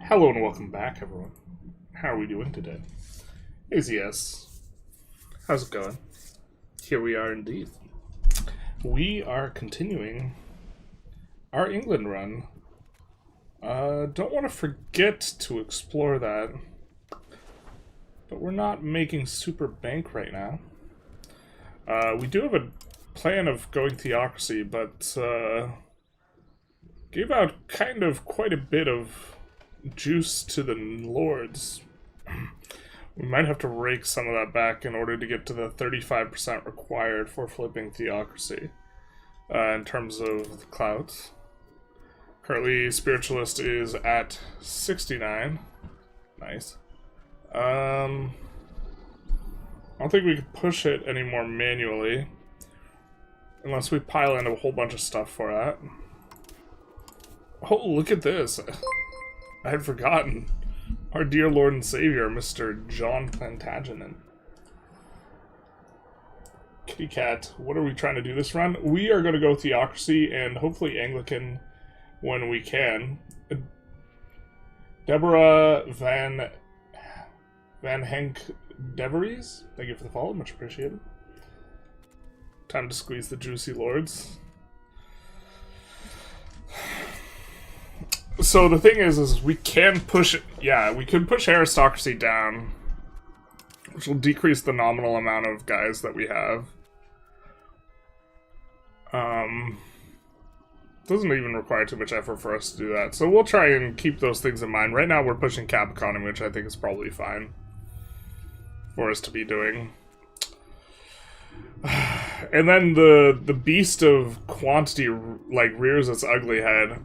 Hello and welcome back, everyone. How are we doing today? Yes. How's it going? Here we are indeed. We are continuing our England run. Don't want to forget to explore that, but we're not making super bank right now. We do have a plan of going theocracy, but gave out kind of quite a bit of juice to the lords. We might have to rake some of that back in order to get to the 35% required for flipping theocracy in terms of the clouds. Currently, Spiritualist is at 69. Nice. I don't think we could push it any more manually unless we pile in a whole bunch of stuff for that. Oh, look at this. I had forgotten. Our dear Lord and Savior, Mr. John Plantagenet. Kitty cat, what are we trying to do this run? We are going to go theocracy and hopefully Anglican when we can. Deborah Van Henk Deveries, thank you for the follow, much appreciated. Time to squeeze the juicy lords. So the thing is we can push it. Yeah, we could push aristocracy down, which will decrease the nominal amount of guys that we have. Doesn't even require too much effort for us to do that. So we'll try and keep those things in mind. Right now we're pushing cap economy, which I think is probably fine for us to be doing. And then the beast of quantity like rears its ugly head.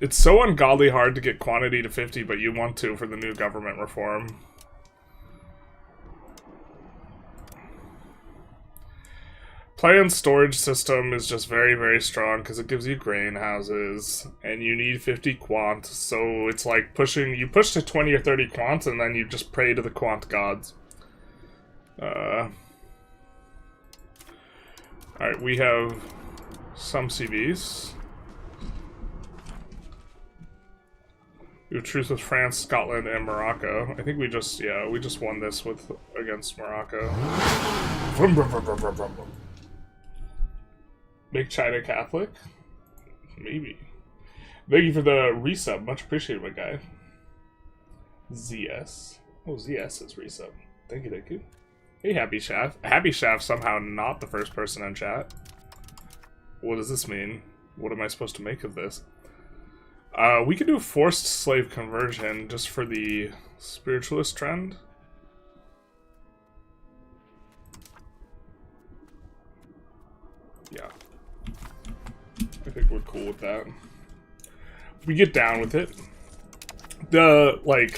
It's so ungodly hard to get quantity to 50, but you want to for the new government reform. Planned storage system is just very, very strong because it gives you grain houses, and you need 50 quant, so it's like pushing, you push to 20 or 30 quant, and then you just pray to the quant gods. Alright, we have some CVs. We have truce with France, Scotland, and Morocco. I think we just, yeah, we just won this with against Morocco. Vroom, vroom, vroom, vroom, vroom, vroom. Make China Catholic? Maybe. Thank you for the resub. Much appreciated, my guy. ZS. Oh, ZS is resub. Thank you, thank you. Hey, Happy Shaft. Happy Shaft somehow not the first person in chat. What does this mean? What am I supposed to make of this? We could do forced slave conversion just for the spiritualist trend. Yeah. I think we're cool with that. We get down with it. The way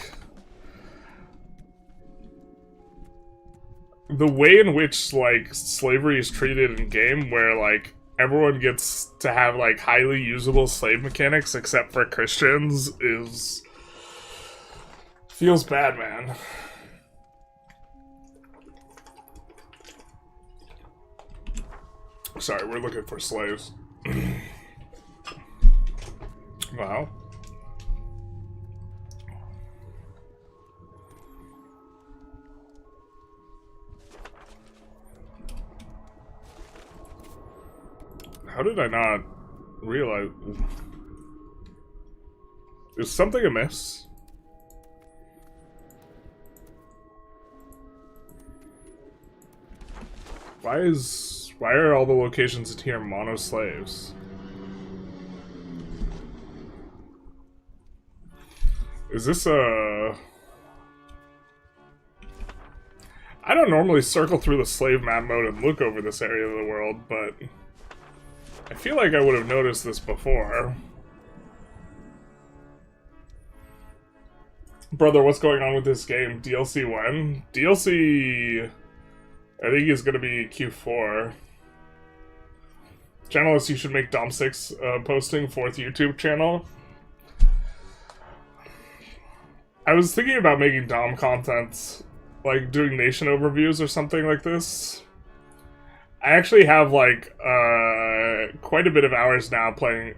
in which, like, slavery is treated in game, where, like, everyone gets to have, like, highly usable slave mechanics except for Christians feels bad, man. Sorry, we're looking for slaves. Wow. How did I not realize? Is something amiss? Why are all the locations in here mono slaves? Is this a... I don't normally circle through the slave map mode and look over this area of the world, but I feel like I would have noticed this before. Brother, what's going on with this game? DLC when? DLC... I think is going to be Q4. Channelists, you should make Dom6 posting 4th YouTube channel. I was thinking about making Dom content, like doing nation overviews or something like this. I actually have like quite a bit of hours now playing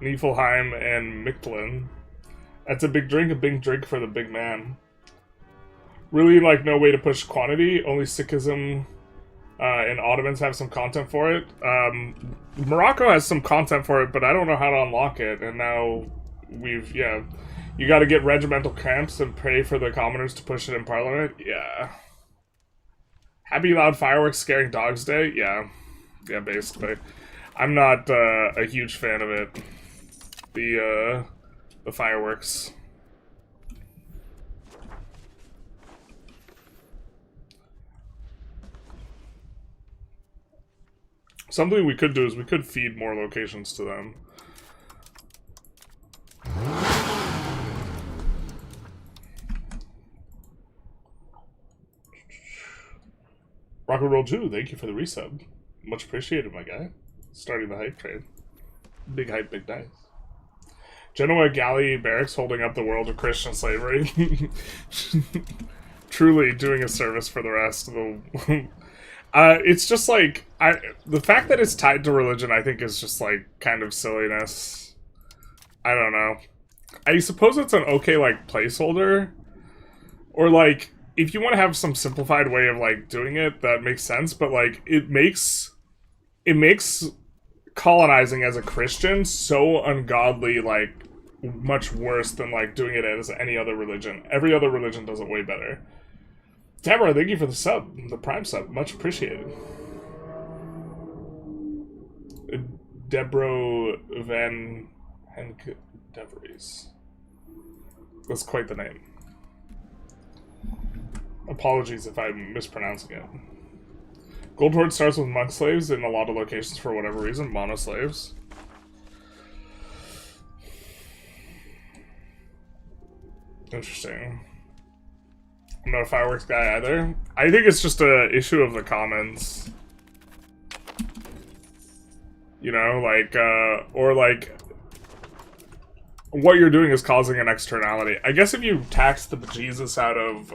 Niflheim, and Mictlan. That's a big drink for the big man. Really, like, no way to push quantity, only Sikhism and Ottomans have some content for it. Morocco has some content for it, but I don't know how to unlock it, and now we've, yeah. You gotta get regimental camps and pray for the commoners to push it in parliament? Yeah. Happy loud fireworks scaring dogs day? Yeah. Yeah, basically. I'm not a huge fan of it. The fireworks. Something we could do is we could feed more locations to them. Rock and Roll 2, thank you for the resub. Much appreciated, my guy. Starting the hype train. Big hype, big dice. Genoa galley barracks holding up the world of Christian slavery. Truly doing a service for the rest of the... it's just like... the fact that it's tied to religion, I think, is just like kind of silliness. I don't know. I suppose it's an okay, like, placeholder. Or, like... If you want to have some simplified way of, like, doing it, that makes sense, but, like, it makes colonizing as a Christian so ungodly, like, much worse than, like, doing it as any other religion. Every other religion does it way better. Tamara, thank you for the sub, the Prime sub. Much appreciated. Debro Van Henk Devries. That's quite the name. Apologies if I'm mispronouncing it. Gold Horde starts with monk slaves in a lot of locations for whatever reason. Mono slaves. Interesting. I'm not a fireworks guy either. I think it's just a issue of the commons. You know, like, or like, what you're doing is causing an externality. I guess if you tax the bejesus out of,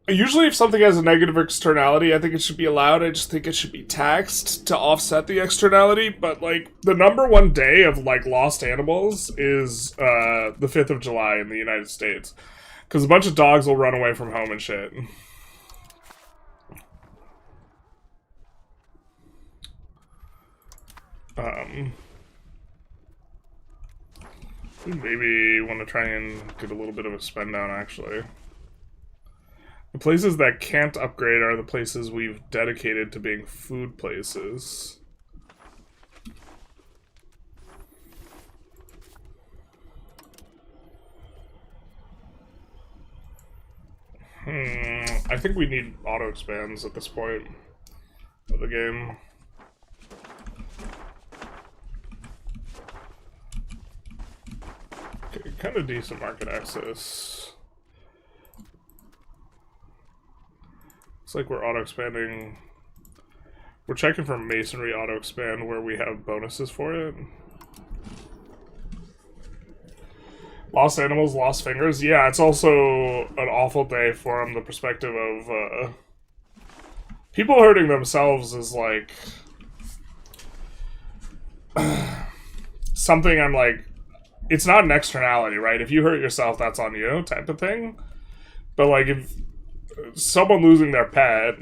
usually if something has a negative externality, I think it should be allowed. I just think it should be taxed to offset the externality. But, like, the #1 day of, like, lost animals is the 5th of July in the United States. Because a bunch of dogs will run away from home and shit. Maybe want to try and get a little bit of a spend down, actually. The places that can't upgrade are the places we've dedicated to being food places. I think we need auto expands at this point of the game. Okay, kind of decent market access. It's like we're auto-expanding. We're checking for masonry auto-expand where we have bonuses for it. Lost animals, lost fingers. Yeah, it's also an awful day from the perspective of people hurting themselves is like something I'm like, it's not an externality, right? If you hurt yourself, that's on you type of thing. But like if someone losing their pet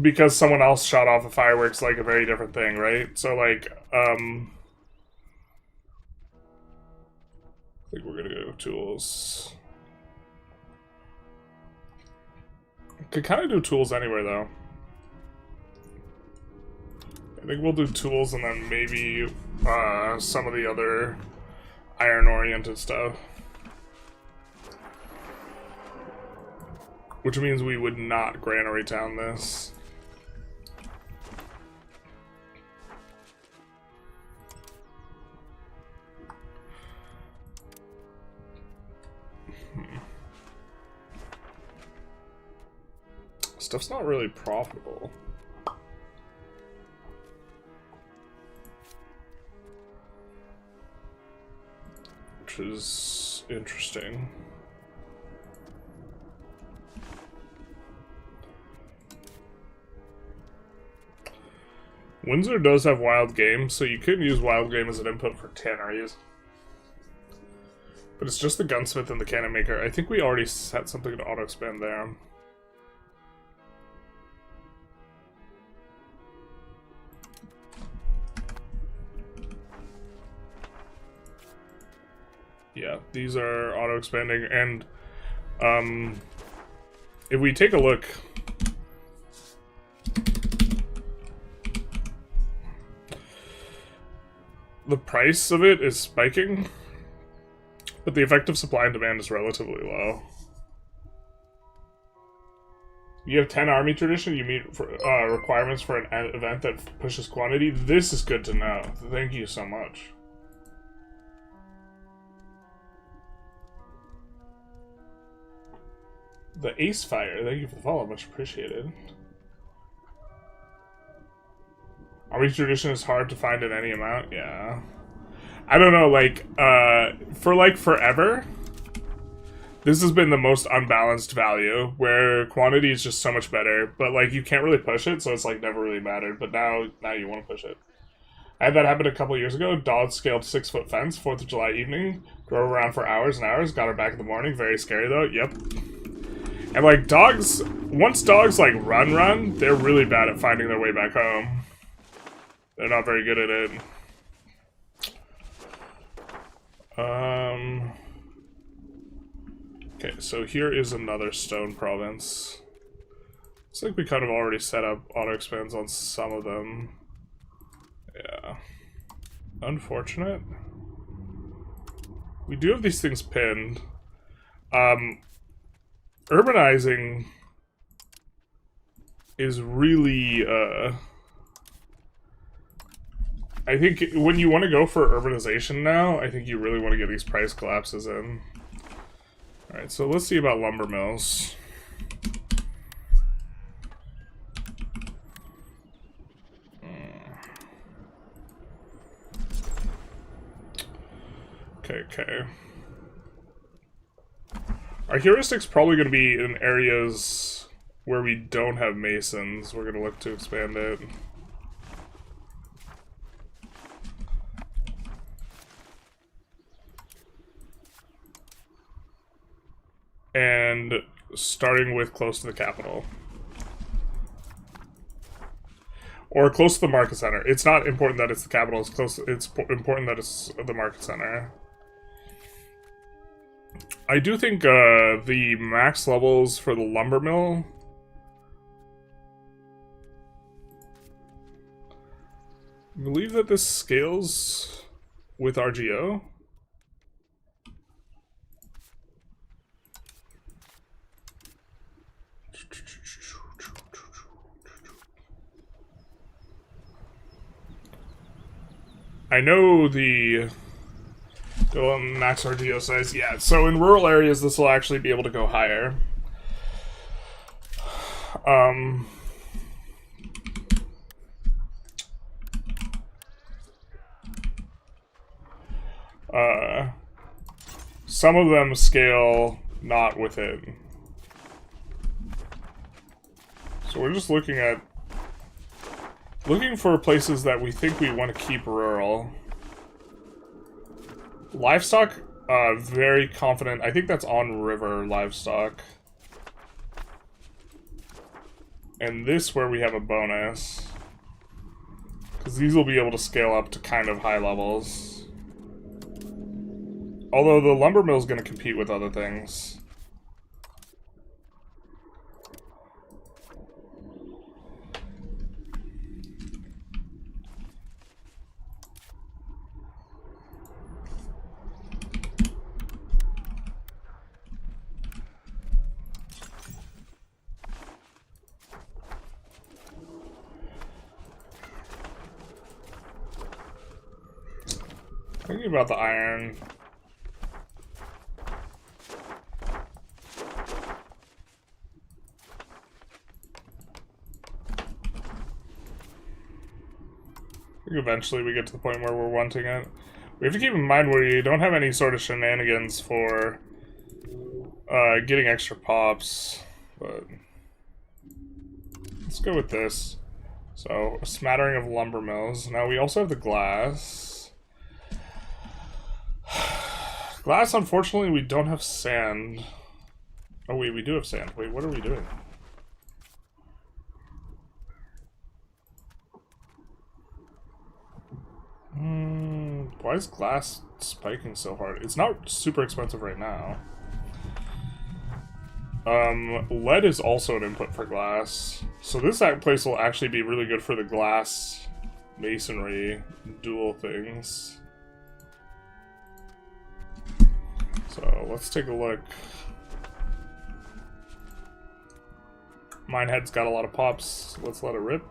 because someone else shot off a fireworks, like a very different thing, right? So like, I think we're gonna go tools. Could kind of do tools anywhere though. I think we'll do tools and then maybe some of the other iron-oriented stuff. Which means we would not Granary Town this. Stuff's not really profitable. Which is interesting. Windsor does have wild game, so you could use wild game as an input for tanneries. But it's just the gunsmith and the cannon maker. I think we already set something to auto-expand there. Yeah, these are auto-expanding, and if we take a look, the price of it is spiking, but the effective supply and demand is relatively low. You have 10 army tradition, you meet requirements for an event that pushes quantity. This is good to know. Thank you so much. The Ace Fire, thank you for the follow, much appreciated. Army tradition is hard to find in any amount, yeah. I don't know, like, for like forever, this has been the most unbalanced value, where quantity is just so much better, but like you can't really push it, so it's like never really mattered, but now you want to push it. I had that happen a couple years ago. Dog scaled 6-foot fence, 4th of July evening, drove around for hours and hours, got her back in the morning, very scary though, yep. And like dogs, once dogs like run, they're really bad at finding their way back home. They're not very good at it. Okay, so here is another stone province. Looks like we kind of already set up auto expands on some of them. Yeah. Unfortunate. We do have these things pinned. Urbanizing is really, I think when you want to go for urbanization now, I think you really want to get these price collapses in. Alright, so let's see about lumber mills. Okay. Our heuristics probably going to be in areas where we don't have masons. We're going to look to expand it. And starting with close to the capital. Or close to the market center. It's not important that it's the capital, it's important that it's the market center. I do think the max levels for the lumber mill I believe that this scales with RGO. I know the max RGO size, yeah. So in rural areas, this will actually be able to go higher. Some of them scale not with it. So we're just looking for places that we think we want to keep rural. Livestock, very confident. I think that's on river livestock. And this where we have a bonus. Because these will be able to scale up to kind of high levels. Although the lumber mill is going to compete with other things. Thinking about the iron. I think eventually we get to the point where we're wanting it. We have to keep in mind where you don't have any sort of shenanigans for getting extra pops, but let's go with this. So, a smattering of lumber mills. Now, we also have the glass. Glass, unfortunately, we don't have sand. Oh, wait, we do have sand. Wait, what are we doing? Why is glass spiking so hard? It's not super expensive right now. Lead is also an input for glass. So this place will actually be really good for the glass masonry dual things. So let's take a look. Minehead's got a lot of pops. Let's let it rip.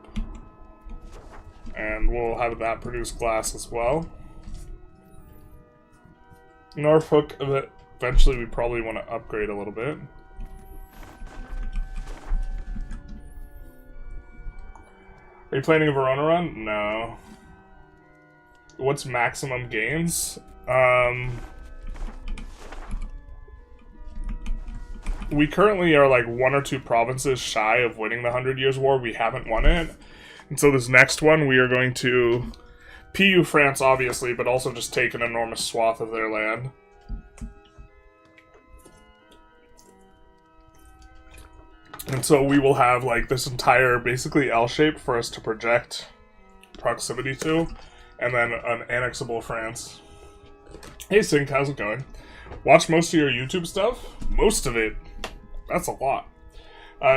And we'll have that produce glass as well. Norfolk, eventually we probably want to upgrade a little bit. Are you planning a Verona run? No. What's maximum gains? We currently are like 1 or 2 provinces shy of winning the 100 Years' War. We haven't won it. And so this next one, we are going to PU France, obviously, but also just take an enormous swath of their land. And so we will have like this entire, basically L shape for us to project proximity to, and then an annexable France. Hey Sync, how's it going? Watch most of your YouTube stuff? Most of it. That's a lot.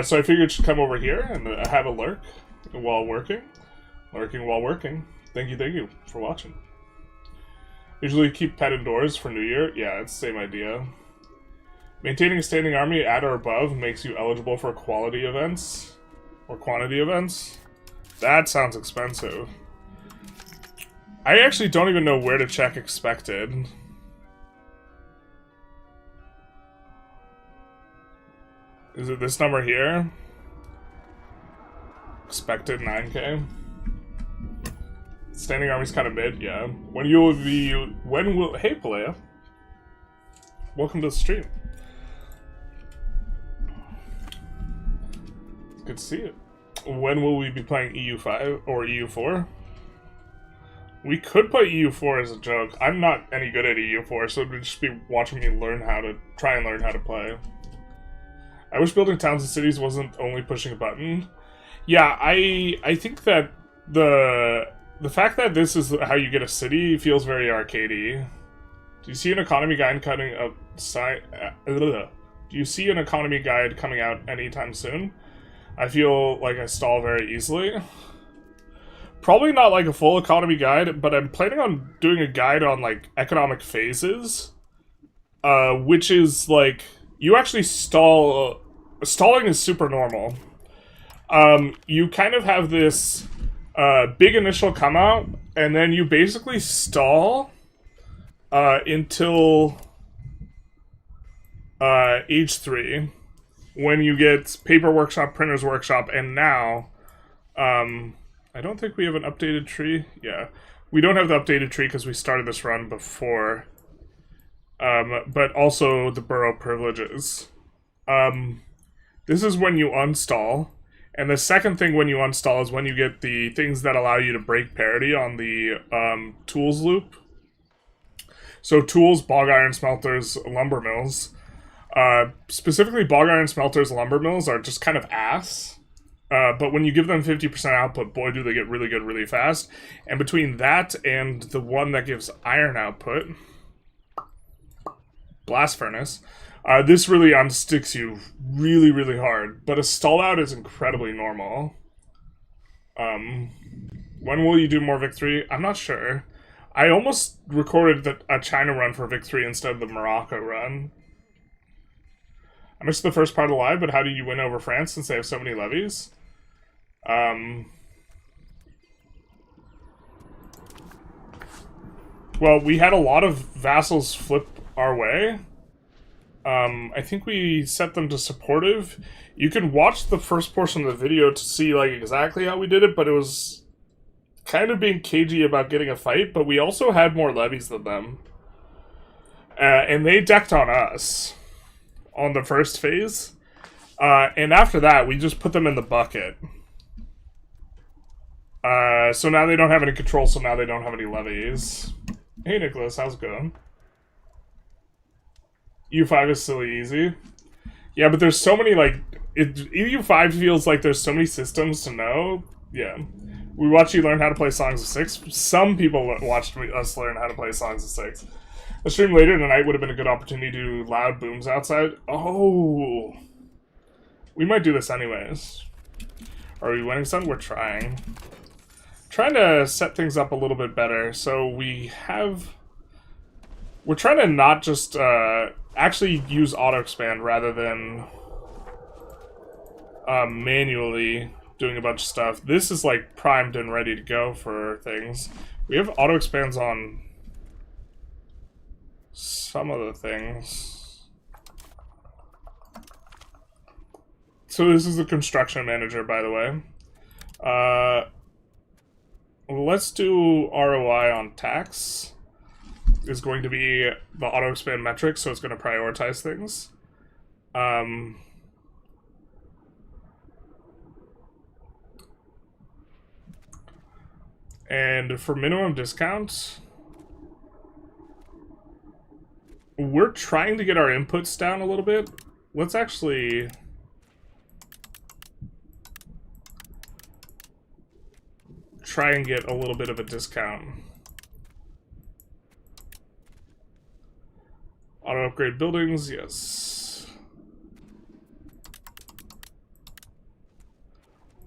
So I figured to come over here and have a lurk while working. Lurking while working. Thank you for watching. Usually keep pet indoors for New Year. Yeah, it's the same idea. Maintaining a standing army at or above makes you eligible for quality events. Or quantity events. That sounds expensive. I actually don't even know where to check expected. Is it this number here? Expected 9k. Standing army's kind of mid, yeah. When will, hey Palea. Welcome to the stream. Good to see you. When will we be playing EU5 or EU4? We could play EU4 as a joke. I'm not any good at EU4, so it would just be watching me try and learn how to play. I wish building towns and cities wasn't only pushing a button. Yeah, I think that the fact that this is how you get a city feels very arcadey. Do you see an economy guide coming out anytime soon? I feel like I stall very easily. Probably not like a full economy guide, but I'm planning on doing a guide on like economic phases, which is like you actually stall. Stalling is super normal. You kind of have this big initial come out, and then you basically stall until age 3, when you get paper workshop, printer's workshop, and now I don't think we have an updated tree. Yeah, we don't have the updated tree because we started this run before. But also the borough privileges. This is when you unstall, and the second thing when you unstall is when you get the things that allow you to break parity on the tools loop. So tools, bog iron smelters, lumber mills. Specifically, bog iron smelters, lumber mills are just kind of ass. But when you give them 50% output, boy, do they get really good really fast. And between that and the one that gives iron output, blast furnace, this really unsticks you really, really hard. But a stall out is incredibly normal. When will you do more Vic 3? I'm not sure. I almost recorded a China run for Vic 3 instead of the Morocco run. I missed the first part of the live, but how do you win over France since they have so many levies? Well, we had a lot of vassals flip our way. I think we set them to supportive. You can watch the first portion of the video to see like exactly how we did it, but it was kind of being cagey about getting a fight, but we also had more levies than them. And they decked on us on the first phase. And after that, we just put them in the bucket. So now they don't have any control, so now they don't have any levies. Hey Nicholas, how's it going? EU5 is silly easy. Yeah, but there's so many, like... EU5 feels like there's so many systems to know. Yeah. We watched you learn how to play Songs of Six. Some people watched us learn how to play Songs of Six. A stream later tonight would have been a good opportunity to do loud booms outside. Oh. We might do this anyways. Are we winning, son? We're trying. Trying to set things up a little bit better. So we have... We're trying to not just actually use auto-expand rather than manually doing a bunch of stuff. This is like primed and ready to go for things. We have auto-expands on some of the things. So this is the construction manager, by the way. Let's do ROI on tax. Is going to be the auto-expand metric, so it's going to prioritize things. And for minimum discounts, we're trying to get our inputs down a little bit. Let's actually... try and get a little bit of a discount. Auto upgrade buildings, yes.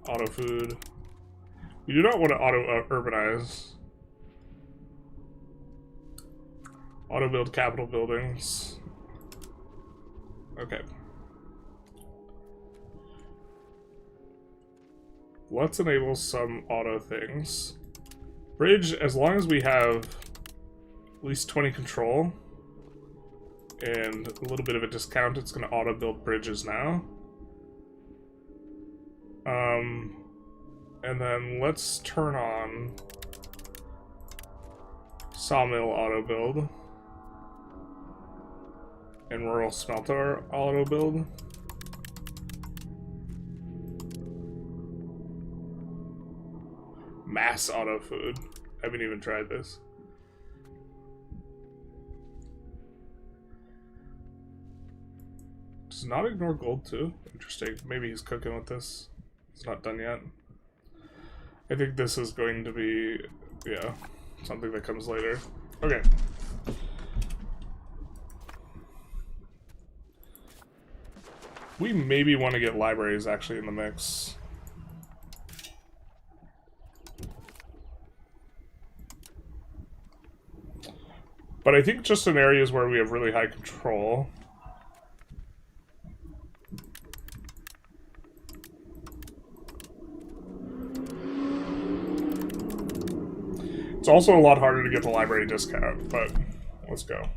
Auto food. We do not want to auto urbanize. Auto build capital buildings. Okay. Let's enable some auto things. Bridge, as long as we have at least 20 control and a little bit of a discount, it's going to auto build bridges now. And then let's turn on sawmill auto build and rural smelter auto build. Mass auto food. I haven't even tried this. Does not ignore gold too? Interesting. Maybe he's cooking with this. It's not done yet. I think this is going to be, yeah, something that comes later. Okay. We maybe want to get libraries actually in the mix. But I think just in areas where we have really high control. It's also a lot harder to get the library discount, but let's go.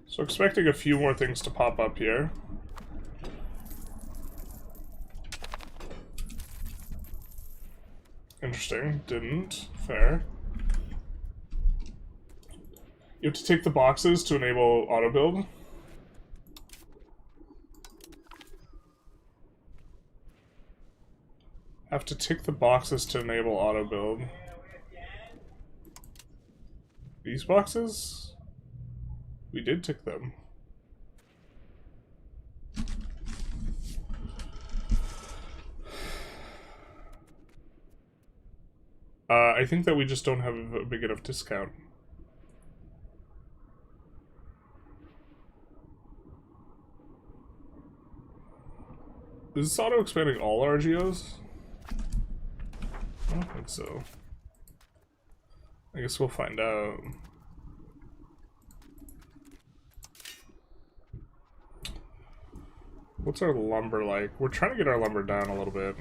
So expecting a few more things to pop up here. Interesting, didn't. Fair. You have to take the boxes to enable auto build. Have to tick the boxes to enable auto build. These boxes? We did tick them. I think that we just don't have a big enough discount. Is this auto expanding all RGOs? I don't think so. I guess we'll find out. What's our lumber like? We're trying to get our lumber down a little bit.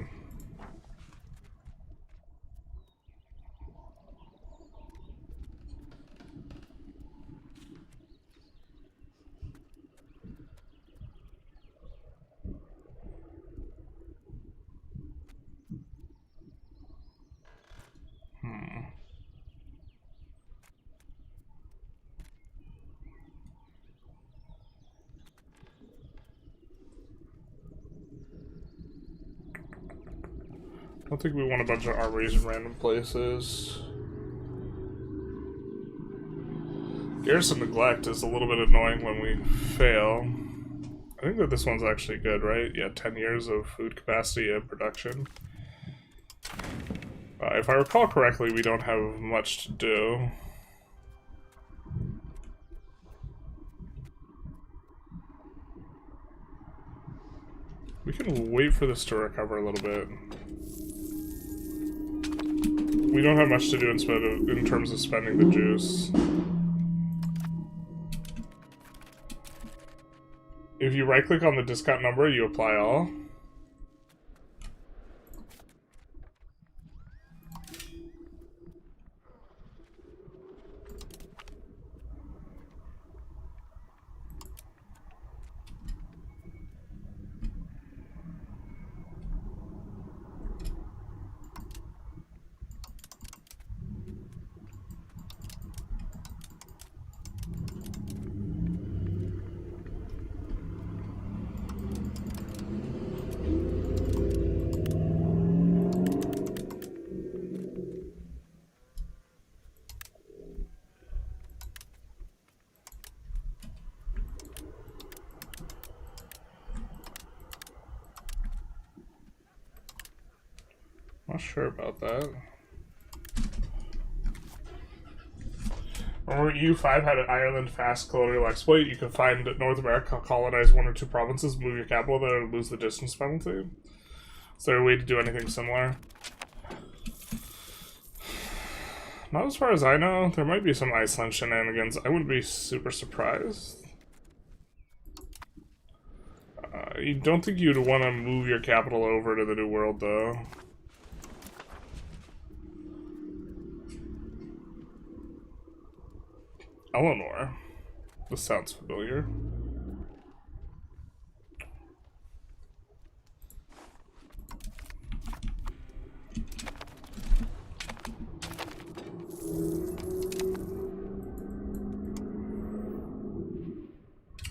I don't think we want a bunch of armories in random places. Garrison neglect is a little bit annoying when we fail. I think that this one's actually good, right? Yeah, 10 years of food capacity and production. If I recall correctly, we don't have much to do. We can wait for this to recover a little bit. We don't have much to do in terms of spending the juice. If you right-click on the discount number, you apply all. Not sure about that. Remember EU5 had an Ireland fast colonial exploit? You could find North America, colonize 1 or 2 provinces, move your capital there, and lose the distance penalty. Is there a way to do anything similar? Not as far as I know. There might be some Iceland shenanigans. I wouldn't be super surprised. You don't think you'd want to move your capital over to the New World, though. Eleanor. This sounds familiar.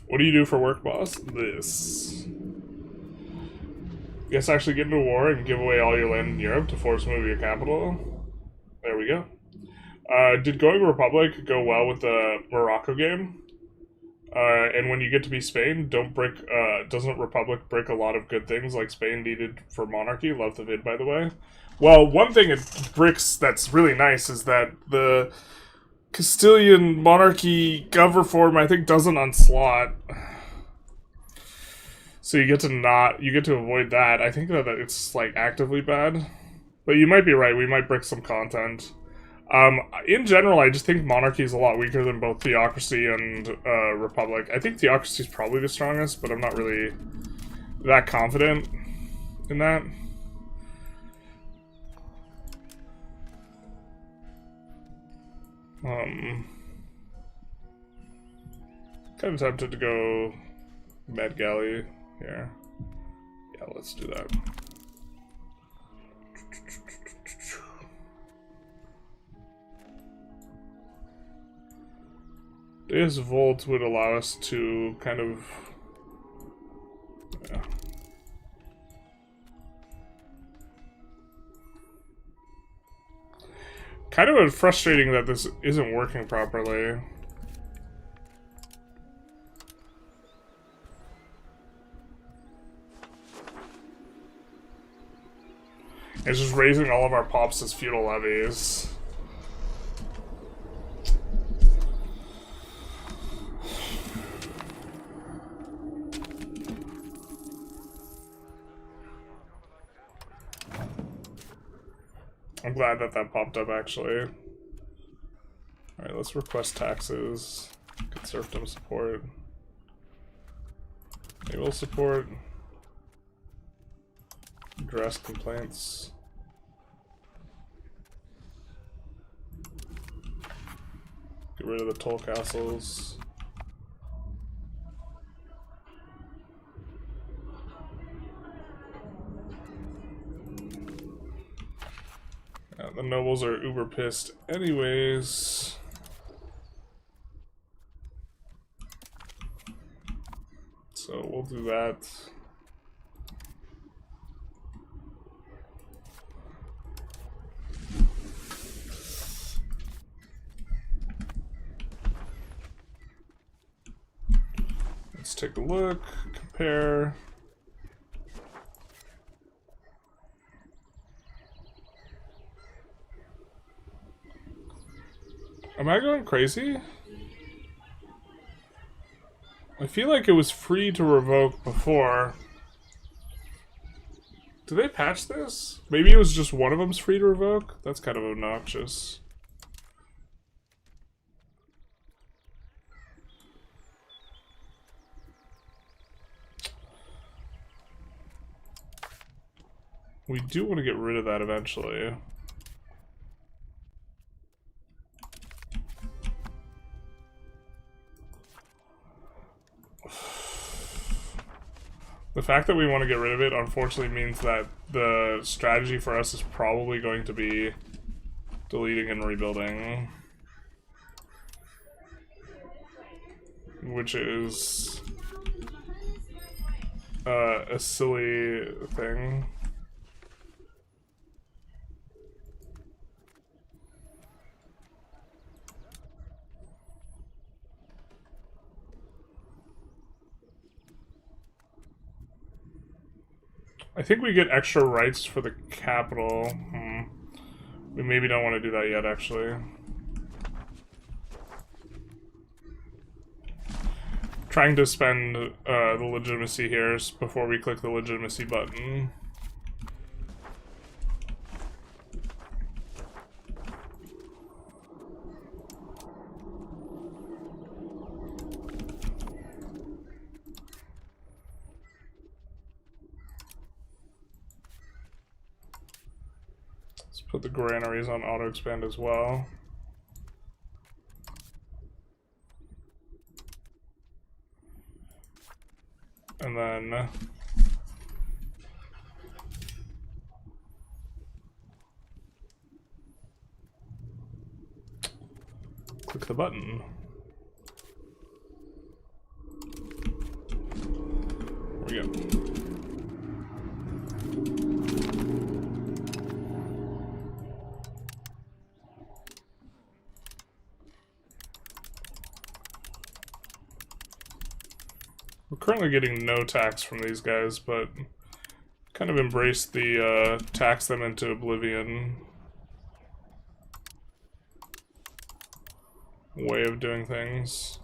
What do you do for work, boss? This. Guess actually get into war and give away all your land in Europe to force move your capital. There we go. Did going Republic go well with the Morocco game? And when you get to be Spain, doesn't Republic break a lot of good things like Spain needed for monarchy? Love the vid, by the way. Well, one thing it bricks that's really nice is that the Castilian monarchy gov reform, I think, doesn't unslot. So you get to avoid that. I think that it's like actively bad. But you might be right, we might brick some content. In general, I just think monarchy is a lot weaker than both theocracy and republic. I think theocracy is probably the strongest, but I'm not really that confident in that. Kind of tempted to go Med Galley here. Yeah, let's do that. This Volt would allow us to kind of... Yeah. Kind of frustrating that this isn't working properly. It's just raising all of our pops as feudal levies. I'm glad that that popped up, actually. Alright, let's request taxes. Get serfdom support. Naval support. Address complaints. Get rid of the toll castles. The nobles are uber pissed anyways. So we'll do that. Let's take a look, compare. Am I going crazy? I feel like it was free to revoke before. Did they patch this? Maybe it was just one of them's free to revoke? That's kind of obnoxious. We do want to get rid of that eventually. The fact that we want to get rid of it, unfortunately, means that the strategy for us is probably going to be deleting and rebuilding. Which is a silly thing. I think we get extra rights for the capital. We maybe don't want to do that yet, actually. Trying to spend the legitimacy here before we click the legitimacy button. Put the granaries on auto expand as well. And then click the button. There we go. We're currently getting no tax from these guys, but kind of embrace the tax them into oblivion way of doing things.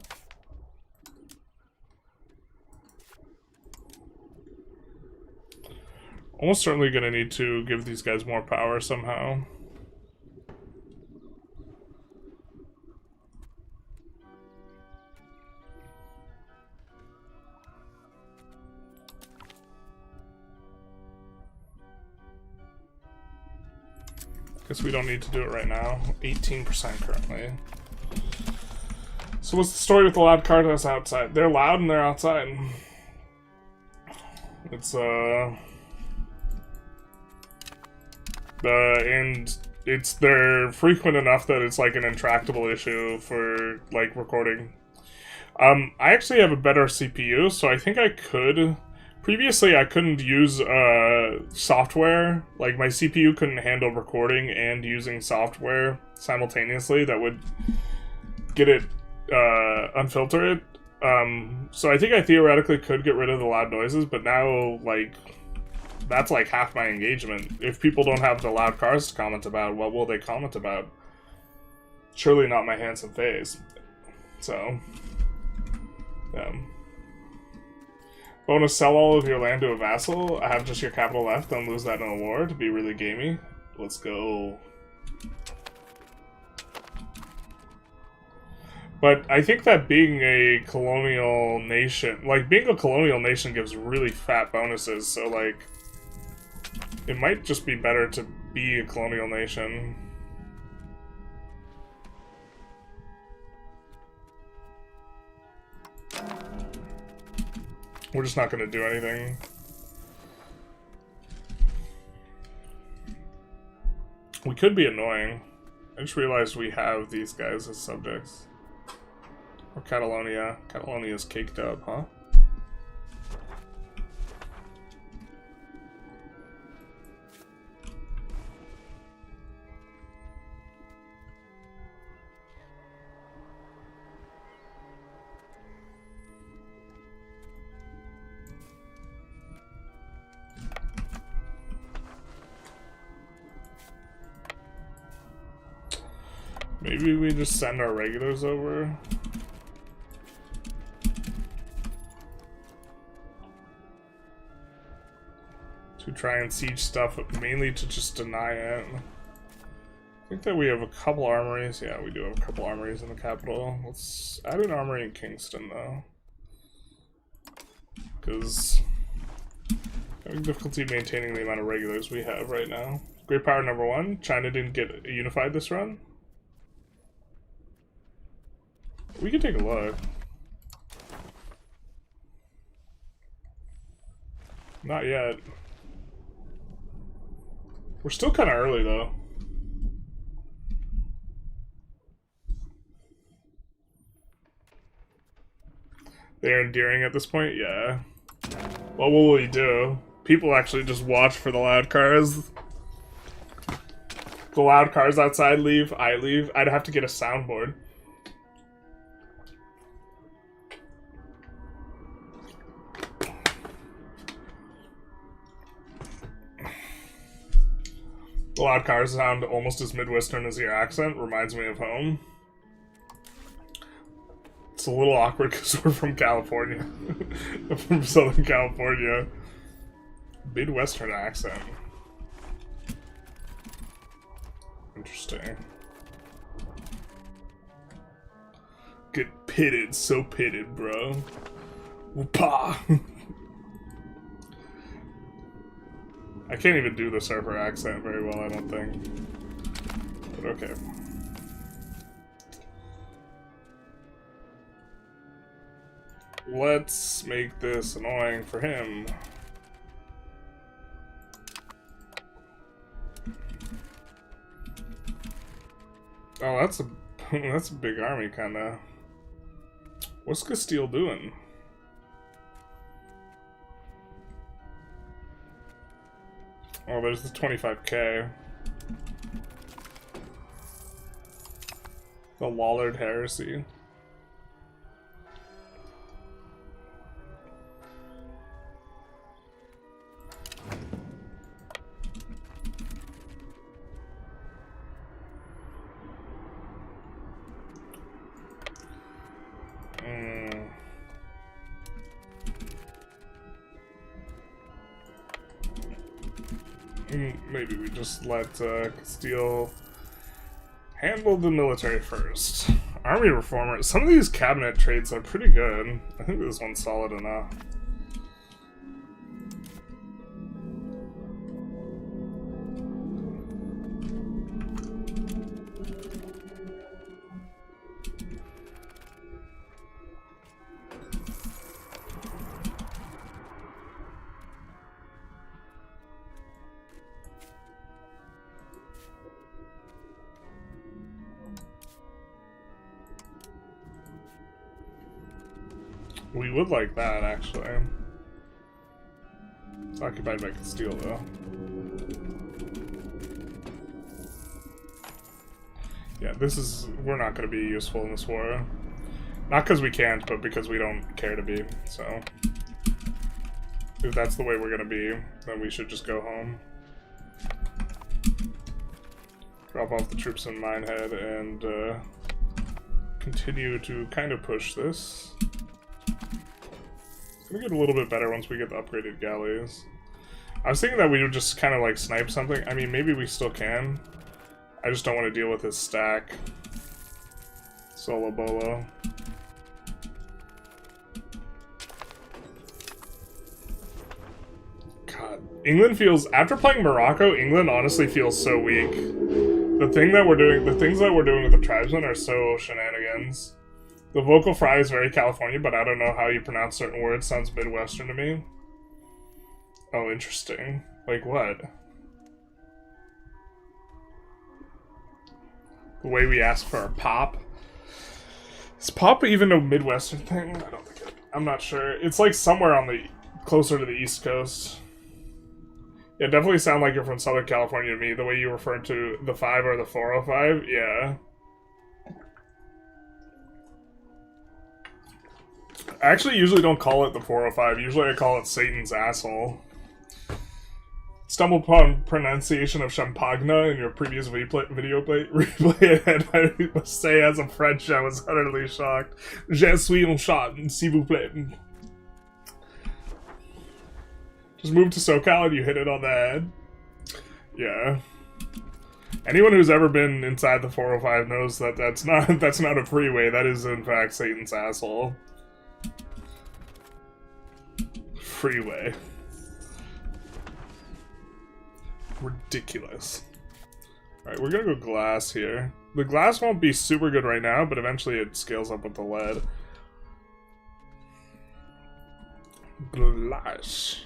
Almost certainly going to need to give these guys more power somehow. Guess we don't need to do it right now. 18% currently. So what's the story with the loud cars outside? They're loud and they're outside. It's and they're frequent enough that it's like an intractable issue for like recording. I actually have a better CPU, so I think I could. Previously, I couldn't use software. Like, my CPU couldn't handle recording and using software simultaneously that would get it, unfilter it. So I think I theoretically could get rid of the loud noises, but now, like, that's like half my engagement. If people don't have the loud cars to comment about, what will they comment about? Surely not my handsome face. So, yeah. Bonus, sell all of your land to a vassal. I have just your capital left. Don't lose that in a war to be really gamey. Let's go. But I think that being a colonial nation, like, being a colonial nation gives really fat bonuses, so, like, it might just be better to be a colonial nation. We're just not going to do anything. We could be annoying. I just realized we have these guys as subjects. Or Catalonia. Catalonia's caked up, huh? Maybe we just send our regulars over. To try and siege stuff, mainly to just deny it. I think that we have a couple armories. Yeah, we do have a couple armories in the capital. Let's add an armory in Kingston, though. Because having difficulty maintaining the amount of regulars we have right now. Great power number 1. China didn't get unified this run. We can take a look. Not yet. We're still kind of early, though. They're endearing at this point? Yeah. What will we do? People actually just watch for the loud cars. The loud cars outside leave, I leave. I'd have to get a soundboard. The loud cars sound almost as Midwestern as your accent. Reminds me of home. It's a little awkward because we're from California. From Southern California. Midwestern accent. Interesting. Get pitted, so pitted, bro. Whoopah! I can't even do the surfer accent very well, I don't think. But okay. Let's make this annoying for him. Oh, that's a big army, kinda. What's Castile doing? Oh, there's the 25k. The Lollard Heresy. Maybe we just let Castile handle the military first. Army reformer. Some of these cabinet traits are pretty good. I think this one's solid enough. We would like that, actually. It's occupied by Castile, though. Yeah, this is... we're not going to be useful in this war. Not because we can't, but because we don't care to be, so... if that's the way we're going to be, then we should just go home. Drop off the troops in Minehead and continue to kind of push this. It's gonna get a little bit better once we get the upgraded galleys. I was thinking that we would just kind of like snipe something. I mean, maybe we still can. I just don't want to deal with his stack. Solo bolo. God, England feels, after playing Morocco, England honestly feels so weak. The things that we're doing with the tribesmen are so shenanigans. The vocal fry is very California, but I don't know how you pronounce certain words. Sounds Midwestern to me. Oh, interesting. Like what? The way we ask for our pop. Is pop even a Midwestern thing? I don't think it, I'm not sure. It's like somewhere on the, closer to the East Coast. Yeah, definitely sound like you're from Southern California to me. The way you refer to the 5 or the 405, yeah. I actually usually don't call it the 405. Usually I call it Satan's asshole. stumble upon pronunciation of champagne in your previous replay, and I must say, as a French, I was utterly shocked. Je suis un chat, s'il vous plaît. Just move to SoCal and you hit it on the head. Yeah. Anyone who's ever been inside the 405 knows that that's not a freeway. That is, in fact, Satan's asshole. Freeway. Ridiculous. Alright, we're gonna go glass here. The glass won't be super good right now, but eventually it scales up with the lead. Glass.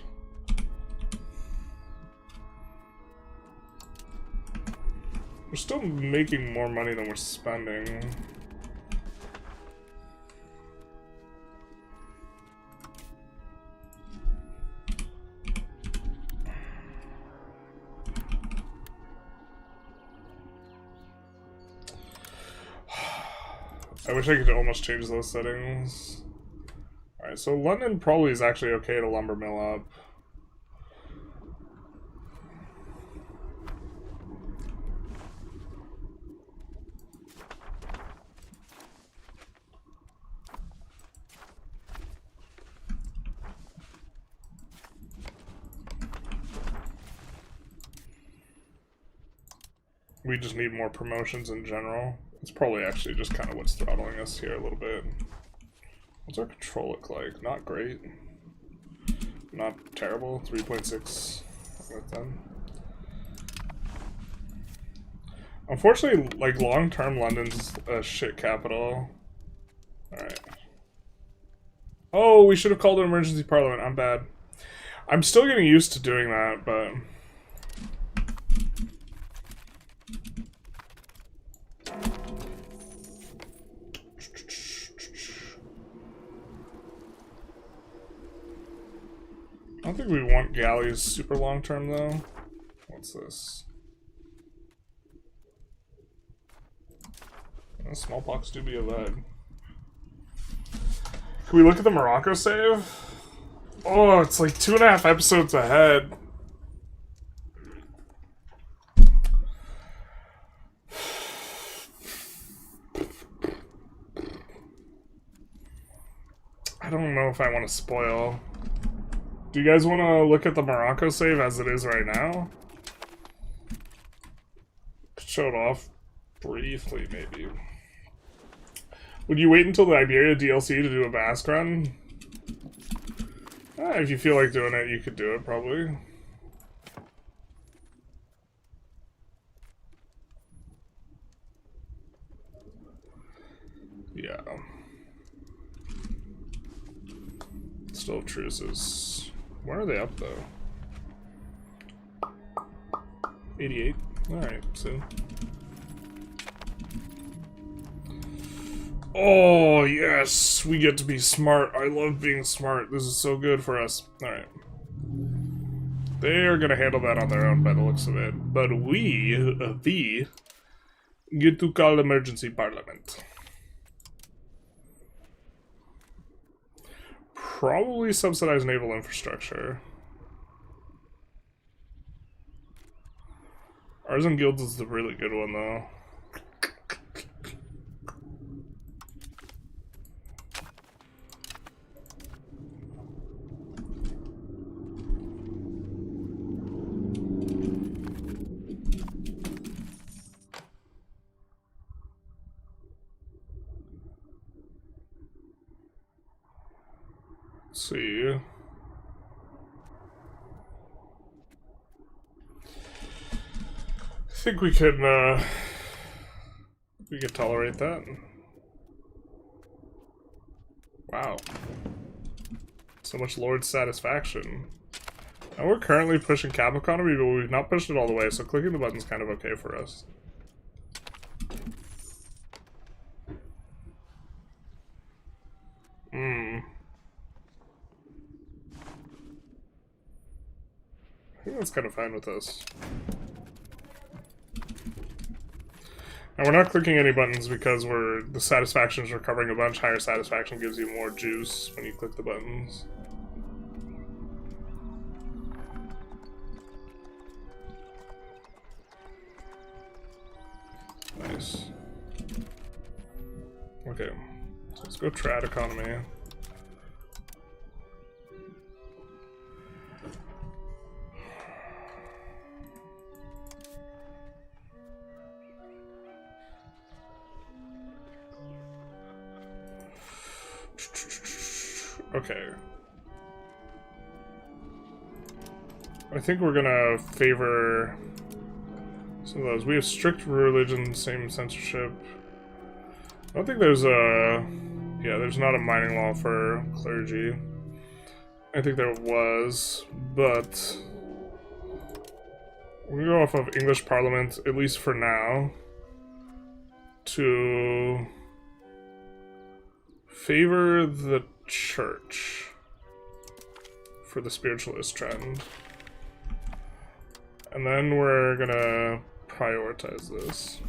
We're still making more money than we're spending. I wish I could almost change those settings. Alright, so London probably is actually okay to lumber mill up. We just need more promotions in general. It's probably actually just kind of what's throttling us here a little bit. What's our control look like? Not great. Not terrible. 3.6 with them. Unfortunately, like, long-term London's a shit capital. Alright. Oh, we should have called an emergency parliament. I'm bad. I'm still getting used to doing that, but... I don't think we want galleys super long term though. What's this? Smallpox do be a lead. Can we look at the Morocco save? Oh, it's like 2.5 episodes ahead. I don't know if I want to spoil. Do you guys want to look at the Morocco save as it is right now? Show it off briefly, maybe. Would you wait until the Iberia DLC to do a Basque run? If you feel like doing it, you could do it, probably. Yeah. Still truces. Where are they up, though? 88. Alright, soon. Oh, yes! We get to be smart. I love being smart. This is so good for us. Alright. They are gonna handle that on their own by the looks of it. But we get to call emergency parliament. Probably subsidize naval infrastructure. Artisan Guilds is the really good one, though. Let's see. I think we could tolerate that. Wow. So much Lord satisfaction. Now we're currently pushing cap economy, but we've not pushed it all the way, so clicking the button's kind of okay for us. I think that's kind of fine with us. And we're not clicking any buttons because the satisfactions are covering a bunch. Higher satisfaction gives you more juice when you click the buttons. Okay, so let's go trad economy. Okay. I think we're gonna favor some of those. We have strict religion, same censorship. I don't think there's a... Yeah, there's not a mining law for clergy. I think there was, but... we're gonna go off of English Parliament, at least for now, to favor the church for the spiritualist trend. And then we're gonna prioritize this.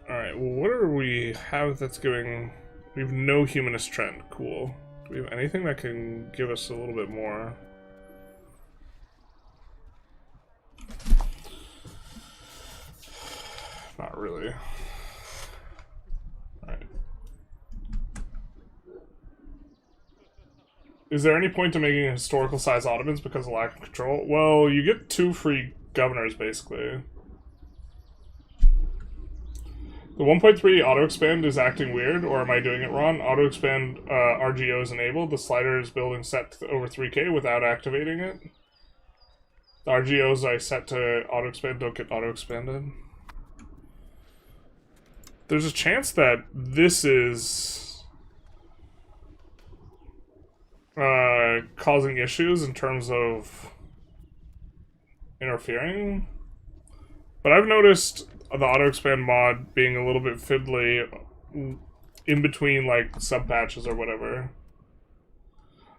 Alright, well, what do we have that's giving... We have no humanist trend. Cool. Do we have anything that can give us a little bit more? Not really. Alright. Is there any point to making historical size Ottomans because of lack of control? Well, you get 2 free governors, basically. The 1.3 auto-expand is acting weird, or am I doing it wrong? Auto-expand RGO is enabled. The slider is building set to over 3k without activating it. The RGOs I set to auto-expand don't get auto-expanded. There's a chance that this is causing issues in terms of interfering. But I've noticed the auto-expand mod being a little bit fiddly in between, like, sub-patches or whatever.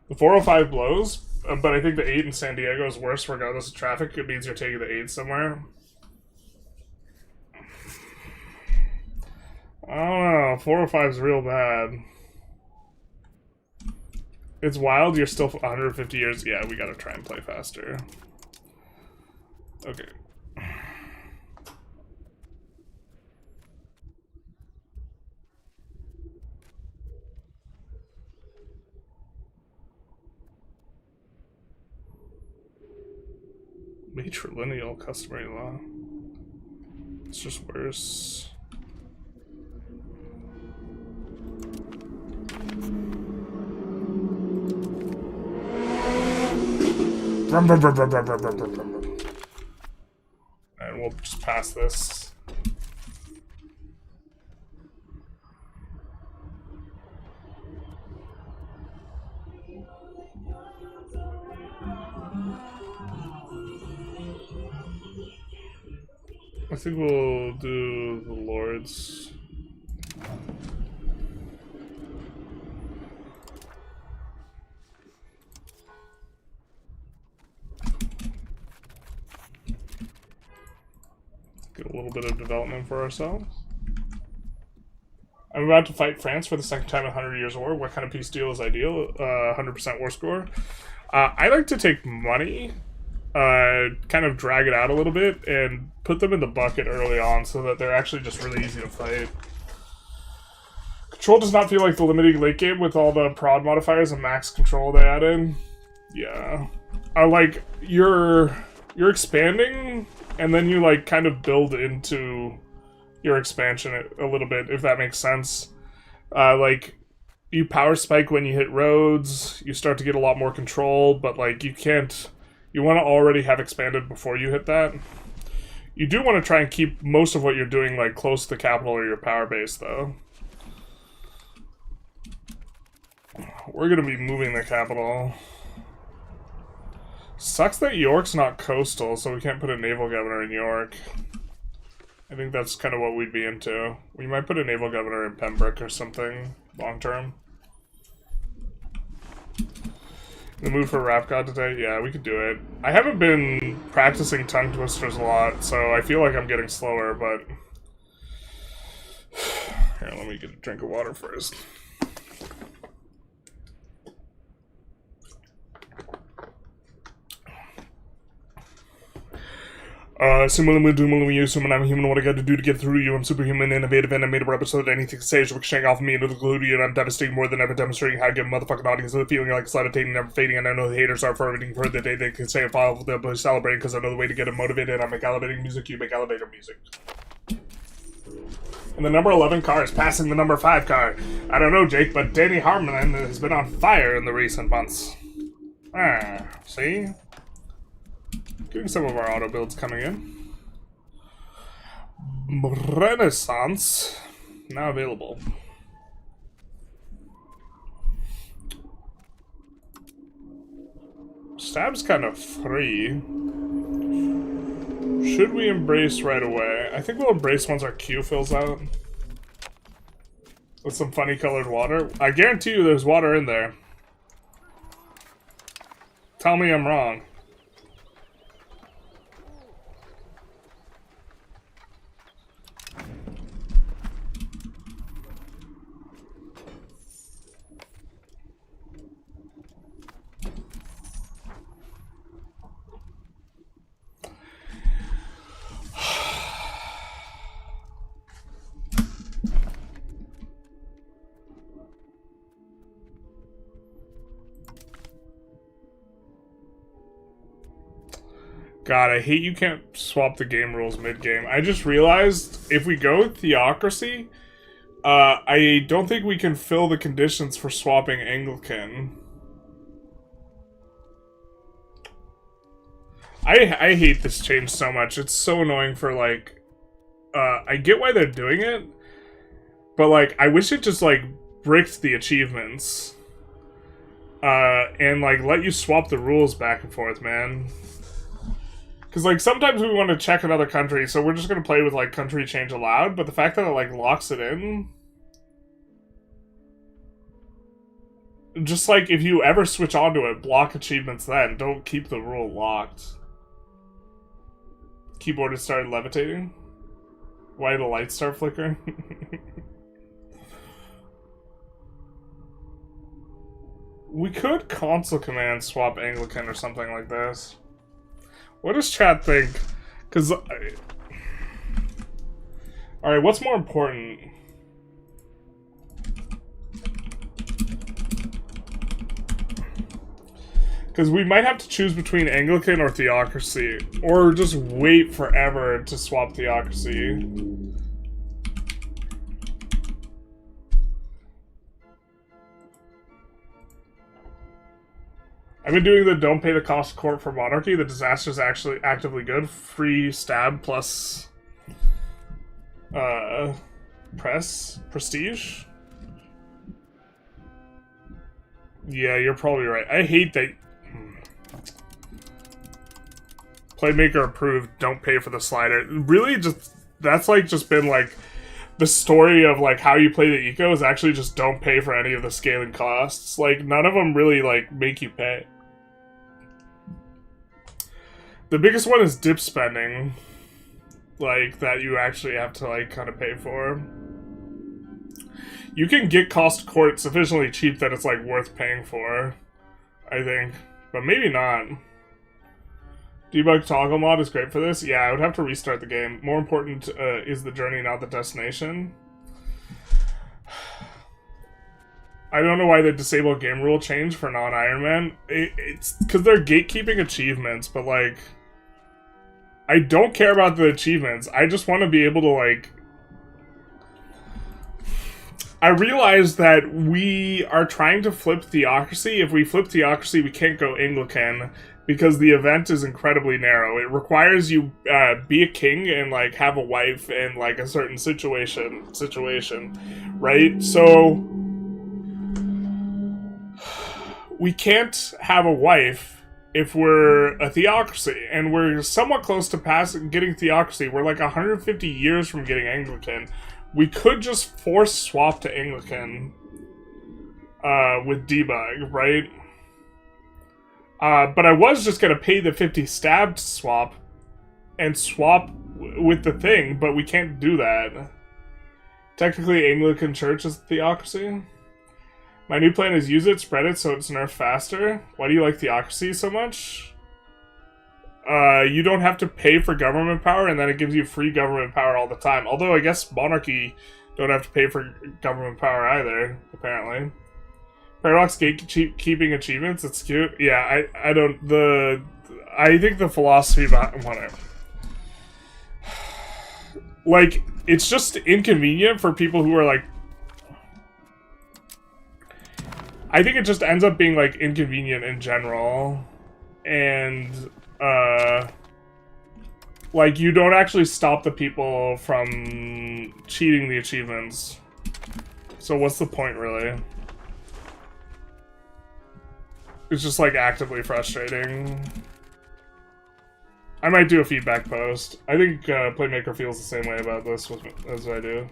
The 405 blows, but I think the 8 in San Diego is worse regardless of traffic. It means you're taking the 8 somewhere. I don't know. 405 is real bad. It's wild. You're still 150 years. Yeah, we gotta try and play faster. Okay. Matrilineal customary law. It's just worse. And we'll just pass this. I think we'll do the Lords. Get a little bit of development for ourselves. I'm about to fight France for the second time in 100 Years of War. What kind of peace deal is ideal? 100% war score. I like to take money, kind of drag it out a little bit, and put them in the bucket early on so that they're actually just really easy to fight. Control does not feel like the limiting late game with all the prod modifiers and max control they add in. Yeah. Like, you're expanding, and then you, like, kind of build into your expansion a little bit, if that makes sense. Like, you power spike when you hit roads, you start to get a lot more control, but, like, you can't... You want to already have expanded before you hit that. You do want to try and keep most of what you're doing, like, close to the capital or your power base, though. We're going to be moving the capital. Sucks that York's not coastal, so we can't put a naval governor in York. I think that's kind of what we'd be into. We might put a naval governor in Pembroke or something, long term. The move for Rap God today? Yeah, we could do it. I haven't been practicing tongue twisters a lot, so I feel like I'm getting slower, but... Here, let me get a drink of water first. Similar to you, human, I'm human, what I got to do to get through you. I'm superhuman, innovative, and I made a rubber so that anything can say is ricocheting off of me into the glue to you, and I'm devastating more than ever, demonstrating how I give a motherfucking audience the feeling like it's levitating, never fading, and I know the haters are forwarding for the day they can say a file, they'll be celebrating because I know the way to get them motivated. I make elevating music, you make elevator music. And the number 11 car is passing the number 5 car. I don't know, Jake, but Danny Harmon has been on fire in the recent months. See? Getting some of our auto builds coming in. Renaissance. Now available. Stab's kind of free. Should we embrace right away? I think we'll embrace once our queue fills out. With some funny colored water. I guarantee you there's water in there. Tell me I'm wrong. God, I hate you can't swap the game rules mid-game. I just realized if we go with theocracy, I don't think we can fill the conditions for swapping Anglican. I hate this change so much. It's so annoying for, like... I get why they're doing it, but, like, I wish it just, like, bricked the achievements. And, like, let you swap the rules back and forth, man. Because, like, sometimes we want to check another country, so we're just going to play with, like, country change allowed, but the fact that it, like, locks it in... Just, like, if you ever switch onto it, block achievements then. Don't keep the rule locked. Keyboard has started levitating. Why did the lights start flickering? We could console command swap Anglican or something like this. What does chat think? Because... Alright, what's more important? Because we might have to choose between Anglican or theocracy. Or just wait forever to swap theocracy. I've been doing the don't pay the cost of court for monarchy. The disaster is actually actively good. Free stab plus prestige. Yeah, you're probably right. I hate that. Playmaker approved. Don't pay for the slider. Really, just that's like just been like the story of like how you play the eco is actually just don't pay for any of the scaling costs. Like none of them really like make you pay. The biggest one is dip spending, like, that you actually have to, like, kind of pay for. You can get cost court sufficiently cheap that it's, like, worth paying for, I think. But maybe not. Debug toggle mod is great for this. Yeah, I would have to restart the game. More important is the journey, not the destination. I don't know why the disable game rule changed for non-Iron Man. It's because they're gatekeeping achievements, but, like... I don't care about the achievements. I just want to be able to, like... I realize that we are trying to flip theocracy. If we flip theocracy, we can't go Anglican because the event is incredibly narrow. It requires you be a king and, like, have a wife in, like, a certain situation, right? So... we can't have a wife if we're a theocracy, and we're somewhat close to getting theocracy. We're like 150 years from getting Anglican. We could just force swap to Anglican with debug, right? But I was just gonna pay the 50 stab to swap, and swap with the thing, but we can't do that. Technically, Anglican Church is theocracy. My new plan is use it, spread it so it's nerfed faster. Why do you like theocracy so much? you don't have to pay for government power, and then it gives you free government power all the time. Although I guess monarchy don't have to pay for government power either, apparently. Paradox gatekeeping achievements, it's cute. Yeah, I think the philosophy behind whatever. Like, it's just inconvenient for people who are like... I think it just ends up being like inconvenient in general. And like, you don't actually stop the people from cheating the achievements. So what's the point, really? It's just, like, actively frustrating. I might do a feedback post. I think Playmaker feels the same way about this as I do.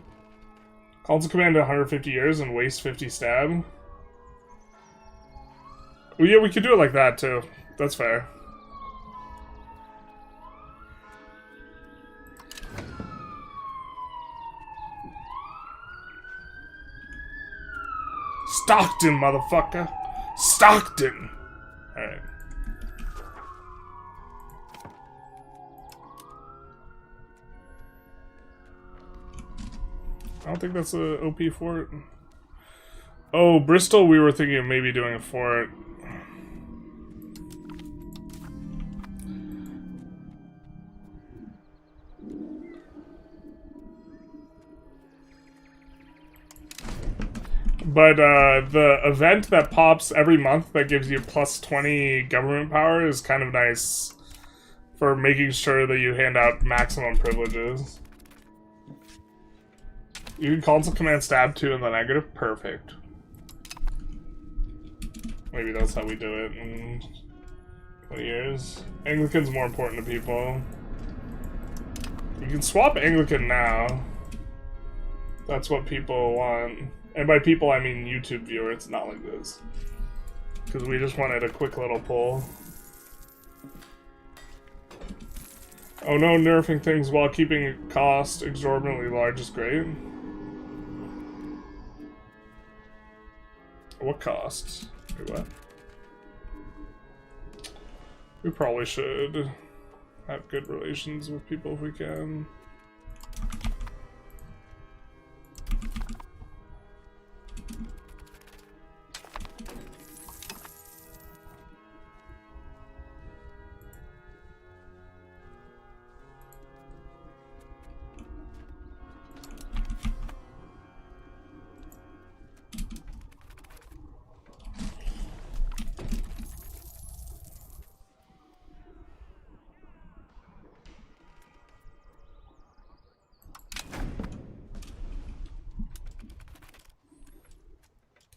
Calls a command 150 years and waste 50 stab. Well, yeah, we could do it like that, too. That's fair. Stockton, motherfucker! Stockton! Alright. I don't think that's a OP fort. Oh, Bristol, we were thinking of maybe doing a fort. But the event that pops every month that gives you plus 20 government power is kind of nice for making sure that you hand out maximum privileges. You can console command stab 2 in the negative. Perfect. Maybe that's how we do it in 20 years. Anglican's more important to people. You can swap Anglican now. That's what people want. And by people, I mean YouTube viewers, not like this. Because we just wanted a quick little pull. Oh no, nerfing things while keeping cost exorbitantly large is great. What costs? Wait, what? We probably should have good relations with people if we can.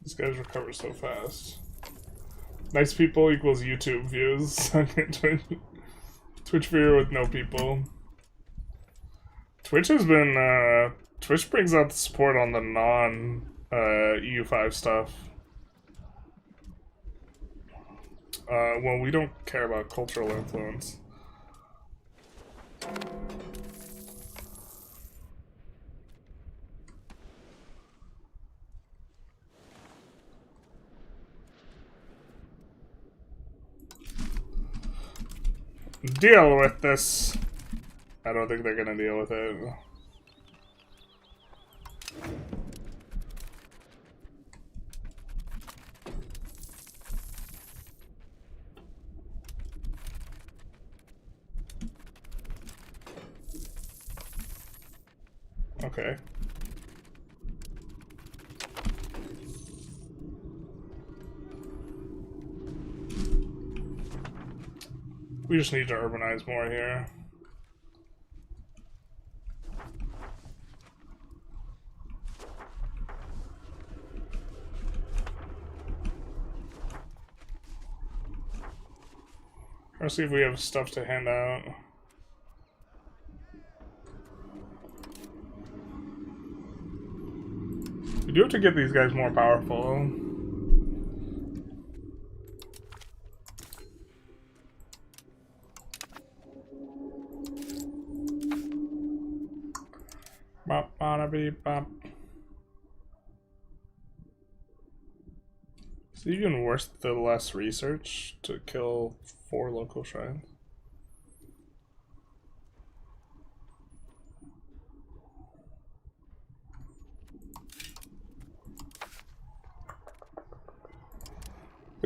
These guys recover so fast. Nice people equals YouTube views. Twitch viewer with no people. Twitch has been, Twitch brings out the support on the non-EU5 stuff. Well, we don't care about cultural influence. Deal with this. I don't think they're gonna deal with it. Okay. We just need to urbanize more here. Let's see if we have stuff to hand out. We do have to get these guys more powerful. Bop, bada, beep, bop. Is it even worth the less research to kill 4 local shrines?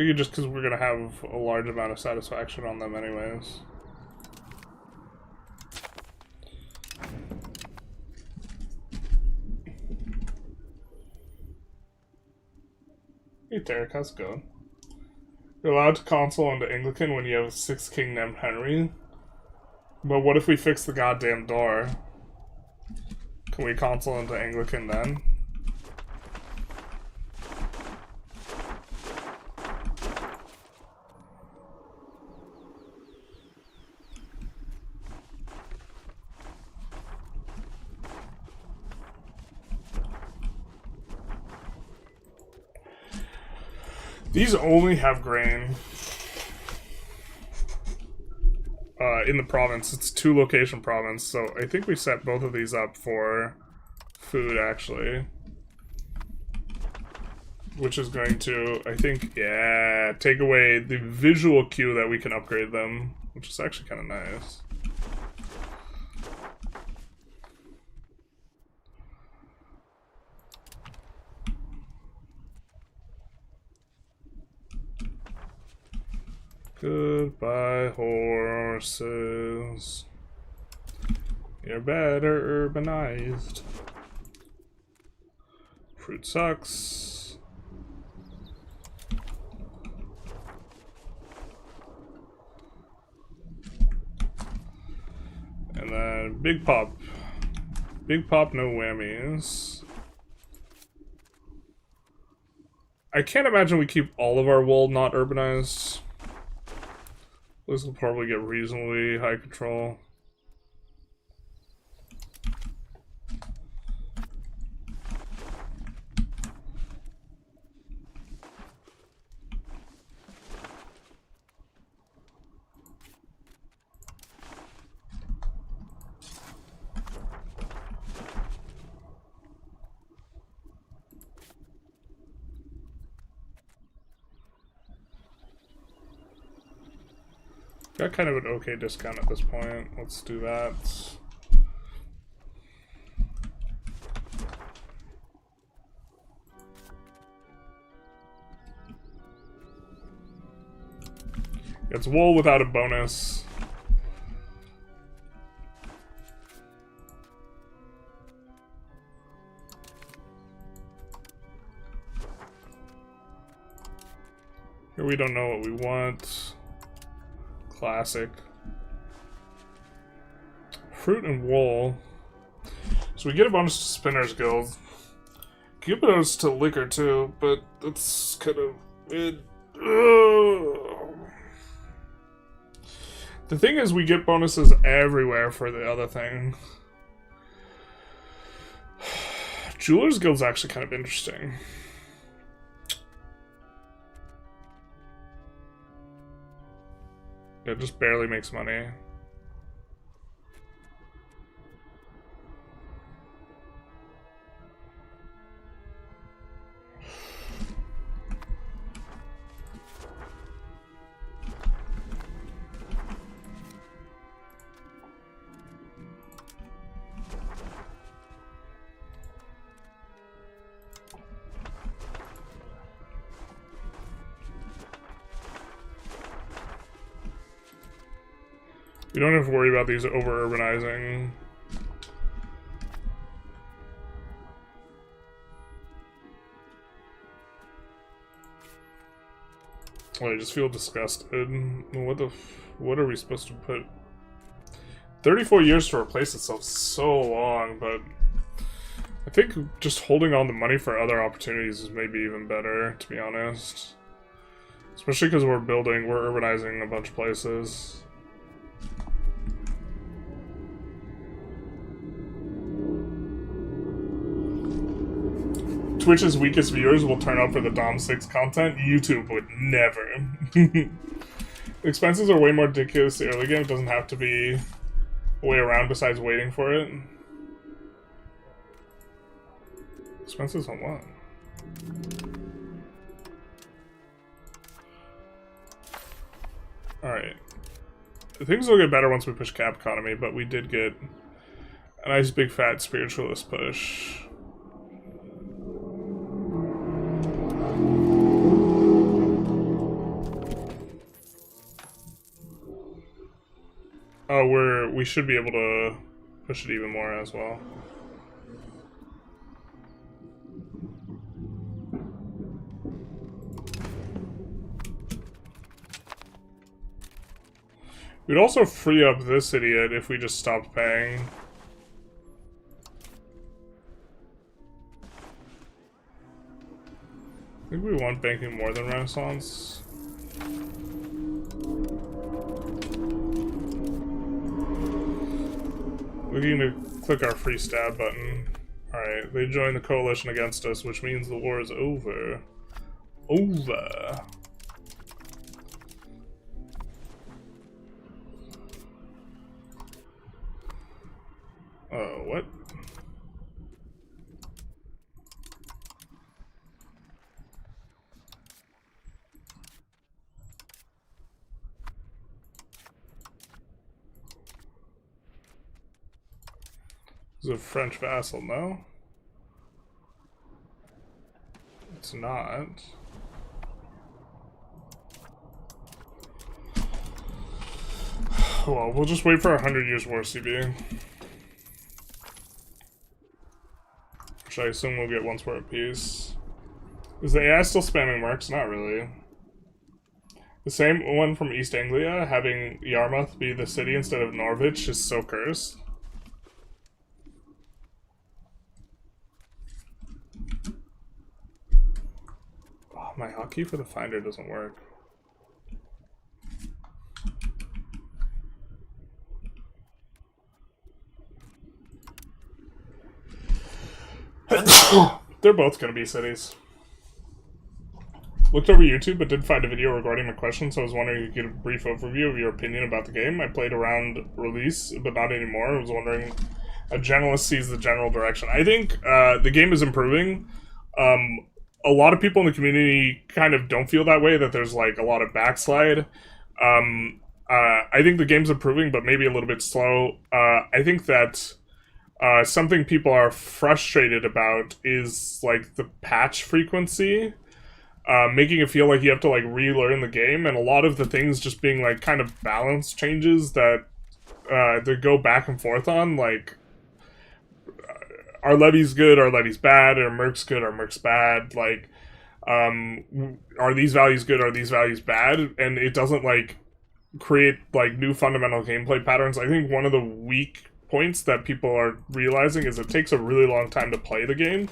Maybe just because we're going to have a large amount of satisfaction on them anyways. Hey Derek, how's it going? You're allowed to console into Anglican when you have a 6th king named Henry. But what if we fix the goddamn door? Can we console into Anglican then? These only have grain. In the province. It's 2-location province, so I think we set both of these up for food, actually. Which is going to, I think, yeah, take away the visual cue that we can upgrade them, which is actually kind of nice. Goodbye, horses. You're better urbanized. Fruit sucks. And then big pop. Big pop, no whammies. I can't imagine we keep all of our wool not urbanized. This will probably get reasonably high control. Got kind of an okay discount at this point. Let's do that. It's wool without a bonus. Here we don't know what we want. Classic. Fruit and wool. So we get a bonus to Spinner's Guild. Give bonus to liquor too, but that's kind of it. The thing is, we get bonuses everywhere for the other thing. Jeweler's Guild's actually kind of interesting. It just barely makes money. We don't have to worry about these over-urbanizing. Oh, I just feel disgusted. What are we supposed to put? 34 years to replace itself, so long, but I think just holding on the money for other opportunities is maybe even better, to be honest. Especially because we're urbanizing a bunch of places. Twitch's weakest viewers will turn up for the Dom 6 content. YouTube would never. Expenses are way more ridiculous. The early game doesn't have to be a way around besides waiting for it. Expenses on what? Alright. Things will get better once we push cap economy, but we did get a nice big fat spiritualist push. Oh, we should be able to push it even more as well. We'd also free up this idiot if we just stopped paying. I think we want banking more than Renaissance. We need to click our free stab button. Alright, they joined the coalition against us, which means the war is over. Over. What? Is it a French vassal? No. It's not. Well, we'll just wait for 100 years war CB. Which I assume we'll get once we're at peace. Is the AI still spamming marks? Not really. The same one from East Anglia, having Yarmouth be the city instead of Norwich, is so cursed. Oh, my hotkey for the finder doesn't work. They're both gonna be cities. Looked over YouTube but didn't find a video regarding my question, so I was wondering if you could get a brief overview of your opinion about the game. I played around release, but not anymore. I was wondering, a generalist sees the general direction. I think the game is improving. A lot of people in the community kind of don't feel that way, that there's like a lot of backslide. I think the game's improving, but maybe a little bit slow. I think that something people are frustrated about is like the patch frequency, making it feel like you have to like relearn the game, and a lot of the things just being like kind of balance changes that they go back and forth on, like are levies good, are levies bad, are mercs good, are mercs bad, like are these values good, are these values bad, and it doesn't like create like new fundamental gameplay patterns. I think one of the weak points that people are realizing is it takes a really long time to play the game,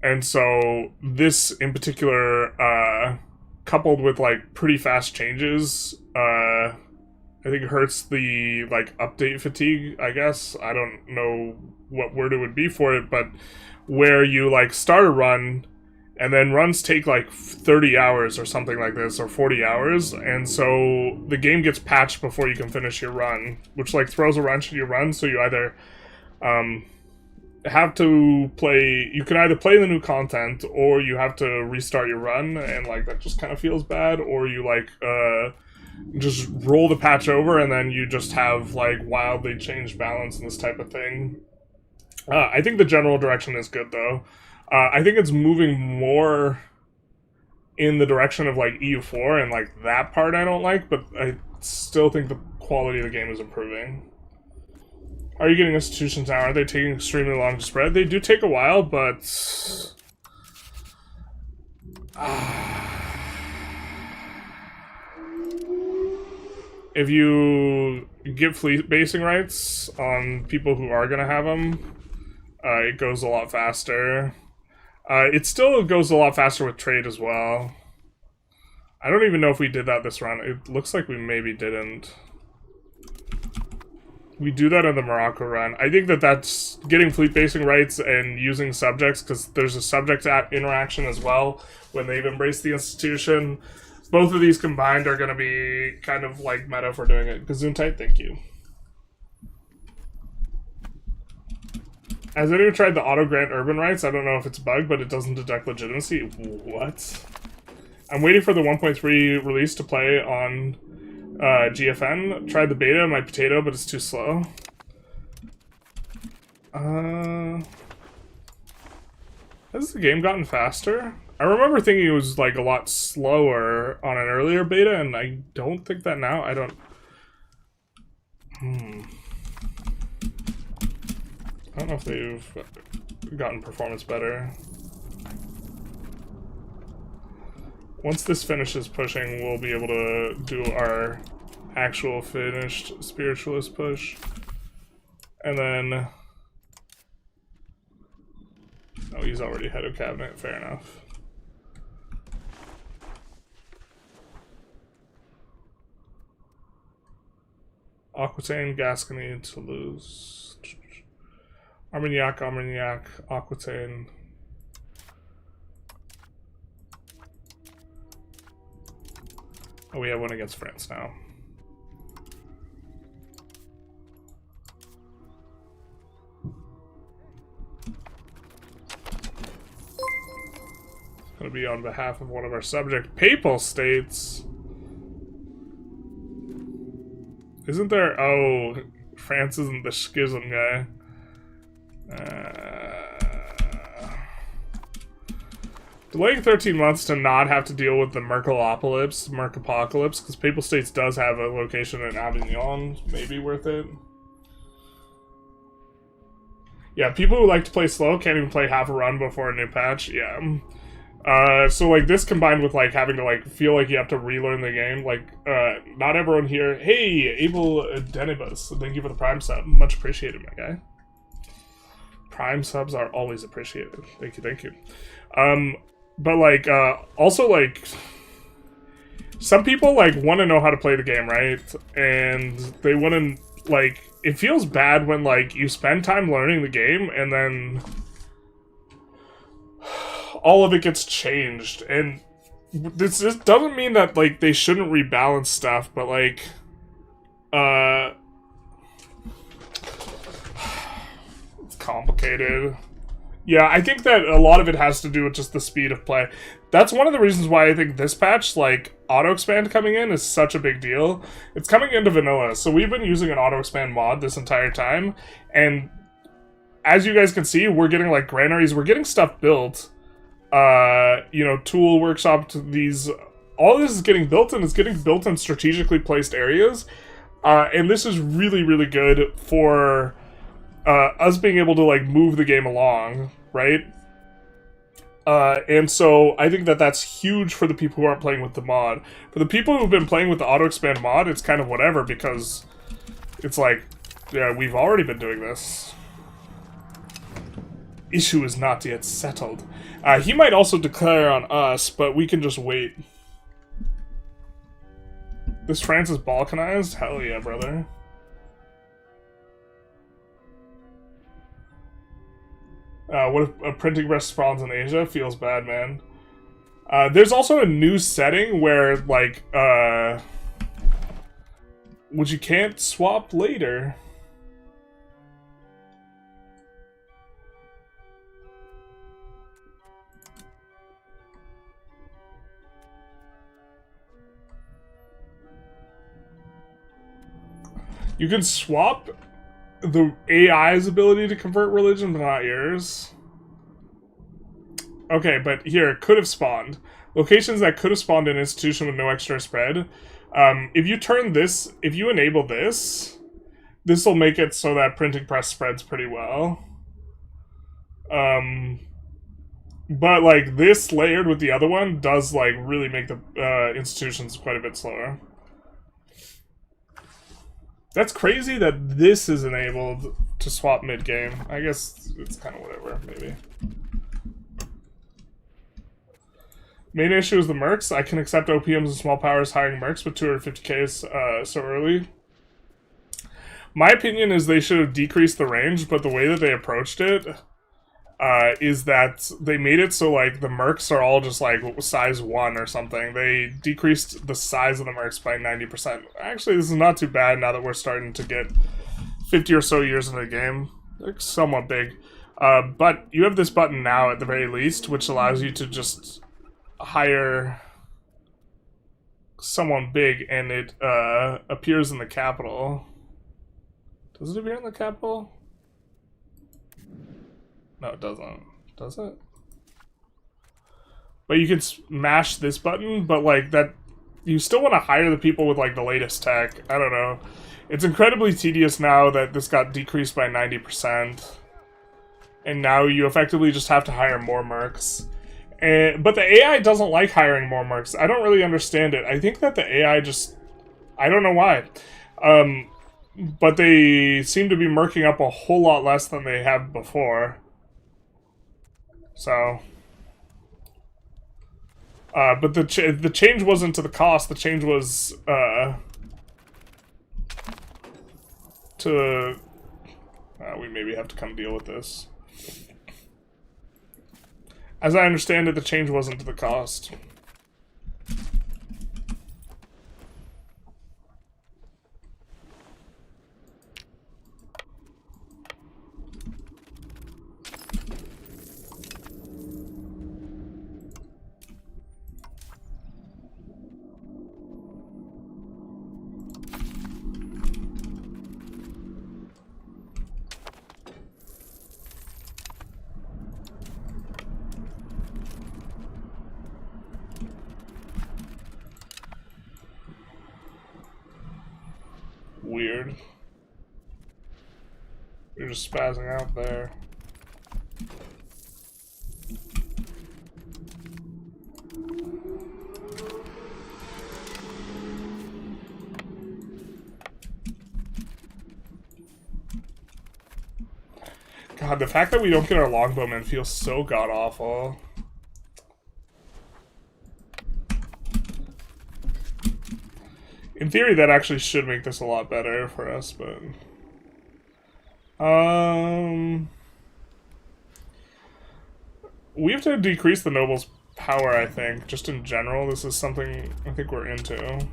and so this in particular, coupled with like pretty fast changes, I think hurts the like update fatigue, I guess. I don't know what word it would be for it, but where you like start a run and then runs take like 30 hours or something like this, or 40 hours, and so the game gets patched before you can finish your run, which like throws a wrench in your run, so you either have to play, you can either play the new content, or you have to restart your run, and like that just kind of feels bad, or you like just roll the patch over and then you just have like wildly changed balance and this type of thing. I think the general direction is good though. I think it's moving more in the direction of like EU4, and like that part I don't like, but I still think the quality of the game is improving. Are you getting institutions now? Are they taking extremely long to spread? They do take a while, but if you give fleet basing rights on people who are going to have them, it goes a lot faster. It still goes a lot faster with trade as well. I don't even know if we did that this round. It looks like we maybe didn't. We do that in the Morocco run. I think that that's getting fleet basing rights and using subjects, because there's a subject interaction as well when they've embraced the institution. Both of these combined are going to be kind of like meta for doing it. Gesundheit, thank you. Has anyone tried the auto-grant urban rights? I don't know if it's bugged, but it doesn't detect legitimacy. What? I'm waiting for the 1.3 release to play on GFN. Tried the beta on my potato, but it's too slow. Has the game gotten faster? I remember thinking it was like a lot slower on an earlier beta, and I don't think that now. I don't... I don't know if they've gotten performance better. Once this finishes pushing, we'll be able to do our actual finished spiritualist push. And then... Oh, he's already head of cabinet, fair enough. Aquitaine, Gascony, Toulouse. Armagnac, Aquitaine. Oh, we have one against France now. It's gonna be on behalf of one of our subject papal states. Isn't there? Oh, France isn't the schism guy. Delaying 13 months to not have to deal with the Mercapocalypse, because Papal States does have a location in Avignon. Maybe worth it. Yeah, people who like to play slow can't even play half a run before a new patch. Yeah. So like this combined with like having to like feel like you have to relearn the game, like not everyone here. Hey, Abel Denibus, thank you for the Prime sub, much appreciated, my guy. Prime subs are always appreciated. Thank you, thank you. But like also like some people like want to know how to play the game, right? And they want to like it feels bad when like you spend time learning the game and then all of it gets changed, and this doesn't mean that like they shouldn't rebalance stuff, but like it's complicated. Yeah, I think that a lot of it has to do with just the speed of play. That's one of the reasons why I think this patch, like auto expand coming in, is such a big deal. It's coming into vanilla, so we've been using an auto expand mod this entire time, and as you guys can see, we're getting like granaries, we're getting stuff built. You know, tool workshop, these, all this is getting built, and it's getting built in strategically placed areas, and this is really, really good for us being able to like move the game along, right? And so I think that that's huge for the people who aren't playing with the mod. For the people who've been playing with the auto expand mod, it's kind of whatever, because it's like, yeah, we've already been doing this. Issue is not yet settled. He might also declare on us, but we can just wait. This France is balkanized? Hell yeah, brother. What if a printing press spawns in Asia? Feels bad, man. There's also a new setting where, like, which you can't swap later. You can swap the AI's ability to convert religion, but not yours. Okay, but here, could have spawned. Locations that could have spawned an institution with no extra spread. If you turn this, if you enable this, this will make it so that printing press spreads pretty well. But like this layered with the other one does like really make the institutions quite a bit slower. That's crazy that this is enabled to swap mid-game. I guess it's kind of whatever, maybe. Main issue is the mercs. I can accept OPMs and small powers hiring mercs, but 250k is so early. My opinion is they should have decreased the range, but the way that they approached it is that they made it so like the mercs are all just like size 1 or something. They decreased the size of the mercs by 90%. Actually, this is not too bad now that we're starting to get 50 or so years into the game. They're somewhat big. But you have this button now at the very least, which allows you to just hire someone big, and it appears in the capital. Does it appear in the capital? No, it doesn't. Does it? But you can smash this button, but like that, you still want to hire the people with like the latest tech. I don't know. It's incredibly tedious now that this got decreased by 90%. and now you effectively just have to hire more mercs. But the AI doesn't like hiring more mercs. I don't really understand it. I think that the AI just... I don't know why. But they seem to be merking up a whole lot less than they have before. So... but the change wasn't to the cost. The change was to... we maybe have to come deal with this. As I understand it, the change wasn't to the cost. Weird. You're just spazzing out there. God, the fact that we don't get our longbowmen feels so god-awful. In theory, that actually should make this a lot better for us, but... we have to decrease the nobles' power, I think. Just in general, this is something I think we're into.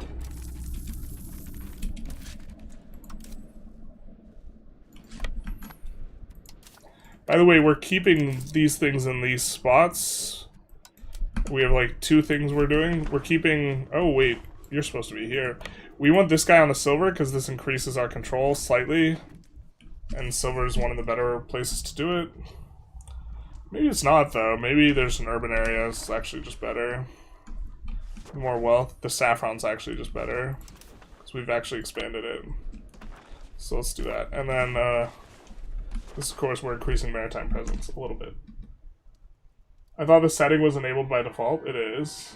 By the way, we're keeping these things in these spots. We have, like, 2 things we're doing. We're keeping... Oh, wait. You're supposed to be here. We want this guy on the silver because this increases our control slightly. And silver is one of the better places to do it. Maybe it's not, though. Maybe there's an urban area that's actually just better. More wealth. The saffron's actually just better. Because we've actually expanded it. So let's do that. And then, this, of course, we're increasing maritime presence a little bit. I thought the setting was enabled by default. It is.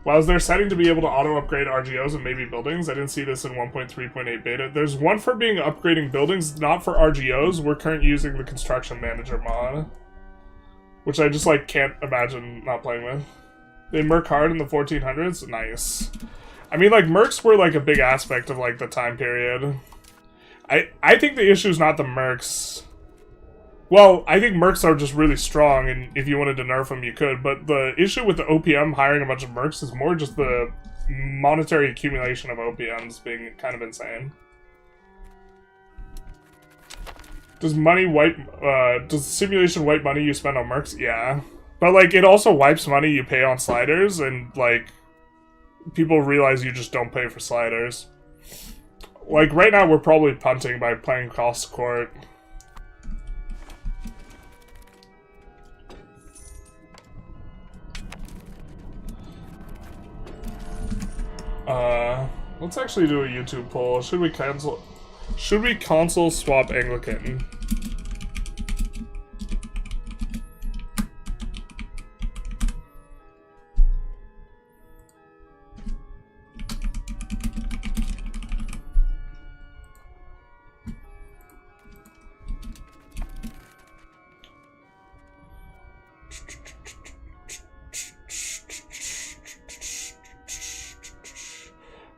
Well, is there a setting to be able to auto-upgrade RGOs and maybe buildings? I didn't see this in 1.3.8 beta. There's one for being upgrading buildings, not for RGOs. We're currently using the Construction Manager mod. Which I just, like, can't imagine not playing with. They merc hard in the 1400s? Nice. I mean, like, mercs were, like, a big aspect of, like, the time period. I think the issue is not the mercs. Well, I think mercs are just really strong, and if you wanted to nerf them, you could. But the issue with the OPM hiring a bunch of mercs is more just the monetary accumulation of OPMs being kind of insane. Does money wipe... does simulation wipe money you spend on mercs? Yeah. But, like, it also wipes money you pay on sliders, and, like, people realize you just don't pay for sliders. Like, right now we're probably punting by playing cost court. Let's actually do a YouTube poll. Should we console swap Anglican?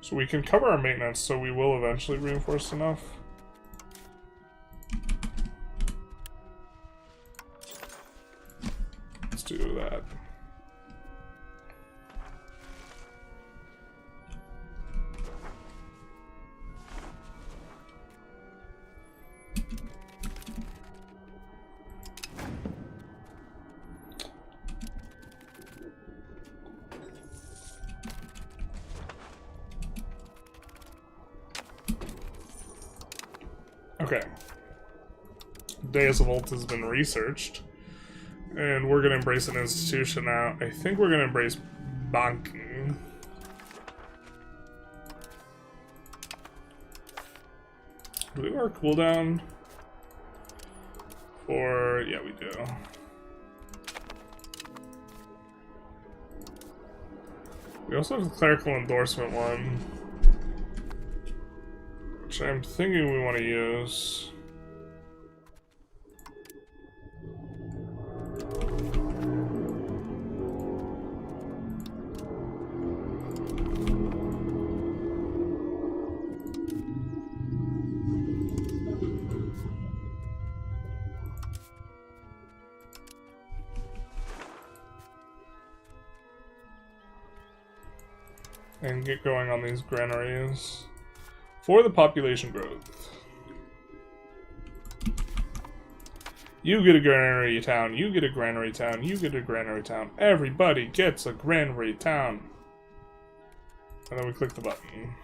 So we can cover our maintenance, so we will eventually reinforce enough. Let's do that. Okay. Deus of Ult has been researched. And we're gonna embrace an institution now. I think we're gonna embrace banking. Do we have our cooldown? Or, yeah, we do. We also have the clerical endorsement one, which I'm thinking we want to use. And get going on these granaries for the population growth. You get a granary town, you get a granary town, you get a granary town. Everybody gets a granary town. And then we click the button.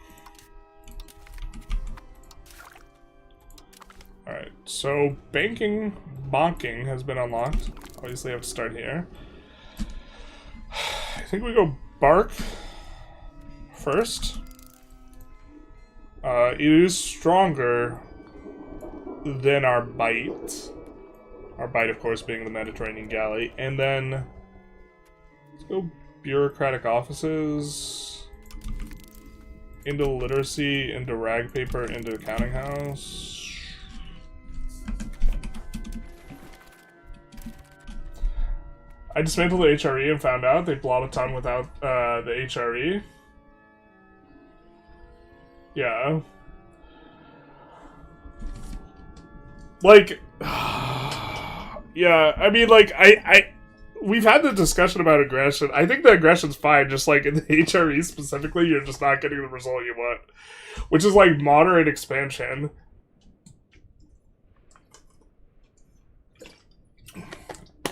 Alright, so bonking has been unlocked. Obviously I have to start here. I think we go bark first. It is stronger than our bite. Our bite, of course, being the Mediterranean galley. And then let's go bureaucratic offices, into literacy, into rag paper, into accounting house. I dismantled the HRE and found out they blob a ton without the HRE. Yeah. Like, yeah, I mean, like, we've had the discussion about aggression. I think the aggression's fine, just like in the HRE specifically, you're just not getting the result you want. Which is like moderate expansion.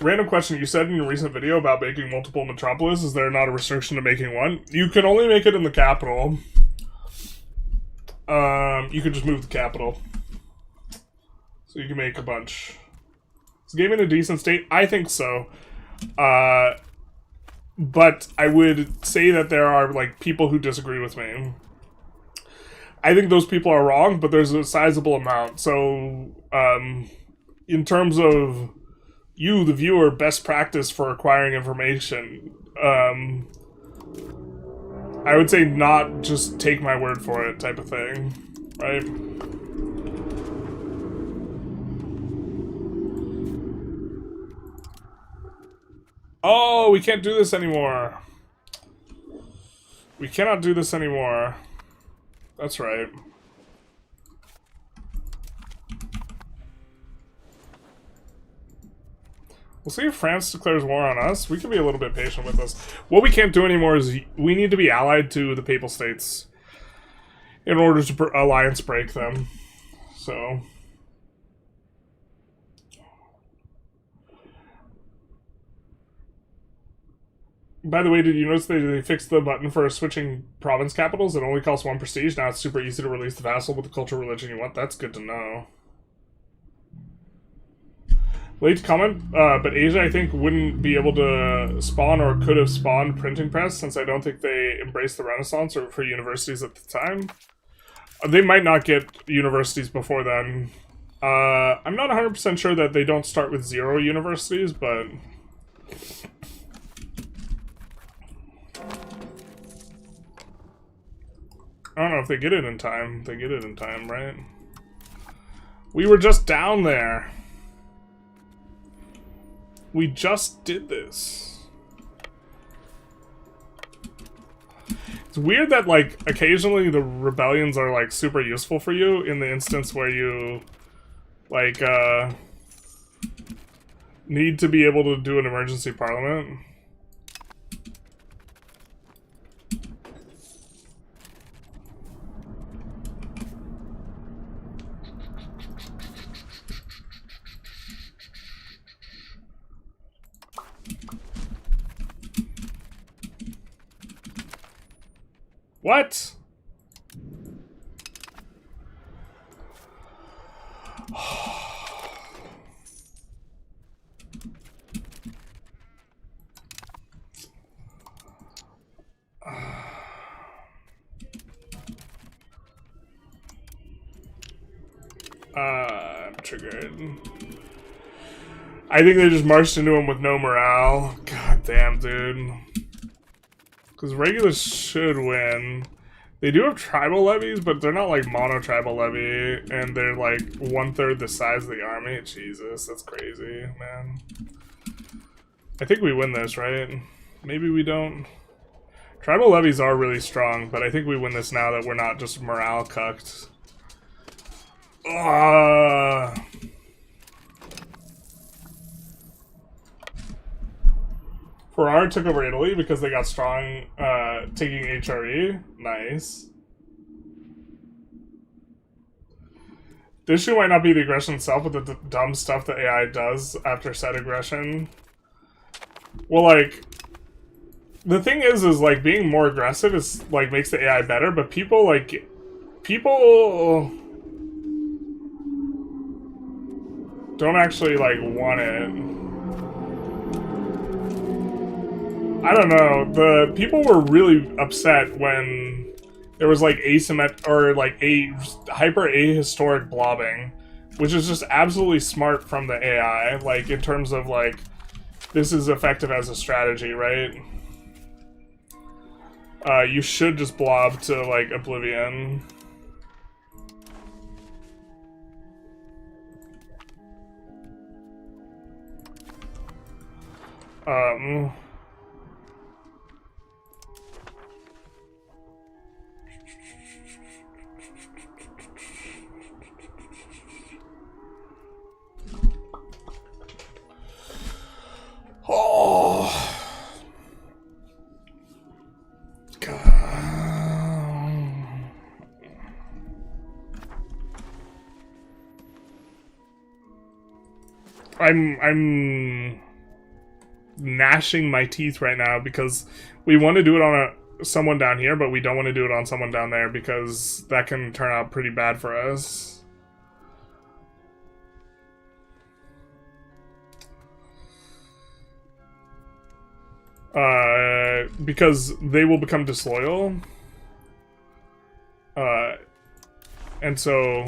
Random question, you said in your recent video about making multiple metropolis, is there not a restriction to making one? You can only make it in the capital. You could just move the capital. So you can make a bunch. Is the game in a decent state? I think so. But I would say that there are, like, people who disagree with me. I think those people are wrong, but there's a sizable amount. So, in terms of you, the viewer, best practice for acquiring information, I would say not just take my word for it type of thing, right? Oh, we can't do this anymore. We cannot do this anymore. That's right. We'll see if France declares war on us. We can be a little bit patient with this. What we can't do anymore is we need to be allied to the Papal States in order to alliance break them. So... By the way, did you notice they fixed the button for switching province capitals? It only costs 1 prestige. Now it's super easy to release the vassal with the cultural religion you want. That's good to know. Late comment, but Asia, I think, wouldn't be able to spawn or could have spawned printing press since I don't think they embraced the Renaissance or for universities at the time. They might not get universities before then. I'm not 100% sure that they don't start with 0 universities, but... I don't know if they get it in time. They get it in time, right? We were just down there. We just did this. It's weird that, like, occasionally the rebellions are, like, super useful for you in the instance where you, like, need to be able to do an emergency parliament. What? I'm triggered. I think they just marched into him with no morale. God damn, dude. Because regulars should win. They do have tribal levies, but they're not like mono-tribal levy, and they're like 1/3 the size of the army. Jesus, that's crazy, man. I think we win this, right? Maybe we don't. Tribal levies are really strong, but I think we win this now that we're not just morale cucked. Ferrari took over Italy because they got strong, taking HRE. Nice. The issue might not be the aggression itself, but the dumb stuff that AI does after said aggression. Well, like, the thing is like, being more aggressive is, like, makes the AI better, but people don't actually, like, want it. I don't know. The people were really upset when there was like or like hyper ahistoric blobbing, which is just absolutely smart from the AI. Like in terms of like, this is effective as a strategy, right? You should just blob to like oblivion. Oh. God. I'm gnashing my teeth right now because we want to do it on someone down here, but we don't want to do it on someone down there because that can turn out pretty bad for us. Because they will become disloyal. And so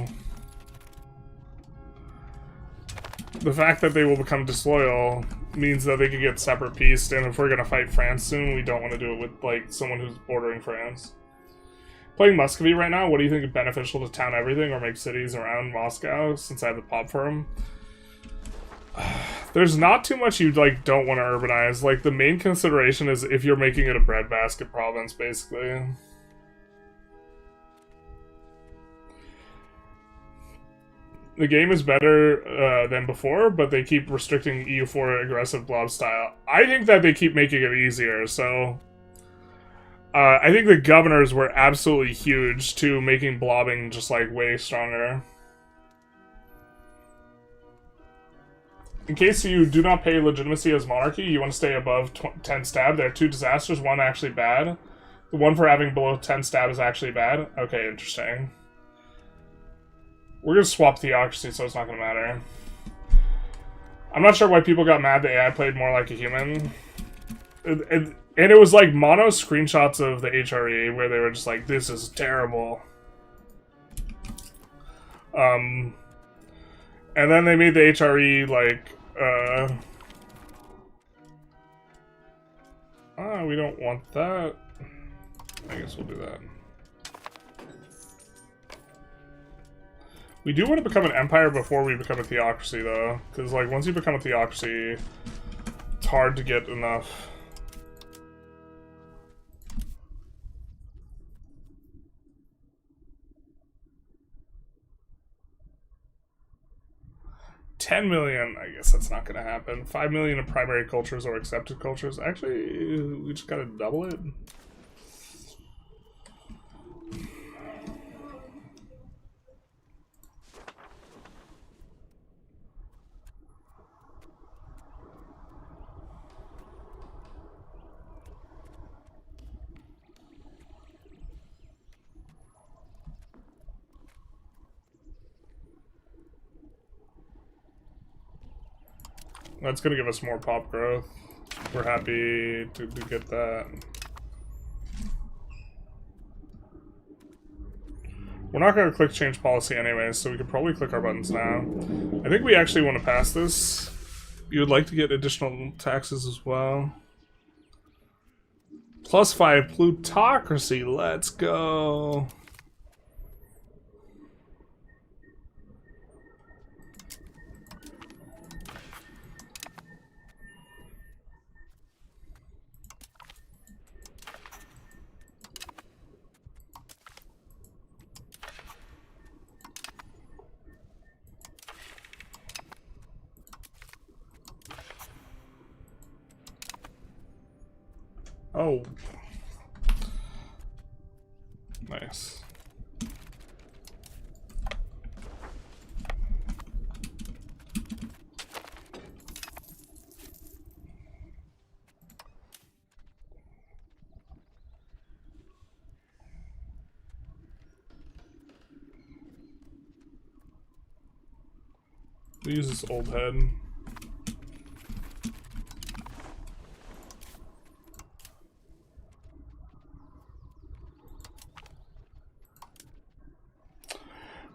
the fact that they will become disloyal means that they can get separate peace, and if we're gonna fight France soon, we don't want to do it with, like, someone who's bordering France. Playing Muscovy right now, what do you think is beneficial to town everything or make cities around Moscow, since I have the pop for them? There's not too much you, like, don't want to urbanize. Like, the main consideration is if you're making it a breadbasket province, basically. The game is better than before, but they keep restricting EU4 aggressive blob style. I think that they keep making it easier, so... I think the governors were absolutely huge to making blobbing just, like, way stronger. In case you do not pay legitimacy as monarchy, you want to stay above 10 stab. There are two disasters, one actually bad. The one for having below 10 stab is actually bad. Okay, interesting. We're going to swap theocracy, so it's not going to matter. I'm not sure why people got mad that AI played more like a human. And it was like mono screenshots of the HRE where they were just like, this is terrible. And then they made the HRE like, we don't want that. I guess we'll do that. We do want to become an empire before we become a theocracy, though. Because, like, once you become a theocracy, it's hard to get enough. $10 million, I guess that's not going to happen. 5 million in primary cultures or accepted cultures. Actually, we just got to double it. That's gonna give us more pop growth. We're happy to get that. We're not gonna click change policy anyways, so we could probably click our buttons now. I think we actually want to pass this You would like to get additional taxes as well. +5 plutocracy. Let's go. Oh. Nice. We use this old head.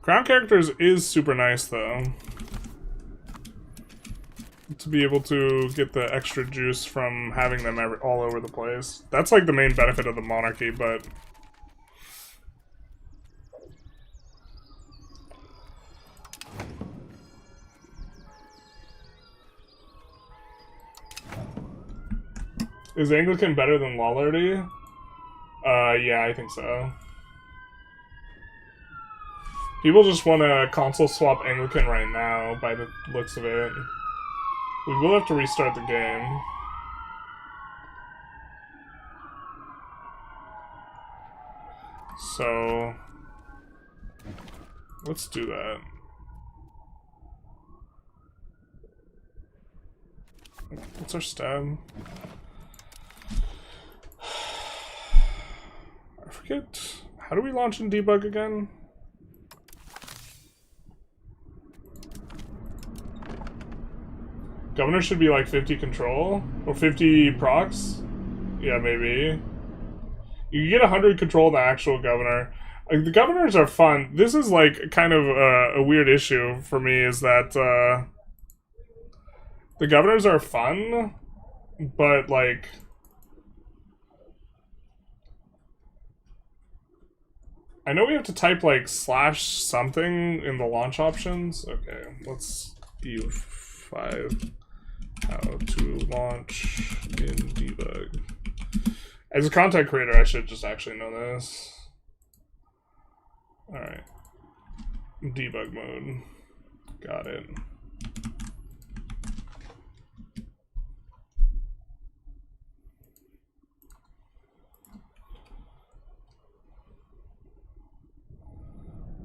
Crown characters is super nice, though. To be able to get the extra juice from having them all over the place. That's like the main benefit of the monarchy, but... Is Anglican better than Lollardy? Yeah, I think so. People just want to console swap Anglican right now, by the looks of it. We will have to restart the game. So... let's do that. What's our stab? I forget. How do we launch and debug again? Governor should be like 50 control? Or 50 procs? Yeah, maybe. You can get 100 control the actual governor. Like, the governors are fun. This is like kind of a weird issue for me, is that the governors are fun, but like... I know we have to type like / something in the launch options. Okay, let's EU5. How to launch in debug. As a content creator, I should just actually know this. Alright. Debug mode. Got it.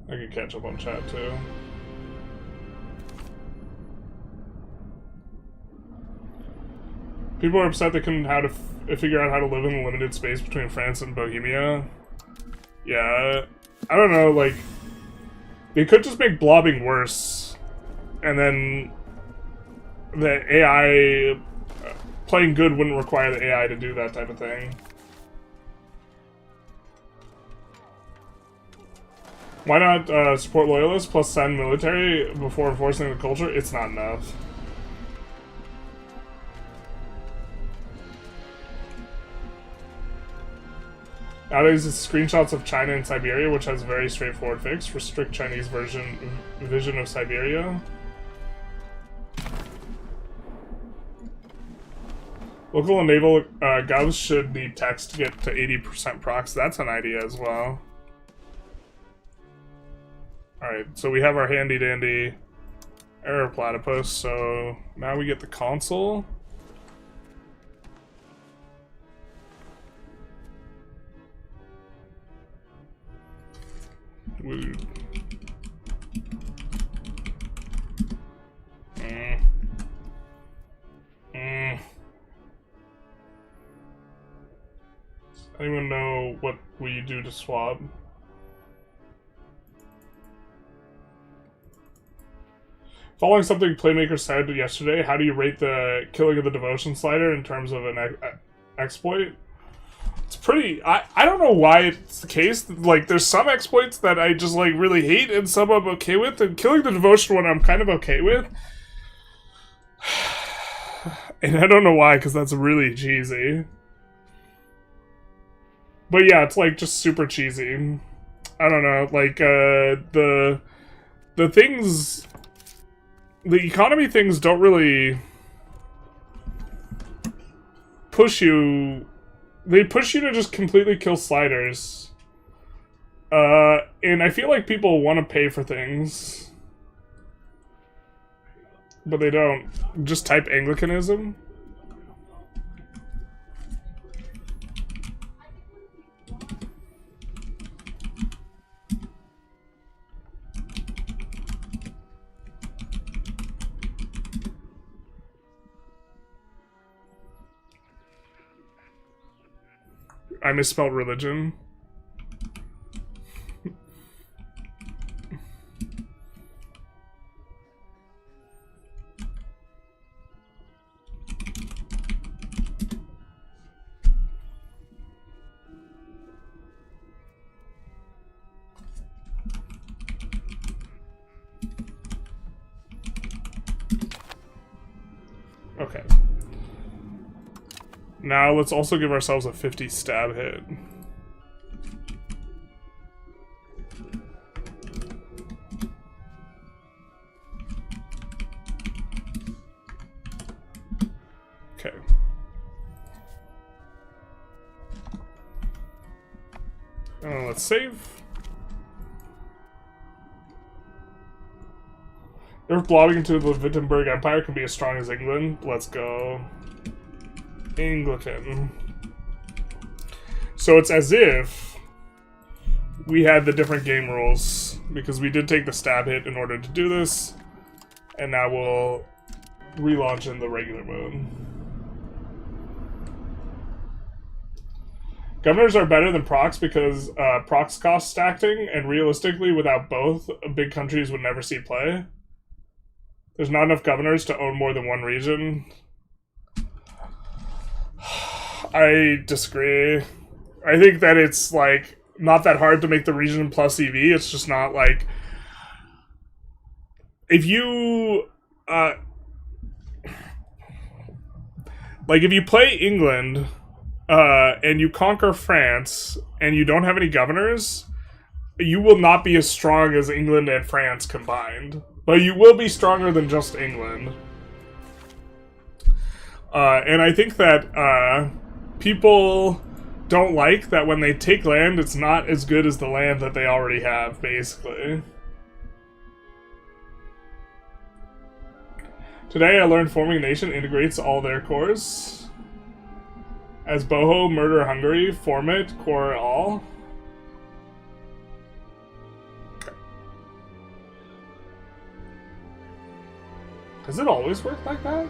I can catch up on chat too. People are upset they couldn't figure out how to live in the limited space between France and Bohemia. Yeah, I don't know, like, they could just make blobbing worse, and then the AI, playing good wouldn't require the AI to do that type of thing. Why not support loyalists plus send military before enforcing the culture? It's not enough. Nowadays, it's screenshots of China and Siberia, which has a very straightforward fix. Restrict Chinese vision of Siberia. Local and naval govs should need text to get to 80% procs. That's an idea as well. Alright, so we have our handy-dandy error platypus, so now we get the console. Woo. Anyone know what we do to swap? Following something Playmaker said yesterday, how do you rate the killing of the devotion slider in terms of an exploit? It's pretty... I don't know why it's the case. Like, there's some exploits that I just, like, really hate and some I'm okay with, and killing the devotion one I'm kind of okay with. And I don't know why, because that's really cheesy. But yeah, it's like just super cheesy. I don't know, like the things, the economy things don't really push you. They push you to just completely kill sliders. And I feel like people want to pay for things, but they don't. Just type Anglicanism. I misspelled religion. Okay. Now let's also give ourselves a 50 stab hit. Okay. Let's save. If blobbing into the Wittenberg Empire can be as strong as England, let's go. Anglican. So it's as if we had the different game rules, because we did take the stab hit in order to do this, and now we'll relaunch in the regular mode. Governors are better than procs because procs cost stacking, and realistically, without both, big countries would never see play. There's not enough governors to own more than one region. I disagree. I think that it's, like, not that hard to make the region plus EV. It's just not, like... If you... if you play England, and you conquer France, and you don't have any governors, you will not be as strong as England and France combined. But you will be stronger than just England. And I think that, people don't like that when they take land, it's not as good as the land that they already have, basically. Today I learned forming a nation integrates all their cores. As Boho, Murder Hungary, form it, core all. Does it always work like that?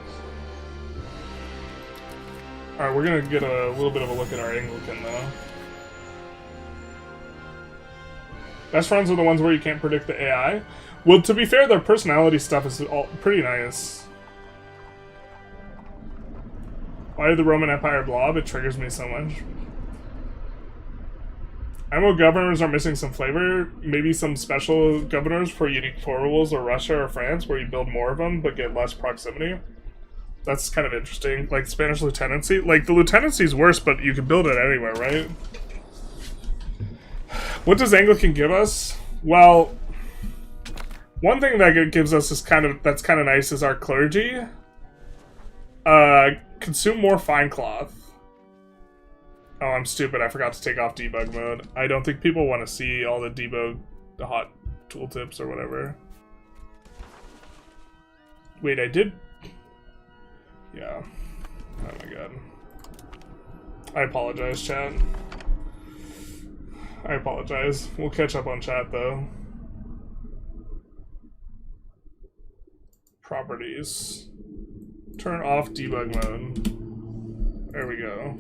Alright, we're gonna get a little bit of a look at our Anglican, though. Best friends are the ones where you can't predict the AI. Well, to be fair, their personality stuff is all pretty nice. Why did the Roman Empire blob? It triggers me so much. IMO governors are missing some flavor. Maybe some special governors for unique core rules, or Russia or France, where you build more of them but get less proximity. That's kind of interesting. Like Spanish lieutenancy. Like, the lieutenancy is worse, but you can build it anywhere, right? What does Anglican give us? Well, one thing that it gives us is that's kind of nice is our clergy. Consume more fine cloth. Oh, I'm stupid. I forgot to take off debug mode. I don't think people want to see all the debug, the hot tooltips or whatever. Wait, I did... Yeah. Oh my god. I apologize, chat. I apologize. We'll catch up on chat, though. Properties. Turn off debug mode. There we go.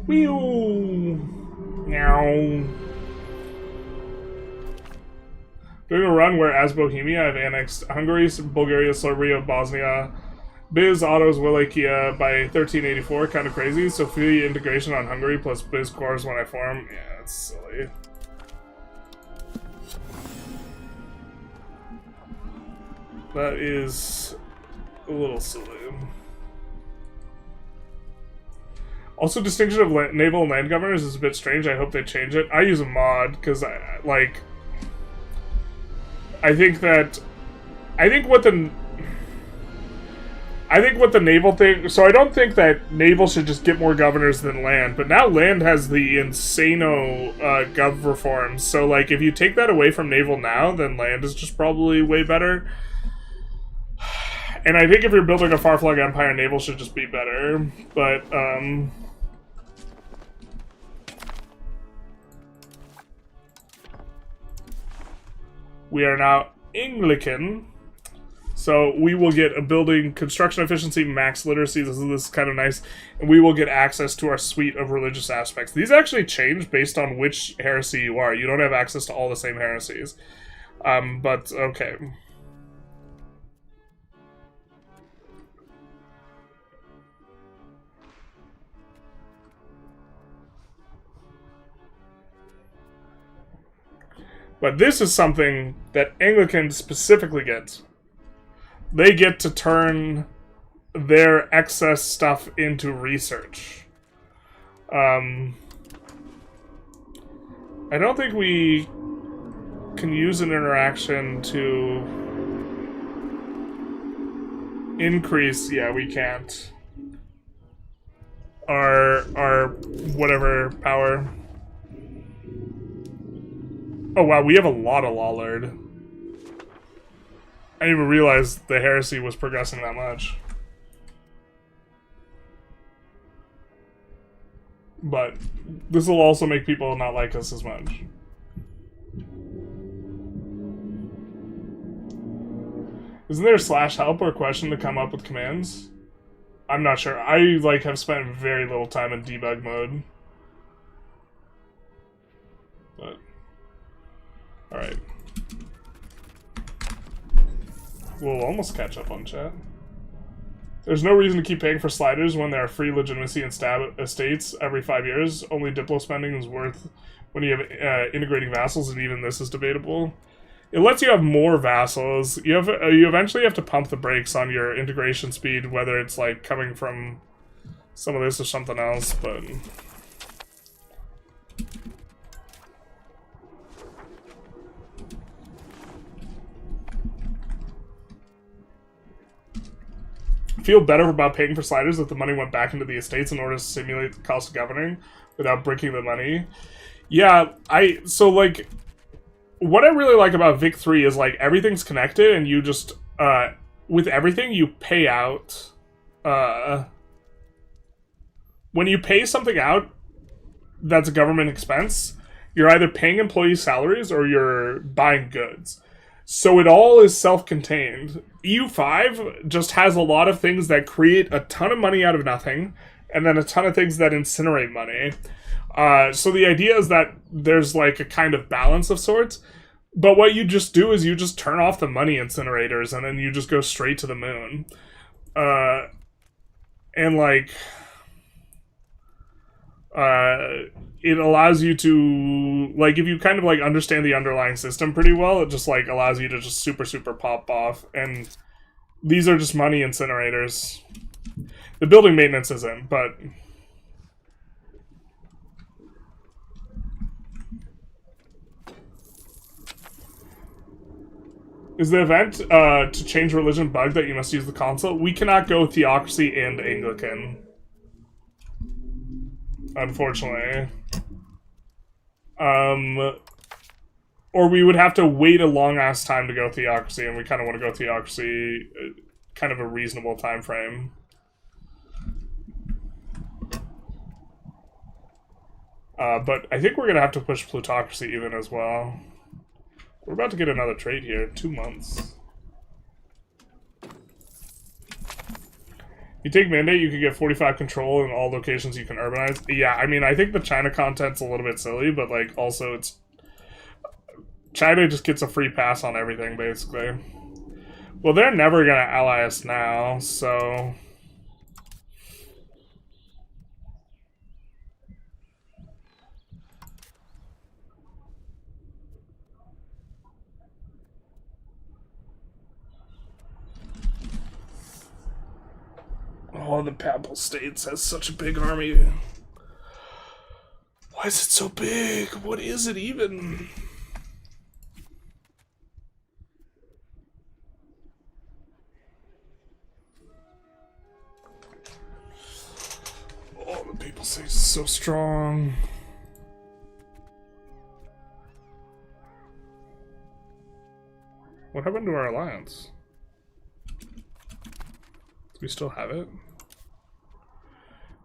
Whew. Meow. During a run where, as Bohemia, I've annexed Hungary, Bulgaria, Serbia, Bosnia, Biz, Autos, Wallachia by 1384. Kind of crazy. Sofia integration on Hungary plus Biz cores when I form. Yeah, it's silly. That is a little silly. Also, distinction of naval and land governors is a bit strange. I hope they change it. I use a mod because I think what the naval thing. So I don't think that naval should just get more governors than land. But now land has the insano gov reforms. So like, if you take that away from naval now, then land is just probably way better. And I think if you're building a far-flung empire, naval should just be better. But we are now Anglican, so we will get a building construction efficiency, max literacy. This is kind of nice, and we will get access to our suite of religious aspects. These actually change based on which heresy you are. You don't have access to all the same heresies, but okay. But this is something that Anglicans specifically get. They get to turn their excess stuff into research. I don't think we can use an interaction to increase. Yeah, we can't. Our whatever power. Oh wow, we have a lot of law lord. I didn't even realize the heresy was progressing that much. But this will also make people not like us as much. Isn't there a /help or question to come up with commands? I'm not sure. I have spent very little time in debug mode. But alright. We'll almost catch up on chat. There's no reason to keep paying for sliders when there are free legitimacy and stab estates every 5 years. Only Diplo spending is worth when you have integrating vassals, and even this is debatable. It lets you have more vassals. You eventually have to pump the brakes on your integration speed, whether it's like coming from some of this or something else, but feel better about paying for sliders if the money went back into the estates in order to simulate the cost of governing without breaking the money. Yeah, so like, what I really like about Vic 3 is like everything's connected, and you just with everything you pay out. When you pay something out that's a government expense, you're either paying employee salaries or you're buying goods. So it all is self-contained. EU5 just has a lot of things that create a ton of money out of nothing, and then a ton of things that incinerate money. So the idea is that there's like a kind of balance of sorts, but what you just do is you just turn off the money incinerators, and then you just go straight to the moon. And like, it allows you to, like, if you kind of like understand the underlying system pretty well, it just like allows you to just super pop off. And these are just money incinerators. The building maintenance isn't, but is the event to change religion bug that you must use the console? We cannot go theocracy and Anglican, unfortunately. Or we would have to wait a long-ass time to go theocracy, and we kind of want to go theocracy kind of a reasonable time frame. But I think we're going to have to push plutocracy even as well. We're about to get another trade here. 2 months. You take mandate, you can get 45 control in all locations you can urbanize. Yeah, I mean, I think the China content's a little bit silly, but, like, also it's... China just gets a free pass on everything, basically. Well, they're never gonna ally us now, so... Oh, the Papal States has such a big army. Why is it so big? What is it even? Oh, the Papal States is so strong. What happened to our alliance? Do we still have it?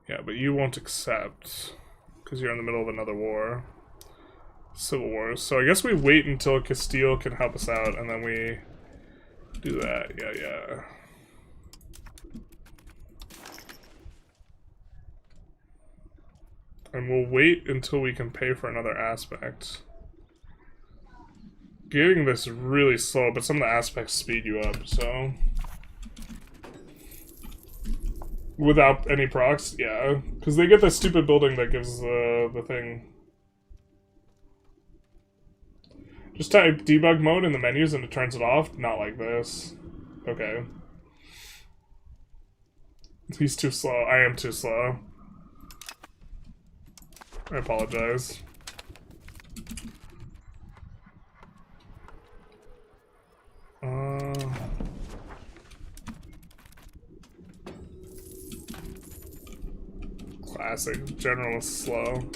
Yeah, but you won't accept because you're in the middle of another war. Civil Wars. So I guess we wait until Castile can help us out and then we do that. Yeah. And we'll wait until we can pay for another aspect. Getting this really slow, but some of the aspects speed you up, so... Without any procs? Yeah. Because they get that stupid building that gives the thing. Just type debug mode in the menus and it turns it off? Not like this. Okay. He's too slow. I am too slow. I apologize. Classic. General is slow.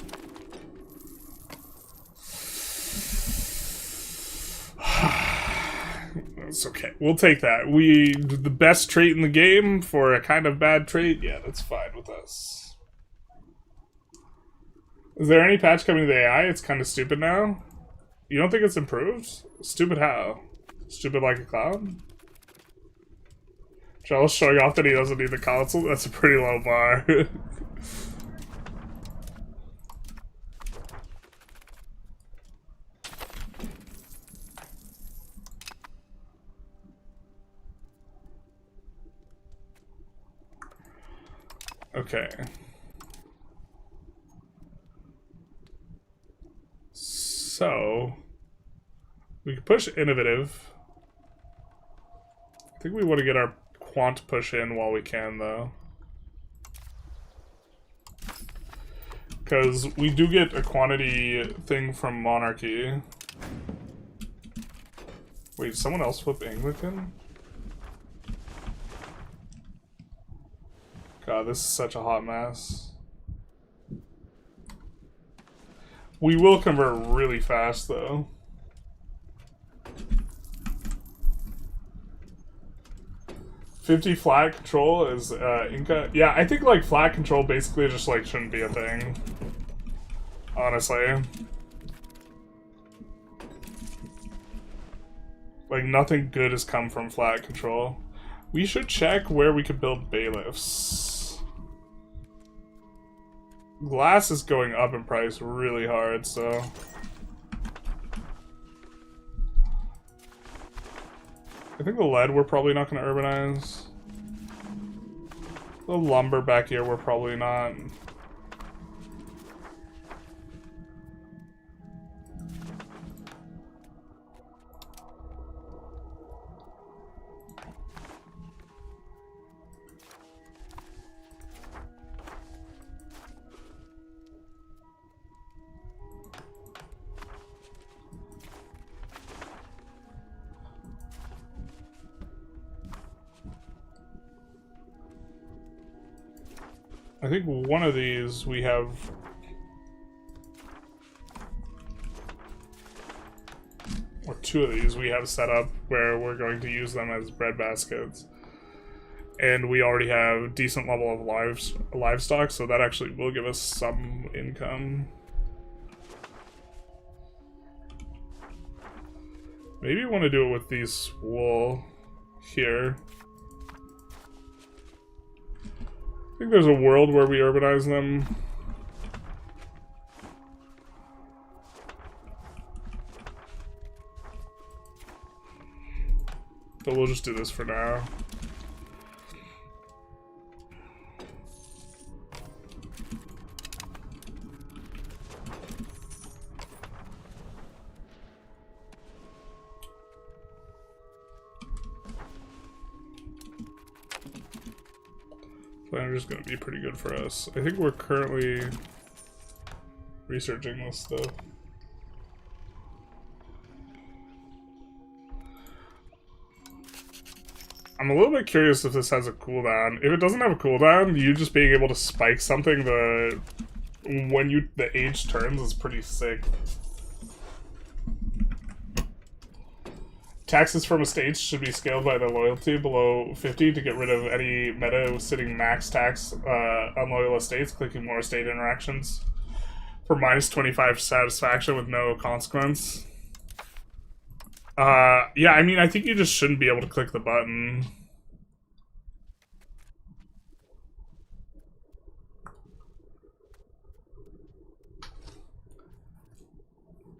It's okay. We'll take that. The best trait in the game for a kind of bad trait? Yeah, that's fine with us. Is there any patch coming to the AI? It's kind of stupid now. You don't think it's improved? Stupid how? Stupid like a cloud? Charles showing off that he doesn't need the console? That's a pretty low bar. Okay. So, we can push innovative. I think we want to get our quant push in while we can, though. Because we do get a quantity thing from monarchy. Wait, someone else flip Anglican? God, this is such a hot mess. We will convert really fast, though. $50 flat control is Inca. Yeah, I think like flat control basically just like shouldn't be a thing. Honestly. Like nothing good has come from flat control. We should check where we could build bailiffs. Glass is going up in price really hard, so... I think the lead we're probably not going to urbanize. The lumber back here we're probably not. I think one of these we have... Or two of these we have set up where we're going to use them as bread baskets. And we already have decent level of livestock, so that actually will give us some income. Maybe you want to do it with these wool here. I think there's a world where we urbanize them. But we'll just do this for now. they're just going to be pretty good for us. I think we're currently researching this stuff. I'm a little bit curious if this has a cooldown. If it doesn't have a cooldown, you just being able to spike something when the age turns is pretty sick. Taxes from estates should be scaled by the loyalty below 50 to get rid of any meta sitting max tax on loyal estates, clicking more estate interactions. For minus 25 satisfaction with no consequence. Yeah, I mean, I think you just shouldn't be able to click the button.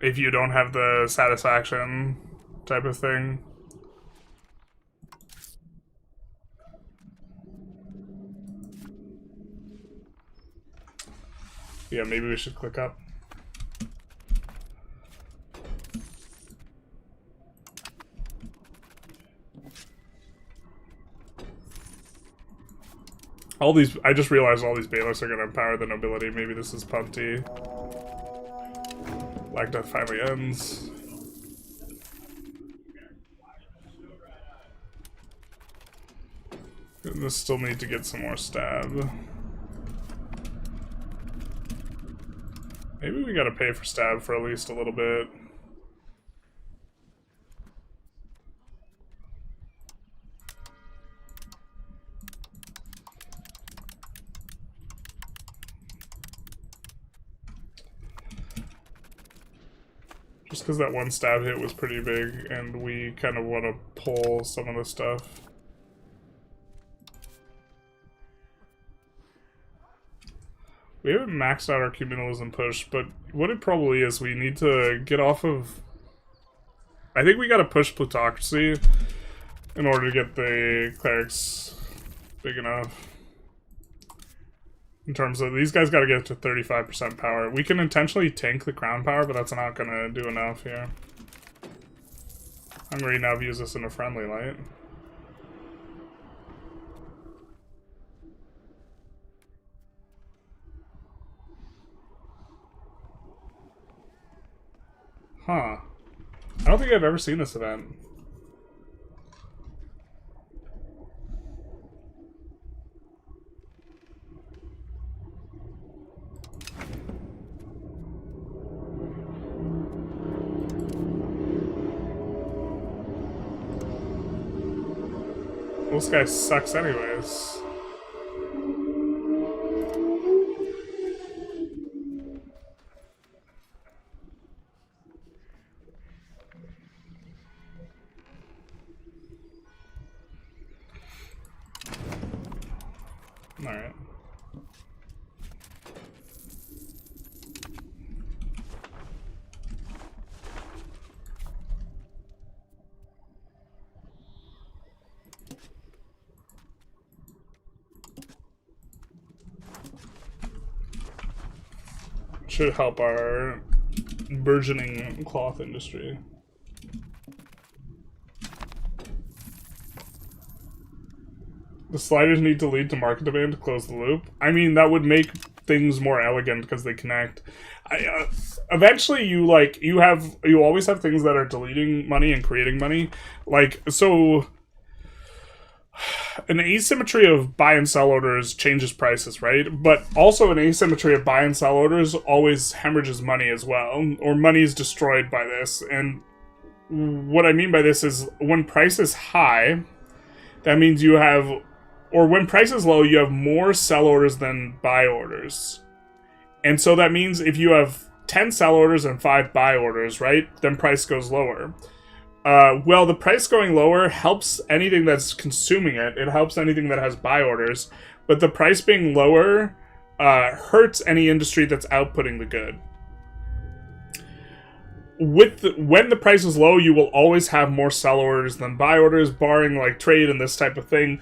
If you don't have the satisfaction type of thing. Yeah, maybe we should click up. All these, I just realized all these bailiffs are going to empower the nobility. Maybe this is punty. Black Death finally ends. This still need to get some more stab. Maybe we gotta pay for stab for at least a little bit. Just because that one stab hit was pretty big, and we kind of want to pull some of the stuff. We haven't maxed out our communalism push, but what it probably is, we need to get off of... I think we gotta push plutocracy in order to get the clerics big enough. In terms of, these guys gotta get to 35% power. We can intentionally tank the crown power, but that's not gonna do enough here. Hungary now views us in a friendly light. Huh. I don't think I've ever seen this event. Well, this guy sucks anyways. Alright. Should help our burgeoning cloth industry. The sliders need to lead to market demand to close the loop. I mean, that would make things more elegant because they connect. Eventually, you always have things that are deleting money and creating money. Like, so an asymmetry of buy and sell orders changes prices, right? But also an asymmetry of buy and sell orders always hemorrhages money as well, or money is destroyed by this. And what I mean by this is when price is high, that means you have, or when price is low, you have more sell orders than buy orders. And so that means if you have 10 sell orders and 5 buy orders, right, then price goes lower. Well, the price going lower helps anything that's consuming it. It helps anything that has buy orders. But the price being lower hurts any industry that's outputting the good. When the price is low, you will always have more sell orders than buy orders, barring like trade and this type of thing,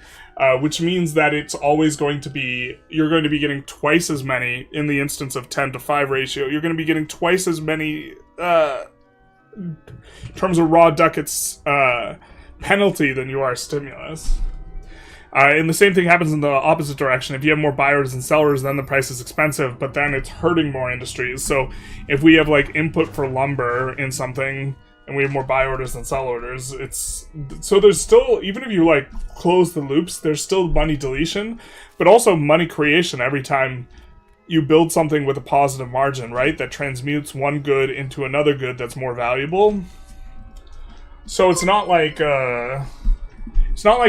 which means that it's always going to be, you're going to be getting twice as many in the instance of 10-to-5 ratio. You're going to be getting twice as many in terms of raw ducats penalty than you are stimulus. And the same thing happens in the opposite direction. If you have more buyers than sellers, then the price is expensive, but then it's hurting more industries. So if we have like input for lumber in something and we have more buy orders than sell orders, so there's still, even if you like close the loops, there's still money deletion, but also money creation every time you build something with a positive margin, right? That transmutes one good into another good that's more valuable. So it's not like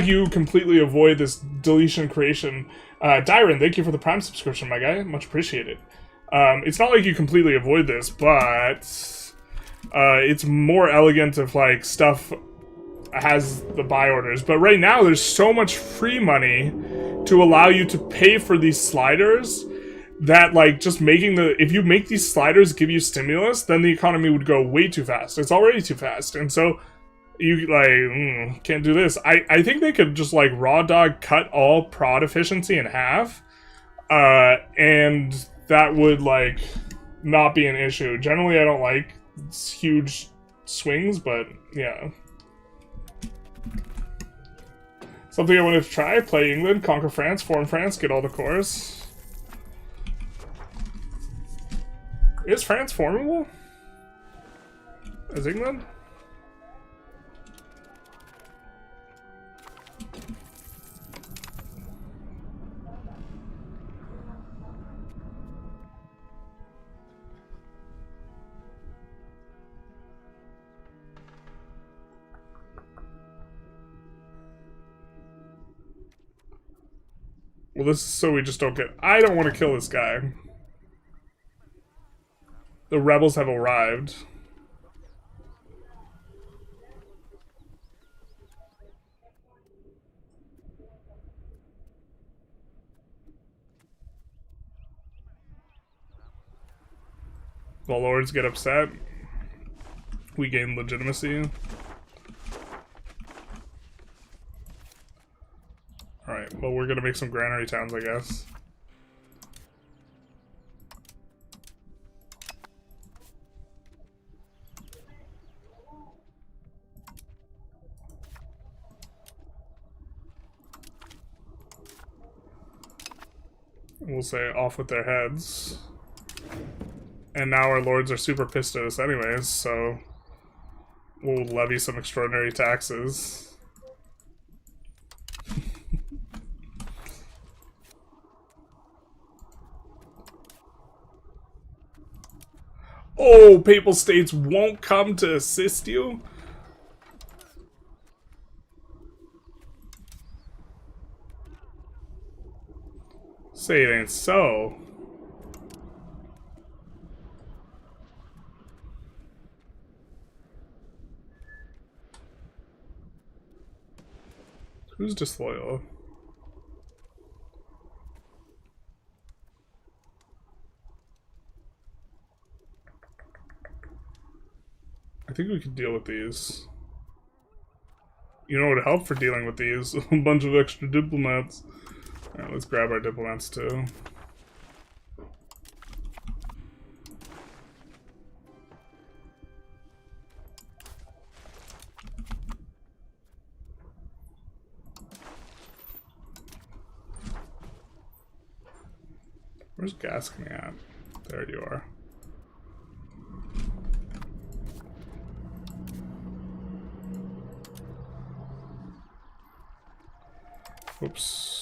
you completely avoid this deletion creation. Dyron, thank you for the Prime subscription, my guy. Much appreciated. It's not like you completely avoid this, but it's more elegant if like stuff has the buy orders. But right now there's so much free money to allow you to pay for these sliders that like just if you make these sliders give you stimulus, then the economy would go way too fast. It's already too fast. And so you like can't do this. I think they could just like raw dog cut all prod efficiency in half, and that would like not be an issue. Generally, I don't like huge swings, but yeah. Something I wanted to try: play England, conquer France, form France, get all the cores. Is France formable as England? Well, this is so we just don't get... I don't want to kill this guy. The rebels have arrived. The lords get upset. We gain legitimacy. Alright, well, we're gonna make some granary towns, I guess. We'll say off with their heads. And now our lords are super pissed at us anyways, so we'll levy some extraordinary taxes. Oh, Papal States won't come to assist you? Say it ain't so. Who's disloyal? I think we could deal with these. You know what would help for dealing with these? A bunch of extra diplomats. Alright, let's grab our diplomats too. Where's Gascony at? There you are. Oops.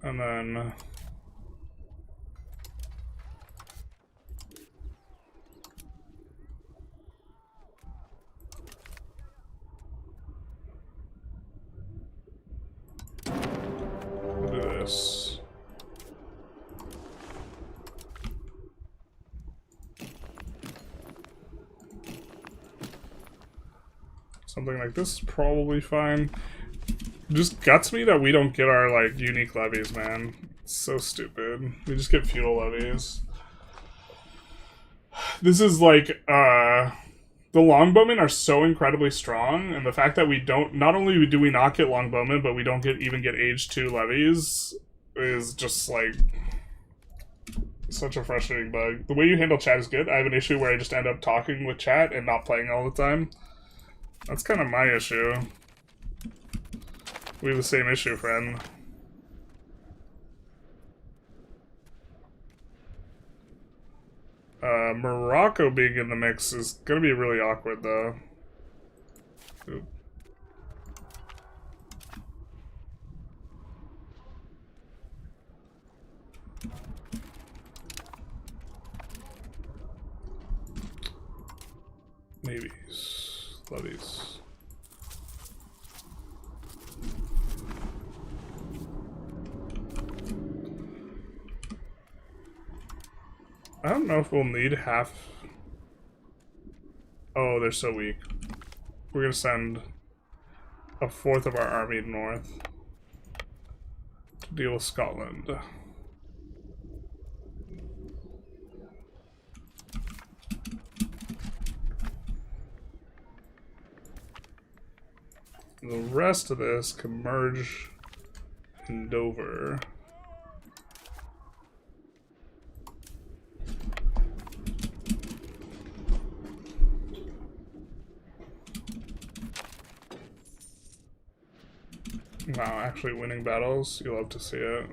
And then we'll do this. Something like this is probably fine. Just guts me that we don't get our, like, unique levies, man. It's so stupid. We just get feudal levies. This is like, the longbowmen are so incredibly strong, and the fact that we don't, not only do we not get longbowmen, but we don't even get age 2 levies is just like such a frustrating bug. The way you handle chat is good. I have an issue where I just end up talking with chat and not playing all the time. That's kind of my issue. We have the same issue, friend. Morocco being in the mix is gonna be really awkward, though. Oop. Navies. Levies. I don't know if we'll need half. Oh, they're so weak. We're gonna send a fourth of our army north to deal with Scotland. The rest of this can merge in Dover. Wow, actually winning battles, you love to see it.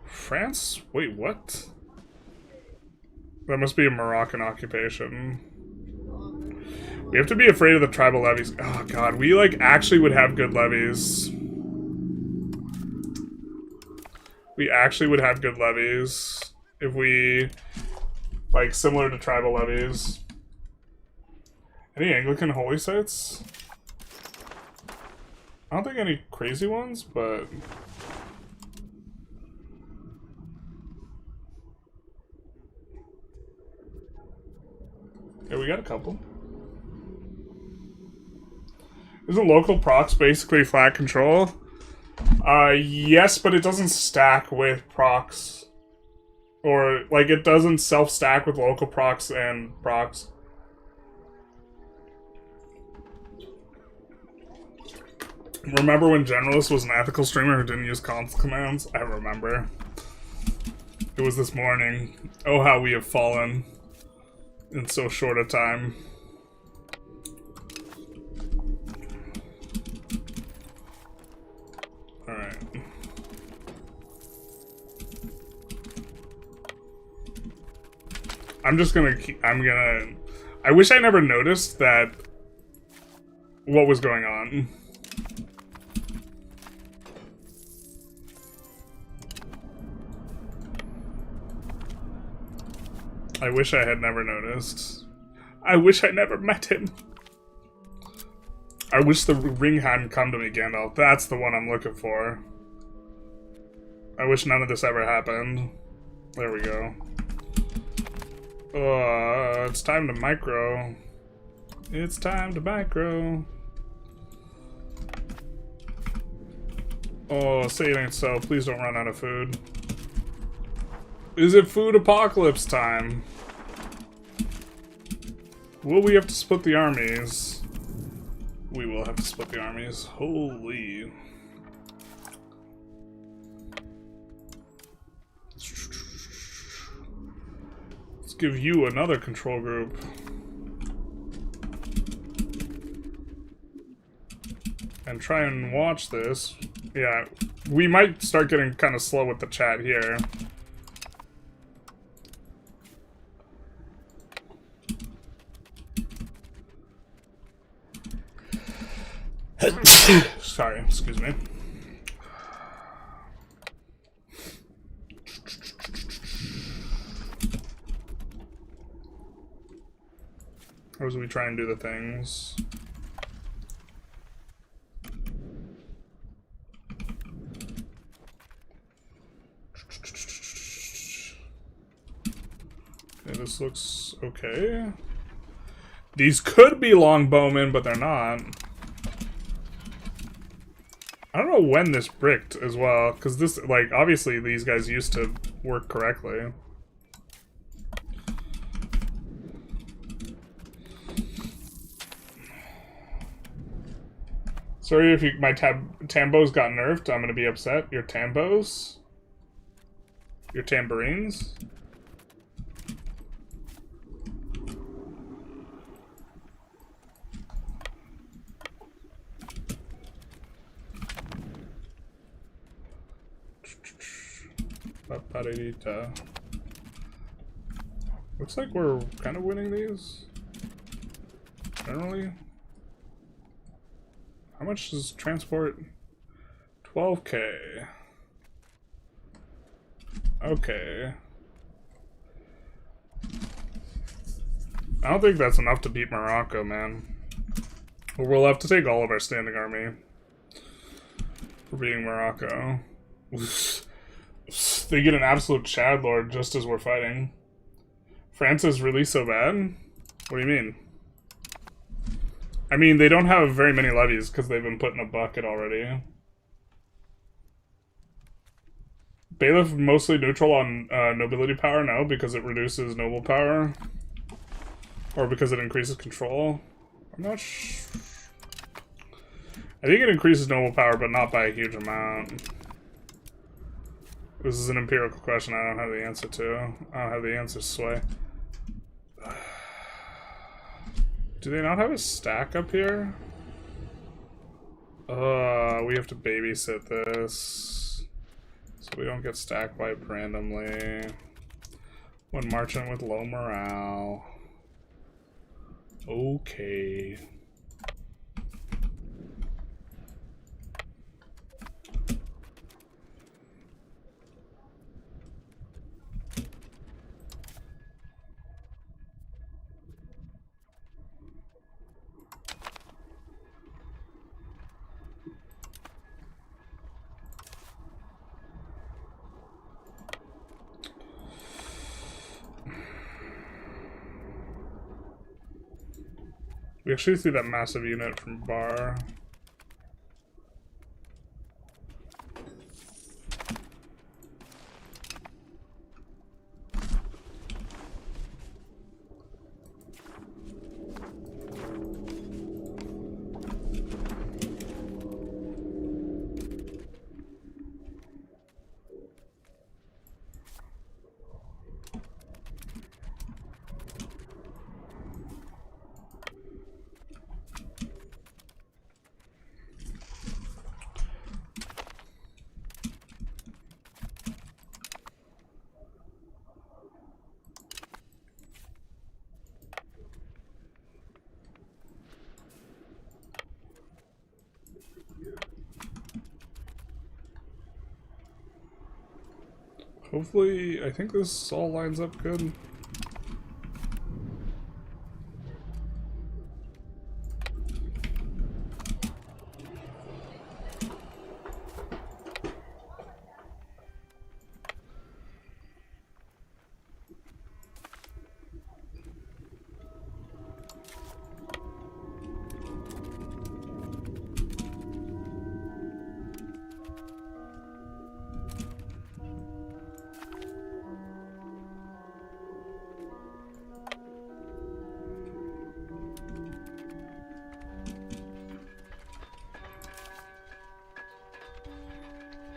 France? Wait, what? That must be a Moroccan occupation. We have to be afraid of the tribal levies. Oh god, we like actually would have good levies. We actually would have good levies if we, like, similar to tribal levies. Any Anglican holy sites? I don't think any crazy ones, but... yeah, we got a couple. Isn't local procs basically flat control? Yes, but it doesn't stack with procs. Or, like, it doesn't self-stack with local procs and procs. Remember when Generalist was an ethical streamer who didn't use conf commands? I remember. It was this morning. Oh, how we have fallen in so short a time. Alright. I'm just gonna keep, I wish I never noticed that what was going on. I wish I had never noticed. I wish I never met him. I wish the ring hadn't come to me, Gandalf. That's the one I'm looking for. I wish none of this ever happened. There we go. It's time to micro. It's time to micro. Oh, say it ain't so. Please don't run out of food. Is it food apocalypse time? Will we have to split the armies? We will have to split the armies. Holy. Let's give you another control group. And try and watch this. Yeah, we might start getting kind of slow with the chat here. Sorry, excuse me. Or as we try and do the things. Okay, this looks okay. These could be longbowmen, but they're not. I don't know when this bricked as well, because this, like, obviously these guys used to work correctly. Sorry if my tambos got nerfed. I'm gonna be upset. Your tambos? Your tambourines? Paparita. Looks like we're kind of winning these. Generally. How much does transport? 12k. Okay. I don't think that's enough to beat Morocco, man. We'll have to take all of our standing army for beating Morocco. They get an absolute Chad Lord just as we're fighting. France is really so bad? What do you mean? I mean, they don't have very many levies because they've been put in a bucket already. Bailiff mostly neutral on nobility power? No, because it reduces noble power. Or because it increases control. I'm not sure. I think it increases noble power, but not by a huge amount. This is an empirical question I don't have the answer to. I don't have the answer, Sway. Do they not have a stack up here? We have to babysit this. So we don't get stack wiped randomly. When marching with low morale. Okay. We actually see that massive unit from Bar. Hopefully, I think this all lines up good.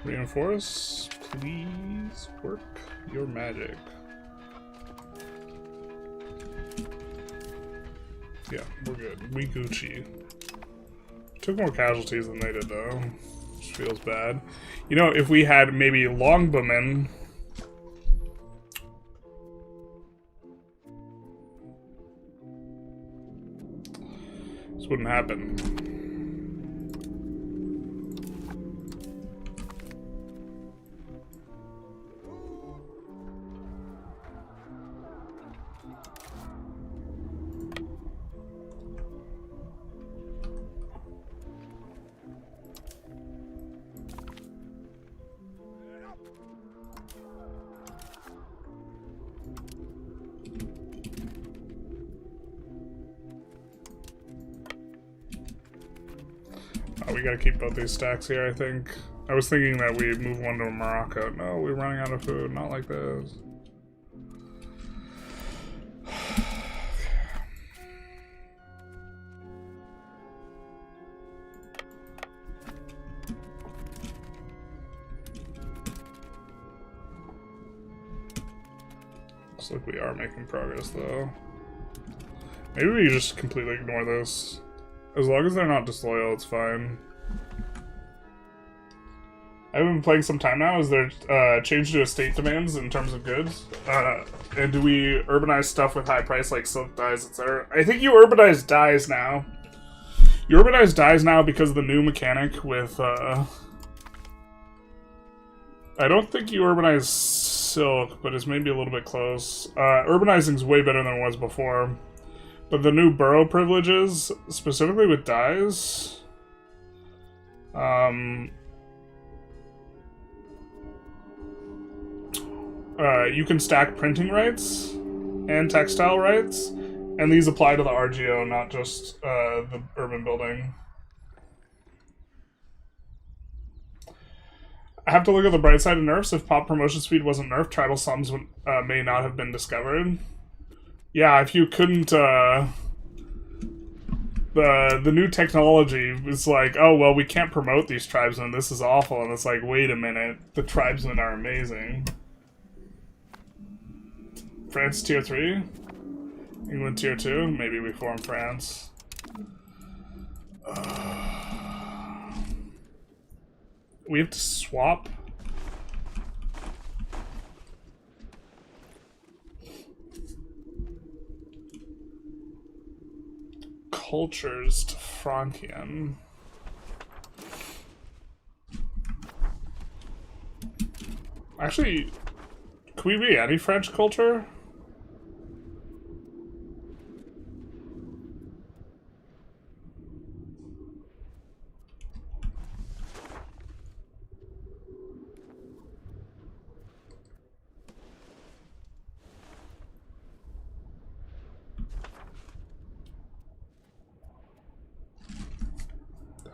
Reinforce, please work your magic. Yeah, we're good. We Gucci. Took more casualties than they did though, which feels bad. You know, if we had maybe longbowmen, this wouldn't happen. we gotta keep both these stacks here, I think. I was thinking that we move one to Morocco. No, we're running out of food. Not like this. Looks like we are making progress, though. Maybe we just completely ignore this. As long as they're not disloyal, it's fine. I've been playing some time now. Is there change to estate demands in terms of goods? And do we urbanize stuff with high price like silk dyes, etc.? I think you urbanize dyes now. You urbanize dyes now because of the new mechanic with... I don't think you urbanize silk, but it's maybe a little bit close. Urbanizing's way better than it was before. But the new borough privileges, specifically with dyes... you can stack printing rights and textile rights, and these apply to the RGO, not just the urban building. I have to look at the bright side of nerfs. If pop promotion speed wasn't nerfed, tribal sums would, may not have been discovered. Yeah, if you couldn't... the new technology is like, oh, well, we can't promote these tribesmen, this is awful, and it's like, wait a minute, the tribesmen are amazing. France tier 3? England tier 2? Maybe we form France. We have to swap? Cultures to Frankian. Actually, can we be any French culture?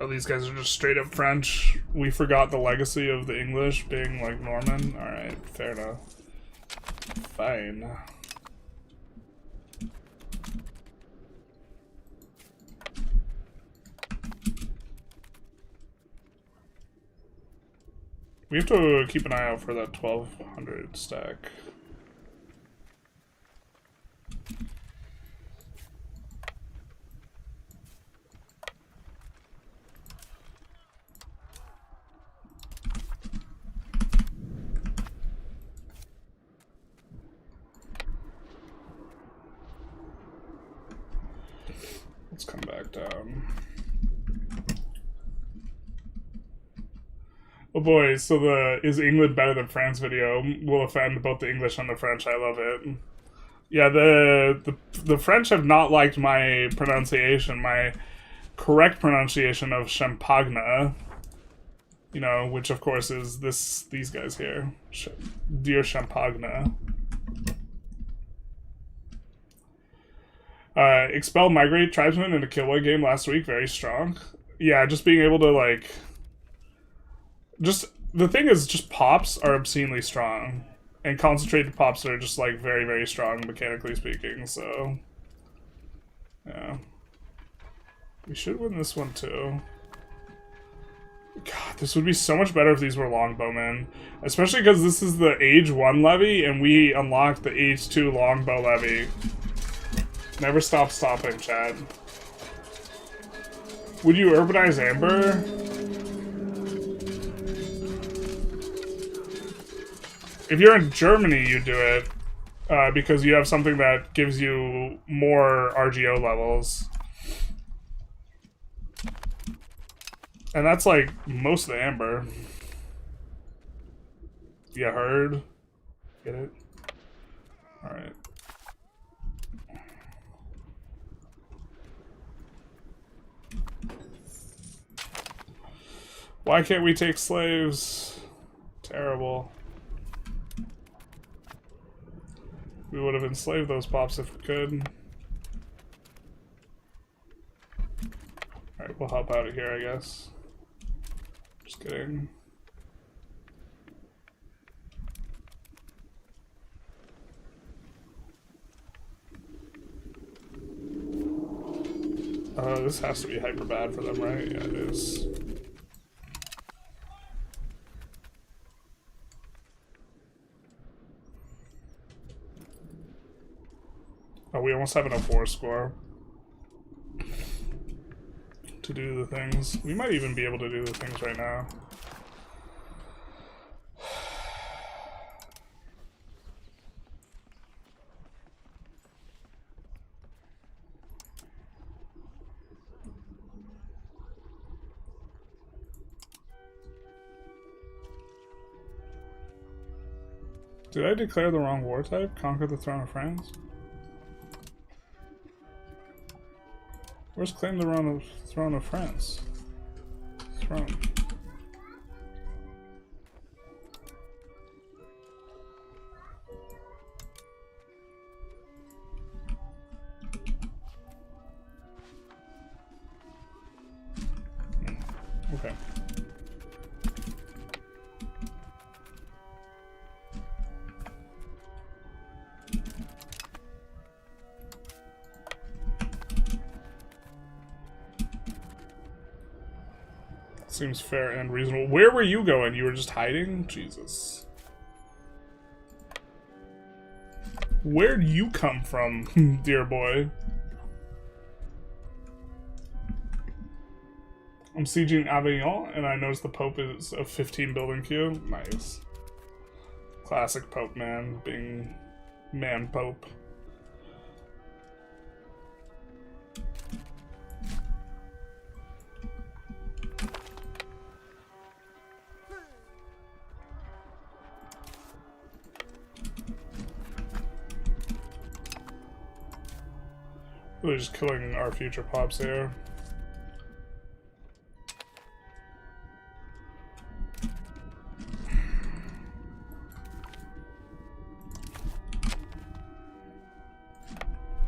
Oh, these guys are just straight up French. We forgot the legacy of the English being like Norman. Alright, fair enough. Fine. We have to keep an eye out for that 1200 stack. Let's come back down. Oh boy, so the "Is England better than France" video will offend both the English and the French. I love it. Yeah, the French have not liked my pronunciation, my correct pronunciation of Champagne. You know, which of course is these guys here. Dear Champagne. Expel Migrate Tribesmen in a Killboy game last week, very strong. Yeah, just being able to, like... the thing is, just pops are obscenely strong. And concentrated pops are just, like, very, very strong, mechanically speaking, so... Yeah. We should win this one, too. God, this would be so much better if these were longbowmen. Especially because this is the Age 1 levy, and we unlocked the Age 2 longbow levy. Never stop stopping, Chad. Would you urbanize Amber? If you're in Germany, you do it. Because you have something that gives you more RGO levels. And that's like most of the Amber. You heard? Get it? Alright. Why can't we take slaves? Terrible. We would have enslaved those pops if we could. Alright, we'll hop out of here, I guess. Just kidding. This has to be hyper bad for them, right? Yeah, it is. Oh, we almost have enough war score to do the things. We might even be able to do the things right now. Did I declare the wrong war type? Conquer the throne of France? Where's claim the throne of France? Throne. Okay. Seems fair and reasonable. Where were you going? You were just hiding? Jesus. Where'd you come from, dear boy? I'm sieging Avignon, and I noticed the Pope is a 15 building queue. Nice. Classic Pope, man. Being man Pope. Really just killing our future pops here.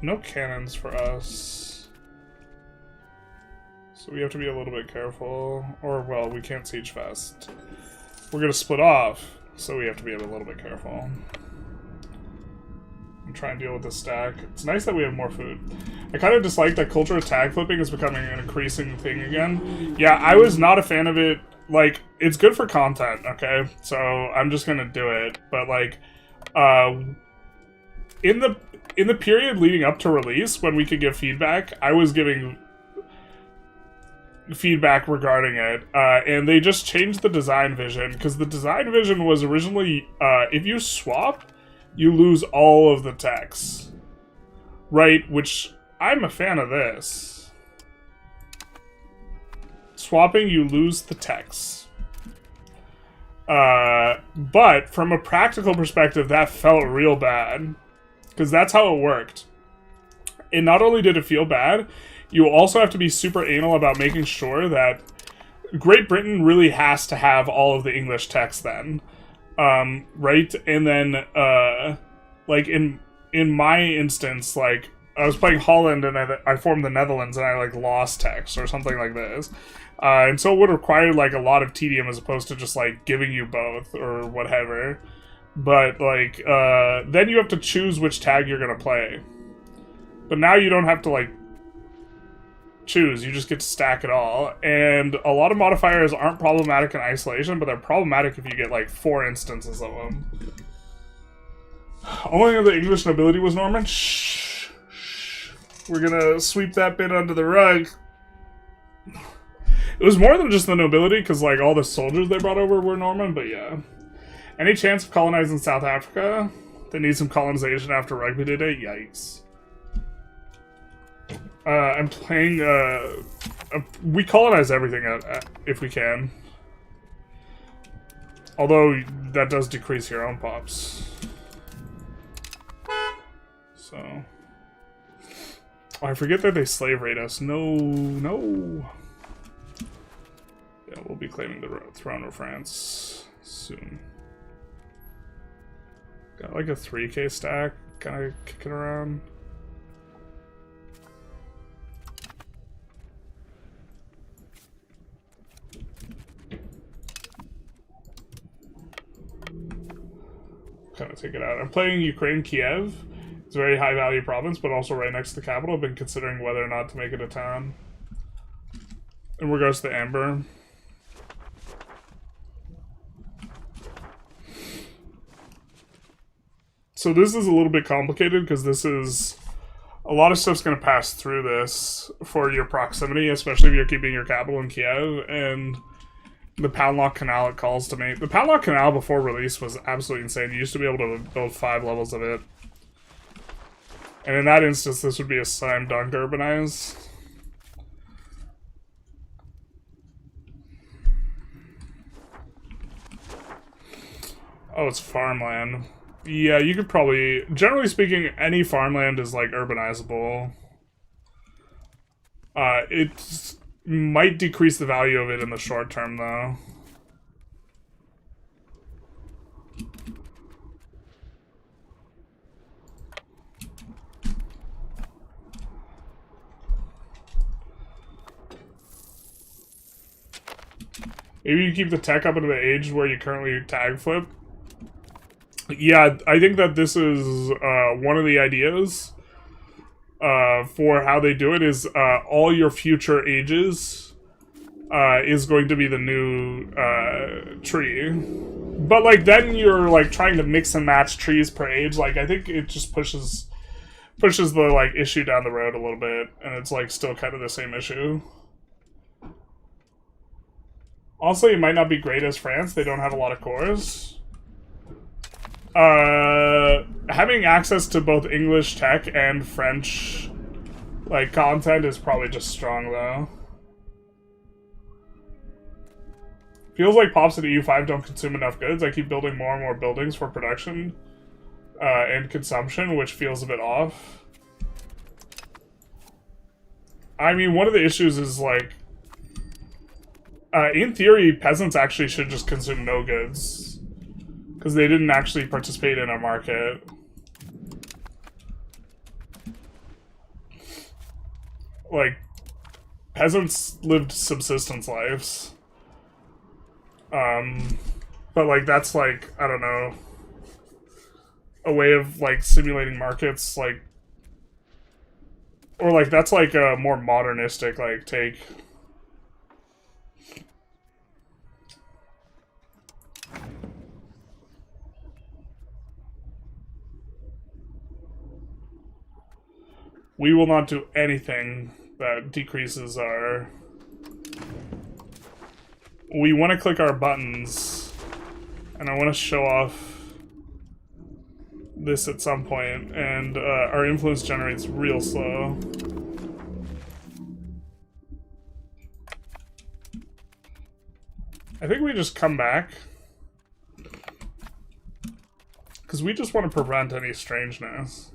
No cannons for us. So we have to be a little bit careful. Or, well, we can't siege fast. We're gonna split off, so we have to be a little bit careful. And try and deal with this stack. It's nice that we have more food. I kind of dislike that culture attack flipping is becoming an increasing thing again. Yeah, I was not a fan of it. Like, it's good for content, okay? So I'm just gonna do it. But like, in the period leading up to release, when we could give feedback, I was giving feedback regarding it, and they just changed the design vision, because the design vision was originally, if you swap, you lose all of the text. Right? Which, I'm a fan of this. Swapping, you lose the text. But, from a practical perspective, that felt real bad. Because that's how it worked. And not only did it feel bad, you also have to be super anal about making sure that Great Britain really has to have all of the English text then. Right? And then, like, in my instance, like, I was playing Holland and I formed the Netherlands and I, like, lost text or something like this. And so it would require, like, a lot of tedium as opposed to just, like, giving you both or whatever. But, like, then you have to choose which tag you're gonna play. But now you don't have to, like, choose. You just get to stack it all. And a lot of modifiers aren't problematic in isolation, but they're problematic if you get, like, 4 instances of them. Only the English nobility was Norman? Shh. Shh. We're gonna sweep that bit under the rug. It was more than just the nobility, because, like, all the soldiers they brought over were Norman, but yeah. Any chance of colonizing South Africa? They need some colonization after Rugby today? Yikes. I'm playing, we colonize everything if we can. Although, that does decrease your own pops. So. Oh, I forget that they slave rate us. No, no. Yeah, we'll be claiming the throne of France soon. Got like a 3k stack, kind of kicking around. kind of take it out. I'm playing Ukraine, Kiev. It's a very high value province, but also right next to the capital. I've been considering whether or not to make it a town. In regards to Amber. So this is a little bit complicated because this is... A lot of stuff's going to pass through this for your proximity, especially if you're keeping your capital in Kiev, and the Padlock Canal it calls to me. The Padlock Canal before release was absolutely insane. You used to be able to build 5 levels of it. And in that instance, this would be a slam dunk urbanize. Oh, it's farmland. Yeah, you could probably... Generally speaking, any farmland is, like, urbanizable. It might decrease the value of it in the short term, though. Maybe you keep the tech up into the age where you currently tag flip. Yeah, I think that this is one of the ideas for how they do it is all your future ages is going to be the new tree. But, like, then you're, like, trying to mix and match trees per age. Like, I think it just pushes the, like, issue down the road a little bit. And it's, like, still kind of the same issue. Also, it might not be great as France. They don't have a lot of cores. Having access to both English tech and French, like, content is probably just strong, though. Feels like pops at EU5 don't consume enough goods. I keep building more and more buildings for production and consumption, which feels a bit off. I mean, one of the issues is, like, in theory, peasants actually should just consume no goods. Because they didn't actually participate in our market. Like, peasants lived subsistence lives. But, like, that's, like, I don't know, a way of, like, simulating markets, like, or, like, that's, like, a more modernistic, like, take. We will not do anything that decreases our... We want to click our buttons, and I want to show off this at some point, and our influence generates real slow. I think we just come back, because we just want to prevent any strangeness.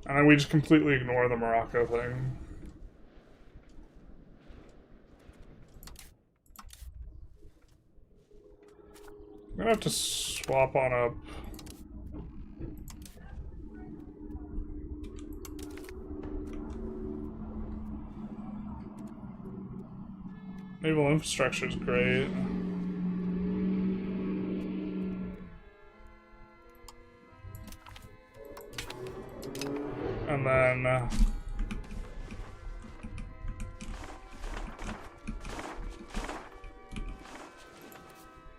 And then we just completely ignore the Morocco thing. I'm gonna have to swap on up. Naval infrastructure is great. And then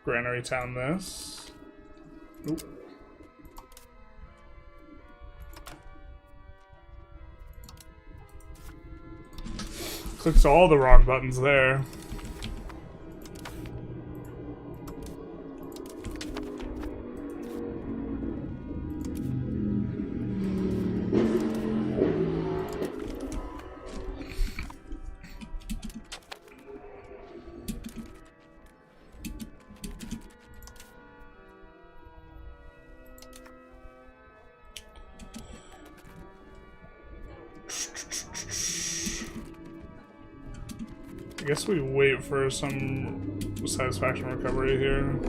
Granary Town this. Oop. Clicks all the wrong buttons there. I guess we wait for some satisfaction recovery here.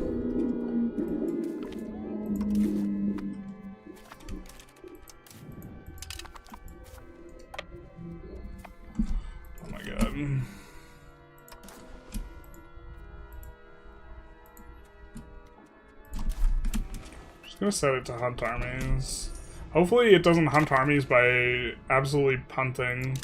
Oh my god. Just gonna set it to hunt armies. Hopefully it doesn't hunt armies by absolutely punting.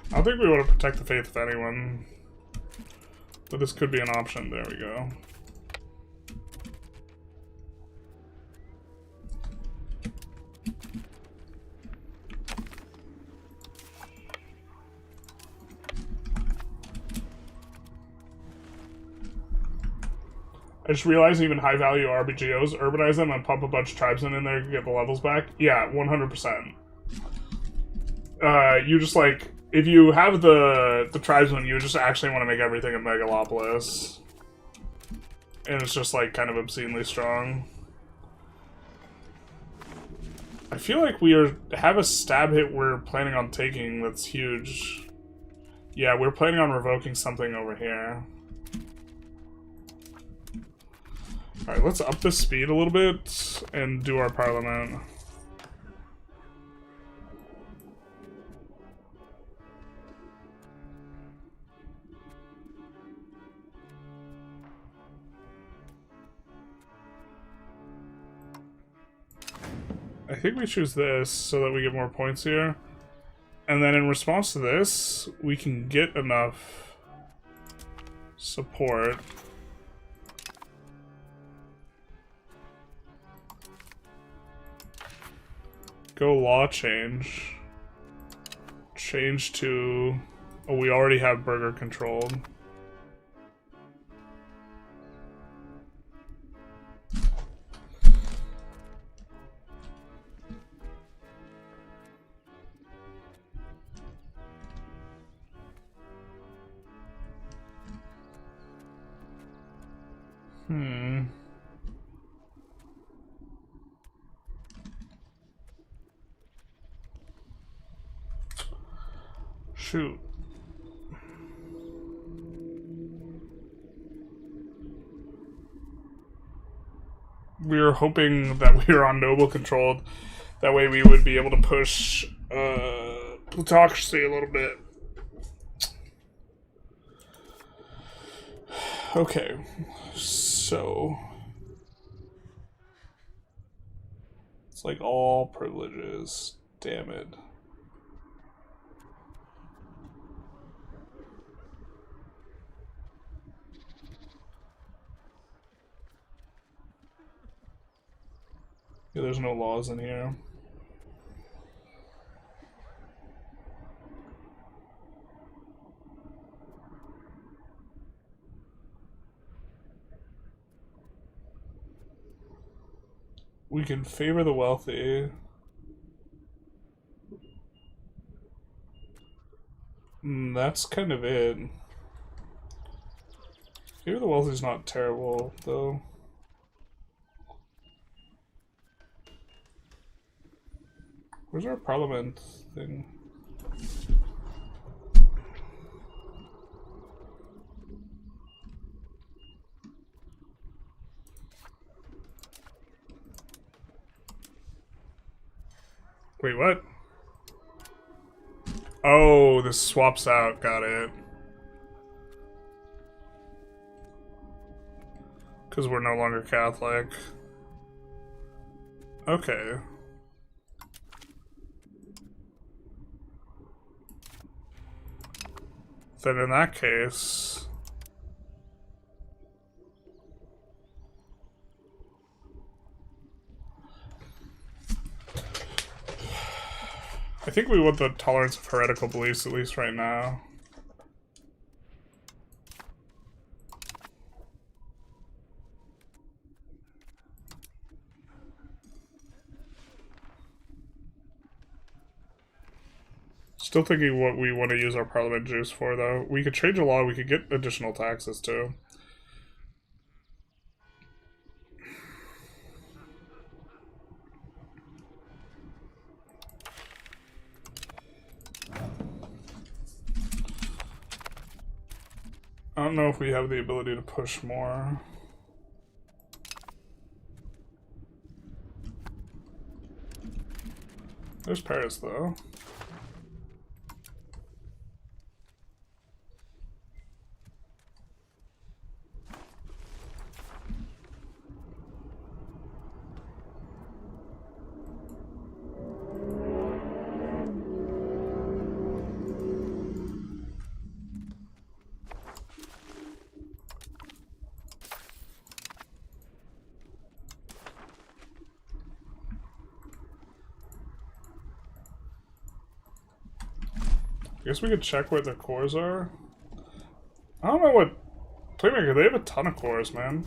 I don't think we want to protect the faith of anyone, but this could be an option. There we go. I just realized even high value RBGOs, urbanize them and pump a bunch of tribesmen in there to get the levels back. Yeah, 100%. You just like, if you have the tribesmen, you just actually want to make everything a megalopolis. And it's just like kind of obscenely strong. I feel like we have a stab hit we're planning on taking that's huge. Yeah, we're planning on revoking something over here. Alright, let's up the speed a little bit and do our parliament. I think we choose this so that we get more points here. And then in response to this, we can get enough support. Go law change. Change to... Oh, we already have burger controlled. Shoot. We were hoping that we were on noble controlled. That way we would be able to push plutocracy a little bit. Okay, so it's like all privileges. Damn it. Yeah, there's no laws in here. We can favor the wealthy. That's kind of it. Favor the wealthy is not terrible, though. Where's our parliament thing? Wait, what? Oh, this swaps out. Got it. Because we're no longer Catholic. Okay. Then in that case... I think we want the tolerance of heretical beliefs, at least right now. Still thinking what we want to use our parliament juice for, though. We could change a law, we could get additional taxes, too. I don't know if we have the ability to push more. There's Paris, though. I guess we could check where the cores are. I don't know what... Playmaker, they have a ton of cores, man.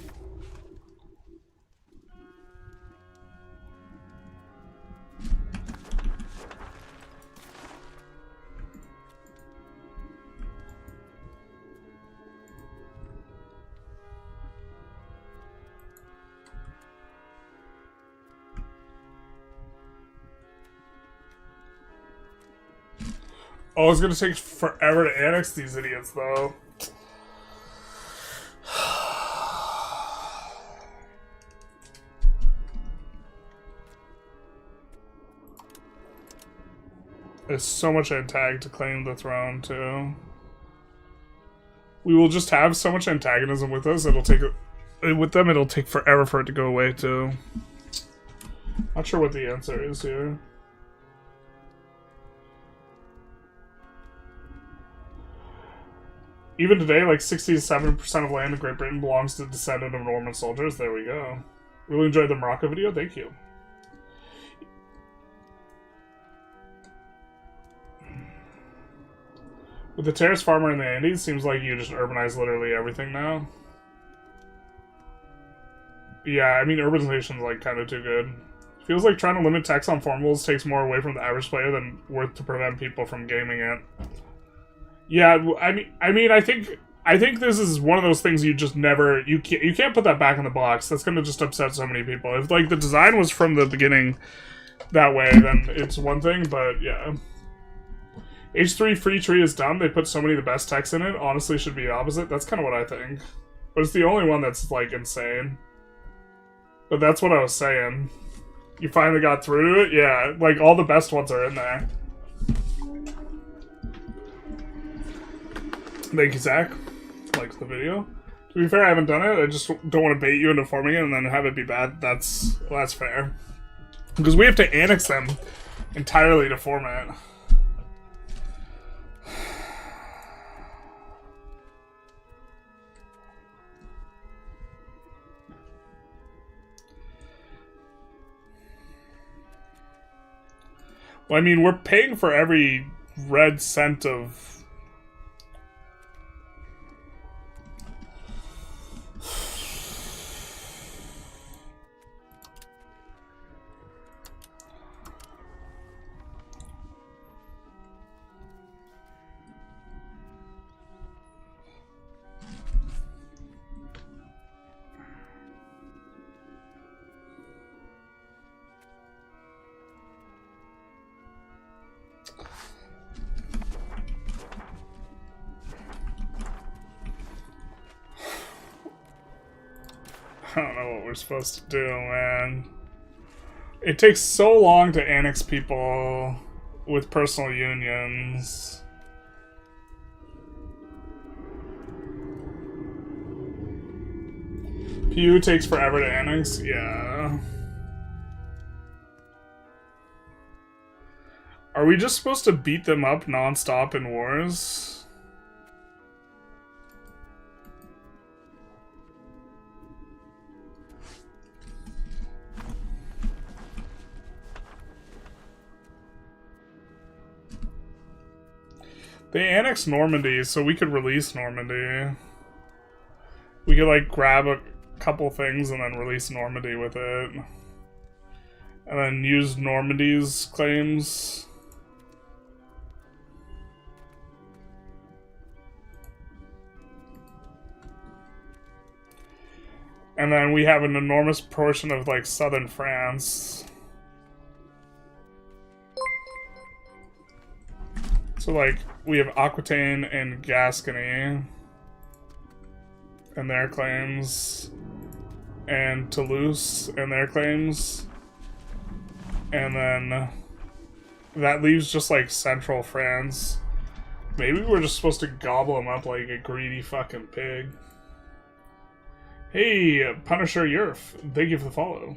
Oh, it's gonna take forever to annex these idiots, though. There's so much antag to claim the throne, too. We will just have so much antagonism with us, it'll take... With them, it'll take forever for it to go away, too. Not sure what the answer is here. Even today, like 67% of land in Great Britain belongs to descendant of Norman soldiers. There we go. Really enjoyed the Morocco video. Thank you. With the terrace farmer in the Andes, seems like you just urbanize literally everything now. Yeah, I mean, urbanization's like kind of too good. Feels like trying to limit tax on formables takes more away from the average player than worth to prevent people from gaming it. Yeah, I think this is one of those things you just never... You can't put that back in the box. That's going to just upset so many people. If, like, the design was from the beginning that way, then it's one thing, but, yeah. H3 free tree is dumb. They put so many of the best techs in it. Honestly, should be opposite. That's kind of what I think. But it's the only one that's, like, insane. But that's what I was saying. You finally got through to it? Yeah, like, all the best ones are in there. Thank you, Zach. Likes the video. To be fair, I haven't done it. I just don't want to bait you into forming it and then have it be bad. That's fair. Because we have to annex them entirely to form it. Well, I mean, we're paying for every red cent of... I don't know what we're supposed to do, man. It takes so long to annex people with personal unions. PU takes forever to annex? Yeah. Are we just supposed to beat them up non-stop in wars? They annexed Normandy, so we could release Normandy. We could, like, grab a couple things and then release Normandy with it. And then use Normandy's claims. And then we have an enormous portion of, like, southern France. So, like, we have Aquitaine and Gascony and their claims, and Toulouse and their claims, and then That leaves just like central France. Maybe we're just supposed to gobble them up like a greedy fucking pig. Hey, Punisher Yerf, thank you for the follow.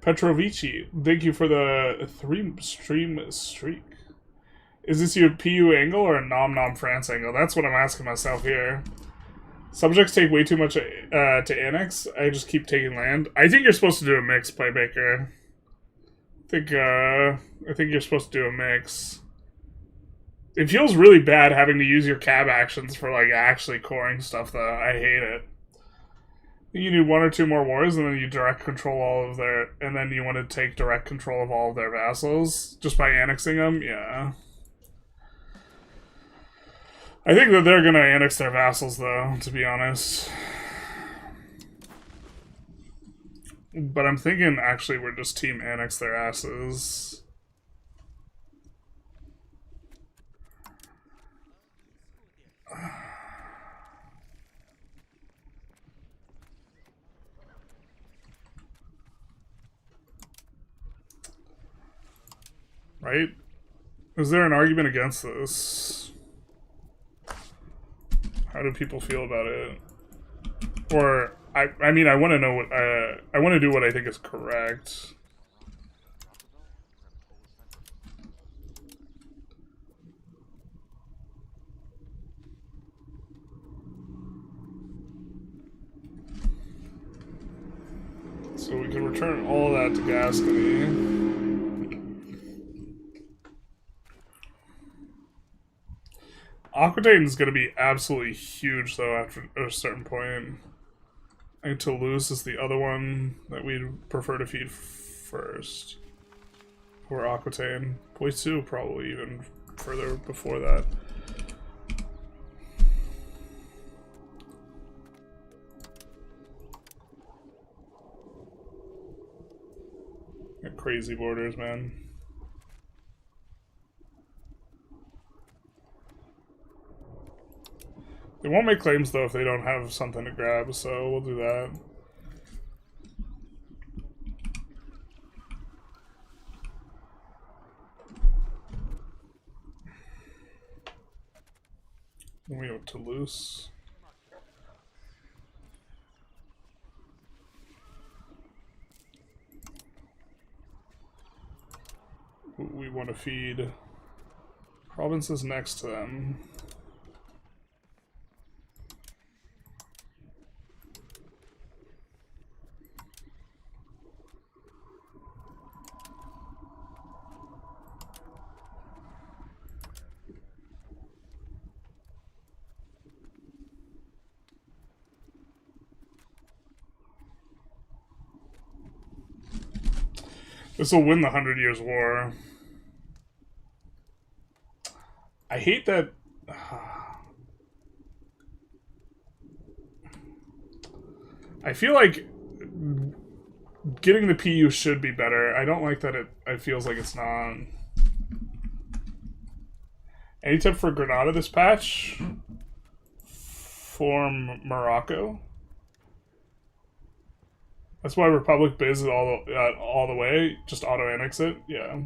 Petrovici, thank you for the 3-stream streak. Is this your PU angle or a Nom Nom France angle? That's what I'm asking myself here. Subjects take way too much to annex. I just keep taking land. I think you're supposed to do a mix, Playmaker. I think you're supposed to do a mix. It feels really bad having to use your cab actions for like actually coring stuff though. I hate it. You need 1 or 2 more wars and then you direct control all of their, and then you want to take direct control of all of their vassals just by annexing them? Yeah. I think that they're gonna annex their vassals though, to be honest. But I'm thinking actually we're just team annex their asses. Right? Is there an argument against this? How do people feel about it? Or, I mean, I want to know what, I want to do what I think is correct. So we can return all of that to Gascony. Aquitaine is going to be absolutely huge, though, after a certain point. I think Toulouse is the other one that we'd prefer to feed first. Or Aquitaine. Poitou, probably even further before that. Got crazy borders, man. They won't make claims, though, if they don't have something to grab, so we'll do that. We have Toulouse. We want to feed provinces next to them. This will win the 100 Years' War. I hate that... I feel like getting the PU should be better. I don't like that it feels like it's not. Any tip for Granada this patch? Form Morocco. That's why Republic Biz is all the way. Just auto-annex it. Yeah.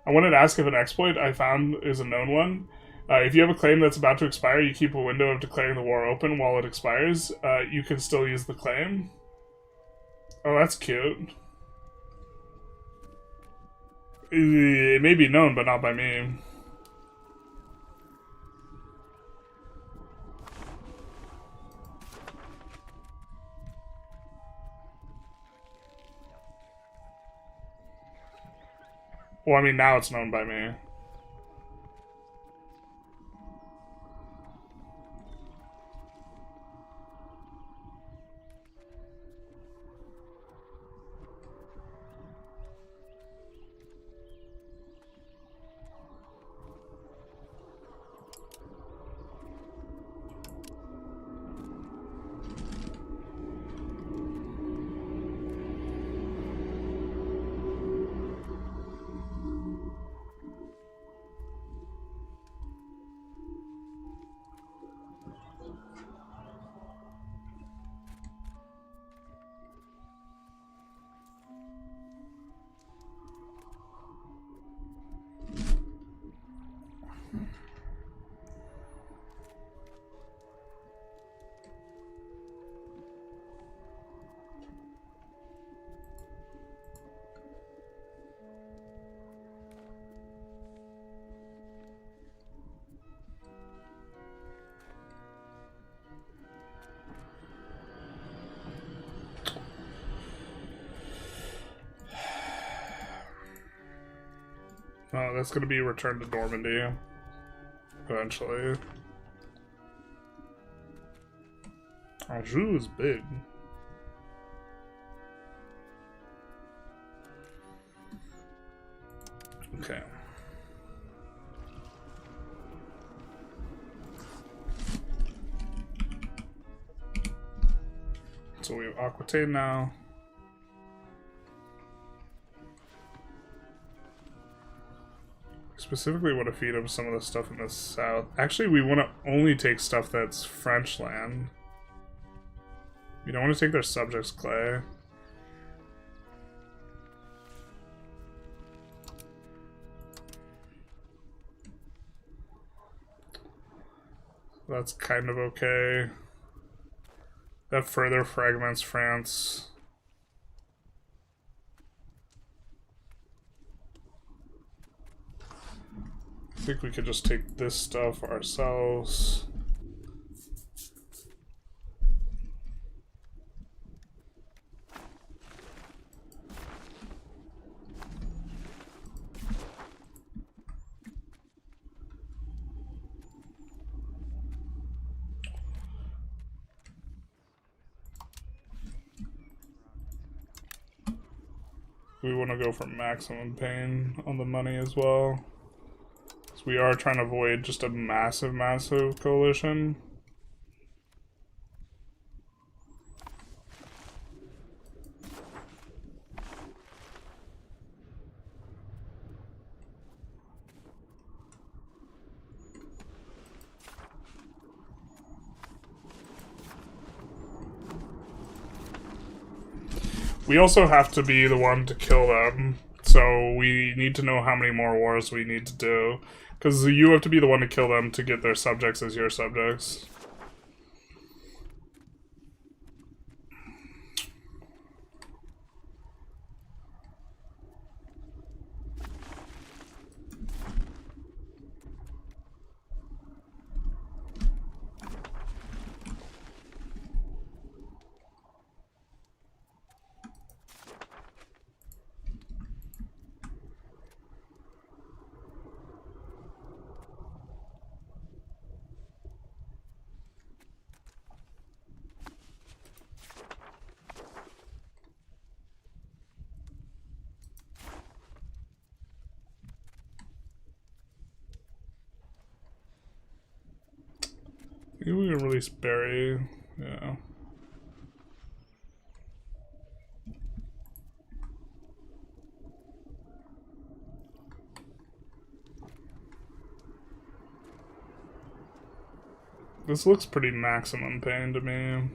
I wanted to ask if an exploit I found is a known one. If you have a claim that's about to expire, you keep a window of declaring the war open while it expires. You can still use the claim. Oh, that's cute. It may be known, but not by me. Well, I mean, now it's known by me. Oh, that's gonna be returned to Normandy. Eventually. Anjou is big. Okay. So we have Aquitaine now. Specifically want to feed him some of the stuff in the south. Actually, we want to only take stuff that's French land. We don't want to take their subjects' clay. That's kind of okay. That further fragments France. I think we could just take this stuff ourselves. We want to go for maximum pain on the money as well. So we are trying to avoid just a massive coalition. We also have to be the one to kill them, so we need to know how many more wars we need to do. Because you have to be the one to kill them to get their subjects as your subjects. Maybe we can release Barry. Yeah. This looks pretty maximum pain to me.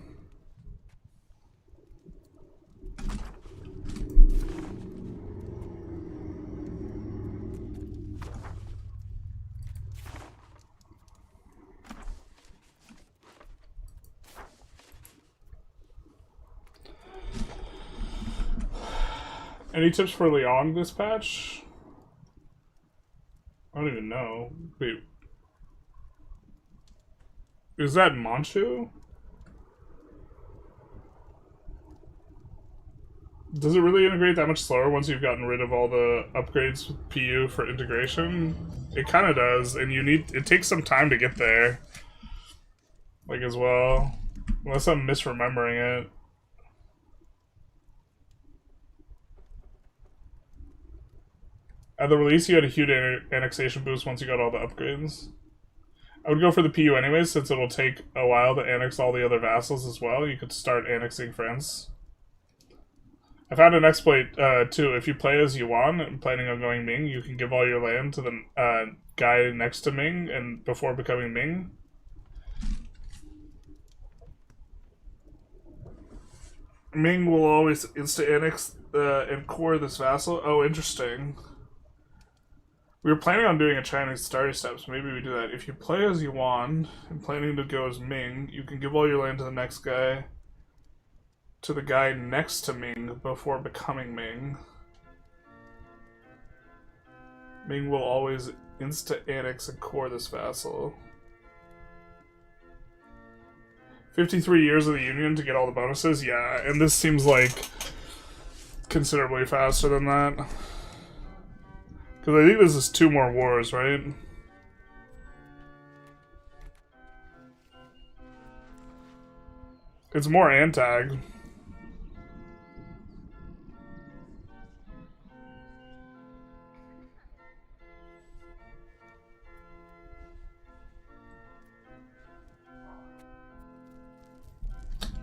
Any tips for Leon dispatch? I don't even know. Wait. Is that Manchu? Does it really integrate that much slower once you've gotten rid of all the upgrades with PU for integration? It kind of does, and it takes some time to get there. Like, as well. Unless I'm misremembering it. At the release, you had a huge annexation boost once you got all the upgrades. I would go for the PU anyways, since it'll take a while to annex all the other vassals as well. You could start annexing France. I found an exploit, too. If you play as Yuan and planning on going Ming, you can give all your land to the guy next to Ming and before becoming Ming. Ming will always insta-annex and core this vassal. Oh, interesting. We were planning on doing a Chinese starter steps. Maybe we do that. If you play as Yuan and planning to go as Ming, you can give all your land to the next guy, to the guy next to Ming before becoming Ming. Ming will always insta-annex and core this vassal. 53 years of the Union to get all the bonuses? Yeah, and this seems like considerably faster than that. Because I think this is 2 more wars, right? It's more antag.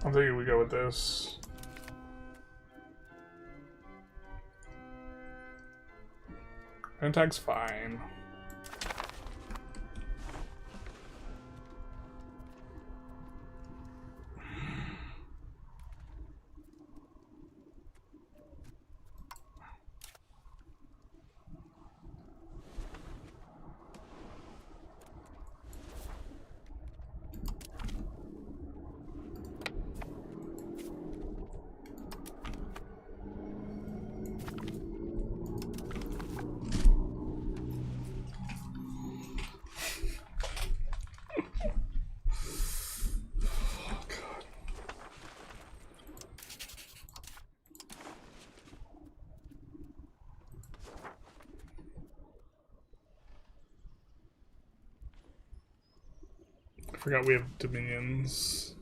I'm thinking we go with this. Antag's fine. I forgot we have dominions.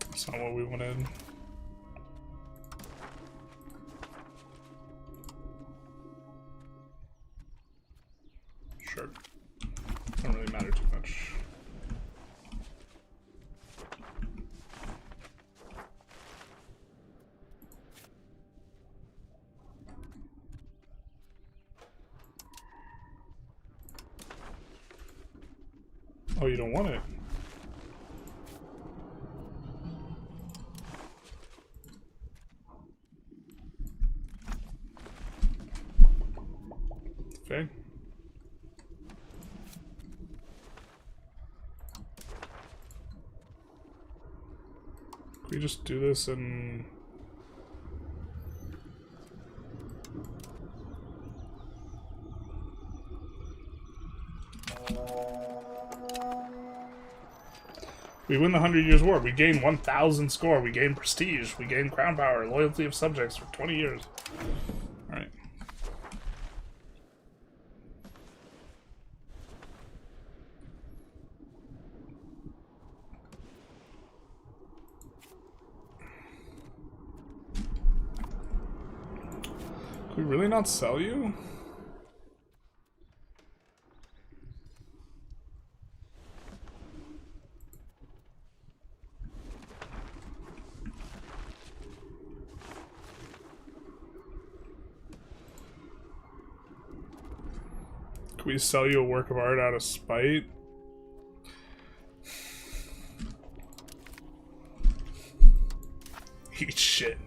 That's not what we wanted. Sure. Don't really matter too much. Oh, you don't want it? Okay. Can we just do this and... We win the 100 Years' War. We gain 1,000 score. We gain prestige. We gain crown power. Loyalty of subjects for 20 years. Alright. Could we really not sell you? Could we sell you a work of art out of spite? Eat shit.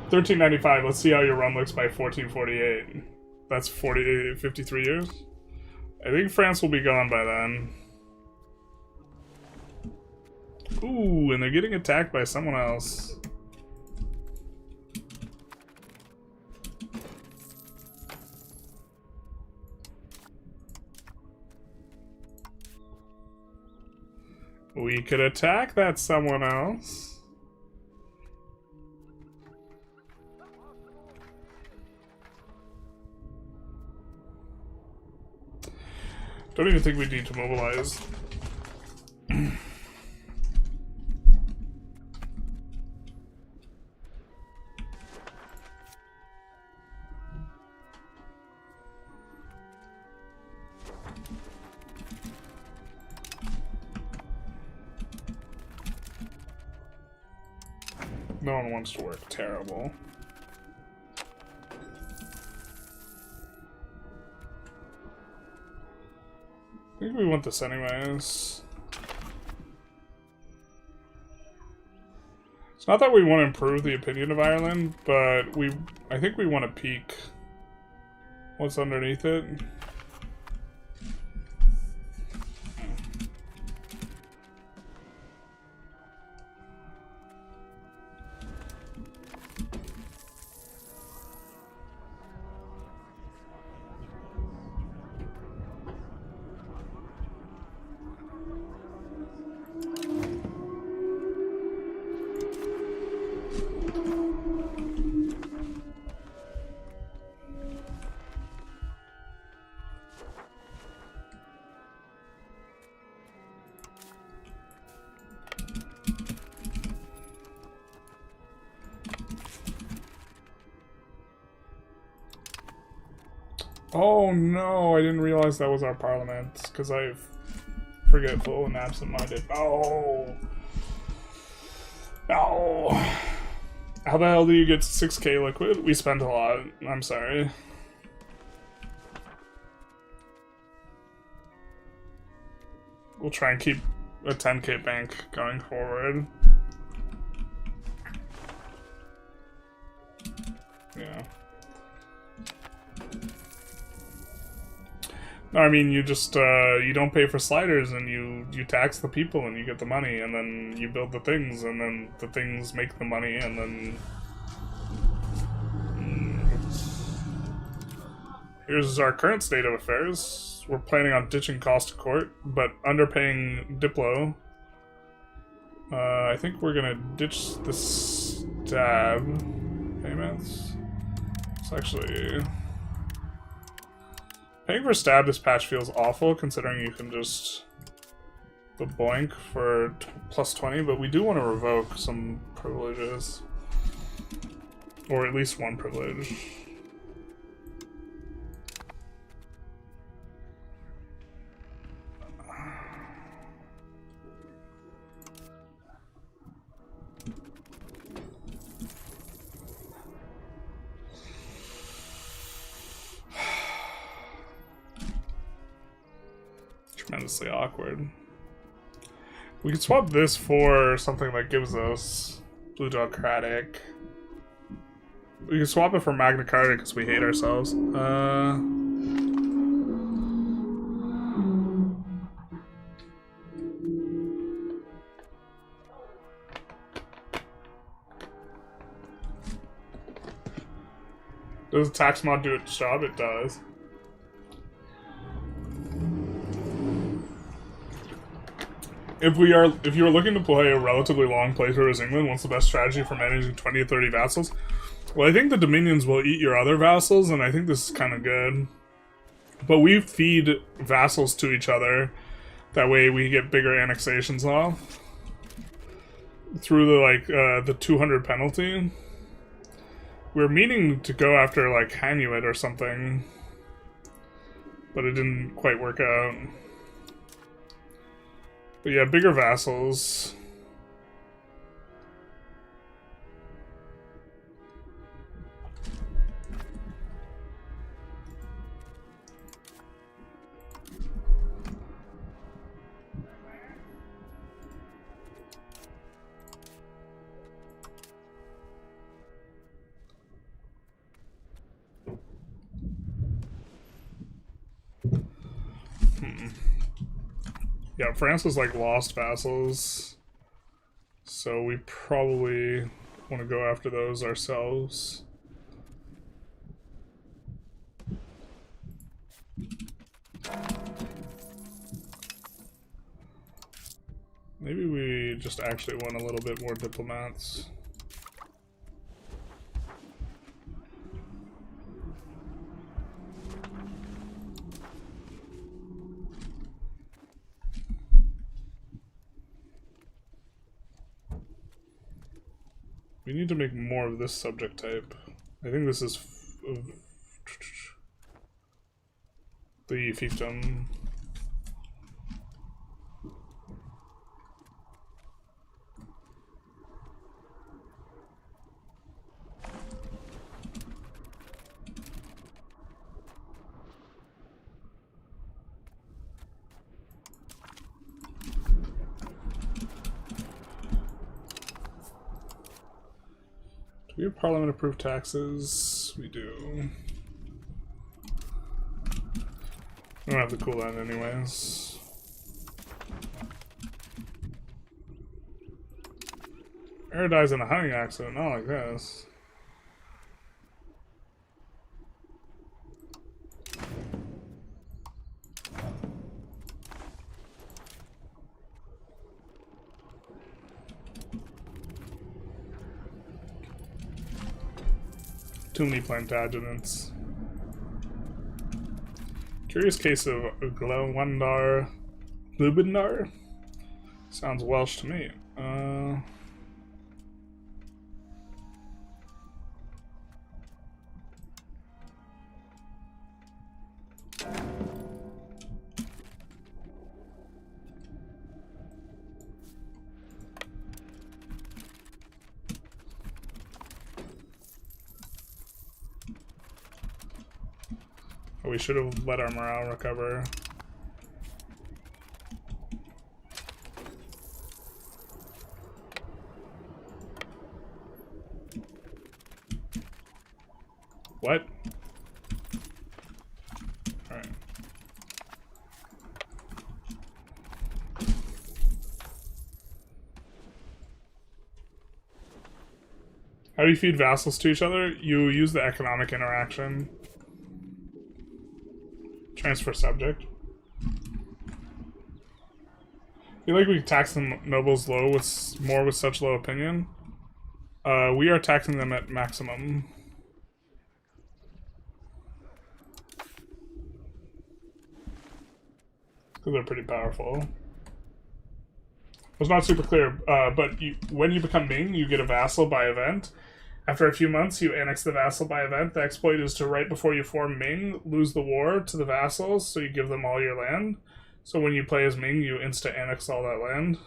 1395, let's see how your run looks by 1448. That's 53 years? I think France will be gone by then. Ooh, and they're getting attacked by someone else. We could attack that someone else. Don't even think we need to mobilize. No one wants to work. Terrible. I think we want this anyways. It's not that we want to improve the opinion of Ireland, but I think we want to peek what's underneath it. Oh no, I didn't realize that was our parliament, because I'm forgetful and absent-minded. Oh! No! How the hell do you get 6k liquid? We spent a lot. I'm sorry. We'll try and keep a 10k bank going forward. Yeah. No, I mean, you just, you don't pay for sliders, and you tax the people, and you get the money, and then you build the things, and then the things make the money, and then... Here's our current state of affairs. We're planning on ditching cost of court, but underpaying Diplo. I think we're gonna ditch the stab payments. It's actually... Paying for stab this patch feels awful, considering you can just the boink for plus 20, but we do want to revoke some privileges. Or at least one privilege. Tremendously awkward. We could swap this for something that gives us Blue Dogcratic. We can swap it for Magna Carta because we hate ourselves. Does the tax mod do its job? It does. If you're looking to play a relatively long playthrough as England, what's the best strategy for managing 20 to 30 vassals? Well, I think the Dominions will eat your other vassals, and I think this is kind of good. But we feed vassals to each other. That way we get bigger annexations off. Through the 200 penalty. We're meaning to go after, like, Hanuit or something. But it didn't quite work out. But yeah, bigger vassals. Yeah, France was like lost vassals, so we probably want to go after those ourselves. Maybe we just actually want a little bit more diplomats. We need to make more of this subject type. I think this is the fiefdom. Do we have parliament-approved taxes? We do. We don't have the cooldown anyways. Air dies in a hunting accident, not like this. Too many Plantagenets. Curious case of Glowandar Lubendar. Sounds Welsh to me. We should have let our morale recover. What? Alright. How do you feed vassals to each other? You use the economic interaction. Transfer subject. I feel like we tax the nobles low with more with such low opinion. We are taxing them at maximum. Because they're pretty powerful. It was not super clear, but when you become Ming, you get a vassal by event. After a few months, you annex the vassal by event. The exploit is to, right before you form Ming, lose the war to the vassals, so you give them all your land. So when you play as Ming, you insta-annex all that land.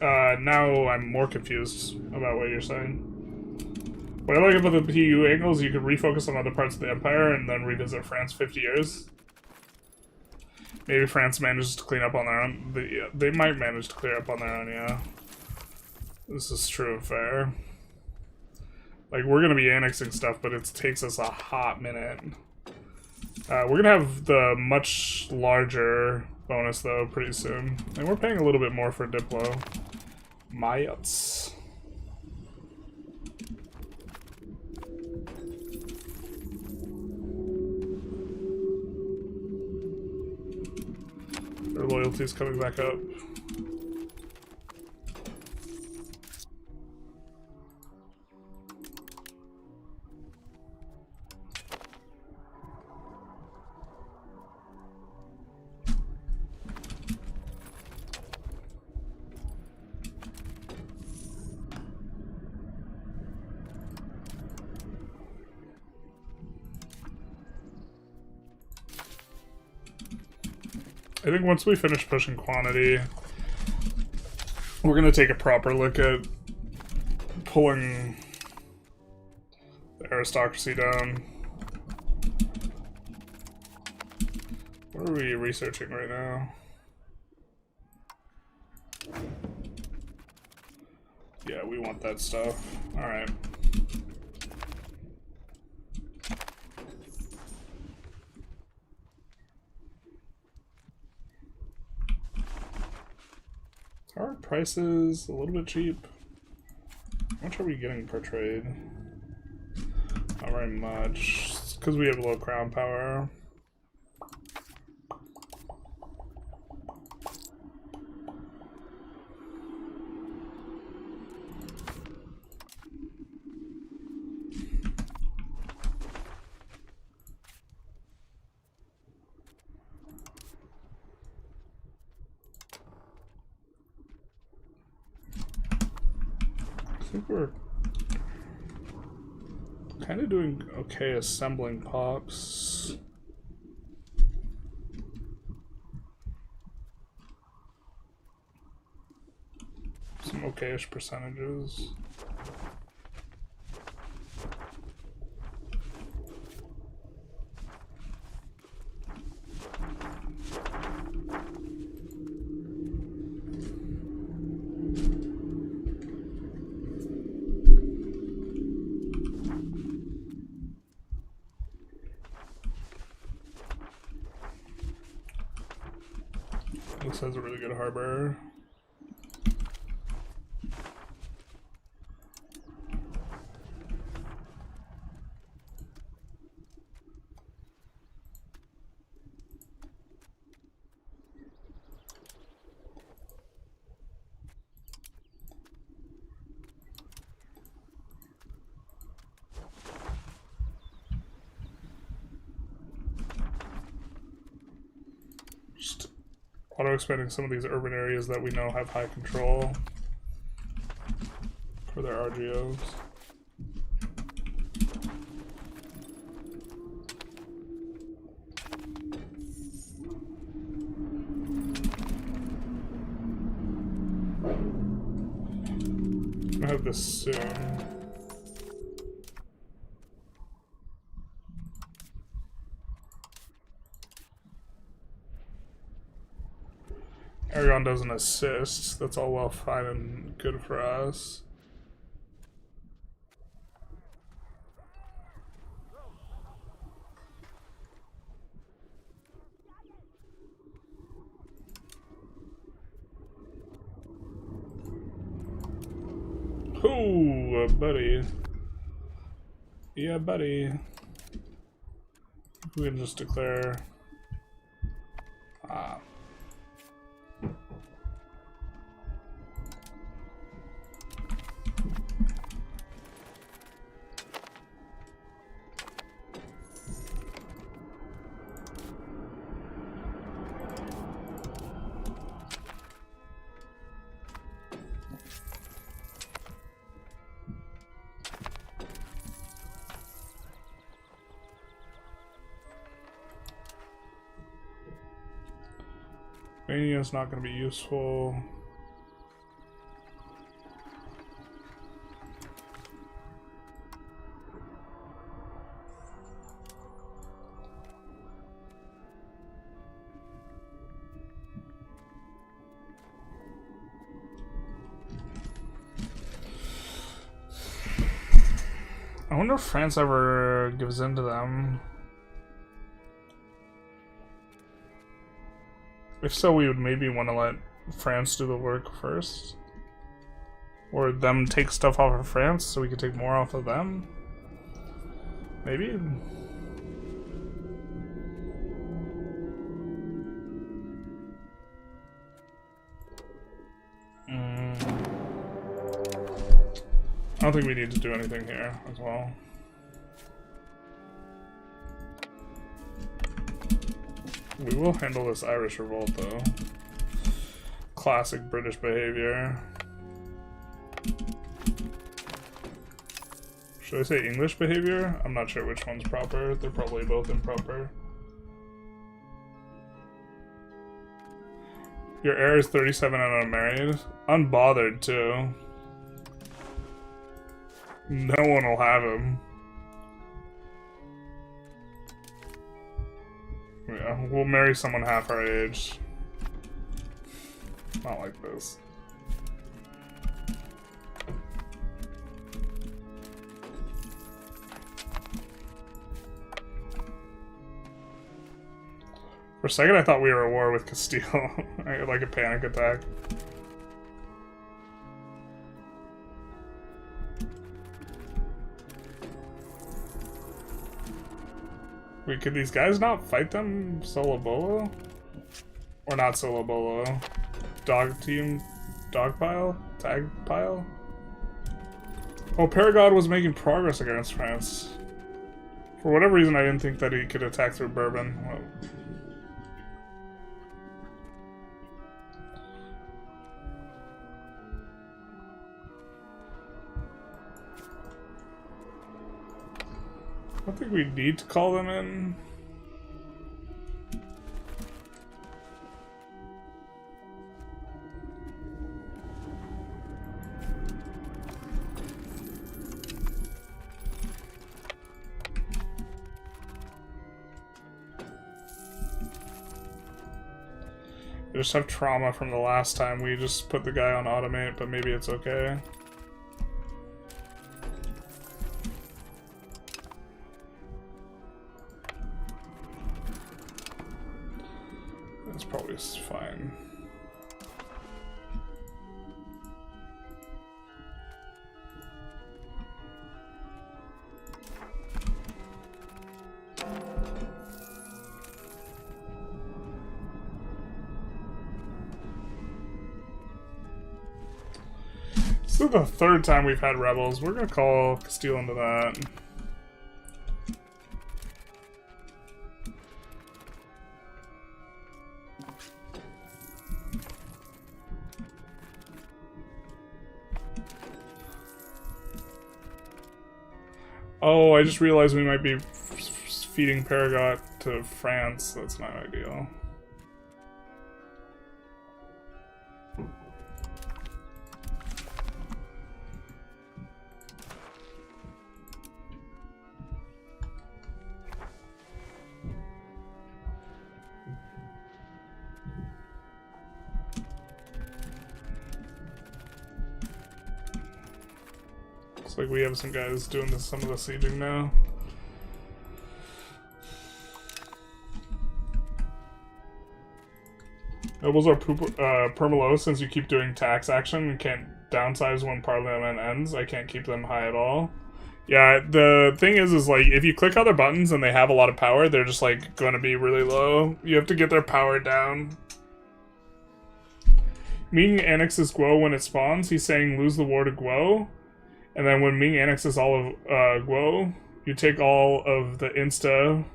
Now I'm more confused about what you're saying. What I like about the PU angle is you can refocus on other parts of the empire and then revisit France 50 years. Maybe France manages to clean up on their own. They might manage to clear up on their own, yeah. This is true and fair. Like, we're gonna be annexing stuff, but it takes us a hot minute. We're gonna have the much larger bonus, though, pretty soon. And we're paying a little bit more for Diplo. Mayats. Their loyalty is coming back up. I think once we finish pushing quantity, we're going to take a proper look at pulling the aristocracy down. What are we researching right now? Yeah, we want that stuff. Alright. Our prices a little bit cheap. How much are we getting per trade? Not very much. It's because we have low crown power. I think we're kind of doing okay assembling pops. Some okayish percentages. This has a really good harbor. Just auto-expanding some of these urban areas that we know have high control for their RGOs. I have this soon. Aragon doesn't assist. That's all well, fine, and good for us. Ooh, buddy. Yeah, buddy. We can just declare. Ah. Mania is not going to be useful. I wonder if France ever gives in to them. If so, we would maybe want to let France do the work first. Or them take stuff off of France so we could take more off of them. Maybe? I don't think we need to do anything here as well. We will handle this Irish revolt though. Classic British behavior. Should I say English behavior? I'm not sure which one's proper. They're probably both improper. Your heir is 37 and unmarried. Unbothered too. No one will have him. Yeah, we'll marry someone half our age. Not like this. For a second I thought we were at war with Castile. I had like a panic attack. Wait, could these guys not fight them solo bolo? Or not solo bolo? Dog team? Dog pile? Tag pile? Oh, Perigord was making progress against France. For whatever reason, I didn't think that he could attack through Bourbon. Well, I don't think we need to call them in. We just have trauma from the last time we just put the guy on automate, but maybe it's okay. That's probably fine. This is the third time we've had rebels. We're gonna call Castile into that. Oh, I just realized we might be feeding Paragot to France. That's not ideal. Looks like we have some guys doing some of the sieging now. Nobles are perma-low since you keep doing tax action and can't downsize when parliament ends. I can't keep them high at all. Yeah, the thing is like, if you click other buttons and they have a lot of power, they're just like going to be really low. You have to get their power down. Ming annexes Guo when it spawns. He's saying lose the war to Guo. And then when Ming annexes all of Guo, you take all of the insta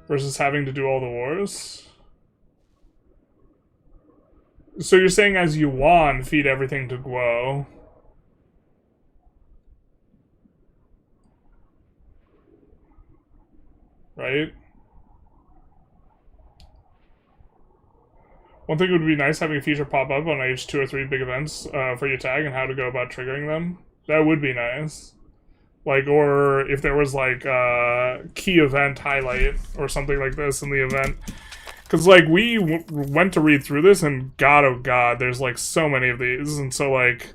versus having to do all the wars. So you're saying as Yuan, feed everything to Guo. Right? One thing would be nice having a feature pop up on age 2 or 3 big events for your tag and how to go about triggering them. That would be nice. Like, or if there was like a key event highlight or something like this in the event. Because like we went to read through this and god oh god, there's like so many of these. And so like,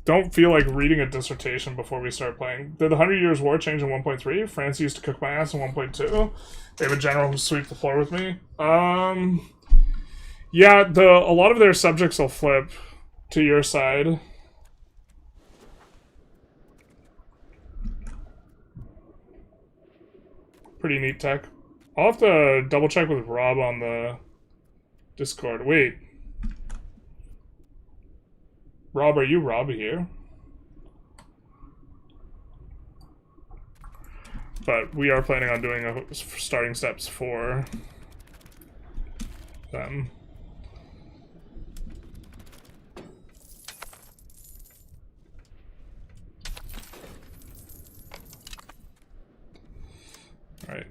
don't feel like reading a dissertation before we start playing. Did the 100 Years' War change in 1.3? France used to cook my ass in 1.2. They have a general who sweep the floor with me. Yeah, a lot of their subjects will flip to your side. Pretty neat tech. I'll have to double check with Rob on the Discord. Wait. Rob, are you Rob here? But we are planning on doing starting steps for them. Alright.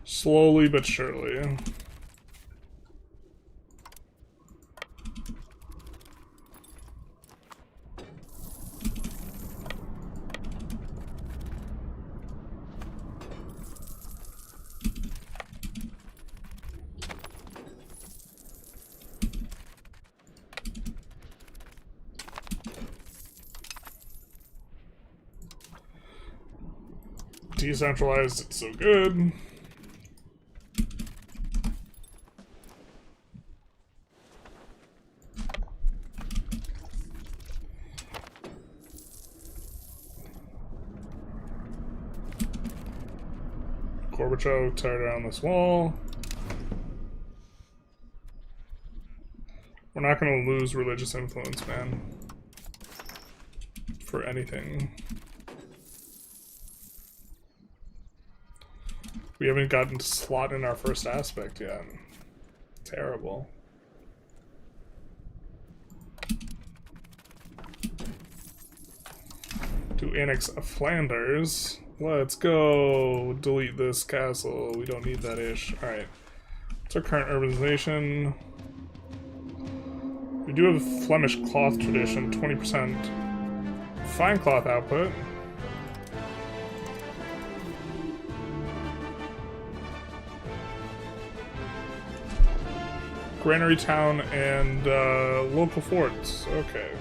Slowly but surely. Decentralized, it's so good. Gorbachev tear down this wall. We're not going to lose religious influence, man. For anything. We haven't gotten to slot in our first aspect yet. Terrible. To annex Flanders. Let's go delete this castle. We don't need that ish. Alright. What's our current urbanization? We do have a Flemish cloth tradition, 20% fine cloth output. Granary town and local forts. Okay.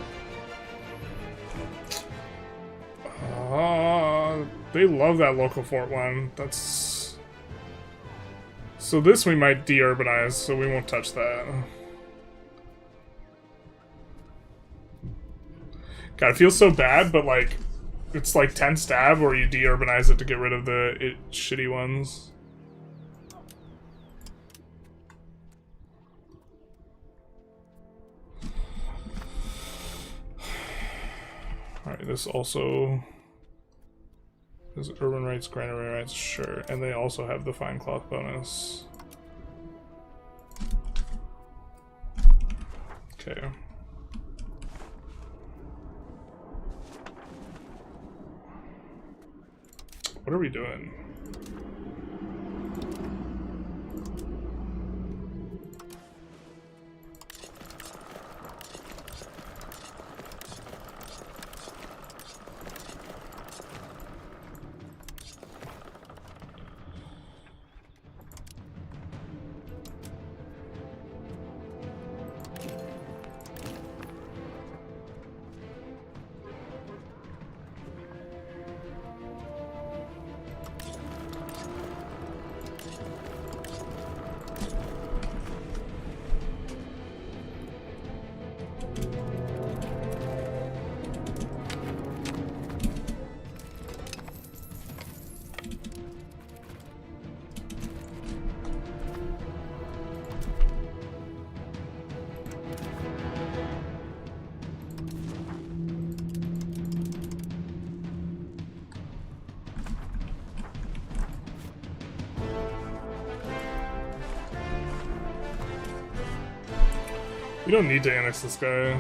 They love that local fort one. That's... So this we might de-urbanize, so we won't touch that. God, it feels so bad, but like, it's like 10 stab where you de-urbanize it to get rid of the shitty ones. Alright, this also is urban rights, granary rights, sure. And they also have the fine cloth bonus. Okay. What are we doing? We don't need to annex this guy.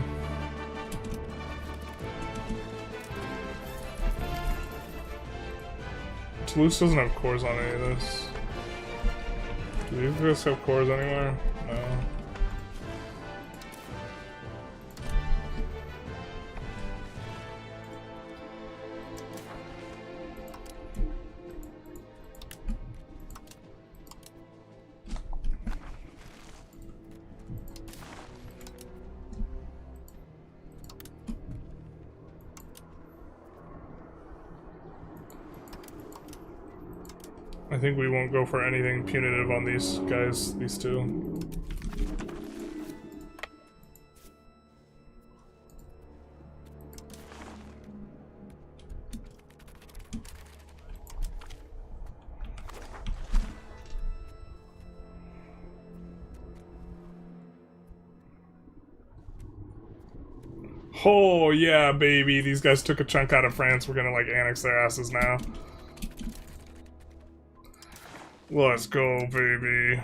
Toulouse doesn't have cores on any of this. Do these guys have cores anywhere? No. I think we won't go for anything punitive on these guys, these two. Oh yeah, baby, these guys took a chunk out of France. We're gonna like annex their asses now. Let's go, baby.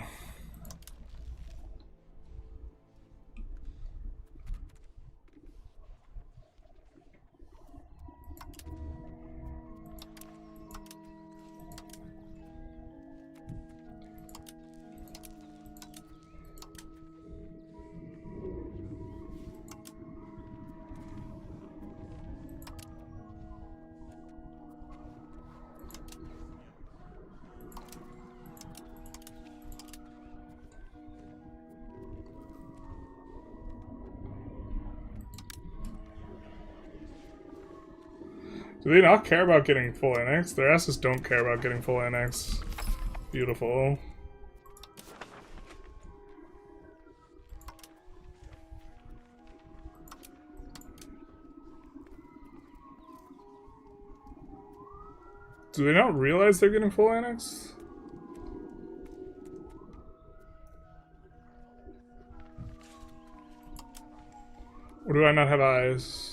Do they not care about getting full annex? Their asses don't care about getting full annex. Beautiful. Do they not realize they're getting full annex? Or do I not have eyes?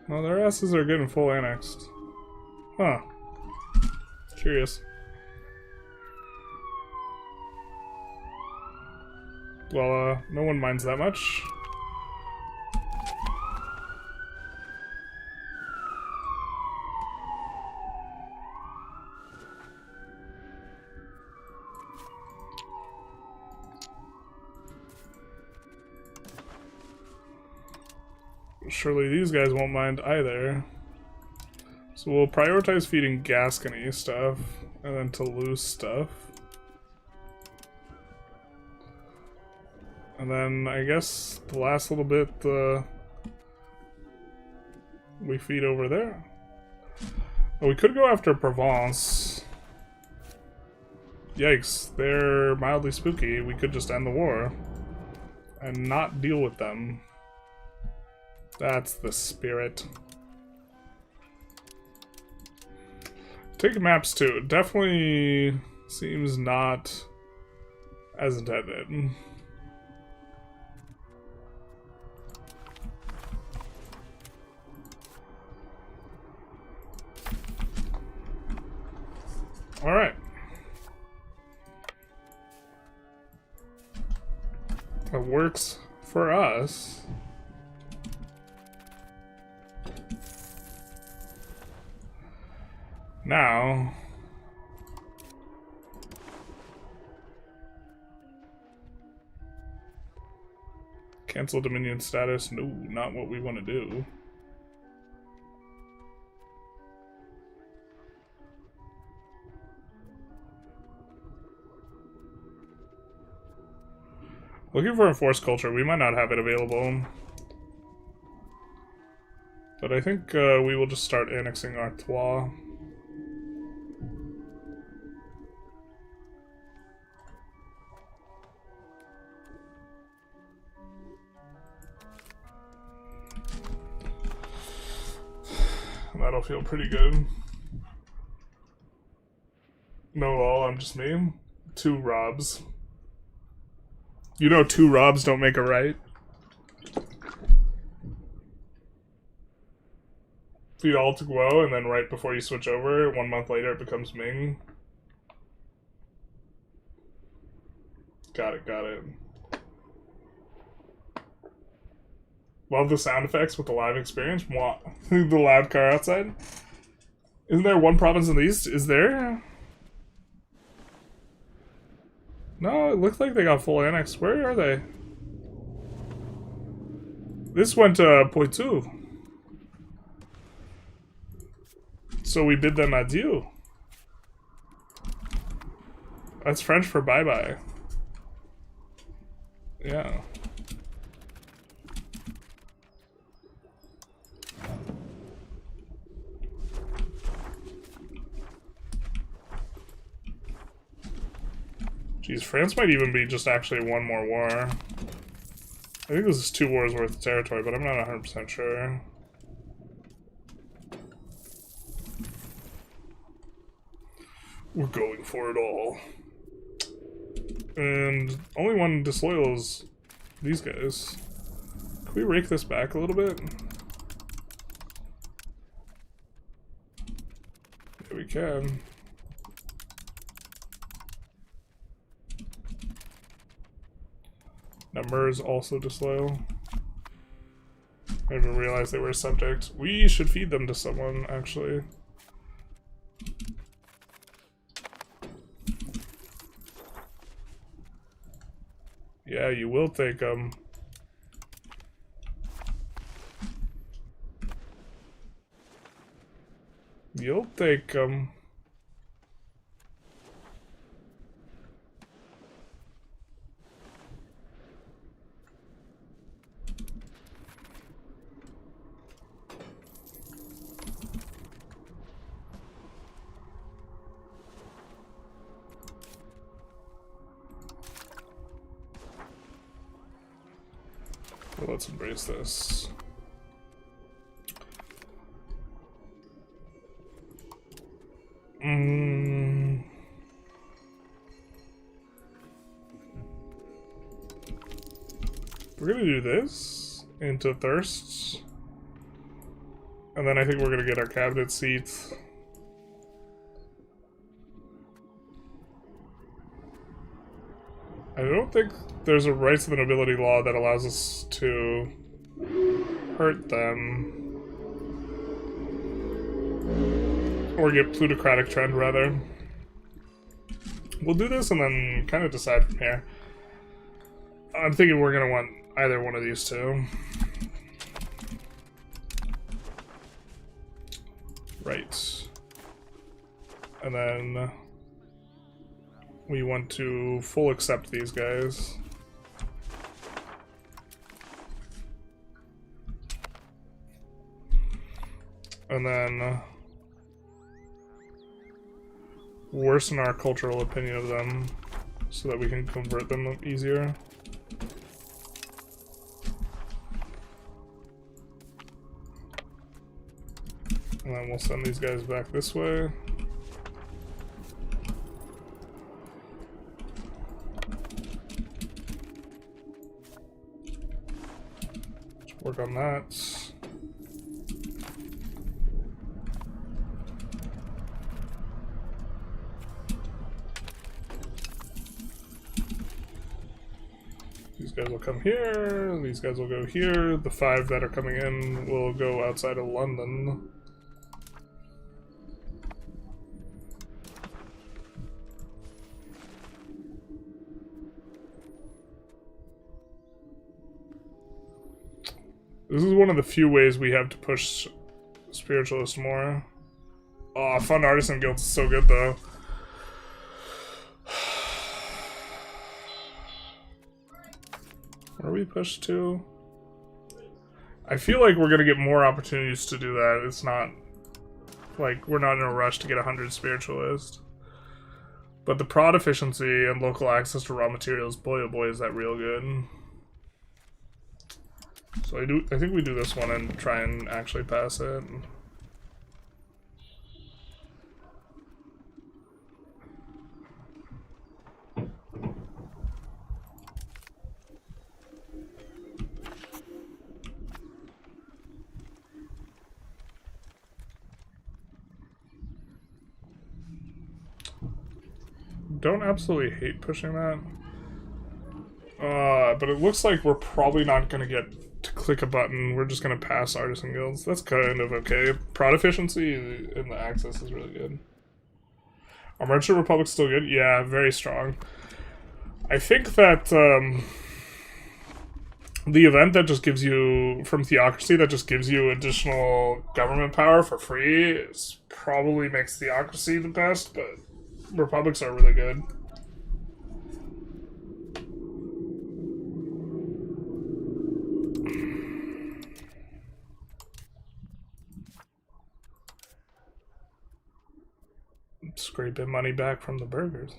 Well, their asses are getting full annexed. Huh. Curious. Well, no one minds that much. Surely these guys won't mind either. So we'll prioritize feeding Gascony stuff, and then Toulouse stuff. And then I guess the last little bit we feed over there. Oh, we could go after Provence. Yikes, they're mildly spooky. We could just end the war and not deal with them. That's the spirit. Take maps too. Definitely Seems not as intended. All right. That works for us. Now, cancel Dominion status. No, not what we want to do. Looking for enforced culture. We might not have it available. But I think we will just start annexing Artois. That'll feel pretty good. No, lol, I'm just me. 2 Robs. You know 2 Robs don't make a right? Feed all to Guo, and then right before you switch over, 1 month later it becomes Ming. Got it, got it. Love the sound effects with the live experience. Mwah. The loud car outside. Isn't there 1 province in the east? Is there? No, it looks like they got full annex. Where are they? This went to Poitou. So we bid them adieu. That's French for bye-bye. Yeah. Jeez, France might even be just actually 1 more war. I think this is 2 wars worth of territory, but I'm not 100% sure. We're going for it all. And only one disloyal is these guys. Can we rake this back a little bit? Yeah, we can. Number is also disloyal. I didn't even realize they were a subject. We should feed them to someone, actually. Yeah, you will take them. You'll take them. Well, let's embrace this. We're gonna do this into thirsts, and then I think we're gonna get our cabinet seats. I don't think there's a rights of the nobility law that allows us to hurt them. Or get plutocratic trend, rather. We'll do this and then kind of decide from here. I'm thinking we're going to want either one of these two. Right. And then we want to full accept these guys. And then worsen our cultural opinion of them so that we can convert them easier. And then we'll send these guys back this way. Work on that. These guys will come here, these guys will go here. The 5 that are coming in will go outside of London. This is one of the few ways we have to push Spiritualists more. Oh, Fund Artisan Guilds is so good though. Where are we pushed to? I feel like we're gonna get more opportunities to do that. It's not like we're not in a rush to get 100 Spiritualists. But the prod efficiency and local access to raw materials, boy oh boy, is that real good. So I think we do this one and try and actually pass it. Don't absolutely hate pushing that. But it looks like we're probably not going to get to click a button. We're just going to pass Artisan Guilds. That's kind of okay. Prod efficiency and the access is really good. Our Merchant Republic's still good? Yeah, very strong. I think that the event that just gives you, from Theocracy, that just gives you additional government power for free is probably makes Theocracy the best, but Republics are really good. Scraping money back from the burgers.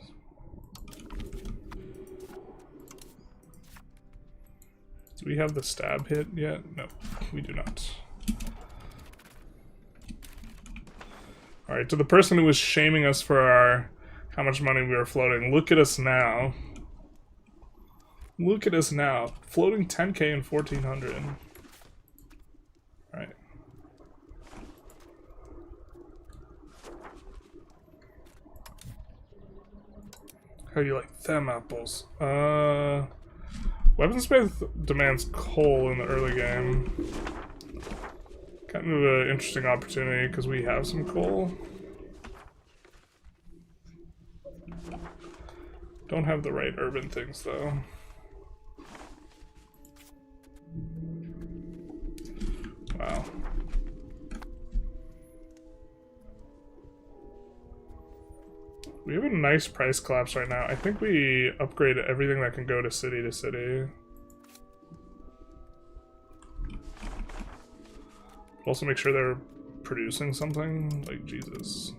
Do we have the stab hit yet? No, we do not. Alright, to the person who was shaming us for our how much money we were floating, look at us now. Look at us now. Floating 10k and 1400. Alright. How do you like them apples? Weaponsmith demands coal in the early game. Kind of an interesting opportunity because we have some coal. Don't have the right urban things though. Wow. We have a nice price collapse right now. I think we upgrade everything that can go to city to city. Also make sure they're producing something. Like, Jesus.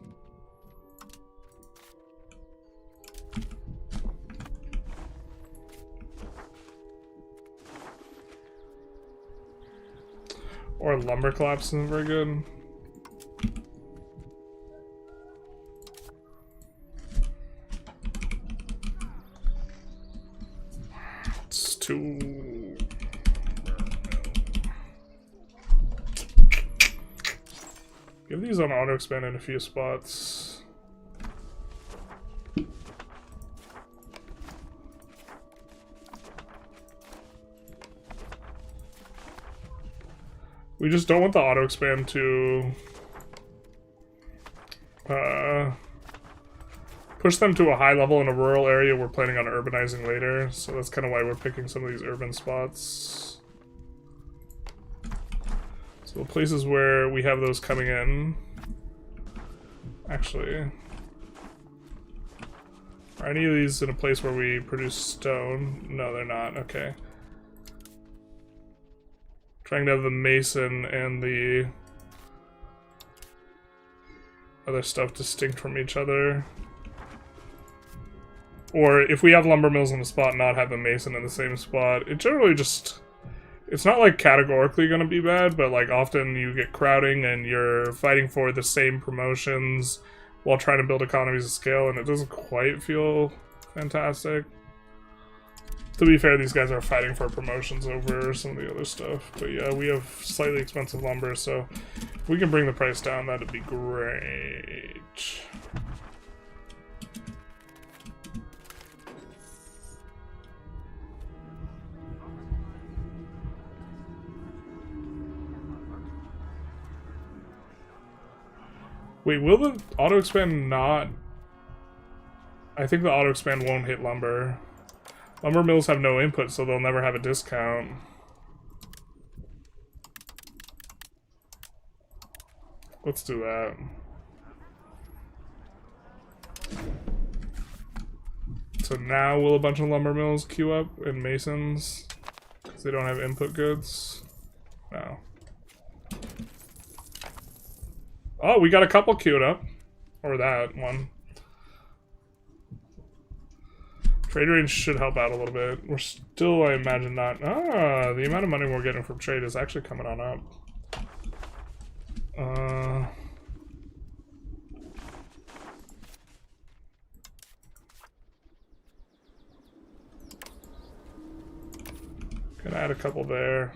Or lumber collapse isn't very good. It's too... Give these on auto expand in a few spots. We just don't want the auto expand to push them to a high level in a rural area we're planning on urbanizing later, so that's kind of why we're picking some of these urban spots. So the places where we have those coming in, actually, are any of these in a place where we produce stone? No, they're not. Okay. Trying to have the mason and the other stuff distinct from each other. Or if we have lumber mills in a spot, not have the mason in the same spot. It generally just... It's not like categorically going to be bad, but like often you get crowding and you're fighting for the same promotions while trying to build economies of scale, and it doesn't quite feel fantastic. To be fair, these guys are fighting for promotions over some of the other stuff. But yeah, we have slightly expensive lumber, so if we can bring the price down, that'd be great. Wait, will the auto expand not? I think the auto expand won't hit lumber. Lumber mills have no input, so they'll never have a discount. Let's do that. So now will a bunch of lumber mills queue up and masons? Because they don't have input goods? No. Oh, we got a couple queued up. Or that one. Trade range should help out a little bit. We're still, I imagine, not... Ah, the amount of money we're getting from trade is actually coming on up. Gonna add a couple there.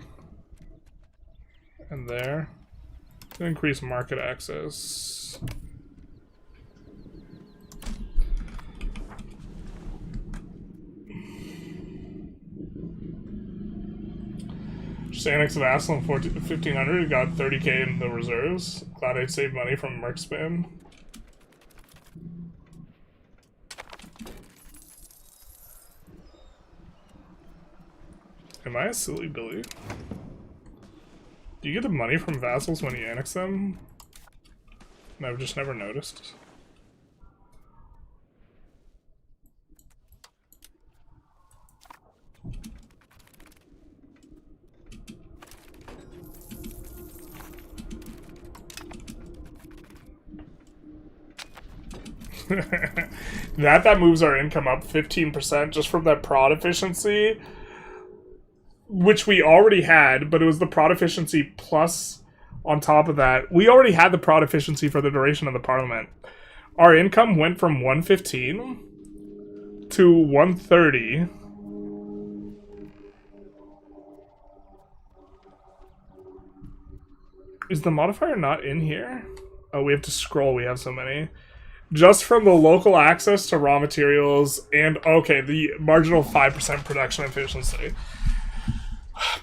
And there. Gonna increase market access. Just annexed the vassal in 1500, got 30k in the reserves. Glad I saved money from Merc spam. Am I a silly Billy? Do you get the money from vassals when you annex them? And I've just never noticed. that moves our income up 15% just from that prod efficiency, which we already had, but it was the prod efficiency plus on top of that. We already had the prod efficiency for the duration of the parliament. Our income went from 115 to 130. Is the modifier not in here? Oh, we have to scroll. We have so many. Just from the local access to raw materials and, okay, the marginal 5% production efficiency.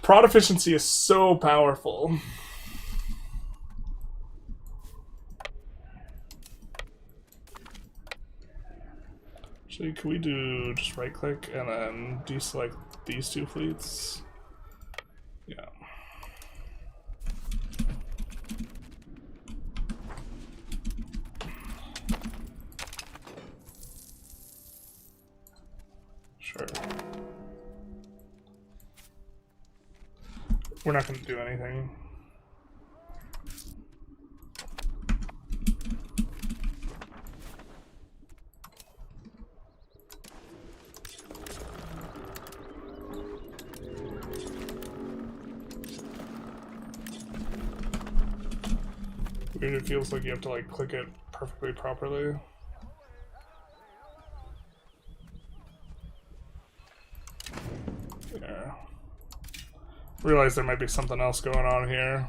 Prod efficiency is so powerful. Actually, can we do just right click and then deselect these two fleets? Yeah. Sure. We're not going to do anything. Weird, it feels like you have to like click it perfectly properly. Yeah. Realize there might be something else going on here.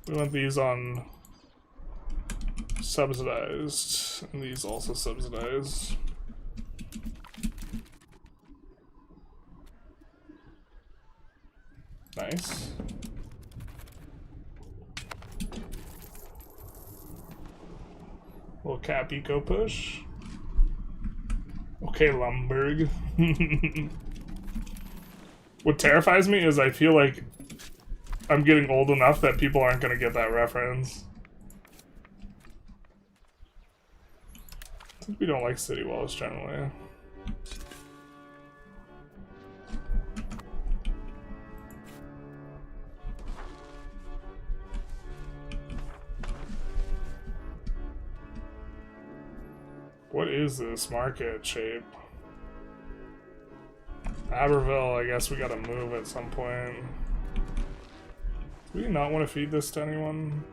We want these on subsidized, and these also subsidized. Nice. Little cap eco push. Okay, Lumberg. What terrifies me is I feel like I'm getting old enough that people aren't going to get that reference. I think we don't like city walls generally. What is this market shape? Aberville, I guess we gotta move at some point. Do we not want to feed this to anyone?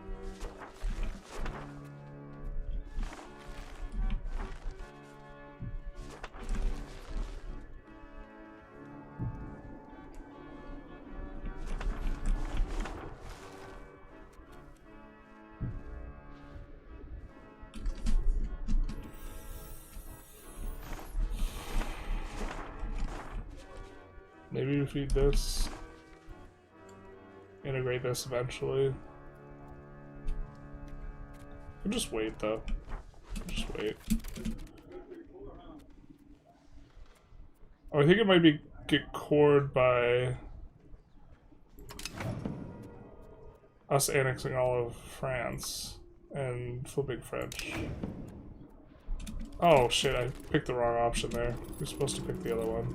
Maybe we feed this. Integrate this eventually. We'll just wait though. Just wait. Oh, I think it might be get cored by us annexing all of France and flipping French. Oh shit, I picked the wrong option there. We're supposed to pick the other one.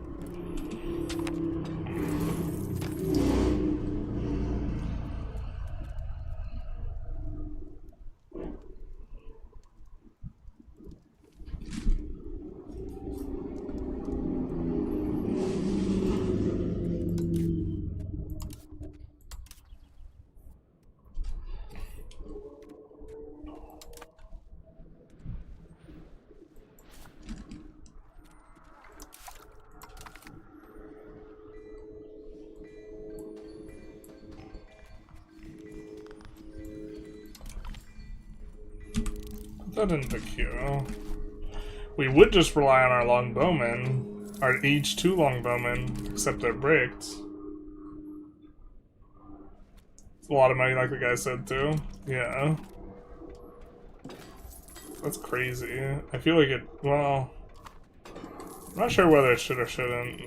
That in the queue. We would just rely on our longbowmen, our each 2 longbowmen, except they're bricked. It's a lot of money, like the guy said too. Yeah. That's crazy. I feel like it, well, I'm not sure whether it should or shouldn't.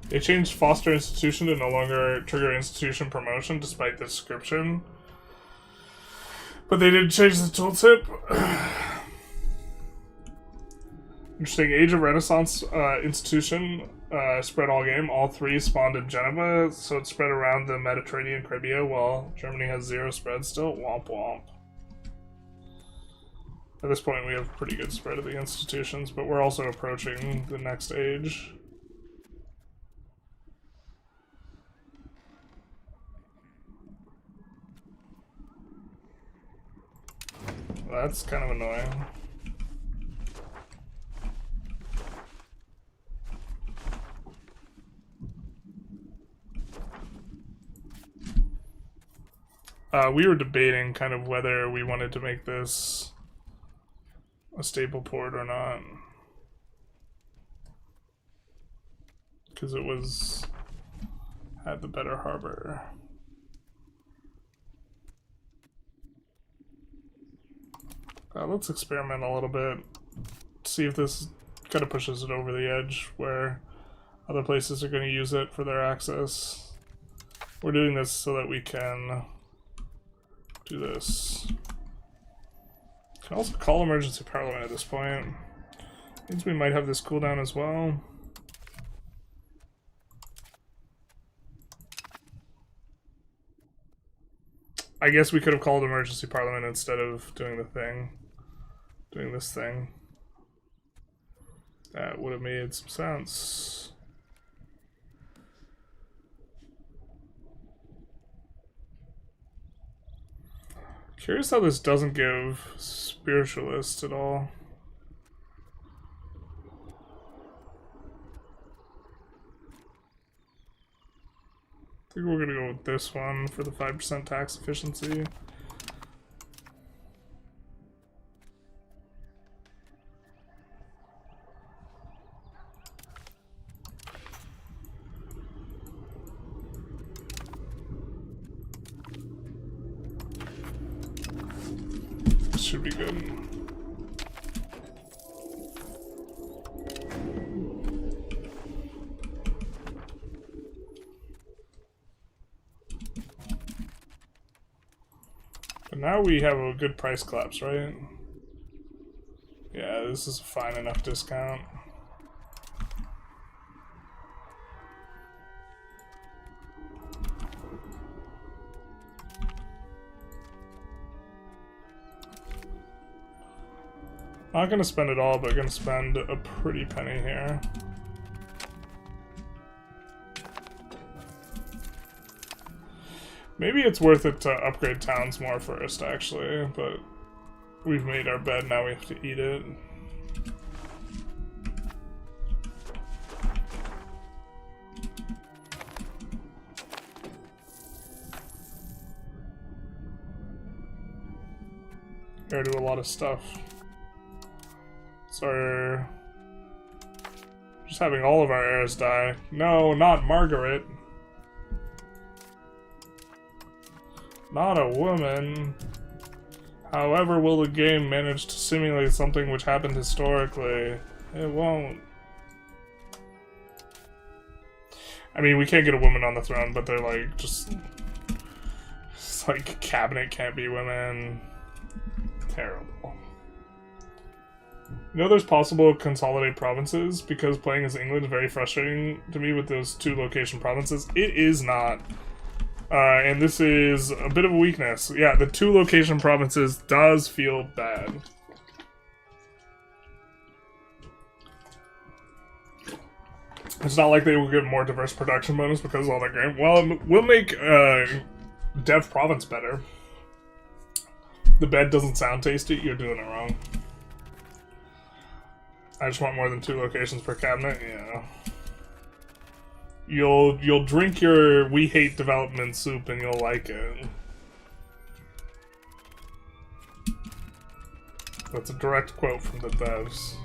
They changed foster institution to no longer trigger institution promotion despite the description. But they did change the tooltip. Interesting. Age of Renaissance institution spread all game. All 3 spawned in Geneva, so it spread around the Mediterranean Crimea, while Germany has 0 spread still. Womp womp. At this point we have pretty good spread of the institutions, but we're also approaching the next age. That's kind of annoying. We were debating kind of whether we wanted to make this a staple port or not. Because it had the better harbor. Let's experiment a little bit, see if this kind of pushes it over the edge where other places are going to use it for their access. We're doing this so that we can do this. Can also call emergency parliament at this point. Means we might have this cooldown as well. I guess we could have called emergency parliament instead of doing the thing. Doing this thing. That would have made some sense. Curious how this doesn't give spiritualists at all. I think we're gonna go with this one for the 5% tax efficiency. This should be good. Now we have a good price collapse, right? Yeah, this is a fine enough discount. Not gonna spend it all, but gonna spend a pretty penny here. Maybe it's worth it to upgrade towns more first, actually, but we've made our bed, now we have to eat it. heir to a lot of stuff. So just having all of our heirs die. No, not Margaret. Not a woman. However, will the game manage to simulate something which happened historically? It won't. I mean, we can't get a woman on the throne, but they're like, just... It's like, cabinet can't be women. Terrible. You know there's possible consolidate provinces? Because playing as England is very frustrating to me with those 2 location provinces. It is not. And this is a bit of a weakness. Yeah, the 2 location provinces does feel bad. It's not like they will get more diverse production bonus because of all that grain. Well, we'll make Dev Province better. The bed doesn't sound tasty, you're doing it wrong. I just want more than 2 locations per cabinet, yeah. You'll drink your we hate development soup and you'll like it. That's a direct quote from the devs.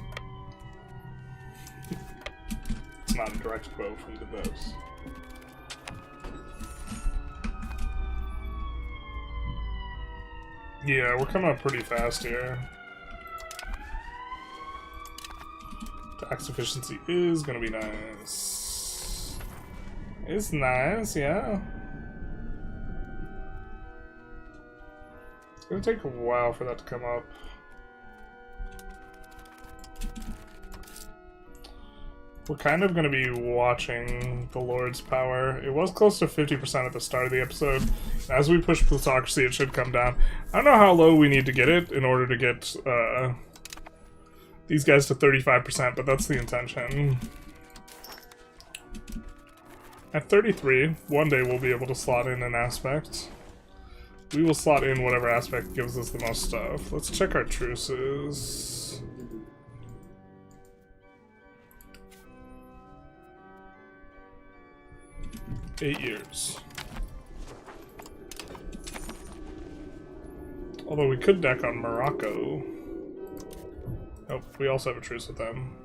It's not a direct quote from the devs. Yeah, we're coming up pretty fast here. Tax efficiency is gonna be nice. It's nice, yeah. It's gonna take a while for that to come up. We're kind of gonna be watching the Lord's power. It was close to 50% at the start of the episode. As we push plutocracy, it should come down. I don't know how low we need to get it in order to get these guys to 35%, but that's the intention. At 33, one day we'll be able to slot in an aspect. We will slot in whatever aspect gives us the most stuff. Let's check our truces. $8 years. Although we could deck on Morocco. Oh, we also have a truce with them.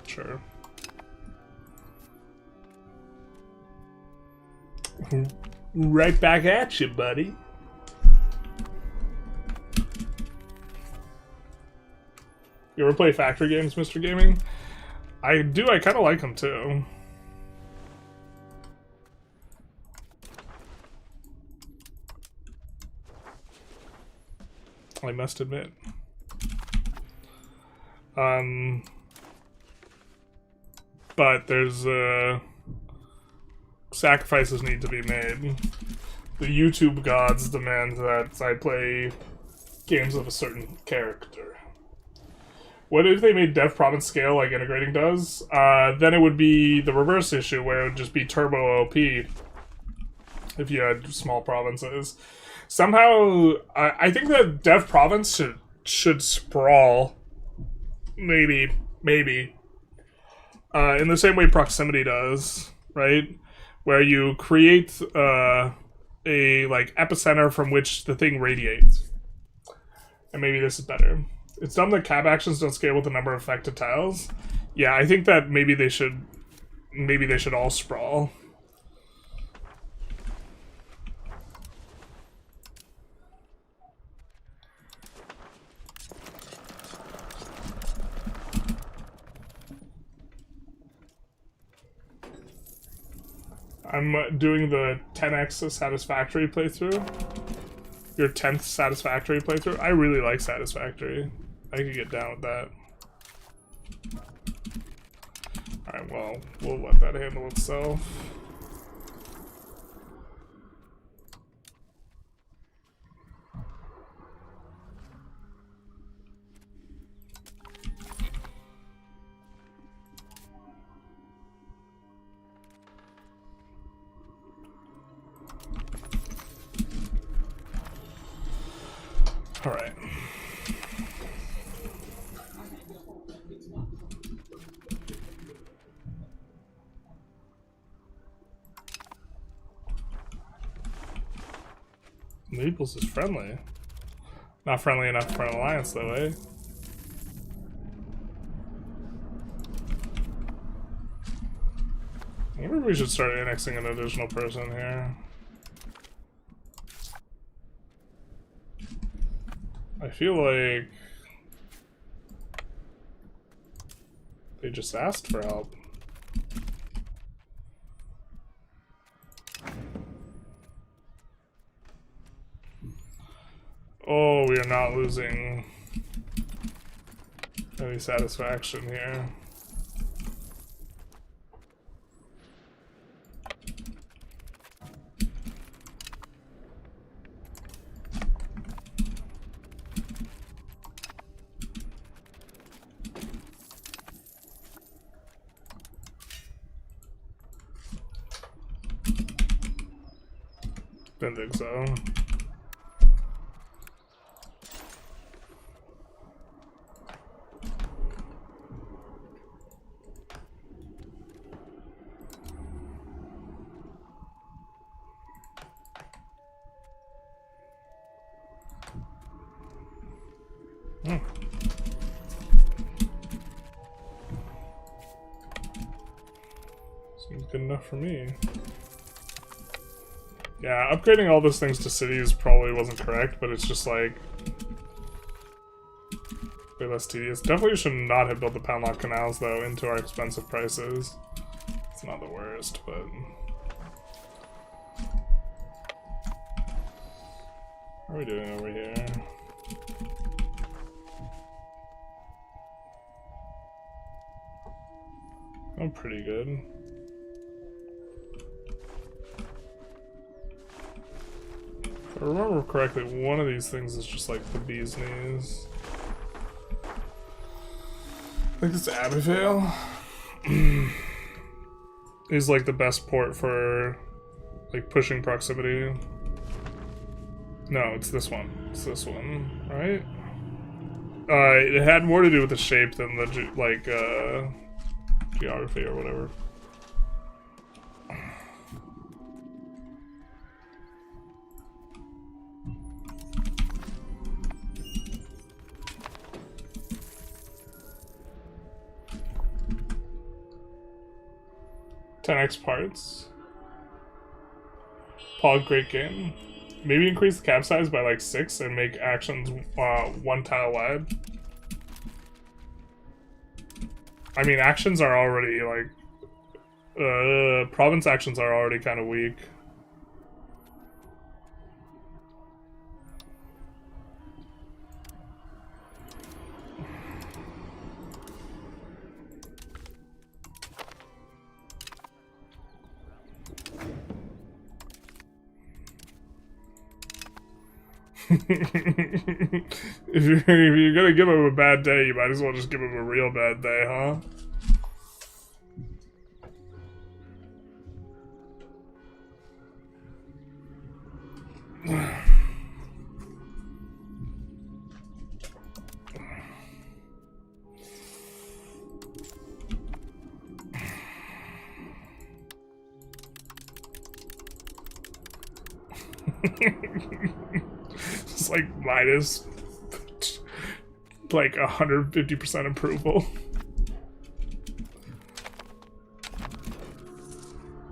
Sure. Right back at you, buddy. You ever play factory games, Mr. Gaming? I do, I kind of like them too. I must admit. But there's, sacrifices need to be made. The YouTube gods demand that I play games of a certain character. What if they made Dev Province scale like integrating does? Then it would be the reverse issue where it would just be turbo OP if you had small provinces. Somehow, I think that Dev Province should sprawl. Maybe. In the same way proximity does, right? Where you create a like epicenter from which the thing radiates. And maybe this is better. It's dumb that cab actions don't scale with the number of affected tiles. Yeah, I think that maybe they should all sprawl. I'm doing the 10x Satisfactory playthrough. Your 10th Satisfactory playthrough. I really like Satisfactory. I could get down with that. Alright, well, we'll let that handle itself. Alright. Naples is friendly. Not friendly enough for an alliance, though, eh? I wonder if we should start annexing an additional person here. I feel like they just asked for help. Oh, we are not losing any satisfaction here. Didn't think so. Seems good enough for me. Yeah, upgrading all those things to cities probably wasn't correct, but it's just like way less tedious. Definitely should not have built the Poundlock canals though into our expensive prices. It's not the worst, but how are we doing over here? I'm pretty good. If I remember correctly, one of these things is just like the bee's knees. I think it's Abigail. Is like the best port for like pushing proximity. No, it's this one. It's this one, right? It had more to do with the shape than the geography or whatever. .10x parts. Paul, great game. Maybe increase the cap size by like 6 and make actions 1 tile wide. I mean, actions are already like province actions are already kind of weak. If you're gonna give him a bad day, you might as well just give him a real bad day, huh? It's like minus like 150% approval.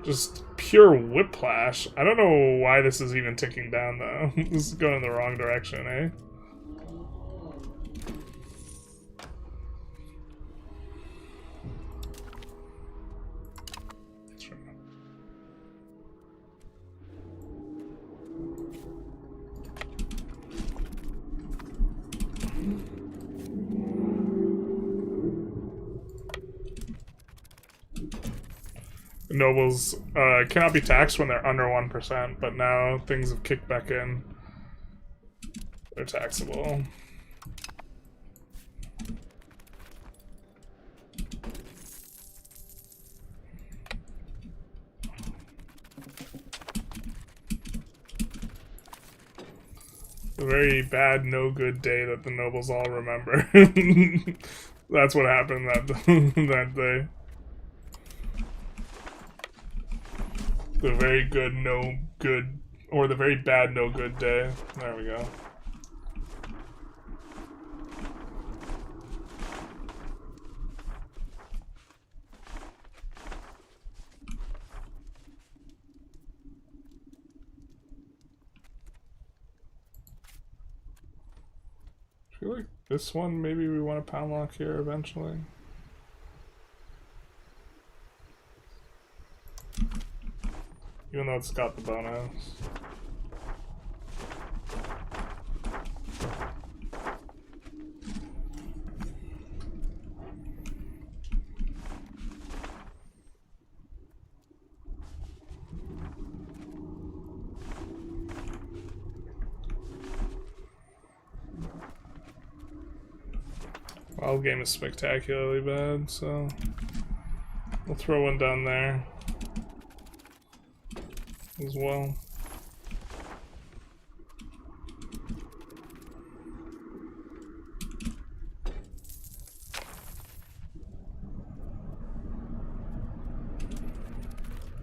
Just pure whiplash. I don't know why this is even ticking down though. This is going in the wrong direction, eh? Nobles cannot be taxed when they're under 1%, but now things have kicked back in. They're taxable. A very bad, no good day that the nobles all remember. That's what happened that day. The very good, no good Or the very bad, no good day. There we go. I feel like this one, maybe we want a pound lock here eventually. Even though it's got the bonus. Wild game is spectacularly bad, so we'll throw one down there as well.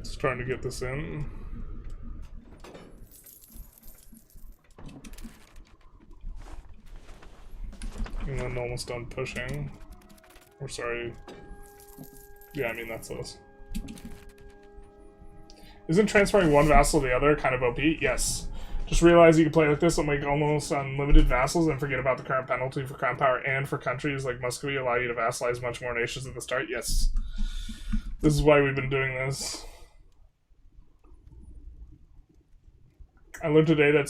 Just trying to get this in. And then almost done pushing. Or sorry. Yeah, I mean that's us. Isn't transferring one vassal to the other kind of OP? Yes. Just realize you can play like this and make almost unlimited vassals and forget about the current penalty for crown power, and for countries like Muscovy allow you to vassalize much more nations at the start. Yes. This is why we've been doing this. I learned today that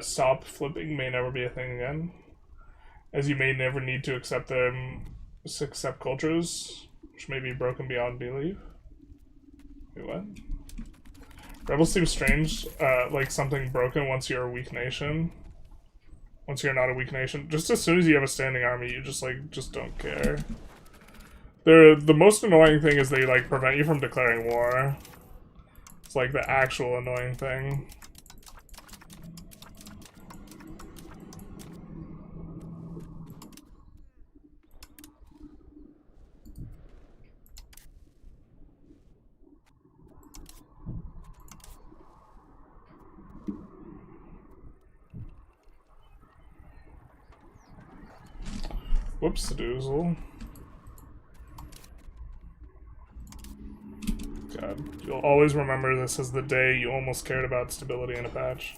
stop flipping may never be a thing again, as you may never need to accept cultures, which may be broken beyond belief. Wait, what? Rebels seem strange, like something broken once you're a weak nation. Once you're not a weak nation. Just as soon as you have a standing army, you just don't care. The most annoying thing is they like prevent you from declaring war. It's like the actual annoying thing. Whoops, doozle. God, you'll always remember this as the day you almost cared about stability in a patch.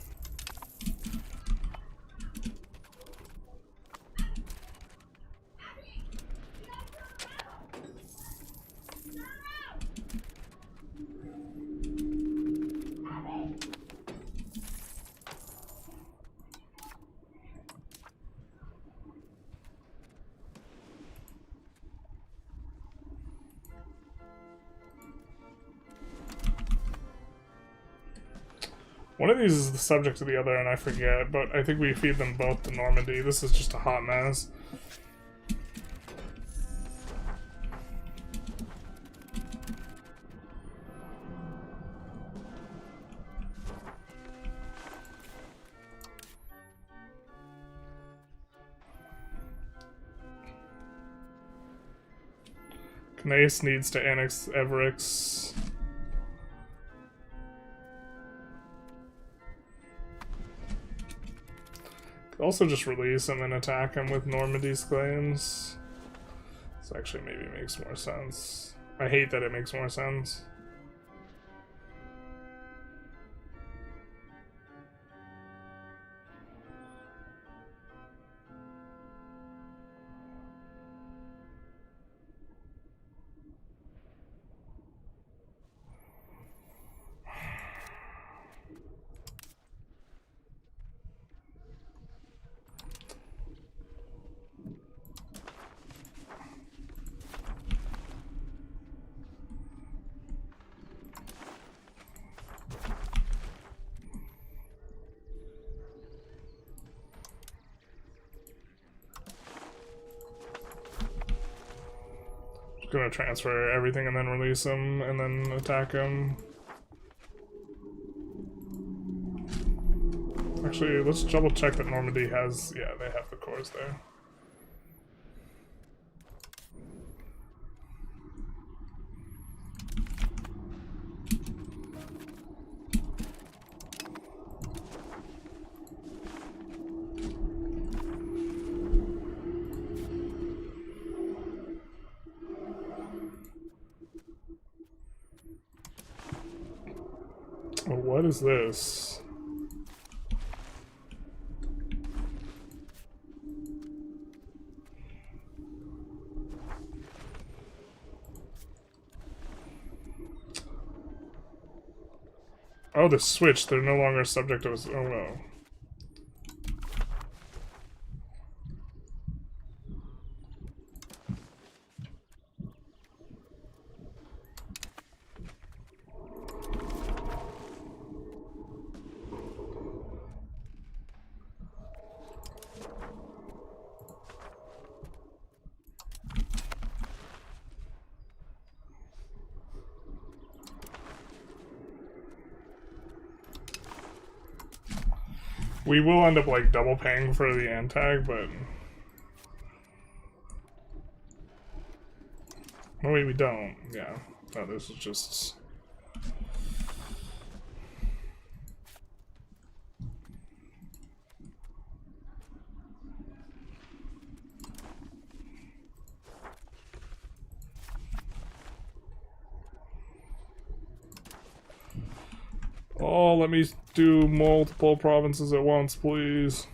One of these is the subject of the other, and I forget, but I think we feed them both to Normandy. This is just a hot mess. Canal needs to annex Everix. Also just release him and attack him with Normandy's claims. This actually maybe makes more sense. I hate that it makes more sense. Gonna transfer everything and then release them and then attack them. Actually, let's double check that Normandy has, yeah, they have the cores there. Oh, what is this? Oh, the switch. They're no longer subject to us. Oh no. We will end up like double paying for the antag, but no, wait, we don't. Yeah, no, this is just. Oh, let me do multiple provinces at once, please.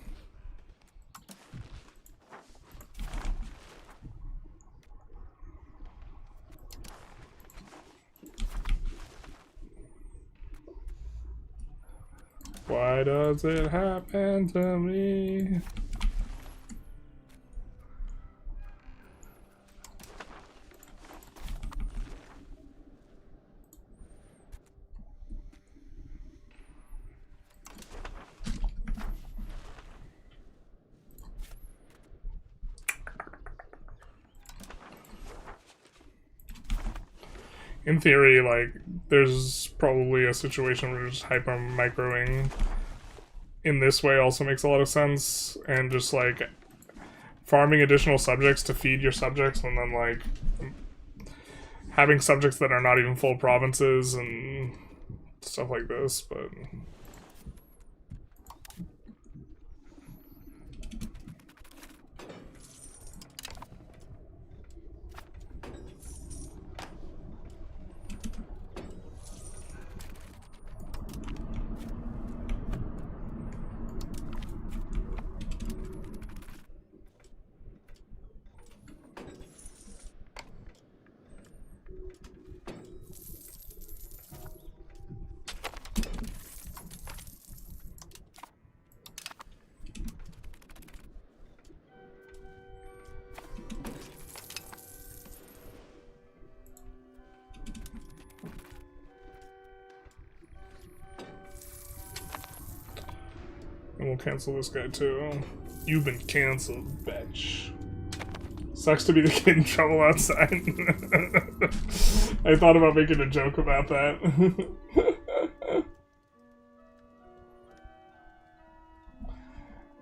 Why does it happen to me? In theory, like, there's probably a situation where just hyper-microing in this way also makes a lot of sense, and just, like, farming additional subjects to feed your subjects, and then, like, having subjects that are not even full provinces, and stuff like this, but... And we'll cancel this guy too. You've been canceled, bitch. Sucks to be the kid in trouble outside. I thought about making a joke about that.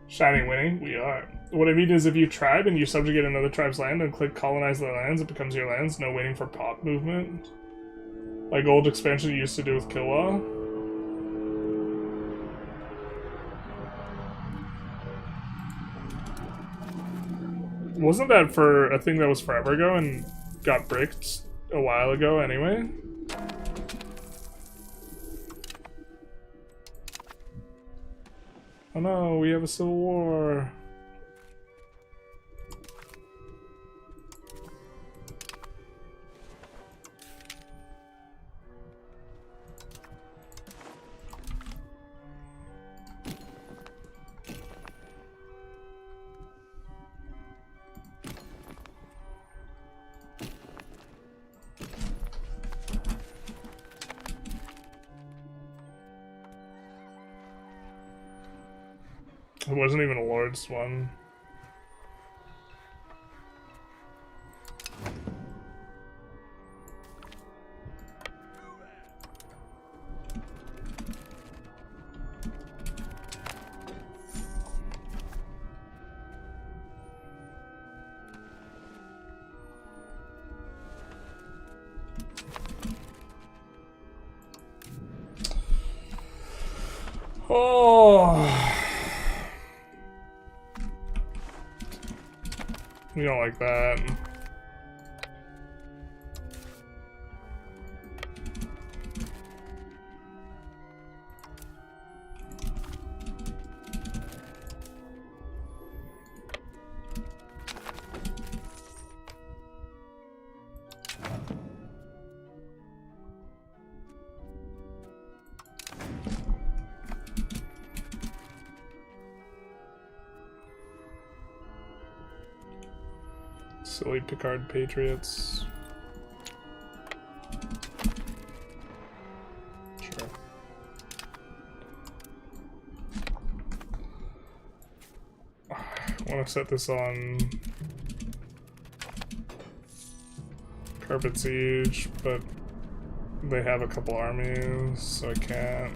Shining winning? We are. What I mean is if you tribe and you subjugate another tribe's land and click colonize their lands, it becomes your lands, no waiting for pop movement. Like old expansion used to do with Kilwa. Wasn't that for a thing that was forever ago and got bricked a while ago anyway? Oh no, we have a civil war. It wasn't even a Lord's one. Oh. We don't like that. Silly Picard patriots. Sure. I want to set this on Carpet Siege, but they have a couple armies, so I can't.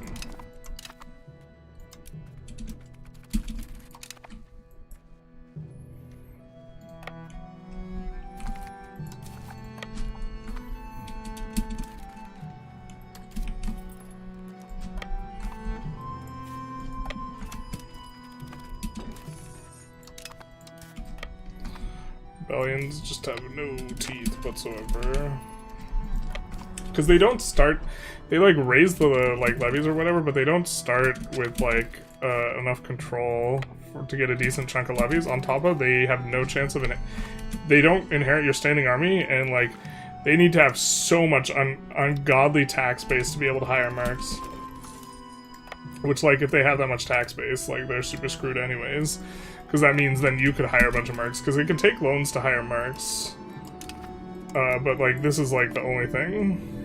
Rebellions just have no teeth whatsoever. Because they don't start, they like raise the like levies or whatever, but they don't start with like enough control to get a decent chunk of levies. On top of, they have no chance of they don't inherit your standing army, and like they need to have so much ungodly tax base to be able to hire mercs. Which, like, if they have that much tax base, like, they're super screwed anyways. Because that means then you could hire a bunch of mercs. Because they can take loans to hire mercs. But, like, this is, like, the only thing.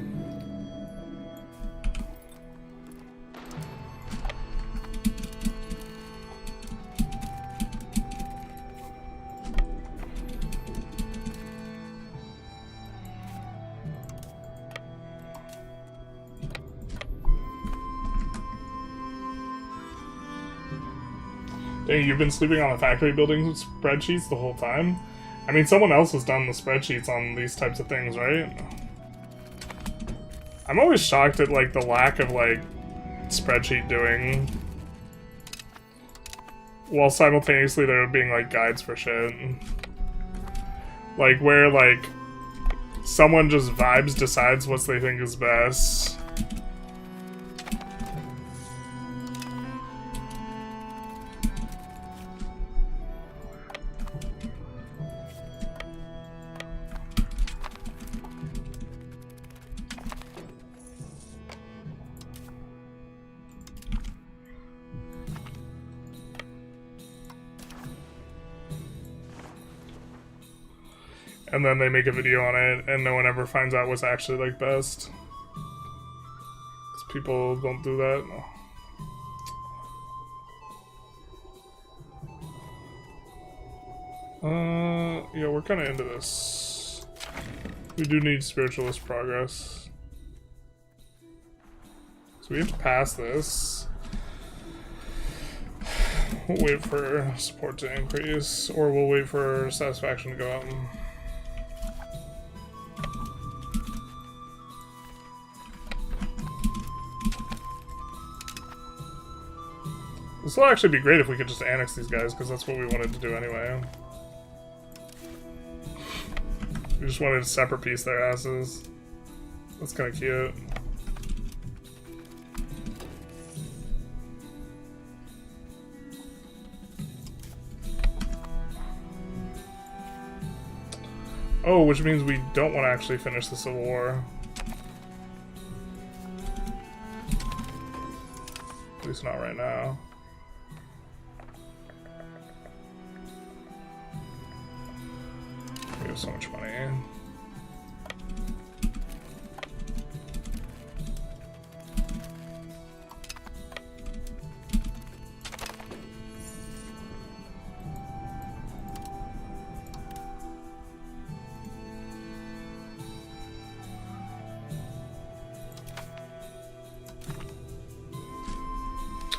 Dang, you've been sleeping on the factory building spreadsheets the whole time? I mean, someone else has done the spreadsheets on these types of things, right? I'm always shocked at, like, the lack of, like, spreadsheet doing. While simultaneously there being, like, guides for shit. Like, where, like, someone just vibes decides what they think is best. And then they make a video on it, and no one ever finds out what's actually, like, best. Because people don't do that. Yeah, we're kind of into this. We do need spiritualist progress. So we have to pass this. We'll wait for support to increase, or we'll wait for satisfaction to go up. This will actually be great if we could just annex these guys, because that's what we wanted to do anyway. We just wanted to separate piece their asses. That's kind of cute. Oh, which means we don't want to actually finish the Civil War. At least not right now. We have so much money.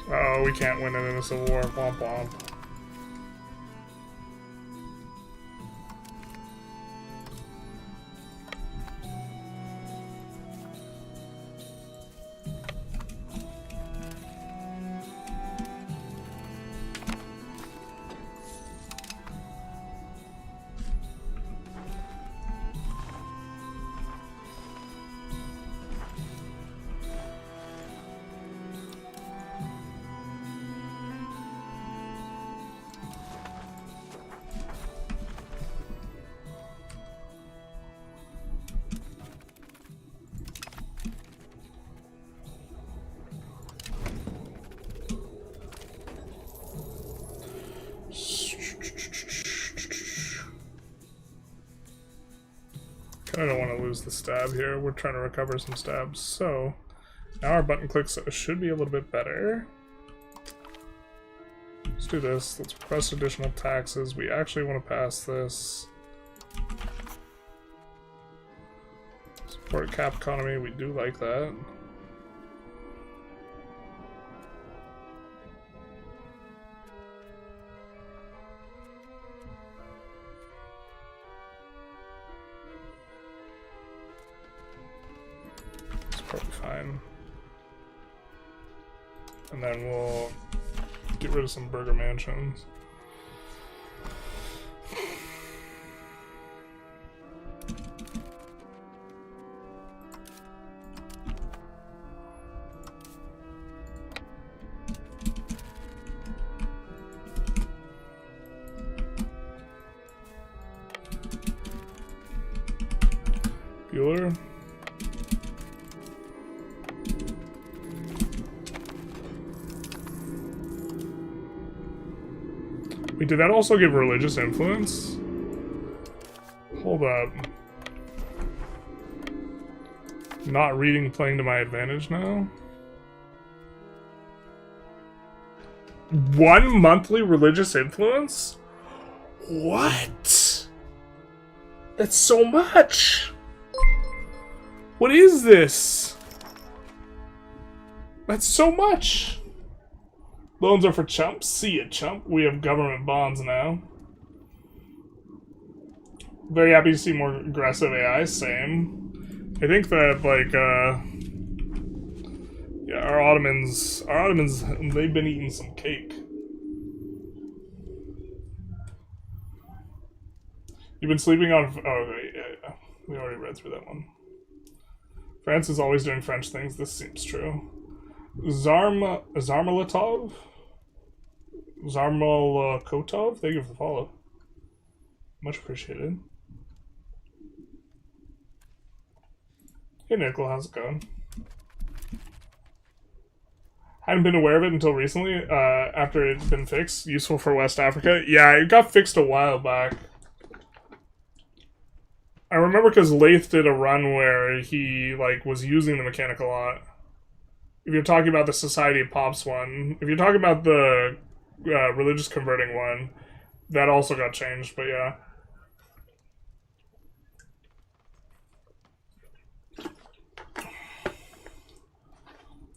Oh, we can't win it in a Civil War. Womp womp. Kinda don't want to lose the stab here. We're trying to recover some stabs. So, now our button clicks should be a little bit better. Let's do this. Let's request additional taxes. We actually want to pass this. Support cap economy. We do like that. It's probably fine. And then we'll get rid of some burger mansions. Bueller. Wait, did that also give religious influence? Hold up. Not reading playing to my advantage now? 1 monthly religious influence? What? That's so much! What is this? That's so much! Loans are for chumps. See ya, chump. We have government bonds now. Very happy to see more aggressive AI. Same. I think that, like, yeah, our Ottomans, they've been eating some cake. You've been sleeping on... Oh, wait, yeah. We already read through that one. France is always doing French things. This seems true. Zarmalatov? Zarmalakotov? Thank you for the follow. Much appreciated. Hey, Nickel, how's it going? Hadn't been aware of it until recently, after it's been fixed. Useful for West Africa. Yeah, it got fixed a while back. I remember because Lath did a run where he, like, was using the mechanic a lot. If you're talking about the Society of Pops one, if you're talking about the religious converting one, that also got changed, but yeah.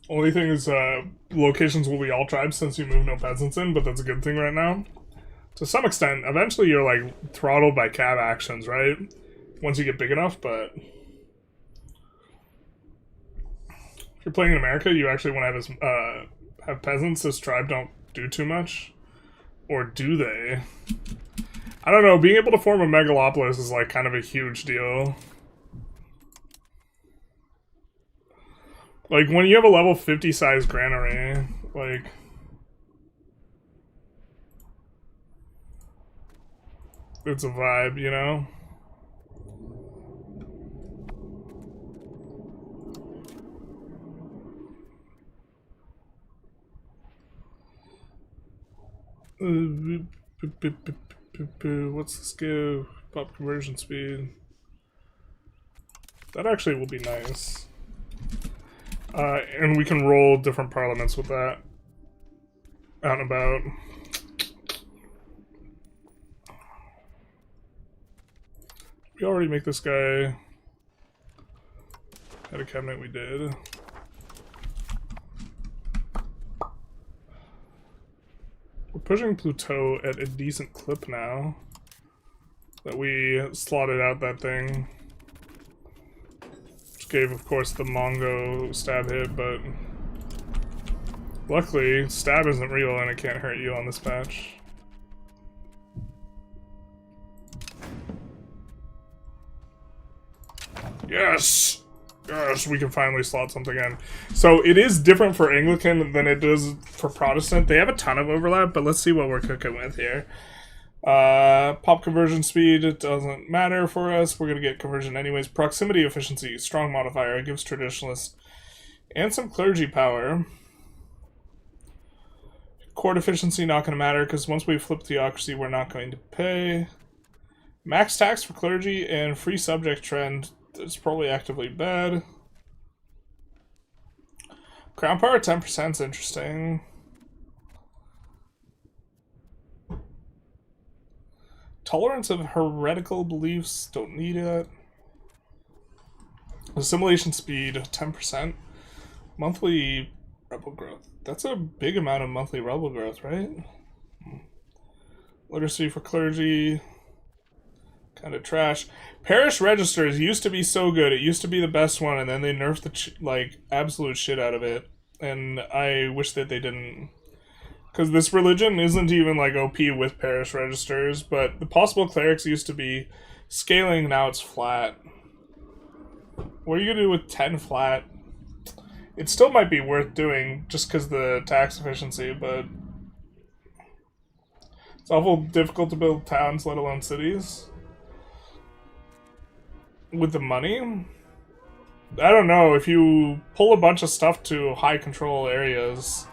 Only thing is, locations will be all tribes since you move no peasants in, but that's a good thing right now. To some extent, eventually you're, like, throttled by cab actions, right? Once you get big enough, but... If you're playing in America, you actually want to have peasants. This tribe don't do too much. Or do they? I don't know, being able to form a megalopolis is, like, kind of a huge deal. Like, when you have a level 50 size granary, like... It's a vibe, you know? What's the skill? Pop conversion speed. That actually will be nice. And we can roll different parliaments with that. Out and about. We already make this guy head of cabinet. We did. We're pushing Pluto at a decent clip now. That we slotted out that thing. Which gave, of course, the Mongo stab hit, but... Luckily, stab isn't real and it can't hurt you on this patch. Yes! Yes, we can finally slot something in. So it is different for Anglican than it is for Protestant. They have a ton of overlap, but let's see what we're cooking with here. Pop conversion speed, it doesn't matter for us. We're going to get conversion anyways. Proximity efficiency, strong modifier. It gives traditionalists and some clergy power. Court efficiency, not going to matter, because once we flip theocracy, we're not going to pay. Max tax for clergy and free subject trend is probably actively bad. Crown power 10% is interesting. Tolerance of heretical beliefs, don't need it. Assimilation speed 10%. Monthly rebel growth. That's a big amount of monthly rebel growth, right? Literacy for clergy. Kind of trash. Parish registers used to be so good. It used to be the best one, and then they nerfed the absolute shit out of it. And I wish that they didn't. Because this religion isn't even like OP with parish registers, but the possible clerics used to be scaling, now it's flat. What are you going to do with 10 flat? It still might be worth doing just because the tax efficiency, but it's awful difficult to build towns, let alone cities. With the money? I don't know, if you pull a bunch of stuff to high control areas.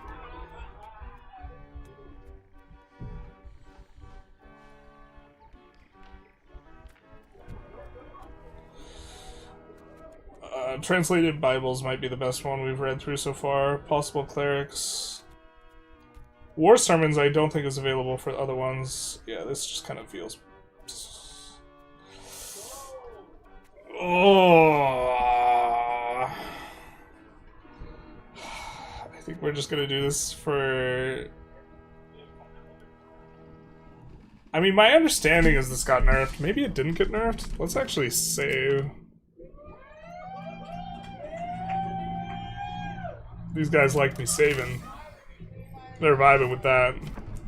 Translated Bibles might be the best one we've read through so far. Possible clerics. War sermons I don't think is available for other ones. Yeah, this just kind of feels... Oh, I think we're just gonna do this for... I mean, my understanding is this got nerfed. Maybe it didn't get nerfed. Let's actually save. These guys like me saving. They're vibing with that.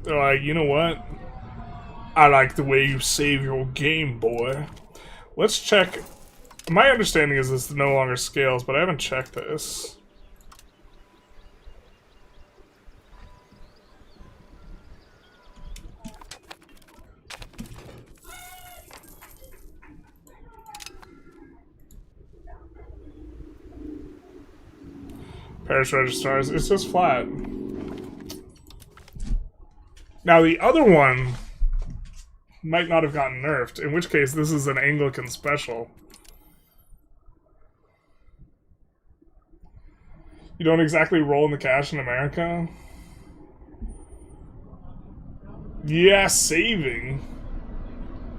They're like, you know what? I like the way you save your game, boy. Let's check. My understanding is this no longer scales, but I haven't checked this. Parish registrars, it's just flat. Now the other one might not have gotten nerfed, in which case this is an Anglican special. You don't exactly roll in the cash in America? Yeah, saving.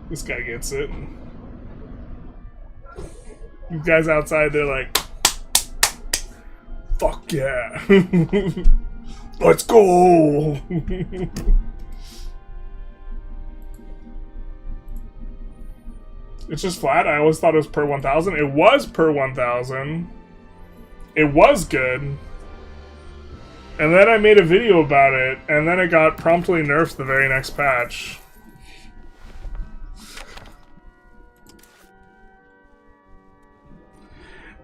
This guy gets it. These guys outside, they're like, fuck yeah. Let's go. It's just flat. I always thought it was per 1,000. It was per 1,000. It was good. And then I made a video about it, and then it got promptly nerfed the very next patch.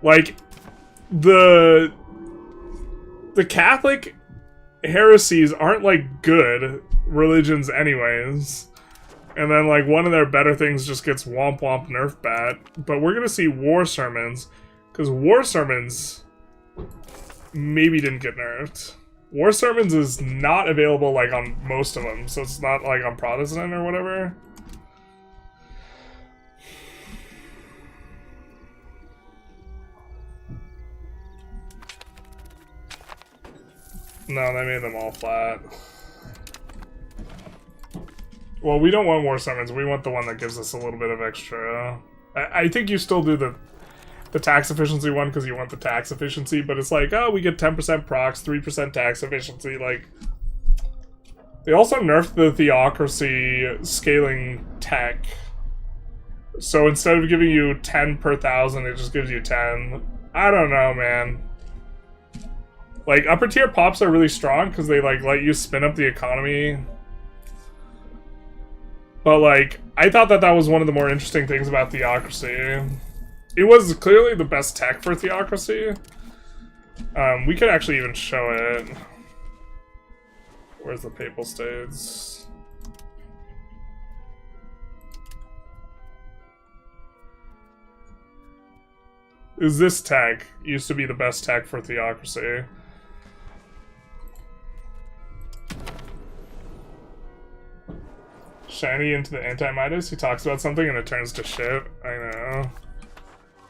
Like, the Catholic heresies aren't, like, good religions anyways. And then, like, one of their better things just gets womp womp nerfed bad. But we're gonna see war sermons, because war sermons maybe didn't get nerfed. War sermons is not available, like, on most of them, so it's not, like, on Protestant or whatever. No, they made them all flat. Well, we don't want war sermons. We want the one that gives us a little bit of extra. I think you still do the tax efficiency one because you want the tax efficiency, but it's like, oh, we get 10% procs, 3% tax efficiency. Like, they also nerfed the theocracy scaling tech. So instead of giving you 10 per 1,000, it just gives you 10. I don't know, man. Like, upper tier pops are really strong because they, like, let you spin up the economy. But, like, I thought that was one of the more interesting things about theocracy. It was clearly the best tech for theocracy. We could actually even show it. Where's the Papal States? Is this tech used to be the best tech for theocracy? Shiny into the anti-Midas, he talks about something and it turns to shit. I know.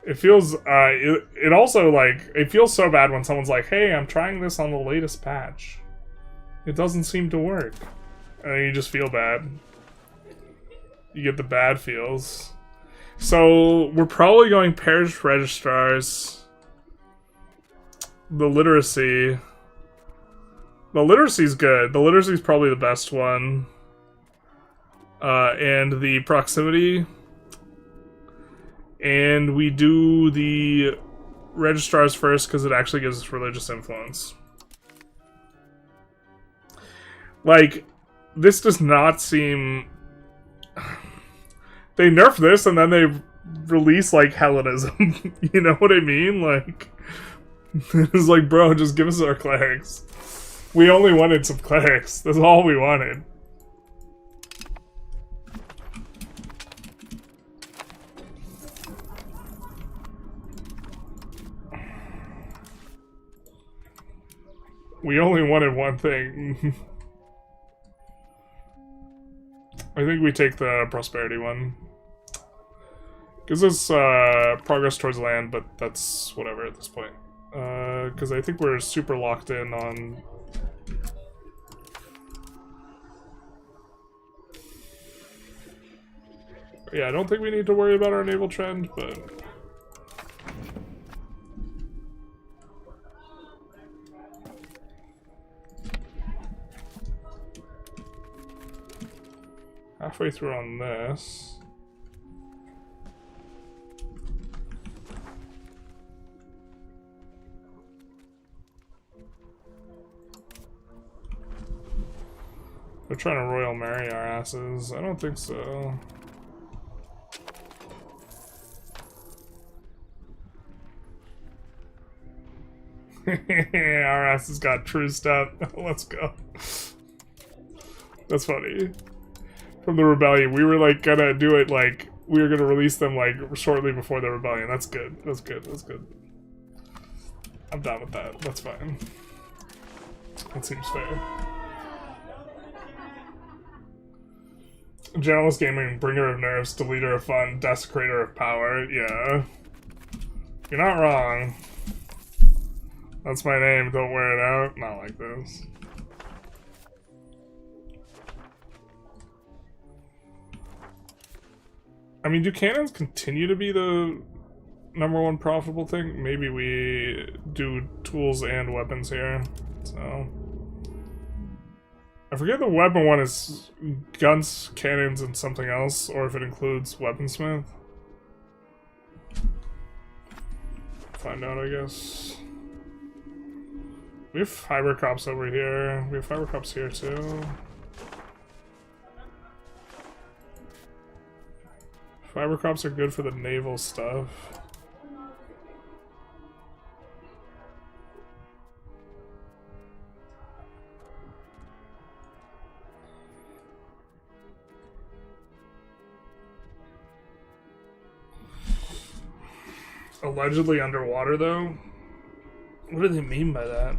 It feels, it also, like, it feels so bad when someone's like, hey, I'm trying this on the latest patch. It doesn't seem to work. And you just feel bad. You get the bad feels. So, we're probably going parish registrars. The literacy. The literacy's good. The literacy's probably the best one. And the proximity. And we do the registrars first because it actually gives us religious influence. Like, this does not seem... They nerf this and then they release, like, Hellenism. You know what I mean? Like, it's like, bro, just give us our clerics. We only wanted some clerics. That's all we wanted. We only wanted one thing. I think we take the prosperity one. Gives us progress towards land, but that's whatever at this point. Because I think we're super locked in on... Yeah, I don't think we need to worry about our naval trend, but... Halfway through on this. They're trying to Royal Marry our asses. I don't think so. Our asses got truced up. Let's go. That's funny. From the rebellion, we were like gonna do it like we were gonna release them like shortly before the rebellion. That's good. That's good. That's good. I'm down with that. That's fine. That seems fair. Generalist gaming, bringer of nerves, deleter of fun, desecrator of power. Yeah, you're not wrong. That's my name. Don't wear it out. Not like this. I mean, do cannons continue to be the #1 profitable thing? Maybe we do tools and weapons here. So I forget the weapon one is guns, cannons, and something else, or if it includes weaponsmith. Find out, I guess. We have fiber crops over here. We have fiber crops here too. Fiber crops are good for the naval stuff. Allegedly underwater, though? What do they mean by that?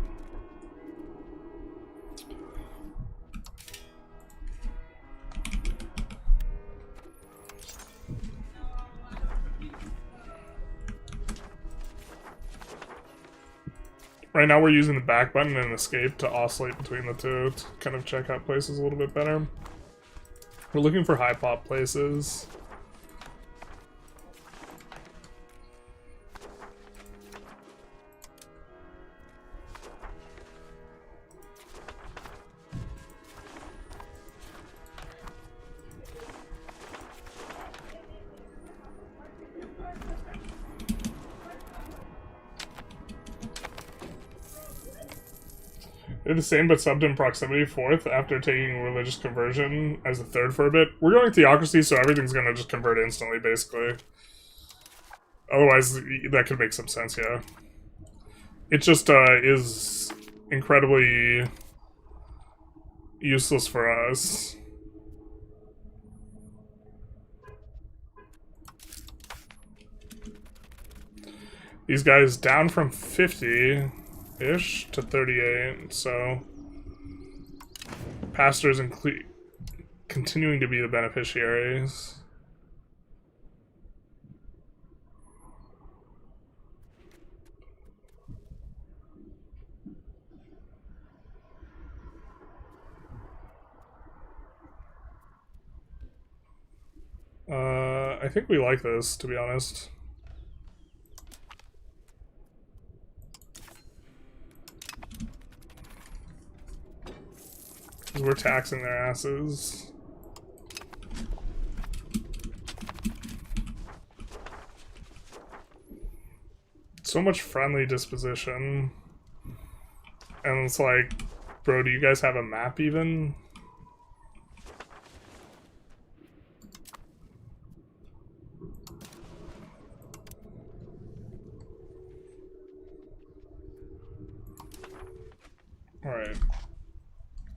Right now we're using the back button and escape to oscillate between the two to kind of check out places a little bit better. We're looking for high pop places. They're the same but subbed in proximity 4th after taking religious conversion as a 3rd for a bit. We're going theocracy, so everything's gonna just convert instantly, basically. Otherwise, that could make some sense, yeah. It just is incredibly useless for us. These guys down from 50-ish to 38, so Pastures and continuing to be the beneficiaries. I think we like this, to be honest. Because we're taxing their asses. So much friendly disposition. And it's like, bro, do you guys have a map even? Alright.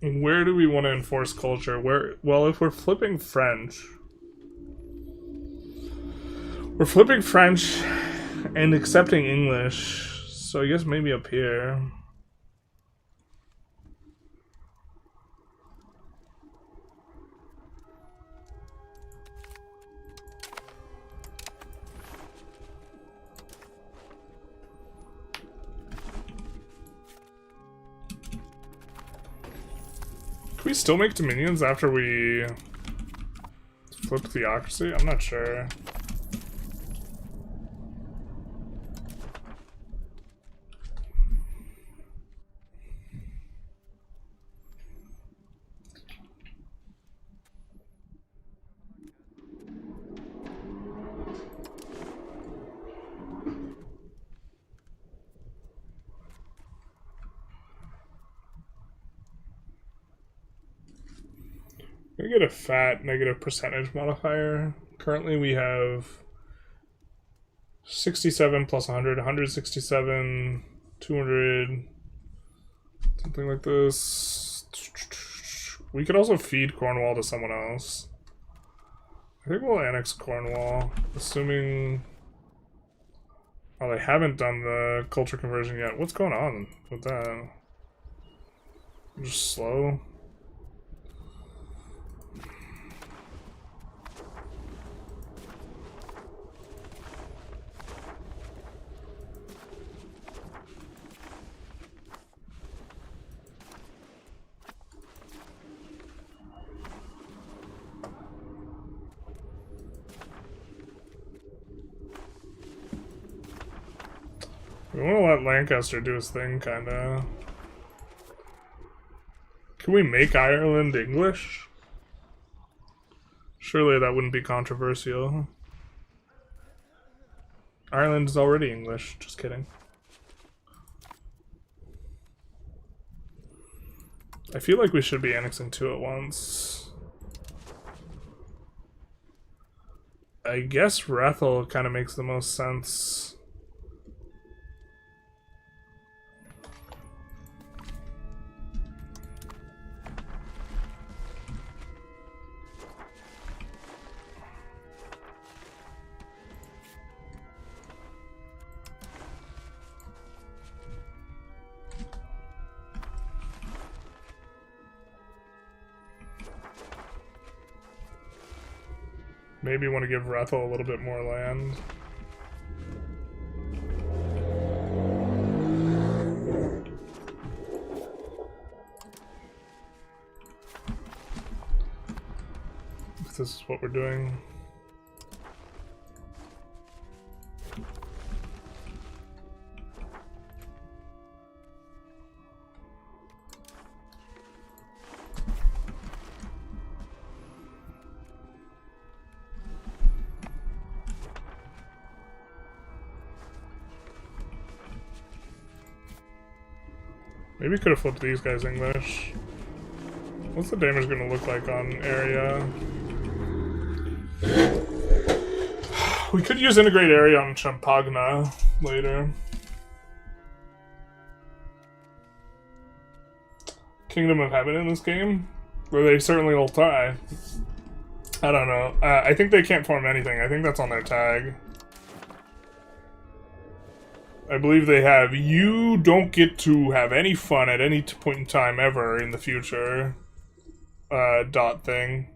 Where do we want to enforce culture? Well, if we're flipping French... We're flipping French and accepting English, so I guess maybe up here. Can we still make dominions after we flip theocracy? I'm not sure. We get a fat negative percentage modifier. Currently we have 67 plus 100, 167, 200, something like this. We could also feed Cornwall to someone else. I think we'll annex Cornwall, assuming... Oh, they haven't done the culture conversion yet. What's going on with that? Just slow. We want to let Lancaster do his thing, kinda. Can we make Ireland English? Surely that wouldn't be controversial. Ireland is already English, just kidding. I feel like we should be annexing two at once. I guess Rethel kind of makes the most sense. Maybe want to give Rethel a little bit more land. If this is what we're doing. Maybe could have flipped these guys English. What's the damage gonna look like on area? We could use integrate area on Champagne later. Kingdom of Heaven in this game? Where they certainly will try. I don't know. I think they can't form anything. I think that's on their tag. I believe they have, you don't get to have any fun at any point in time ever in the future, dot thing.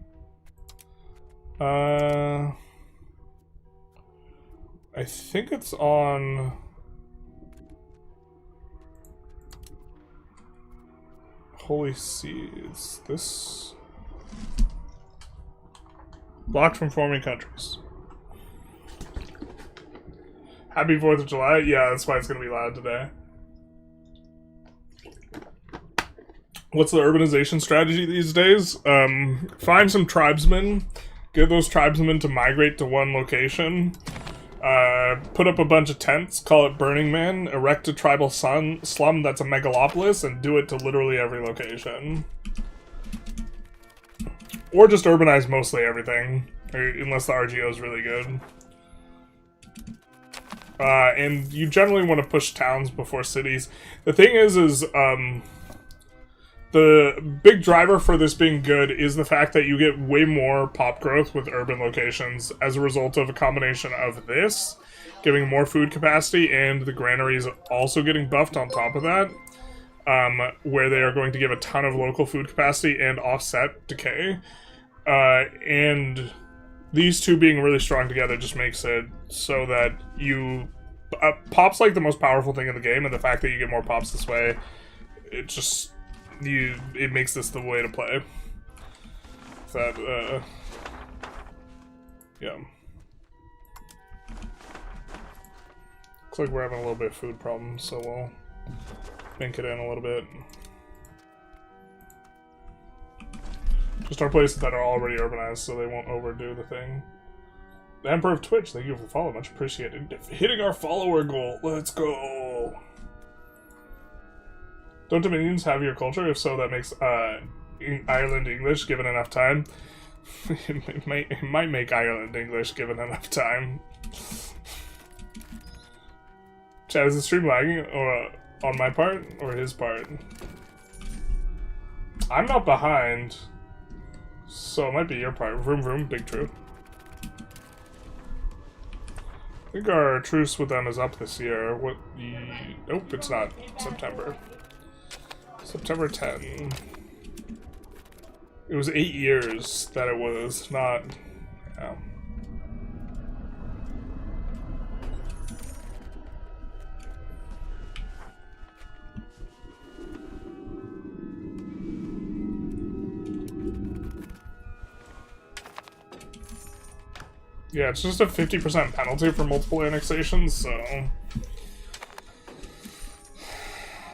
I think it's on... Holy Seas. This... Blocked from forming countries. Happy 4th of July? Yeah, that's why it's going to be loud today. What's the urbanization strategy these days? Find some tribesmen. Get those tribesmen to migrate to one location. Put up a bunch of tents, call it Burning Man, erect a tribal slum that's a megalopolis, and do it to literally every location. Or just urbanize mostly everything, unless the RGO is really good. And you generally want to push towns before cities. The thing is the big driver for this being good is the fact that you get way more pop growth with urban locations as a result of a combination of this, giving more food capacity, and the granaries also getting buffed on top of that, where they are going to give a ton of local food capacity and offset decay. And these two being really strong together just makes it so that you... pop's like the most powerful thing in the game, and the fact that you get more pops this way, it just... it makes this the way to play. That, yeah. Looks like we're having a little bit of food problems, so we'll bank it in a little bit. Just our places that are already urbanized, so they won't overdo the thing. The Emperor of Twitch, thank you for the follow, much appreciated. Hitting our follower goal, let's go! Don't Dominions have your culture? If so, that makes Ireland English, given enough time. it might make Ireland English, given enough time. Chad, is the stream lagging or on my part or his part? I'm not behind, so it might be your part. Vroom vroom, big true. I think our truce with them is up this year. What? Nope, it's not. September. September 10. It was 8 years that it was, not... Yeah. Yeah, it's just a 50% penalty for multiple annexations, so...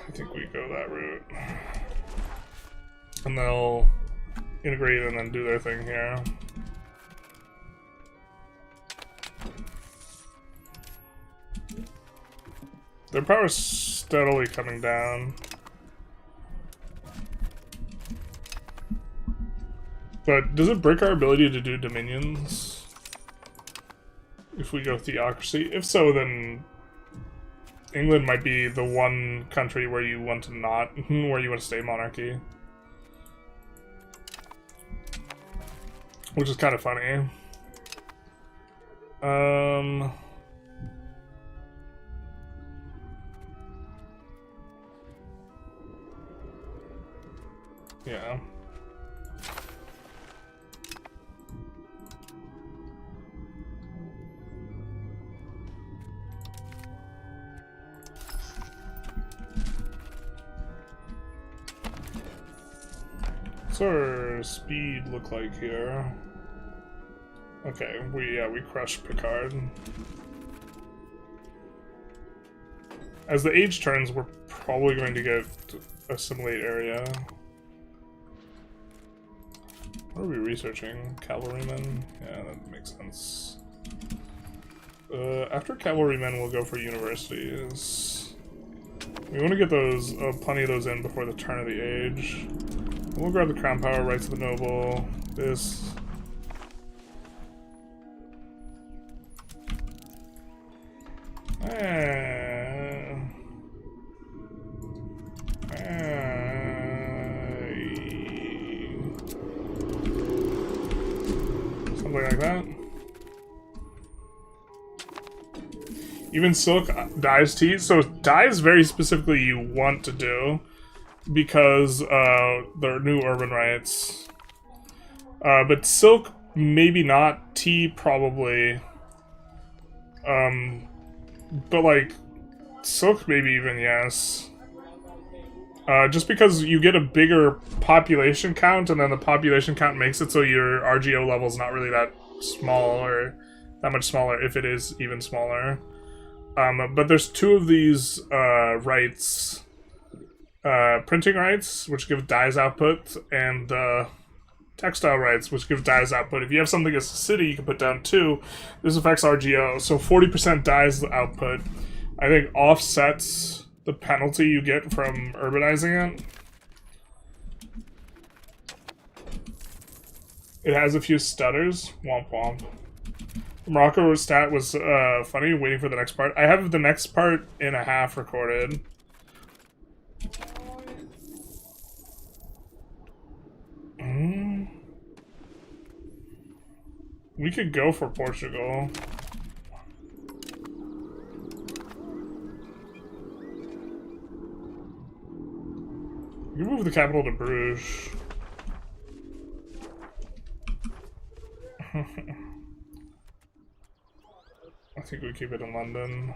I think we go that route. And they'll integrate and then do their thing here. Their power's steadily coming down. But does it break our ability to do dominions? If we go theocracy? If so, then England might be the one country where you want to not, where you want to stay monarchy. Which is kind of funny. Yeah. What's our speed look like here? Okay, we crushed Picard. As the age turns, we're probably going to get assimilate area. What are we researching? Cavalrymen? Yeah, that makes sense. After cavalrymen, we'll go for universities. We want to get those, plenty of those in before the turn of the age. We'll grab the crown power, rights of the noble, this. Something like that. Even silk dyes tea. So dyes very specifically you want to do because there are new urban rights. But silk maybe not. Tea, probably. But like, silk maybe even, yes. Just because you get a bigger population count, and then the population count makes it so your RGO level is not really that small, or that much smaller, if it is even smaller. But there's two of these rights. Printing rights, which give dyes output, and textile rights, which give dyes output. If you have something as a city, you can put down 2. This affects RGO, so 40% dyes output, I think, offsets the penalty you get from urbanizing it. It has a few stutters. Womp womp. The Morocco stat was funny, waiting for the next part. I have the next part in a half recorded. We could go for Portugal. We can move the capital to Bruges. I think we keep it in London.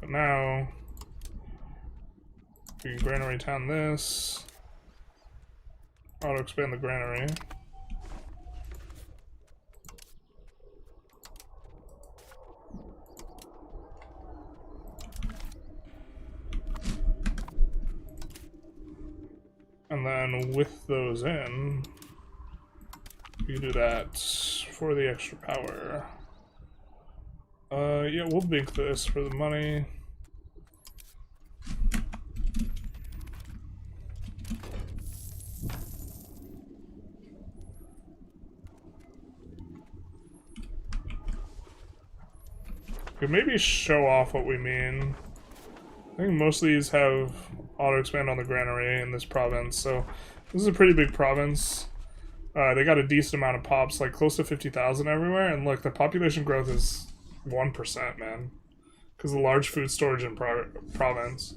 But now, we can granary town this. Auto expand the granary. And then with those in, we do that for the extra power. Yeah, we'll bank this for the money. We could maybe show off what we mean. I think most of these have auto-expand on the granary in this province, so this is a pretty big province. They got a decent amount of pops, like close to 50,000 everywhere, and look, the population growth is 1%, man. Because of the large food storage in province.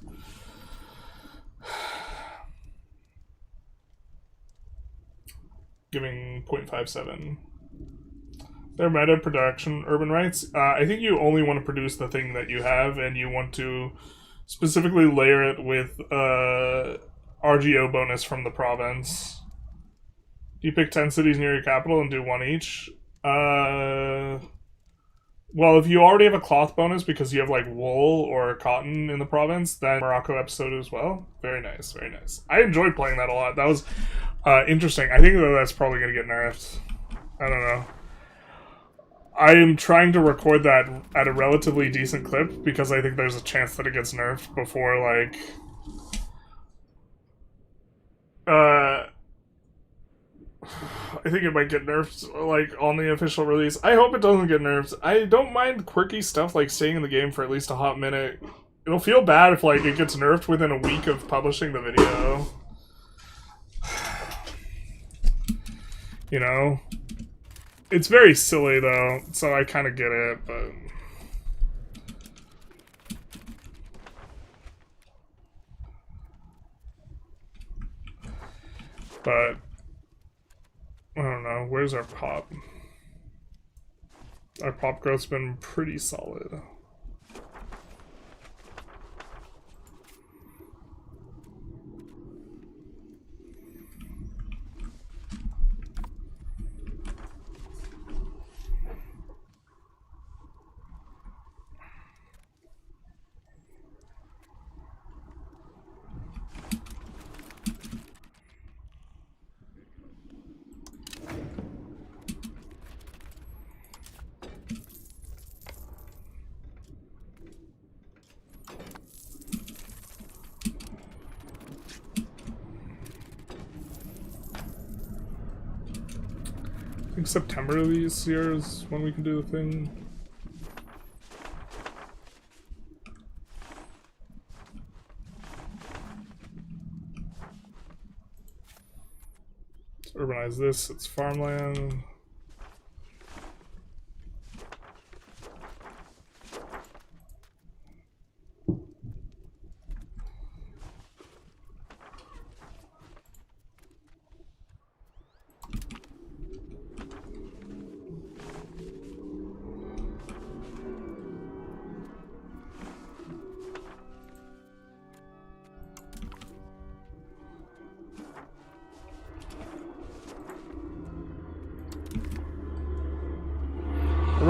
Giving 0.57. Their meta production urban rights. I think you only want to produce the thing that you have, and you want to specifically layer it with RGO bonus from the province. Do you pick 10 cities near your capital and do 1 each? Well, if you already have a cloth bonus because you have like wool or cotton in the province, then Morocco episode as well. Very nice, very nice. I enjoyed playing that a lot. That was interesting. I think that's probably going to get nerfed. I don't know. I am trying to record that at a relatively decent clip because I think there's a chance that it gets nerfed before, like, I think it might get nerfed, like, on the official release. I hope it doesn't get nerfed. I don't mind quirky stuff like staying in the game for at least a hot minute. It'll feel bad if, like, it gets nerfed within a week of publishing the video. You know? It's very silly, though, so I kind of get it, but... But... I don't know, where's our pop? Our pop growth's been pretty solid. I think September of this year is when we can do the thing. Let's urbanize this, it's farmland.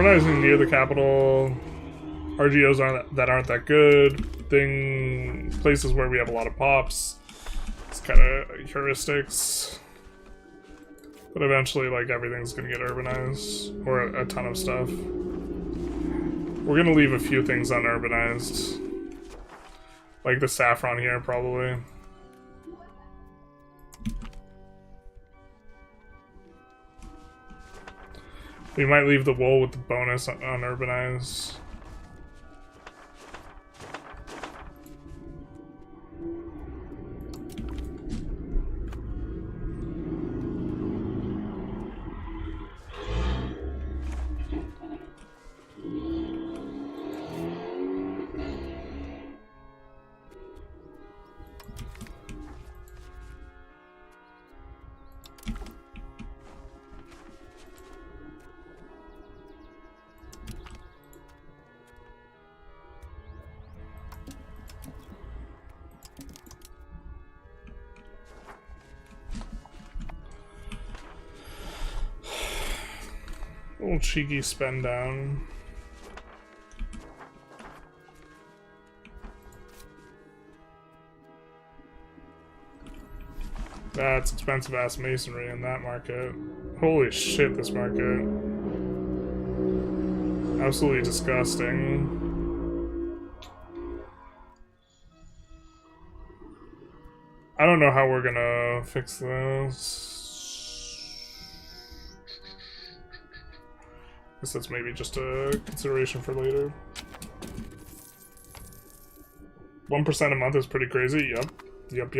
urbanizing near the capital. RGOs aren't that good. Places where we have a lot of pops. It's kind of heuristics. But eventually, like, everything's gonna get urbanized. Or a ton of stuff. We're gonna leave a few things unurbanized. Like the saffron here, probably. We might leave the wool with the bonus unurbanized. Little cheeky spend down. That's expensive ass masonry in that market. Holy shit, this market. Absolutely disgusting. I don't know how we're gonna fix this. Guess that's maybe just a consideration for later. 1% a month is pretty crazy. Yup.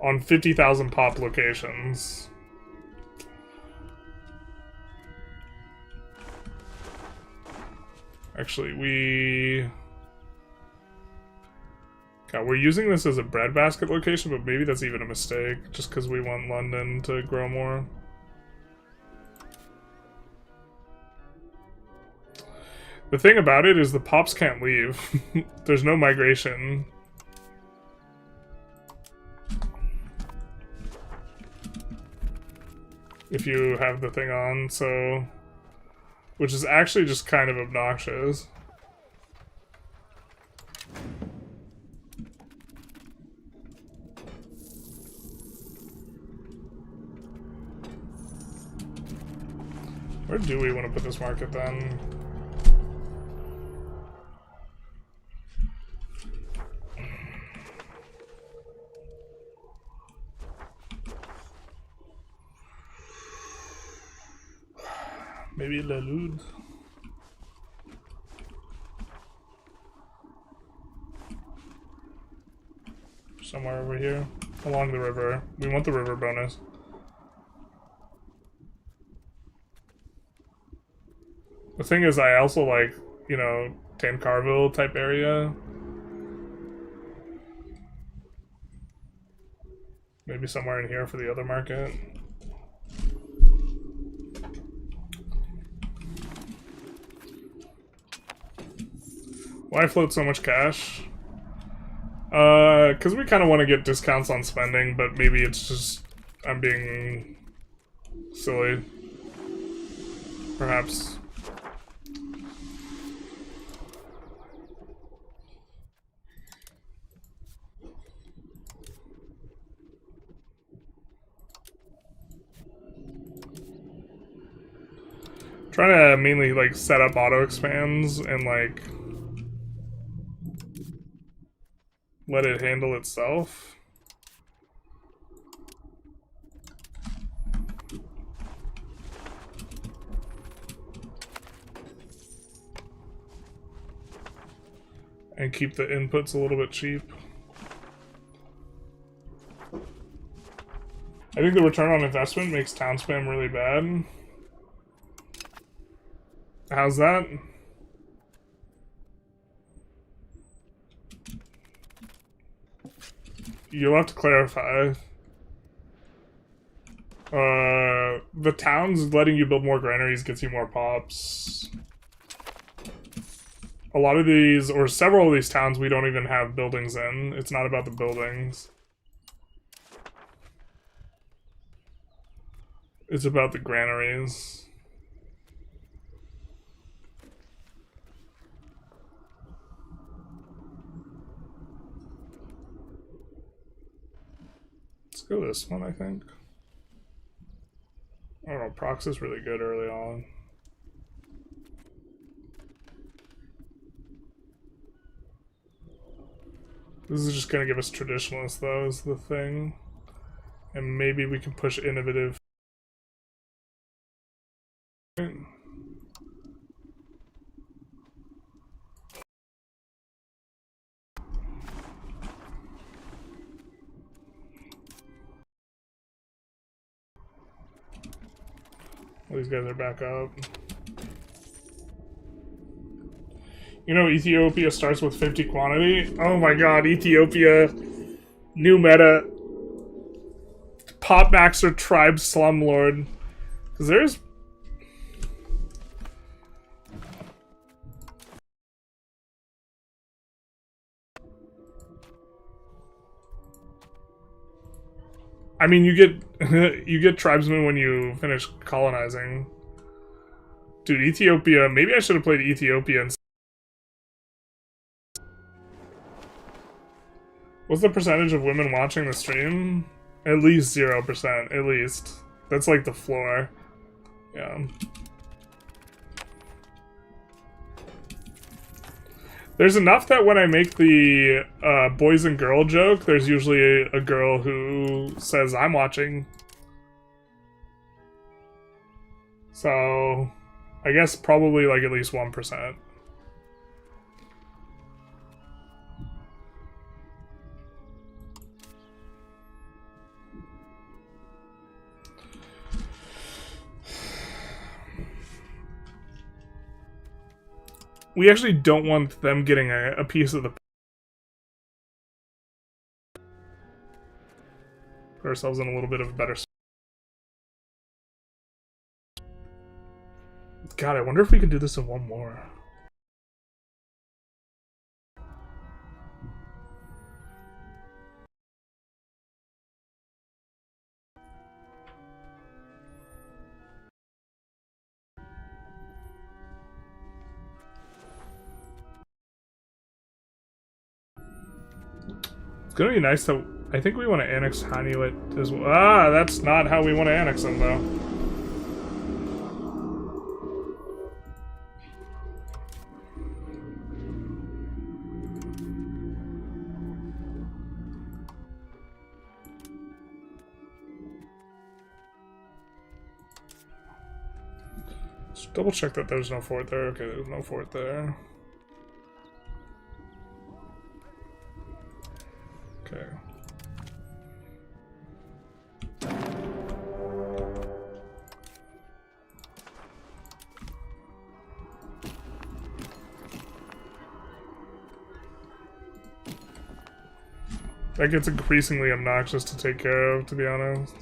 On 50,000 pop locations. Actually, we're using this as a breadbasket location, but maybe that's even a mistake, just because we want London to grow more. The thing about it is the pops can't leave. There's no migration. If you have the thing on, so... Which is actually just kind of obnoxious. Where do we want to put this market then? Maybe La Lude. Somewhere over here. Along the river. We want the river bonus. The thing is, I also like, you know, Tancarville type area. Maybe somewhere in here for the other market. Why float so much cash? Because we kind of want to get discounts on spending, but maybe it's just I'm being silly. Perhaps. Trying to mainly like set up auto expands and like let it handle itself. And keep the inputs a little bit cheap. I think the return on investment makes town spam really bad. How's that? You'll have to clarify. The town's letting you build more granaries gets you more pops. A lot of these, or several of these towns, we don't even have buildings in. It's not about the buildings. It's about the granaries. go this one, I think. I don't know, Prox is really good early on. This is just gonna give us traditionalists, though, is the thing. And maybe we can push innovative. All these guys are back up. You know, Ethiopia starts with 50 quantity. Oh my god, Ethiopia. New meta. Pop Maxer Tribe Slumlord. Because there's. I mean, you get you get tribesmen when you finish colonizing. Dude, Ethiopia. Maybe I should have played Ethiopia instead. What's the percentage of women watching the stream? At least 0%. At least. That's like the floor. Yeah. There's enough that when I make the boys and girl joke, there's usually a girl who says, I'm watching. So, I guess probably like at least 1%. We actually don't want them getting a piece of the... Put ourselves in a little bit of a better... God, I wonder if we can do this in one more. It's gonna be nice that I think we want to annex Hannibal as well. Ah, that's not how we want to annex them, though. Just double check that there's no fort there. Okay, there's no fort there. Okay. That gets increasingly obnoxious to take care of, to be honest.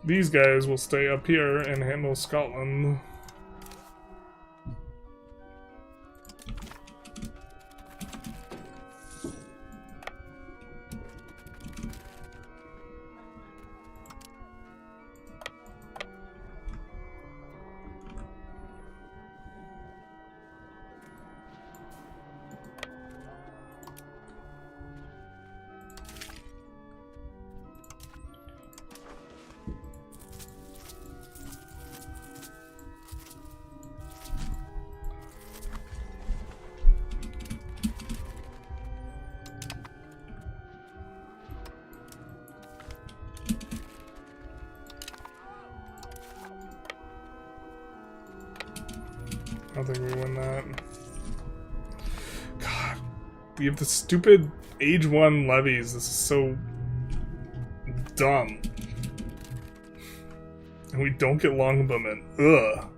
These guys will stay up here and handle Scotland. I don't think we win that. God, we have the stupid Age 1 levies. This is so dumb. And we don't get longbowmen. Ugh.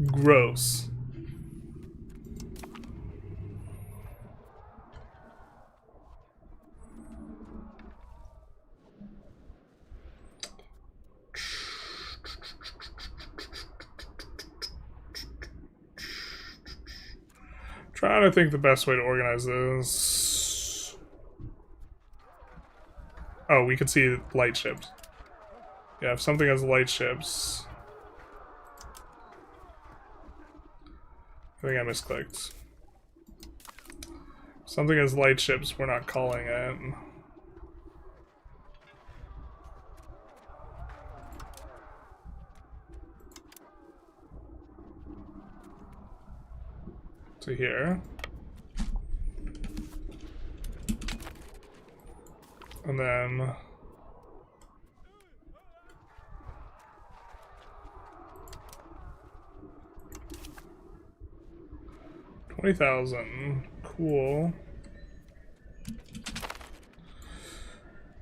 Gross. Trying to think the best way to organize this. Oh, we could see light ships. Yeah, if something has light ships. I think I misclicked. If something has light ships, we're not calling it. To here. And then 20,000. Cool.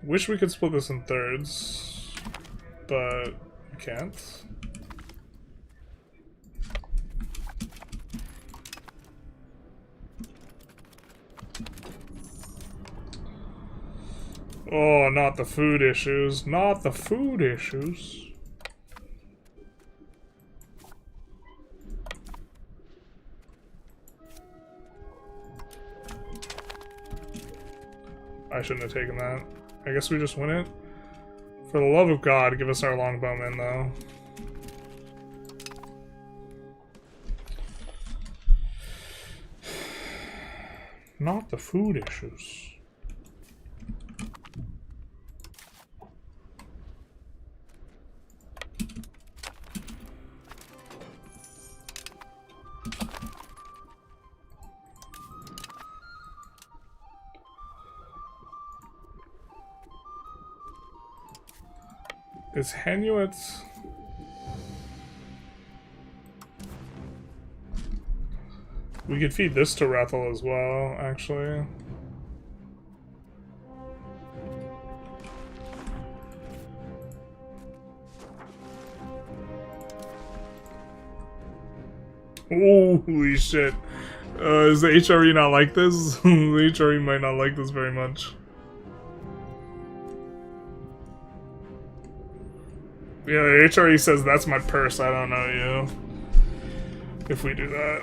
Wish we could split this in thirds, but we can't. Oh, not the food issues. Not the food issues. I shouldn't have taken that. I guess we just win it. For the love of God, give us our longbowmen, though. Not the food issues. Is Hanuit... We could feed this to Rethel as well, actually. Holy shit. Is the HRE not like this? The HRE might not like this very much. Yeah, the HRE says that's my purse, I don't know you. If we do that.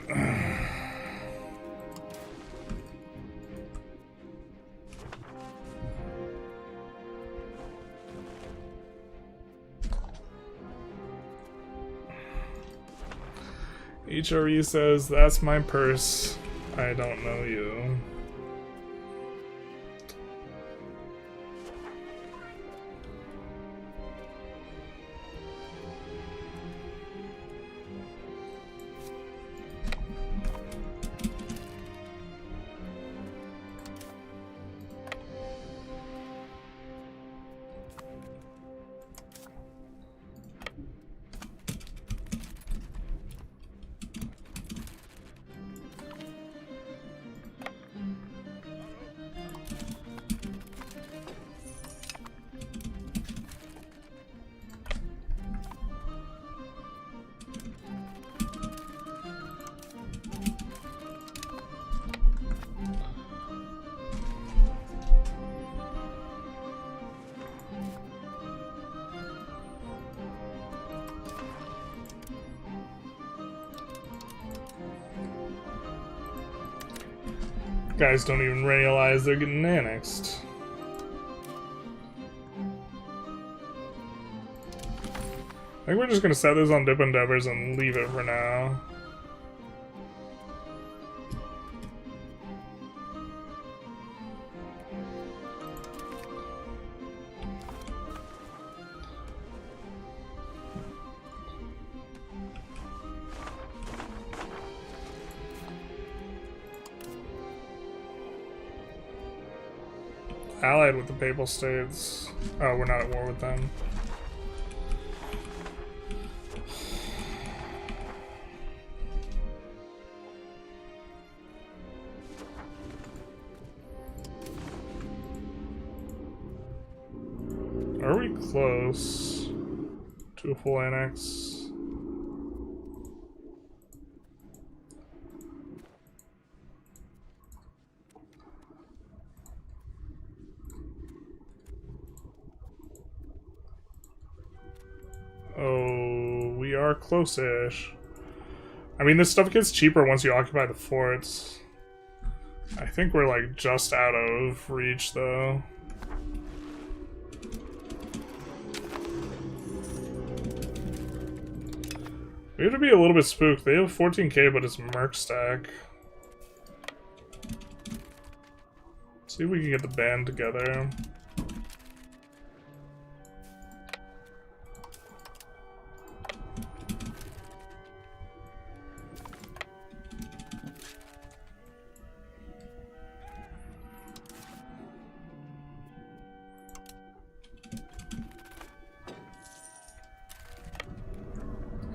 HRE says that's my purse, I don't know you. Guys don't even realize they're getting annexed. I think we're just gonna set this on Dip and Devers and leave it for now. Allied with the Papal States. Oh, we're not at war with them. Are we close to a full annex? Oh, we are close-ish. I mean, this stuff gets cheaper once you occupy the forts. I think we're like just out of reach though. We have to be a little bit spooked. They have 14k, but it's Merc stack. See if we can get the band together.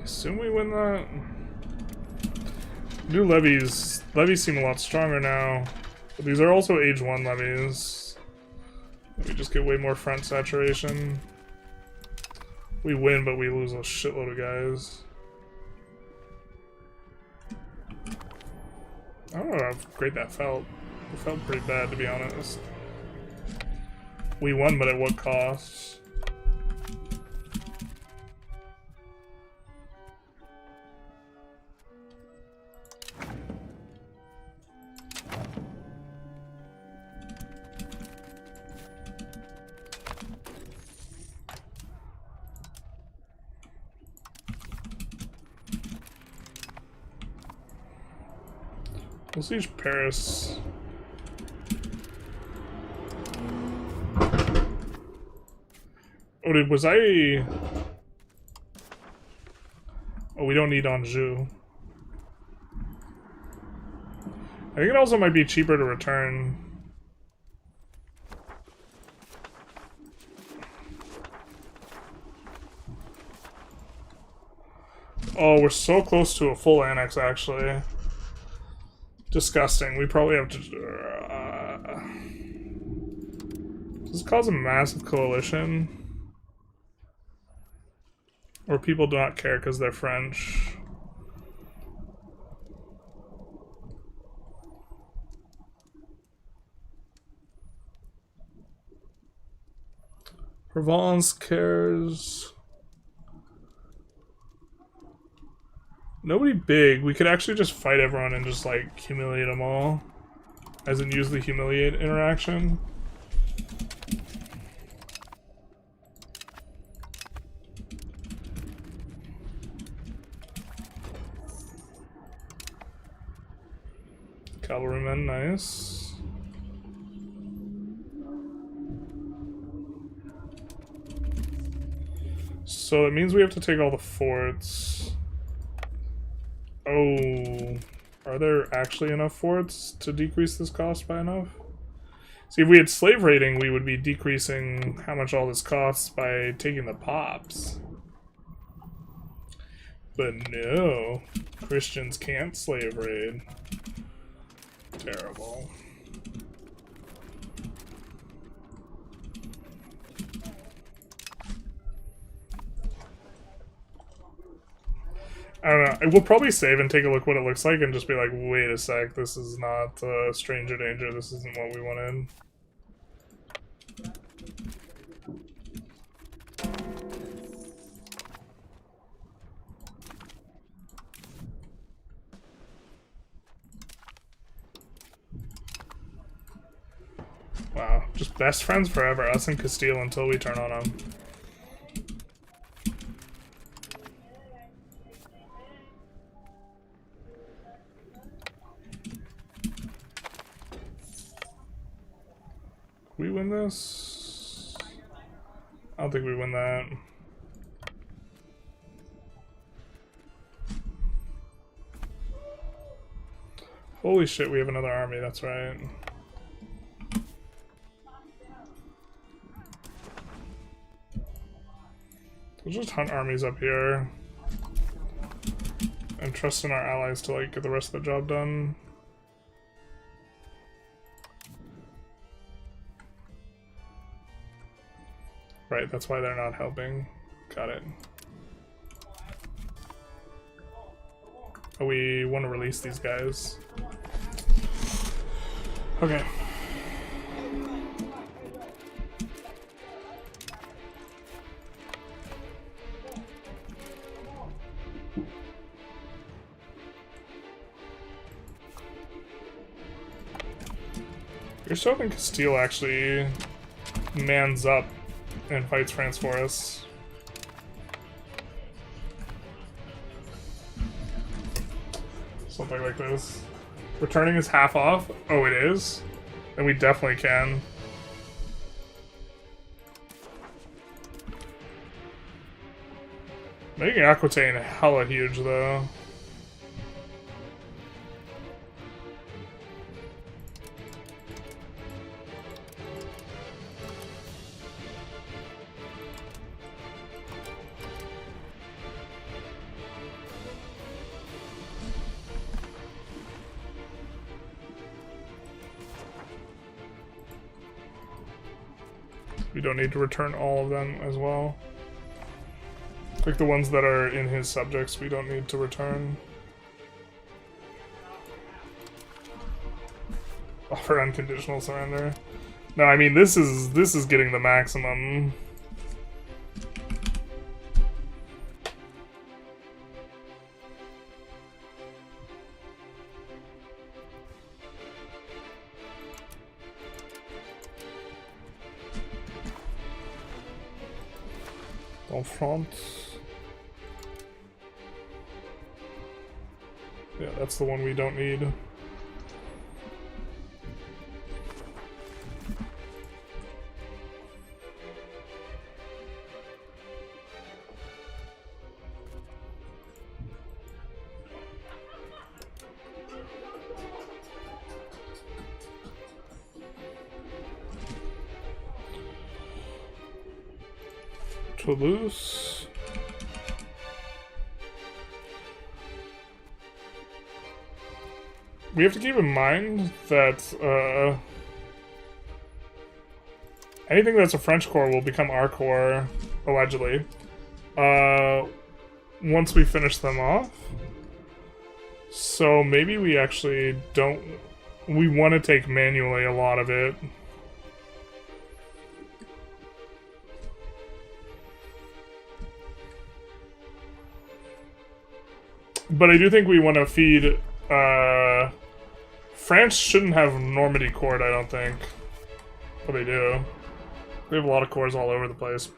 Assume we win that. New levies. Levies seem a lot stronger now. But these are also age 1 levies. We just get way more front saturation. We win, but we lose a shitload of guys. I don't know how great that felt. It felt pretty bad, to be honest. We won, but at what cost? We'll siege Paris. Oh, was I... Oh, we don't need Anjou. I think it also might be cheaper to return. Oh, we're so close to a full annex, actually. Disgusting. We probably have to... does this cause a massive coalition? Or people do not care because they're French? Provence cares... Nobody big. We could actually just fight everyone and just, like, humiliate them all. As in use the humiliate interaction. Cavalrymen, nice. So it means we have to take all the forts. Oh, are there actually enough forts to decrease this cost by enough? See, if we had slave raiding, we would be decreasing how much all this costs by taking the pops. But no, Christians can't slave raid. Terrible. I don't know. We'll probably save and take a look what it looks like and just be like, wait a sec, this is not stranger danger, this isn't what we wanted. Wow, just best friends forever, us and Castile until we turn on them. We win this? I don't think we win that. Holy shit, we have another army, that's right. We'll just hunt armies up here. And trust in our allies to like get the rest of the job done. Right, that's why they're not helping. Got it. Oh, we want to release these guys. Okay. Here's hoping Castile actually mans up and fights France for us. Something like this. Returning is half off? Oh, it is? Then we definitely can. Making Aquitaine hella huge, though. We don't need to return all of them as well. Like the ones that are in his subjects, we don't need to return. Offer unconditional surrender. No, I mean this is getting the maximum. En front. Yeah, that's the one we don't need. Toulouse. We have to keep in mind that anything that's a French core will become our core, allegedly, once we finish them off. So maybe we actually don't... We want to take manually a lot of it. But I do think we want to feed... France shouldn't have Normandy court, I don't think. But they do. They have a lot of cores all over the place.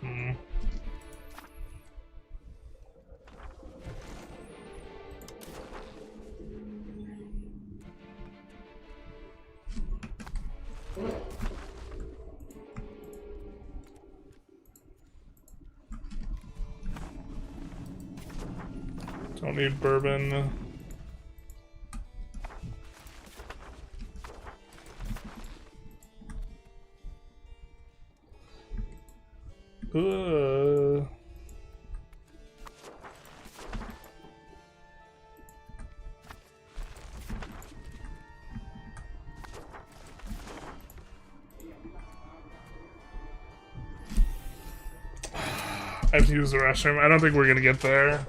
Don't need Bourbon. I have to use the restroom. I don't think we're gonna get there.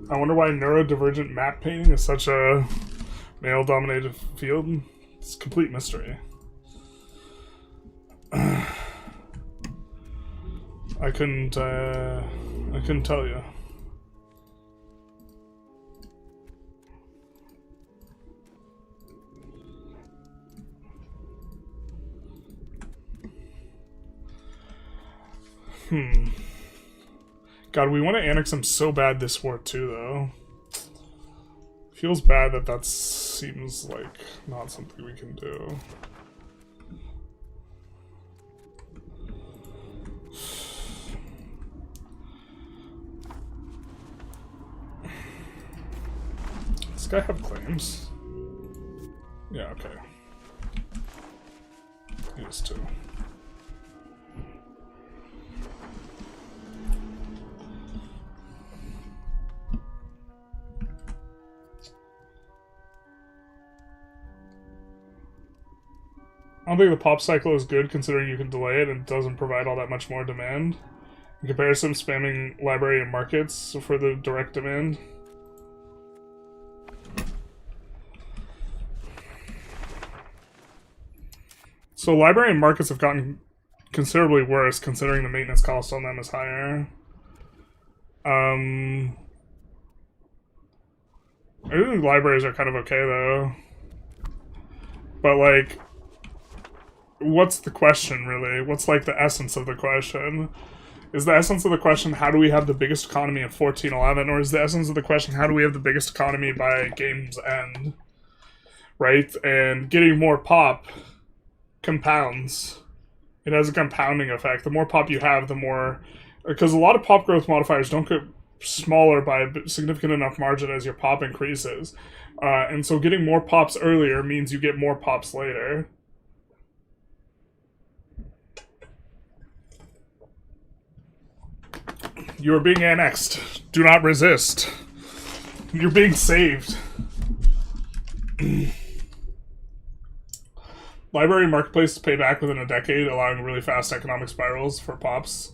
I wonder why neurodivergent map painting is such a male-dominated field. It's a complete mystery. I couldn't tell you. God, we want to annex them so bad this war too, though. Feels bad that that seems like not something we can do. Does this guy have claims? Yeah, okay. He does too. I don't think the pop cycle is good considering you can delay it and it doesn't provide all that much more demand. In comparison, spamming library and markets for the direct demand. So library and markets have gotten considerably worse considering the maintenance cost on them is higher. I think libraries are kind of okay though. But like, what's the question really? What's like the essence of the question? Is the essence of the question how do we have the biggest economy in 1411, or is the essence of the question how do we have the biggest economy by game's end? Right? And getting more pop compounds. It has a compounding effect. The more pop you have, the more... Because a lot of pop growth modifiers don't get smaller by a significant enough margin as your pop increases. And so getting more pops earlier means you get more pops later. You are being annexed. Do not resist. You're being saved. Library marketplaces pay back within a decade, allowing really fast economic spirals for pops.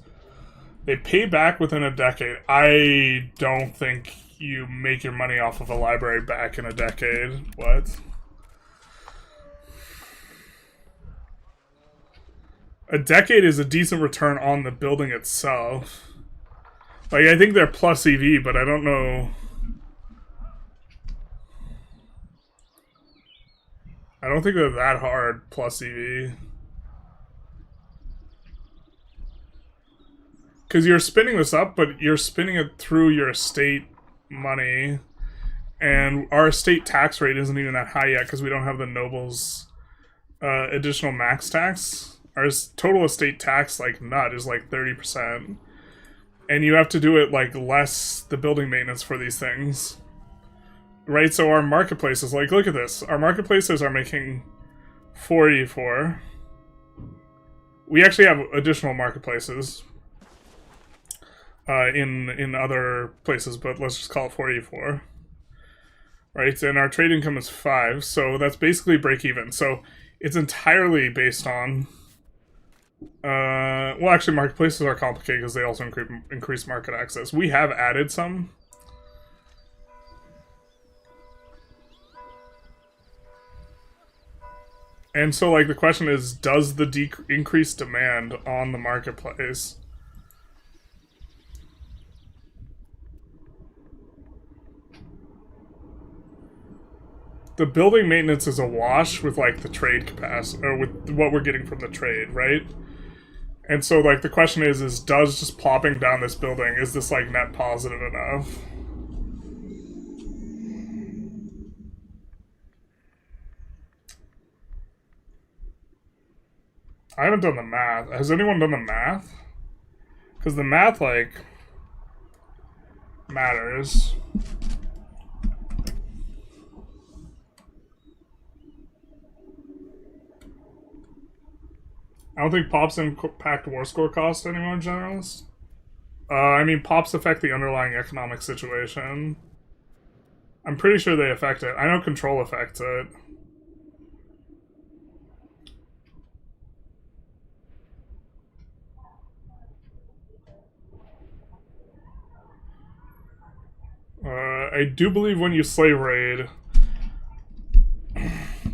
They pay back within a decade. I don't think you make your money off of a library back in a decade. What? A decade is a decent return on the building itself. Like, I think they're plus EV, but I don't know. I don't think they're that hard plus EV. Because you're spinning this up, but you're spinning it through your estate money. And our estate tax rate isn't even that high yet because we don't have the nobles additional max tax. Our total estate tax, like, nut is like 30%. And you have to do it, like, less the building maintenance for these things. Right, so our marketplaces, like, look at this. Our marketplaces are making 484. We actually have additional marketplaces in other places, but let's just call it 484. Right, and our trade income is 5, so that's basically break even. So it's entirely based on... well, actually, marketplaces are complicated because they also increase market access. We have added some. And so, like, the question is, does the increased demand on the marketplace the building maintenance is a wash with, like, the trade capacity, or with what we're getting from the trade, right? And so, like, the question is does just plopping down this building, is this, like, net positive enough? I haven't done the math. Has anyone done the math? Because the math, like, matters. I don't think pops impact war score cost anymore, generalist. I mean, pops affect the underlying economic situation. I'm pretty sure they affect it. I know control affects it. I do believe when you slave raid,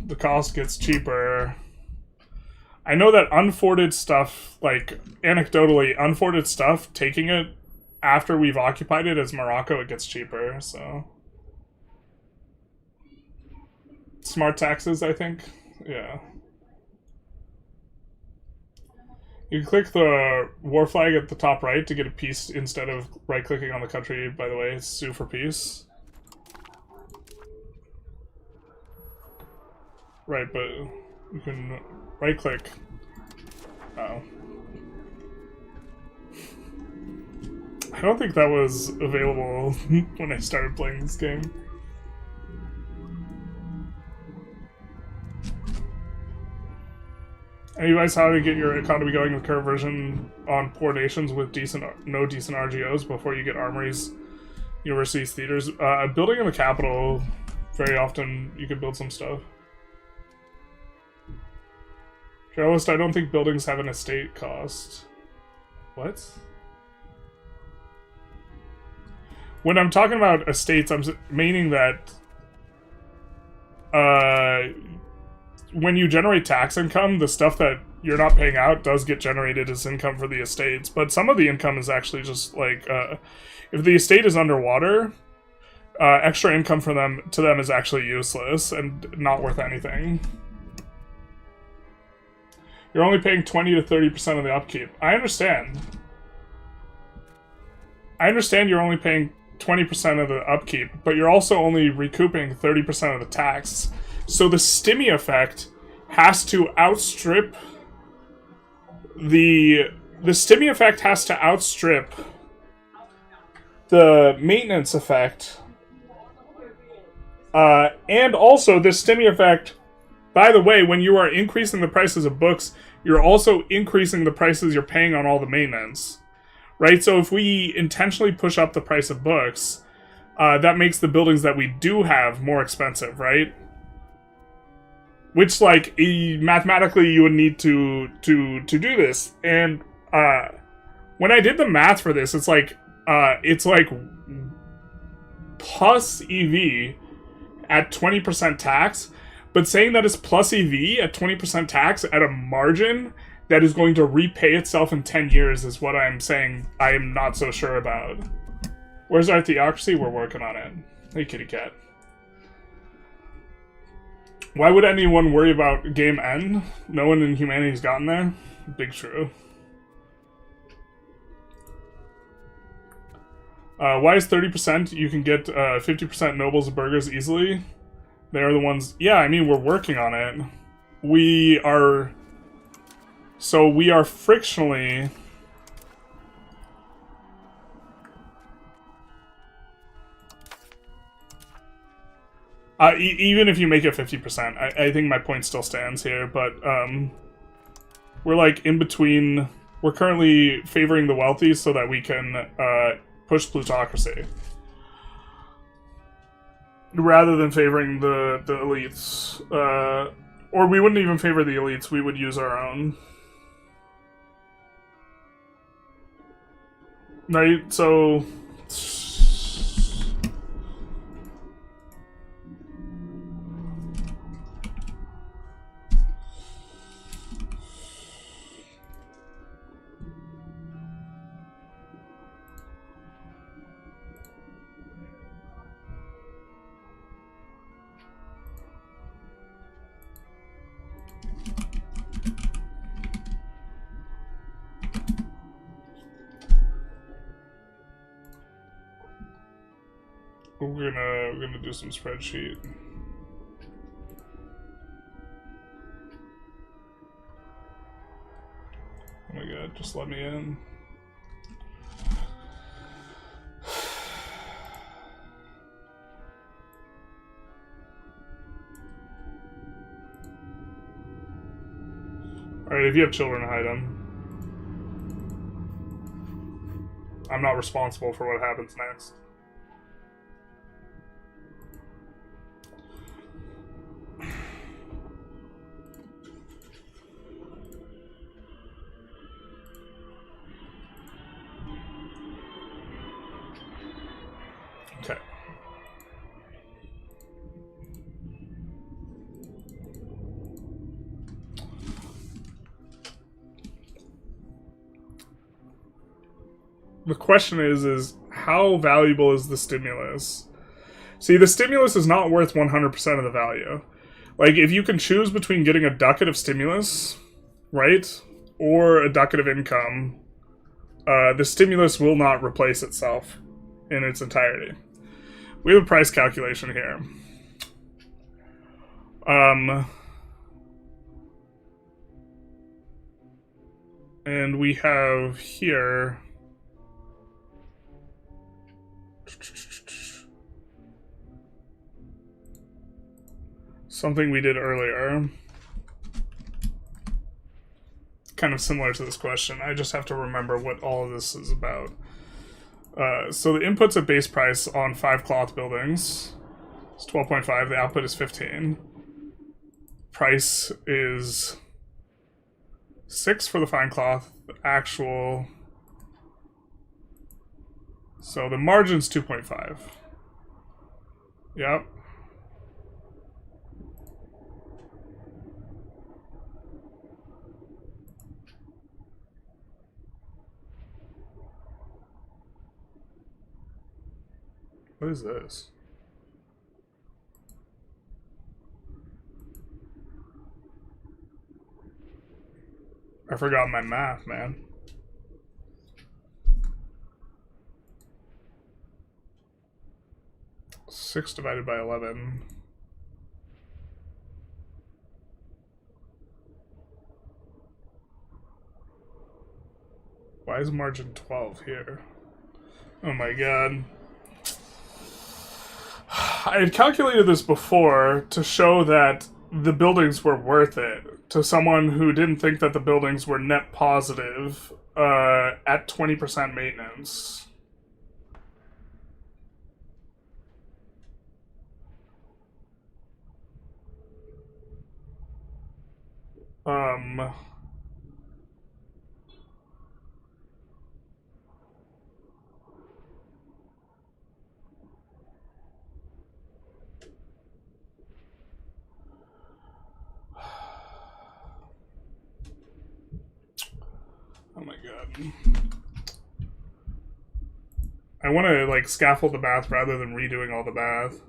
the cost gets cheaper. I know that unforted stuff, like, anecdotally, unforted stuff, taking it after we've occupied it as Morocco, it gets cheaper, so. Smart taxes, I think. Yeah. You can click the war flag at the top right to get a peace instead of right-clicking on the country, by the way. It's sue for peace. Right, but you can right-click. Uh-oh. I don't think that was available when I started playing this game. Anyways, how to get your economy going with current version on poor nations with no decent RGOs before you get armories, universities, theaters. Building in the capital, very often you can build some stuff. Journalist, I don't think buildings have an estate cost. What? When I'm talking about estates, I'm meaning that when you generate tax income, the stuff that you're not paying out does get generated as income for the estates. But some of the income is actually just like, if the estate is underwater, extra income for them is actually useless and not worth anything. You're only paying 20 to 30% of the upkeep. I understand. I understand you're only paying 20% of the upkeep, but you're also only recouping 30% of the tax. So the stimmy effect has to outstrip the stimmy effect has to outstrip the maintenance effect. And also the stimmy effect, by the way, when you are increasing the prices of books, you're also increasing the prices you're paying on all the maintenance. Right? So if we intentionally push up the price of books, that makes the buildings that we do have more expensive, right? Which, like, mathematically you would need to do this. And when I did the math for this, it's like plus EV at 20% tax, but saying that it's plus EV at 20% tax at a margin that is going to repay itself in 10 years is what I'm saying I am not so sure about. Where's our theocracy? We're working on it. Hey, kitty cat. Why would anyone worry about game end? No one in humanity's gotten there? Big true. Why is 30%? You can get 50% nobles and burghers easily. They're the ones... Yeah, I mean, we're working on it. We are frictionally... even if you make it 50%, I think my point still stands here, but we're like in between... We're currently favoring the wealthy so that we can push plutocracy. Rather than favoring the elites. Or we wouldn't even favor the elites, we would use our own. Right, so... We're gonna do some spreadsheet. Oh my god, just let me in. Alright, if you have children, hide them. I'm not responsible for what happens next. Okay. the question is how valuable is the stimulus? See, the stimulus is not worth 100% of the value. Like, if you can choose between getting a ducat of stimulus, right, or a ducat of income, the stimulus will not replace itself in its entirety. We have a price calculation here. And we have here something we did earlier. Kind of similar to this question. I just have to remember what all of this is about. So the input's a base price on 5 cloth buildings. It's 12.5. The output is 15. Price is 6 for the fine cloth. The actual. So the margin's 2.5. Yep. What is this? I forgot my math, man. Six divided by 11. Why is margin 12 here? Oh my god. I had calculated this before to show that the buildings were worth it to someone who didn't think that the buildings were net positive at 20% maintenance. Oh my god. I want to, like, scaffold the math rather than redoing all the math.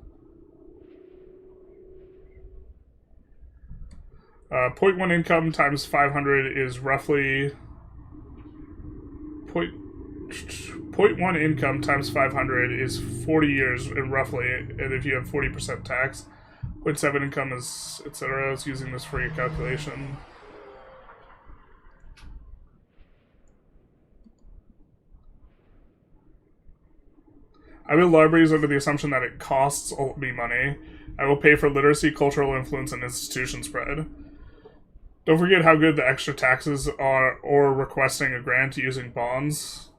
0.1 income times 500 is roughly... 0.1 income times 500 is 40 years, roughly, and if you have 40% tax. 0.7 income is, etc. I was using this for your calculation. I build libraries under the assumption that it costs me money. I will pay for literacy, cultural influence, and institution spread. Don't forget how good the extra taxes are, or requesting a grant using bonds.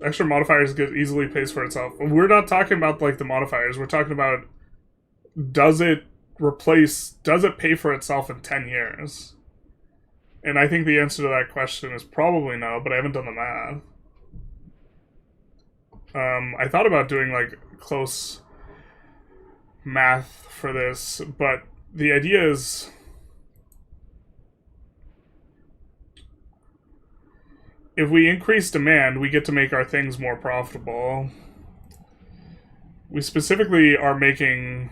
Extra modifiers get easily pays for itself. We're not talking about, like, the modifiers. We're talking about, does it pay for itself in 10 years? And I think the answer to that question is probably no, but I haven't done the math. I thought about doing, like, close math for this, but the idea is... if we increase demand, we get to make our things more profitable. We specifically are making...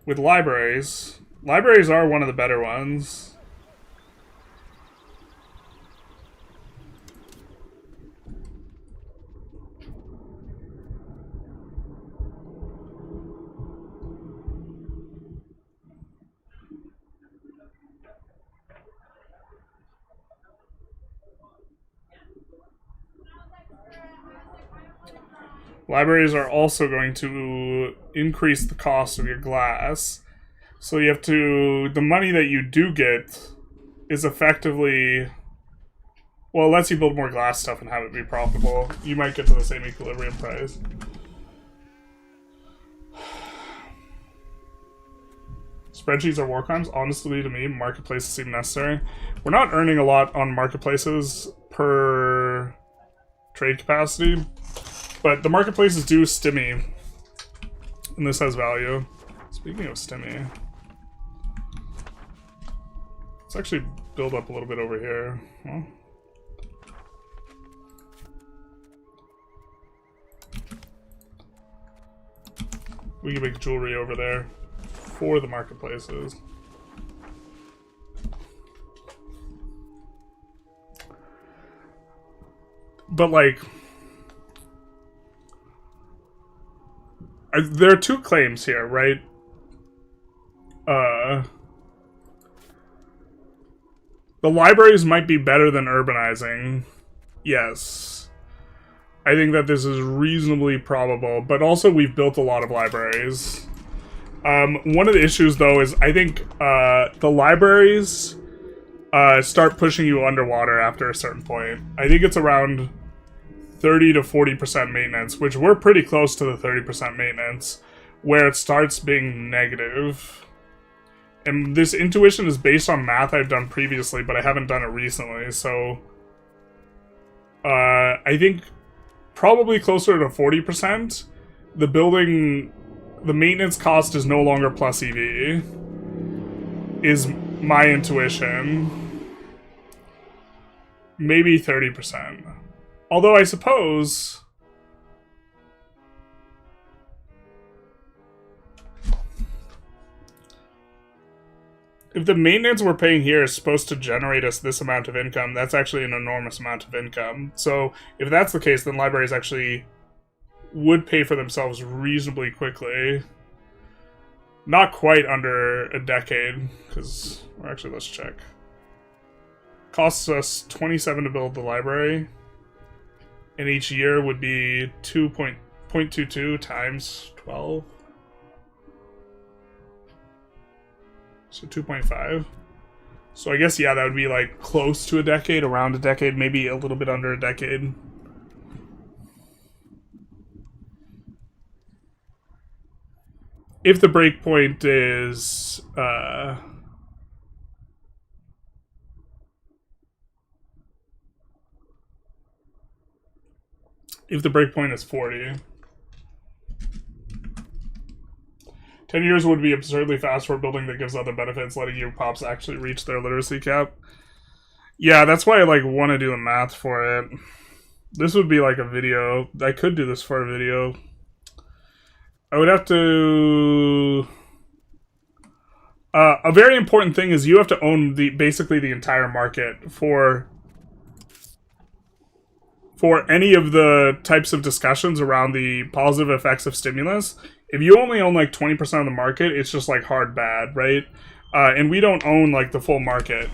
with libraries. Libraries are one of the better ones. Libraries are also going to increase the cost of your glass. So you have to... the money that you do get is effectively... well, it lets you build more glass stuff and have it be profitable. You might get to the same equilibrium price. Spreadsheets are war crimes? Honestly, to me, marketplaces seem necessary. We're not earning a lot on marketplaces per trade capacity. But the marketplaces do stimmy, and this has value. Speaking of stimmy, let's actually build up a little bit over here. Well, we can make jewelry over there for the marketplaces. But like, there are two claims here, right? The libraries might be better than urbanizing. Yes. I think that this is reasonably probable, but also we've built a lot of libraries. One of the issues, though, is I think the libraries start pushing you underwater after a certain point. I think it's around 30 to 40% maintenance, which we're pretty close to the 30% maintenance, where it starts being negative. And this intuition is based on math I've done previously, but I haven't done it recently, so I think probably closer to 40%. The maintenance cost is no longer plus EV, is my intuition. Maybe 30%. Although I suppose if the maintenance we're paying here is supposed to generate us this amount of income, that's actually an enormous amount of income. So if that's the case, then libraries actually would pay for themselves reasonably quickly. Not quite under a decade, because, actually, let's check. Costs us 27 to build the library, and each year would be 2.22 times 12. So 2.5. So I guess, yeah, that would be like close to a decade, around a decade, maybe a little bit under a decade. If the breakpoint is if the breakpoint is 40. 10 years would be absurdly fast for a building that gives other benefits, letting you pops actually reach their literacy cap. Yeah, that's why I like want to do the math for it. This would be like a video. I could do this for a video. I would have to... a very important thing is you have to own basically the entire market for any of the types of discussions around the positive effects of stimulus. If you only own like 20% of the market, it's just like hard bad, right? And we don't own like the full market.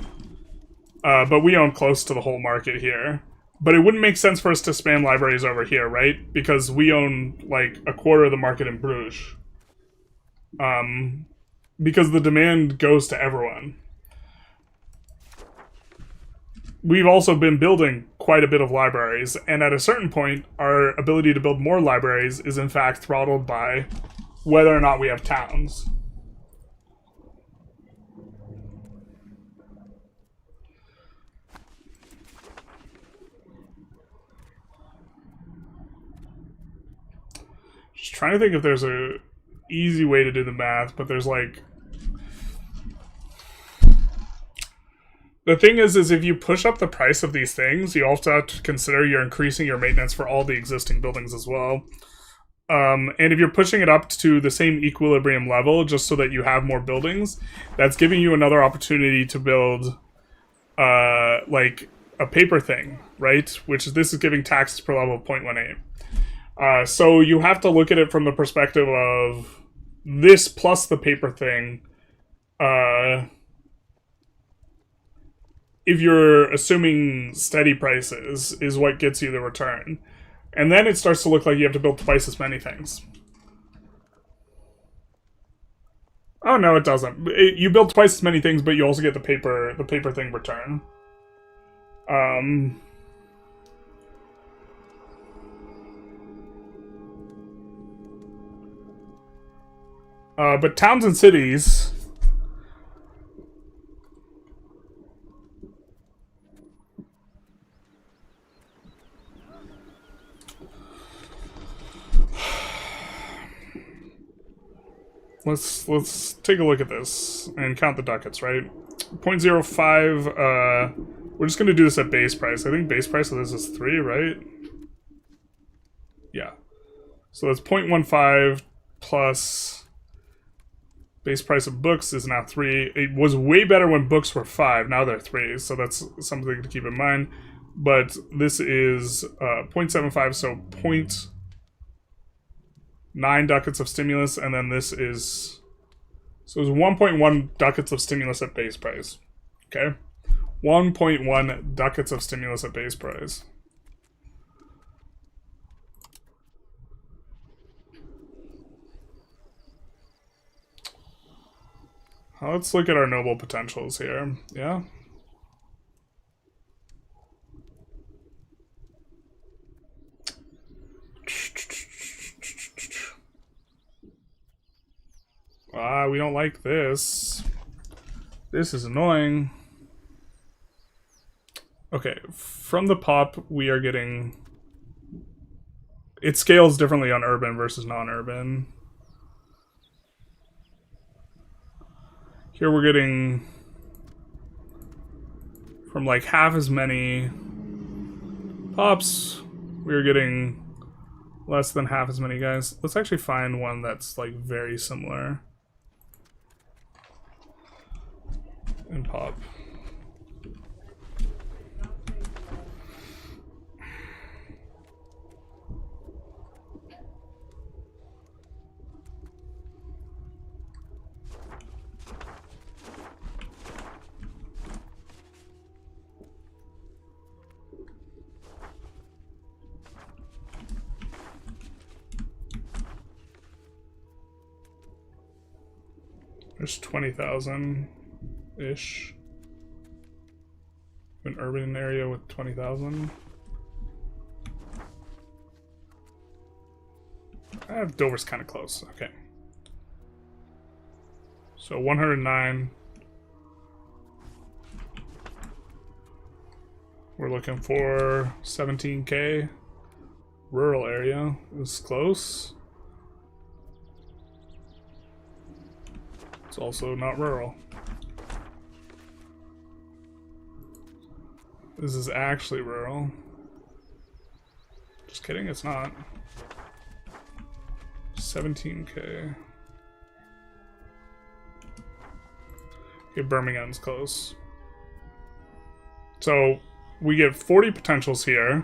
But we own close to the whole market here. But it wouldn't make sense for us to spam libraries over here, right? Because we own like a quarter of the market in Bruges. Because the demand goes to everyone. We've also been building quite a bit of libraries, and at a certain point, our ability to build more libraries is in fact throttled by whether or not we have towns. Just trying to think if there's a easy way to do the math, but there's like... The thing is if you push up the price of these things, you also have to consider you're increasing your maintenance for all the existing buildings as well. And if you're pushing it up to the same equilibrium level, just so that you have more buildings, that's giving you another opportunity to build, like, a paper thing, right? Which is, this is giving taxes per level of 0.18. So you have to look at it from the perspective of this plus the paper thing, if you're assuming steady prices, is what gets you the return. And then it starts to look like you have to build twice as many things. Oh, no, it doesn't. You build twice as many things, but you also get the paper thing return. But towns and cities... let's take a look at this and count the ducats, right? 0.05, we're just gonna do this at base price. I think base price of this is 3, right? Yeah. So that's 0.15 plus base price of books is now 3. It was way better when books were 5, now they're 3, so that's something to keep in mind. But this is 0.75, so 0.9 ducats of stimulus, and then this is... So it's 1.1 ducats of stimulus at base price. Okay? 1.1 ducats of stimulus at base price. Let's look at our noble potentials here. Yeah? We don't like this. This is annoying. Okay, from the pop, we are getting... It scales differently on urban versus non-urban. Here we're getting... From like half as many pops, we're getting less than half as many guys. Let's actually find one that's like very similar. And pop. There's 20,000-ish. An urban area with 20,000. Dover's kind of close. Okay. So 109. We're looking for 17K. Rural area is close. It's also not rural. This is actually rural. Just kidding, it's not. 17K. Okay, Birmingham's close. So we get 40 potentials here.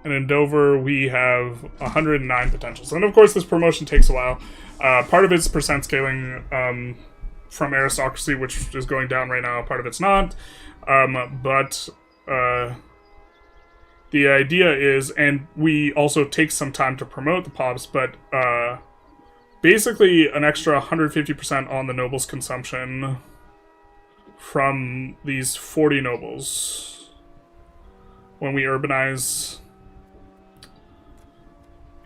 And in Dover, we have 109 potentials. And of course, this promotion takes a while. Part of it's percent scaling from aristocracy, which is going down right now. Part of it's not. But the idea is, and we also take some time to promote the pops, but basically an extra 150% on the nobles' consumption from these 40 nobles when we urbanize.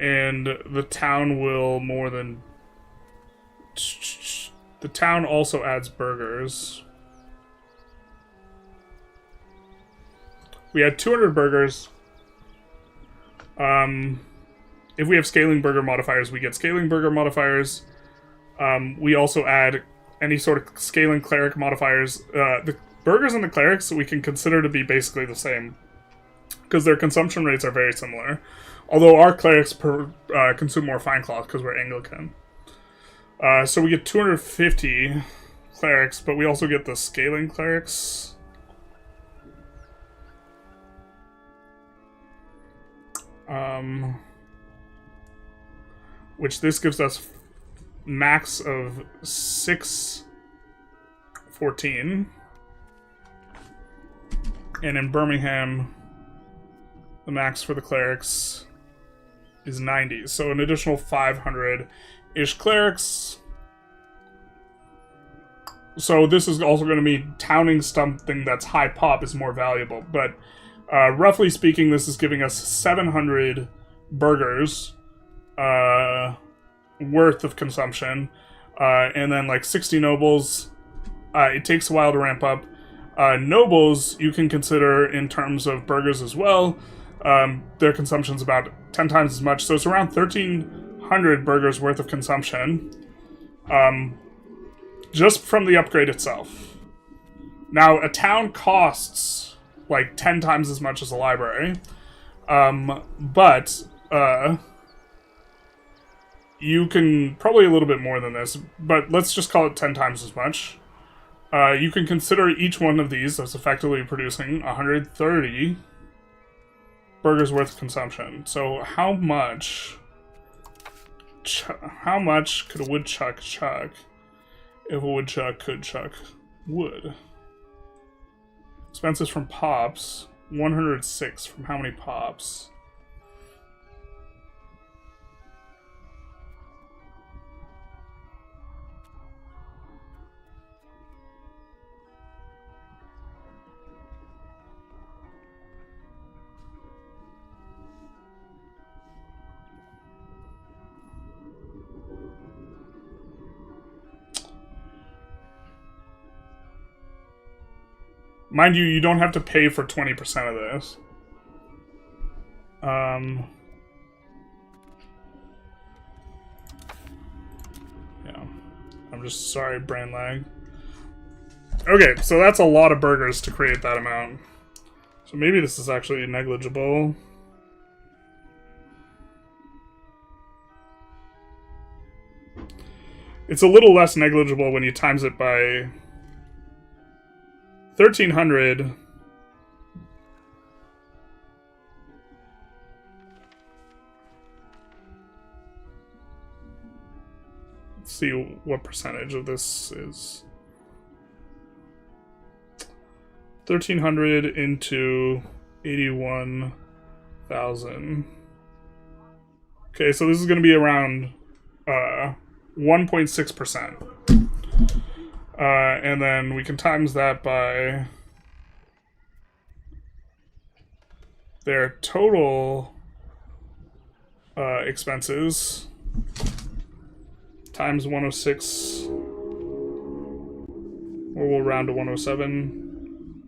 And the town will more than... The town also adds burgers. We had 200 burgers. If we have scaling burger modifiers, we get scaling burger modifiers. We also add any sort of scaling cleric modifiers. The burgers and the clerics we can consider to be basically the same, because their consumption rates are very similar. Although our clerics consume more fine cloth because we're Anglican. So we get 250 clerics, but we also get the scaling clerics. Which this gives us max of 614. And in Birmingham, the max for the clerics is 90. So an additional 500-ish clerics. So this is also going to mean towning something that's high pop is more valuable. But roughly speaking, this is giving us 700 burgers worth of consumption. And then like 60 nobles. It takes a while to ramp up. Nobles you can consider in terms of burgers as well. Their consumption's about 10 times as much, so it's around 1,300 burgers worth of consumption. Just from the upgrade itself. Now, a town costs like 10 times as much as a library, but you can probably a little bit more than this, but let's just call it 10 times as much. You can consider each one of these as effectively producing 130 burgers worth of consumption. So how much could a woodchuck chuck if a woodchuck could chuck wood? Expenses from pops, 106 from how many pops? Mind you, you don't have to pay for 20% of this. Yeah. I'm just sorry, brain lag. Okay, so that's a lot of burgers to create that amount. So maybe this is actually negligible. It's a little less negligible when you times it by 1,300. Let's see what percentage of this is. 1,300 into 81,000. Okay, so this is going to be around 1.6%. And then we can times that by their total expenses times 106, or we'll round to 107.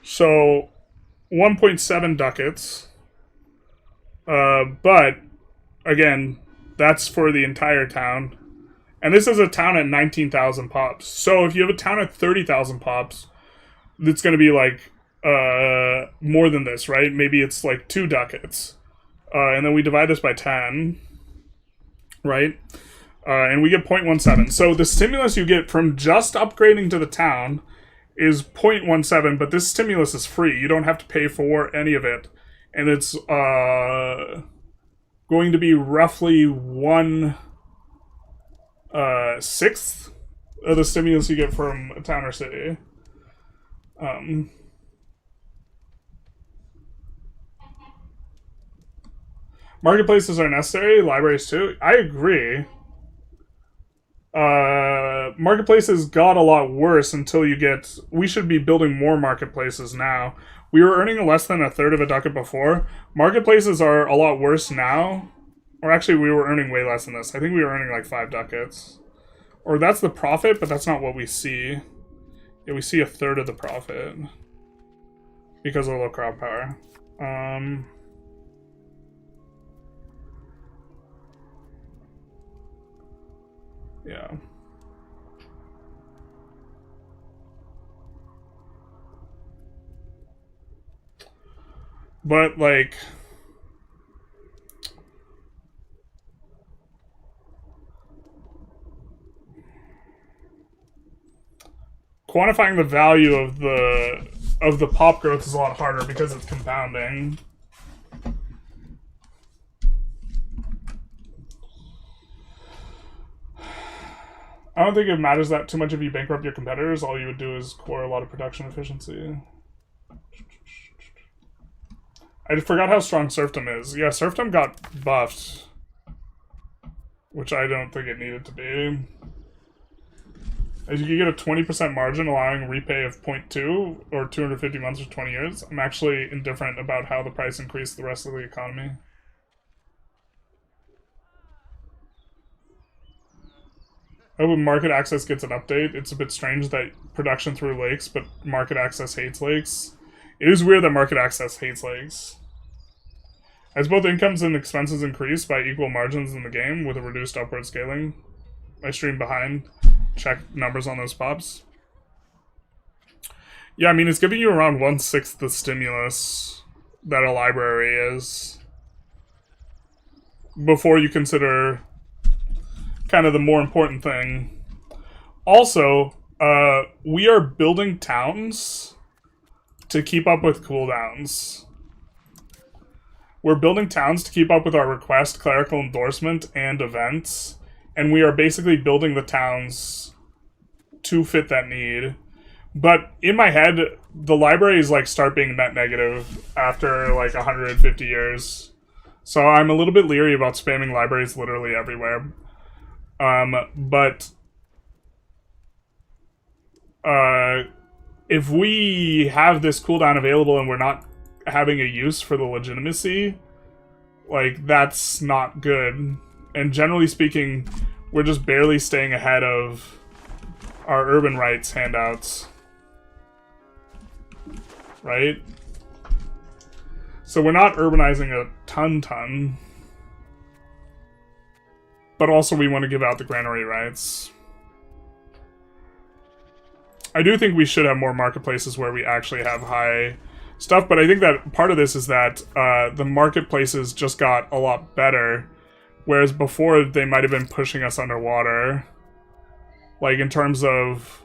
So 1.7 ducats. But again, that's for the entire town. And this is a town at 19,000 pops. So if you have a town at 30,000 pops, it's going to be like more than this, right? Maybe it's like 2 ducats. And then we divide this by 10, right? And we get 0.17. So the stimulus you get from just upgrading to the town is 0.17, but this stimulus is free. You don't have to pay for any of it. And it's going to be roughly 1/6 of the stimulus you get from a town or city. Marketplaces are necessary, libraries too. I agree. Marketplaces got a lot worse until you get... We should be building more marketplaces now. We were earning less than 1/3 of a ducat before. Marketplaces are a lot worse now. Or actually, we were earning way less than this. I think we were earning like 5 ducats. Or that's the profit, but that's not what we see. Yeah, we see 1/3 of the profit. Because of low crowd power. Yeah. But, like... quantifying the value of the pop growth is a lot harder because it's compounding. I don't think it matters that too much if you bankrupt your competitors. All you would do is core a lot of production efficiency. I forgot how strong serfdom is. Yeah, serfdom got buffed. Which I don't think it needed to be. As you can get a 20% margin allowing repay of 0.2 or 250 months or 20 years. I'm actually indifferent about how the price increased the rest of the economy. I hope market access gets an update. It's a bit strange that production through lakes, but market access hates lakes. It is weird that market access hates lakes. As both incomes and expenses increase by equal margins in the game with a reduced upward scaling. I stream behind. Check numbers on those pops. Yeah, I mean, it's giving you around 1/6 the stimulus that a library is. Before you consider kind of the more important thing. Also, we are building towns to keep up with cooldowns. We're building towns to keep up with our request, clerical endorsement, and events. And we are basically building the towns to fit that need. But in my head, the libraries like start being net negative after like 150 years. So I'm a little bit leery about spamming libraries literally everywhere. But if we have this cooldown available and we're not having a use for the legitimacy, like, that's not good. And generally speaking, we're just barely staying ahead of our urban rights handouts. Right? So we're not urbanizing a ton. But also we want to give out the granary rights. I do think we should have more marketplaces where we actually have high stuff, but I think that part of this is that the marketplaces just got a lot better, whereas before they might have been pushing us underwater. Like, in terms of,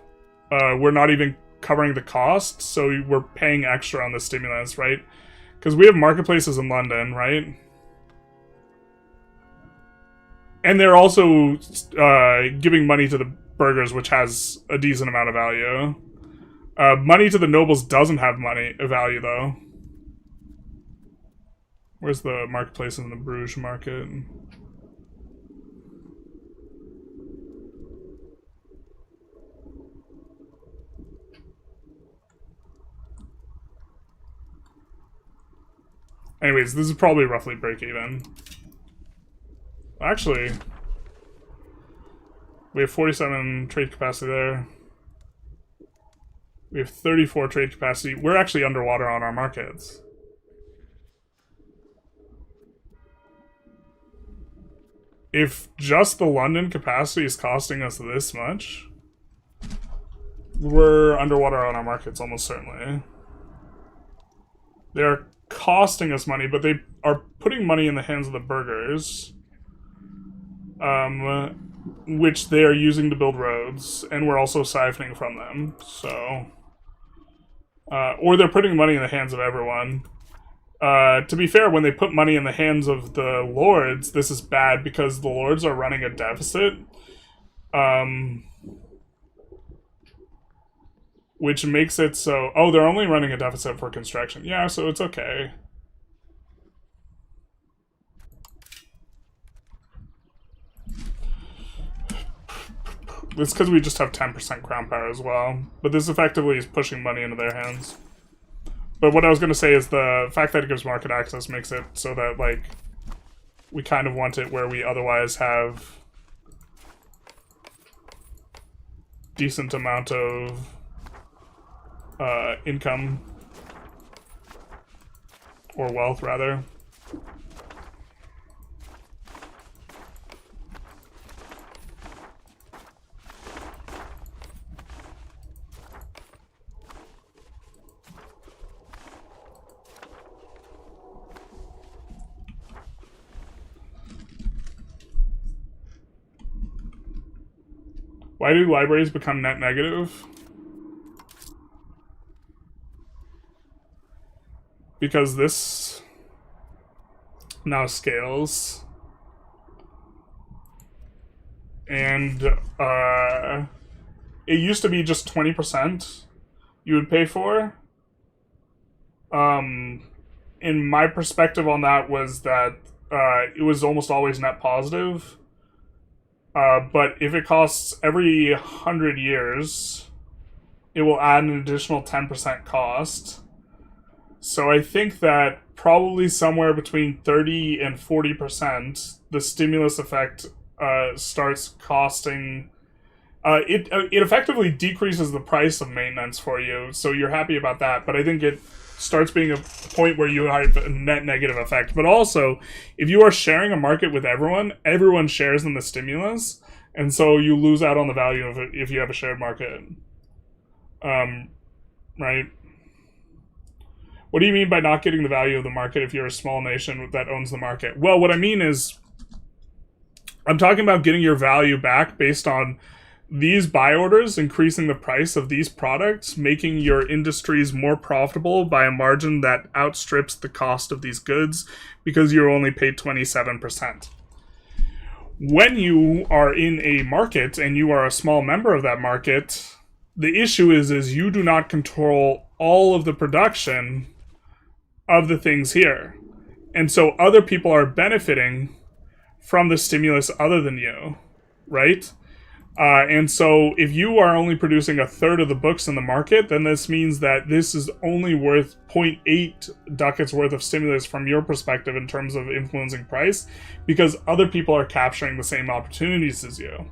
we're not even covering the cost, so we're paying extra on the stimulus, right? Because we have marketplaces in London, right? And they're also giving money to the burghers, which has a decent amount of value. Money to the nobles doesn't have value, though. Where's the marketplace in the Bruges market? Anyways, this is probably roughly break even. Actually, we have 47 trade capacity there. We have 34 trade capacity. We're actually underwater on our markets. If just the London capacity is costing us this much, we're underwater on our markets almost certainly. They're costing us money, but they are putting money in the hands of the burghers, which they are using to build roads, and we're also siphoning from them, so... or they're putting money in the hands of everyone. To be fair, when they put money in the hands of the lords, this is bad because the lords are running a deficit. Which makes it so... Oh, they're only running a deficit for construction. Yeah, so it's okay. It's because we just have 10% crown power as well. But this effectively is pushing money into their hands. But what I was going to say is the fact that it gives market access makes it so that, like, we kind of want it where we otherwise have decent amount of income, or wealth rather. Why do libraries become net negative? Because this now scales. And it used to be just 20% you would pay for. In my perspective on that was that it was almost always net positive. But if it costs every 100 years, it will add an additional 10% cost. So I think that probably somewhere between 30 and 40%, the stimulus effect starts costing... it effectively decreases the price of maintenance for you, so you're happy about that. But I think it starts being a point where you have a net negative effect. But also, if you are sharing a market with everyone shares in the stimulus, and so you lose out on the value of it if you have a shared market. Right? What do you mean by not getting the value of the market if you're a small nation that owns the market? Well, what I mean is, I'm talking about getting your value back based on these buy orders increasing the price of these products, making your industries more profitable by a margin that outstrips the cost of these goods because you're only paid 27%. When you are in a market and you are a small member of that market, the issue is you do not control all of the production of the things here. And so other people are benefiting from the stimulus other than you, right? And so if you are only producing a third of the books in the market, then this means that this is only worth 0.8 ducats worth of stimulus from your perspective in terms of influencing price, because other people are capturing the same opportunities as you.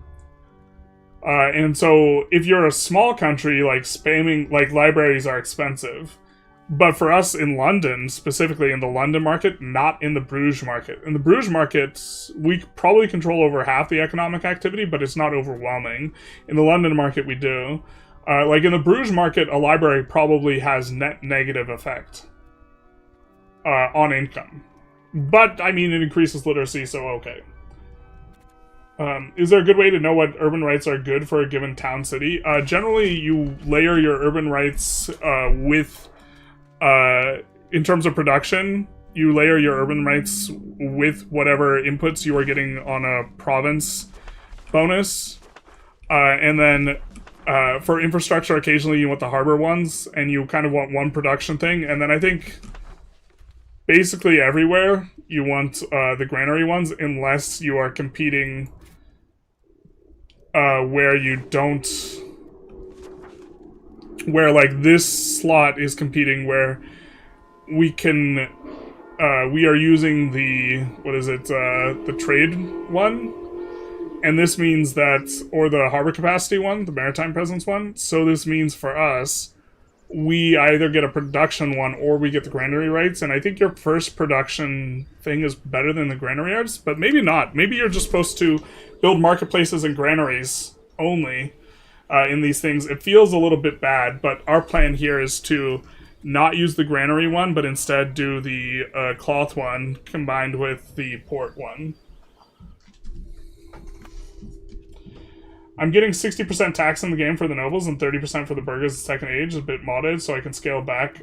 And so if you're a small country, like spamming, like libraries are expensive. But for us in London, specifically in the London market, not in the Bruges market. In the Bruges market, we probably control over half the economic activity, but it's not overwhelming. In the London market, we do. Like in the Bruges market, a library probably has net negative effect on income. But, I mean, it increases literacy, so okay. Is there a good way to know what urban rights are good for a given town city? Generally, you layer your urban rights with... in terms of production, you layer your urban rights with whatever inputs you are getting on a province bonus. And then for infrastructure, occasionally you want the harbor ones, and you kind of want one production thing. And then I think basically everywhere you want the granary ones, unless you are competing where you don't... where, like, this slot is competing where we can, we are using the, what is it, the trade one, and this means that, or the harbor capacity one, the maritime presence one, so this means for us, we either get a production one or we get the granary rights, and I think your first production thing is better than the granary rights, but maybe not. Maybe you're just supposed to build marketplaces and granaries only, in these things. It feels a little bit bad, but our plan here is to not use the granary one, but instead do the cloth one combined with the port one. I'm getting 60% tax in the game for the nobles and 30% for the burghers the second age, a bit modded, so I can scale back.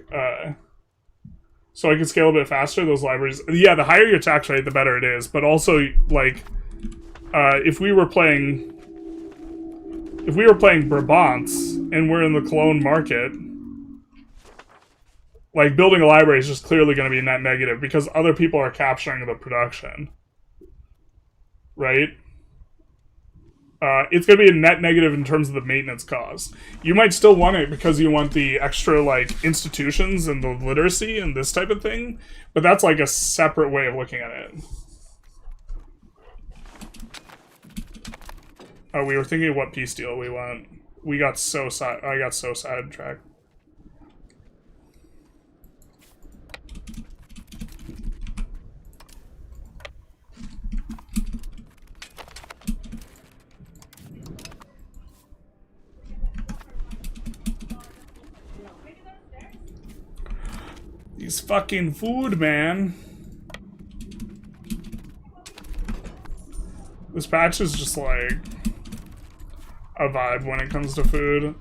So I can scale a bit faster, those libraries. Yeah, the higher your tax rate, the better it is. But also, like, if we were playing Brabant and we're in the Cologne market, like, building a library is just clearly going to be net negative because other people are capturing the production. Right? It's going to be a net negative in terms of the maintenance cost. You might still want it because you want the extra, like, institutions and the literacy and this type of thing, but that's, like, a separate way of looking at it. Oh, we were thinking of what peace deal we want. I got so sidetracked. These fucking food, man. This patch is just like a vibe when it comes to food.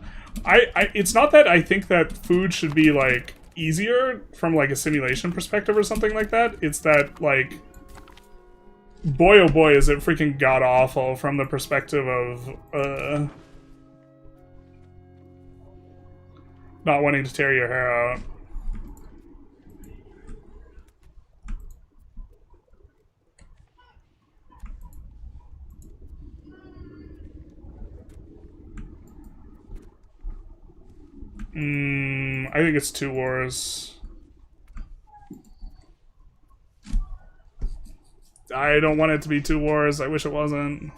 It's not that I think that food should be like easier from like a simulation perspective or something like that. It's that like, boy oh boy is it freaking god awful from the perspective of not wanting to tear your hair out. I think it's 2 wars. I don't want it to be 2 wars. I wish it wasn't.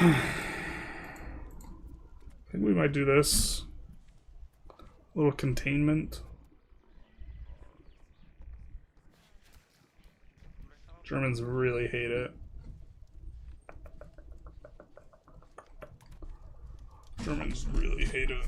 I think we might do this. A little containment. Germans really hate it. Germans really hate it.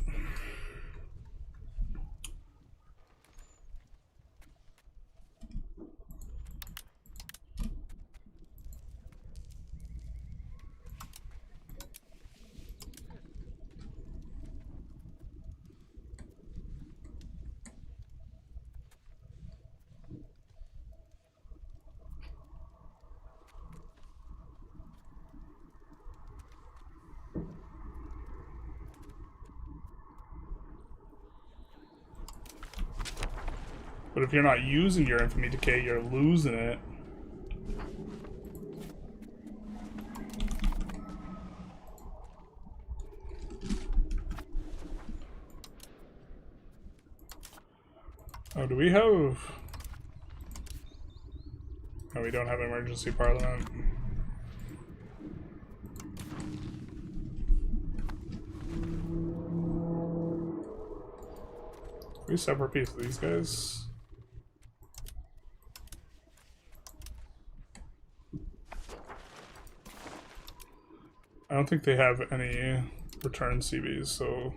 But if you're not using your infamy decay, you're losing it. Oh, do we have... No, we don't have emergency parliament. Can we separate piece of these guys? I don't think they have any return CVs, so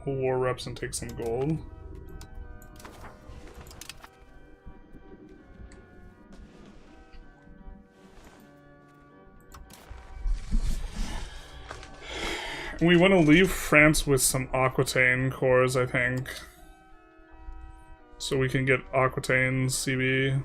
we'll war reps and take some gold. And we want to leave France with some Aquitaine cores, I think, so we can get Aquitaine CB.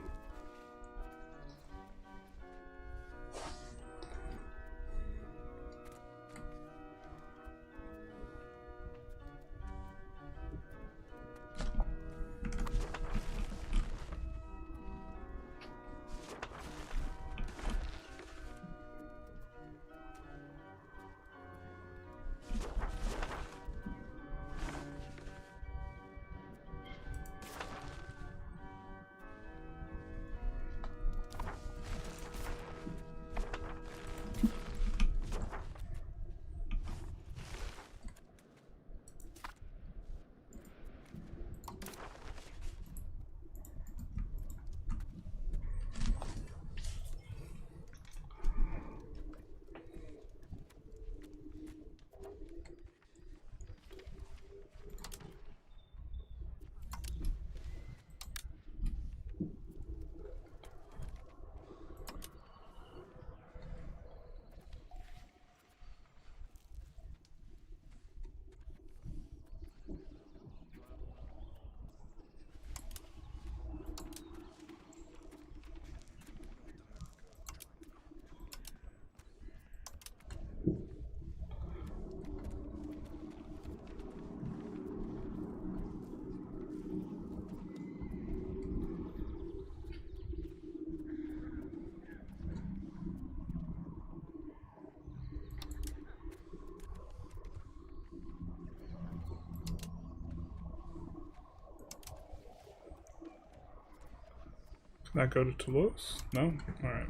Can that go to Toulouse? No? Alright.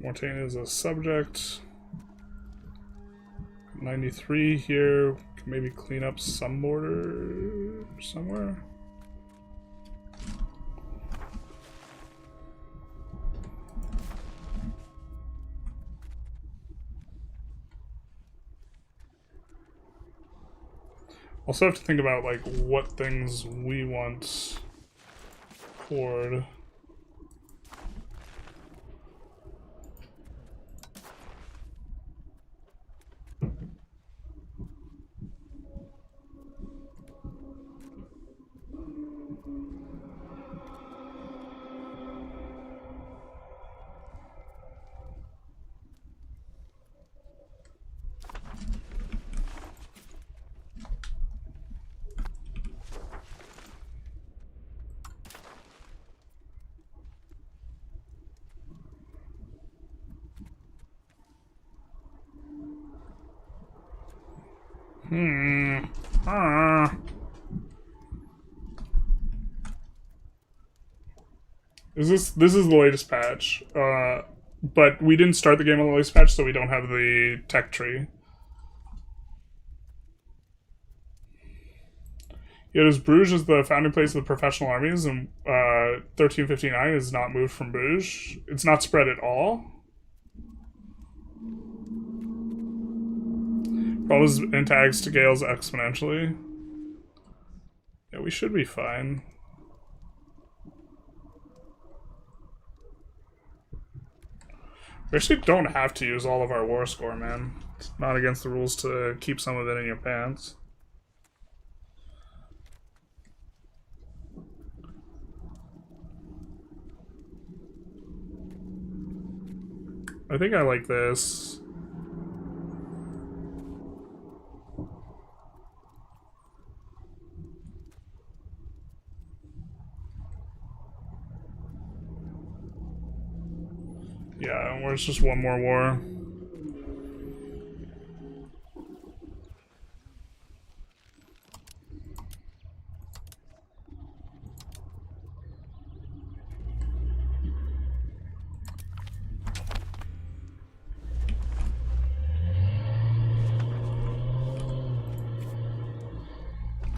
Mortain is a subject. 93 here. Can maybe clean up some border somewhere. Also have to think about like what things we want poured. This is the latest patch. But we didn't start the game on the latest patch, so we don't have the tech tree. Yet as Bruges is the founding place of the professional armies, and 1359 is not moved from Bruges. It's not spread at all. Problems intags to Gales exponentially. Yeah, we should be fine. We actually don't have to use all of our war score, man. It's not against the rules to keep some of it in your pants. I think I like this. Yeah, where's just one more war?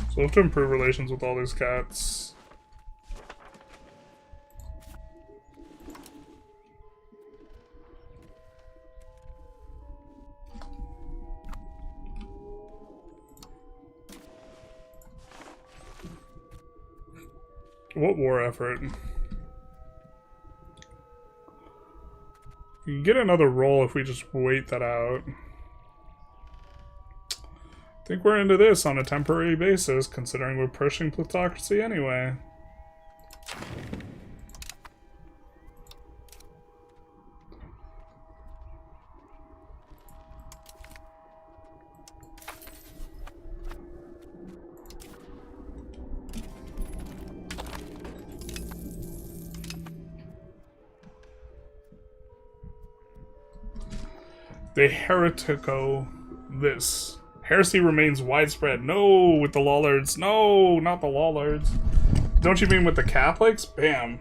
So we'll have to improve relations with all these cats. What war effort? You can get another roll if we just wait that out. I think we're into this on a temporary basis, considering we're pushing plutocracy anyway. The heretico this. Heresy remains widespread. No, with the Lollards. No, not the Lollards. Don't you mean with the Catholics? Bam.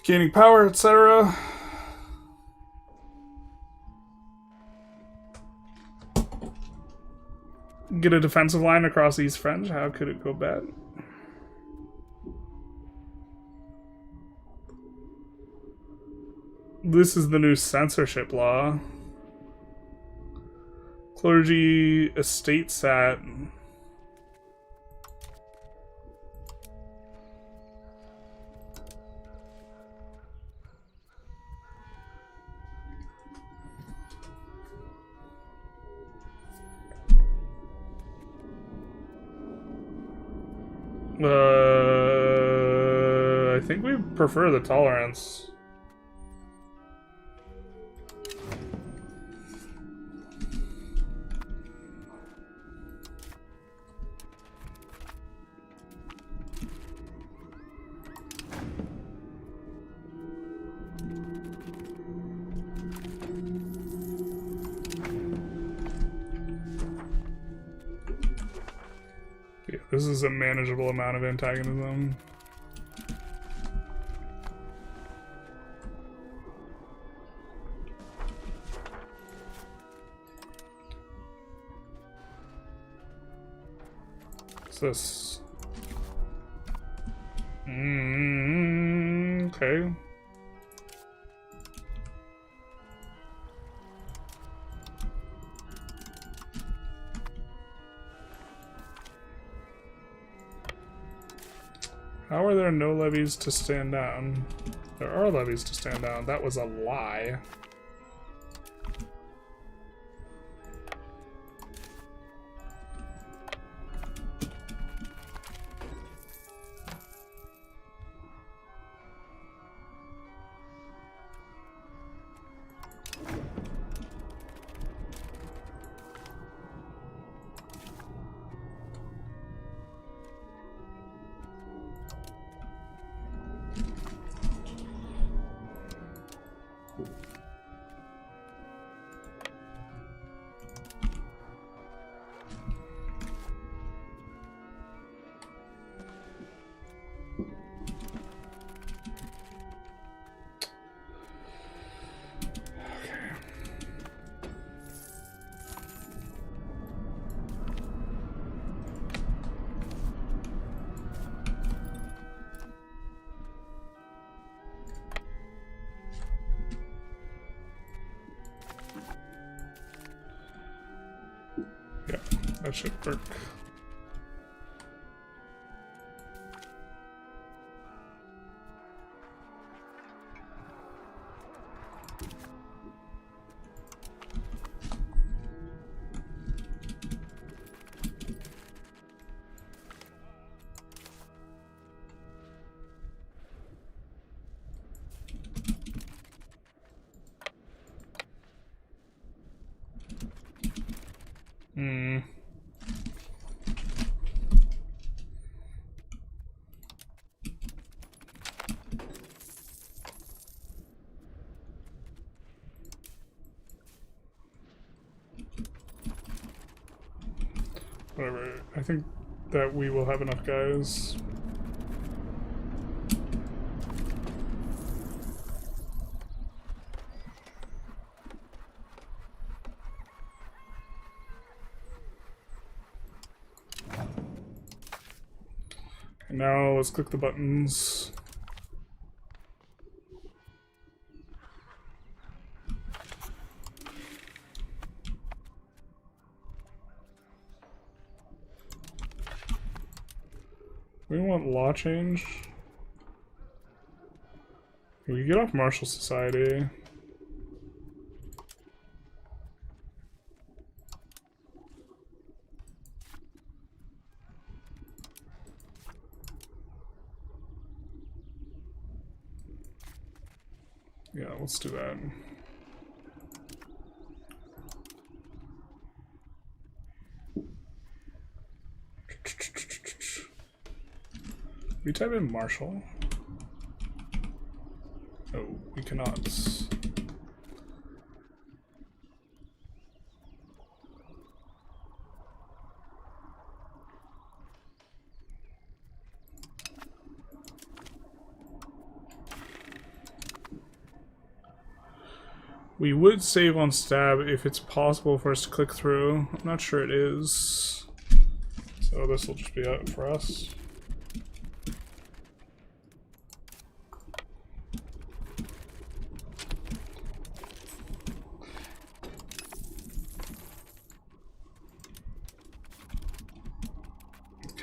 Gaining power, etc. Get a defensive line across East French. How could it go bad? This is the new censorship law. Clergy estate sat. I think we prefer the tolerance. This is a manageable amount of antagonism. What's this? Okay. How are there no levies to stand down? There are levies to stand down. That was a lie. Yeah, that should work. Whatever. I think that we will have enough guys. And now let's click the buttons. We want law change. We can get off martial society. Yeah, let's do that. We type in martial. Oh, we cannot. We would save on stab if it's possible for us to click through. I'm not sure it is. So this will just be out for us.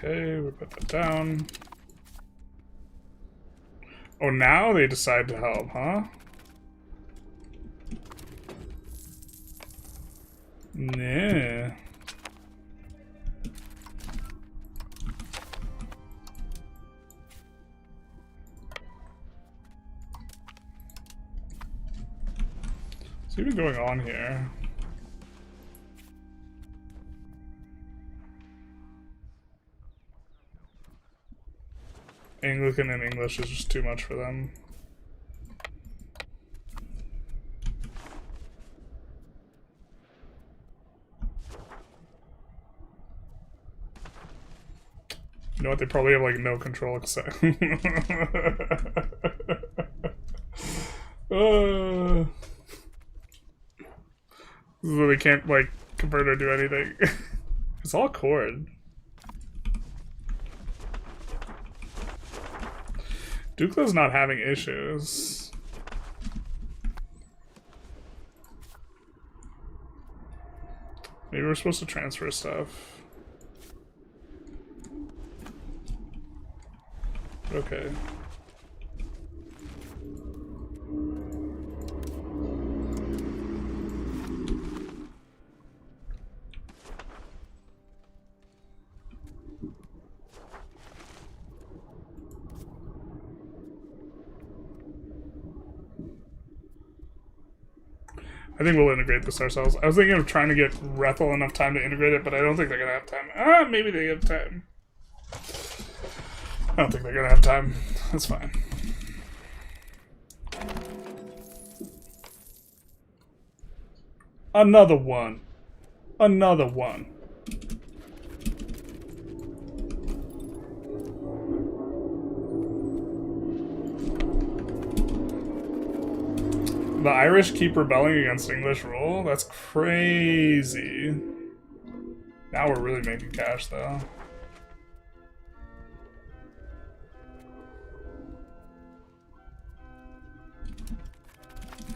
Okay, we put that down. Oh, now they decide to help, huh? Nah. What's even going on here? Anglican and English is just too much for them. You know what? They probably have like no control except. So they can't like convert or do anything. It's all chord. Dukla's not having issues. Maybe we're supposed to transfer stuff. Okay. I think we'll integrate this ourselves. I was thinking of trying to get Rethel enough time to integrate it, but I don't think they're gonna have time. Ah, maybe they have time. I don't think they're gonna have time. That's fine. Another one. Another one. The Irish keep rebelling against English rule? That's crazy. Now we're really making cash, though.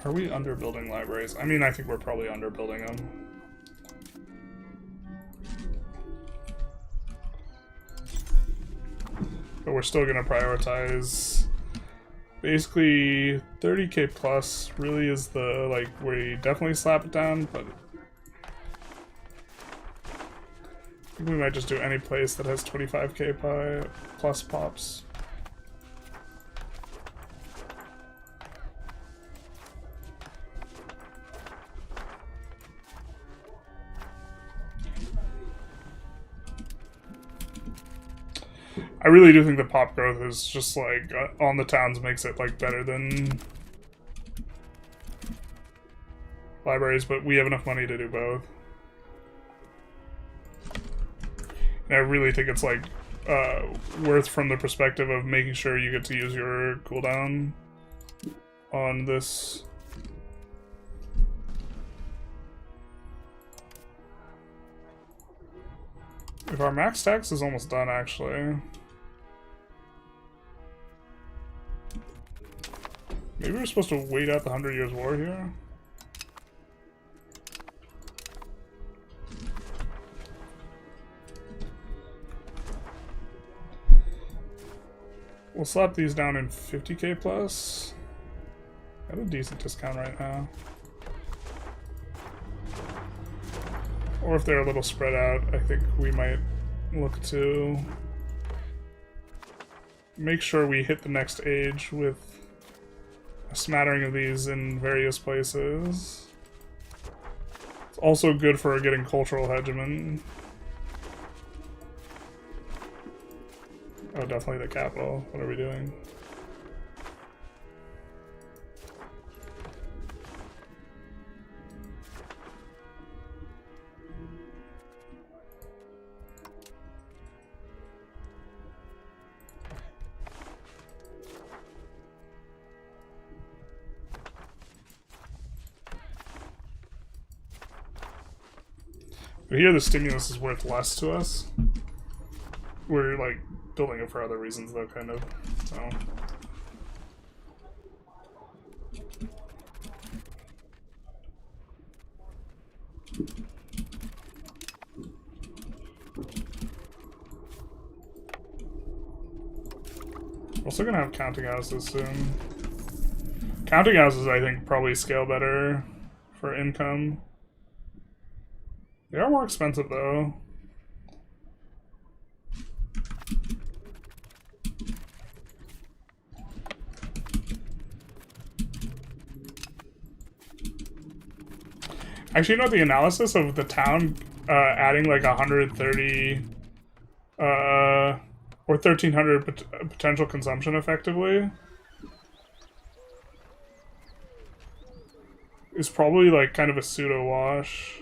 Are we underbuilding libraries? I mean, I think we're probably underbuilding them. we're still gonna prioritize basically 30k plus really is the, like, where you definitely slap it down, but I think we might just do any place that has 25k plus pops. I really do think the pop growth is just like on the towns makes it like better than libraries, but we have enough money to do both. And I really think it's like worth from the perspective of making sure you get to use your cooldown on this. If our max tax is almost done, actually. Maybe we're supposed to wait out the 100 Years' War here? We'll slap these down in 50k plus. Got a decent discount right now. Or if they're a little spread out, I think we might look to make sure we hit the next age with a smattering of these in various places. It's also good for getting cultural hegemon. Oh, definitely the capital. What are we doing? But here the stimulus is worth less to us. We're like building it for other reasons though, kind of. So we're also gonna have counting houses soon. Counting houses I think probably scale better for income. They are more expensive though. Actually, you know, the analysis of the town adding like 130 or 1,300 potential consumption effectively is probably like kind of a pseudo wash.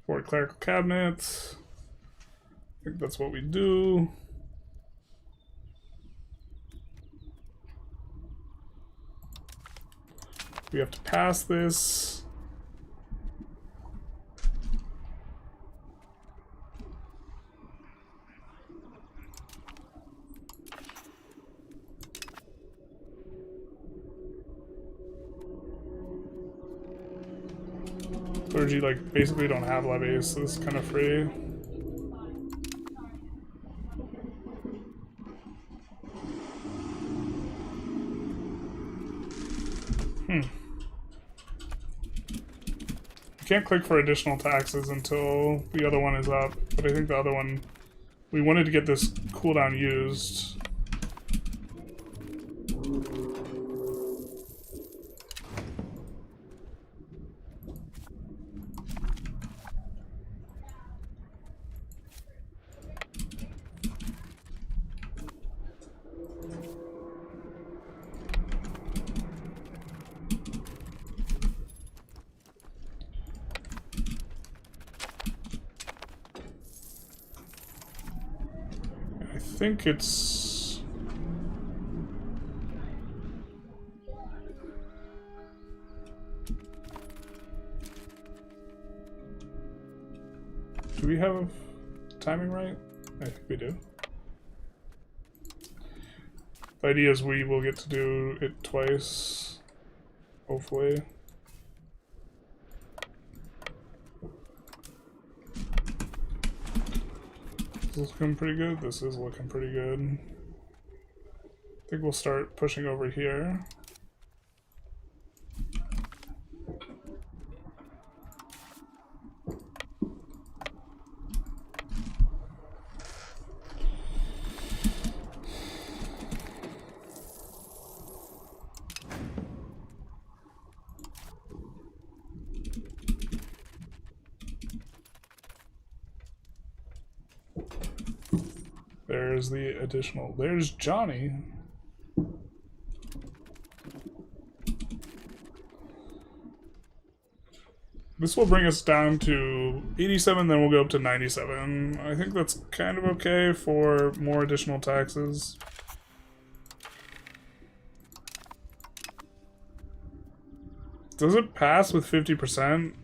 Support clerical cabinets. I think that's what we do. We have to pass this. Clergy, like, basically don't have levies, so this is kind of free. You can't click for additional taxes until the other one is up, but I think the other one, we wanted to get this cooldown used. I think it's... Do we have timing right? I think we do. The idea is we will get to do it twice, hopefully. This is looking pretty good. This is looking pretty good. I think we'll start pushing over here. There's the additional. There's Johnny. This will bring us down to 87, then we'll go up to 97. I think that's kind of okay for more additional taxes. Does it pass with 50%?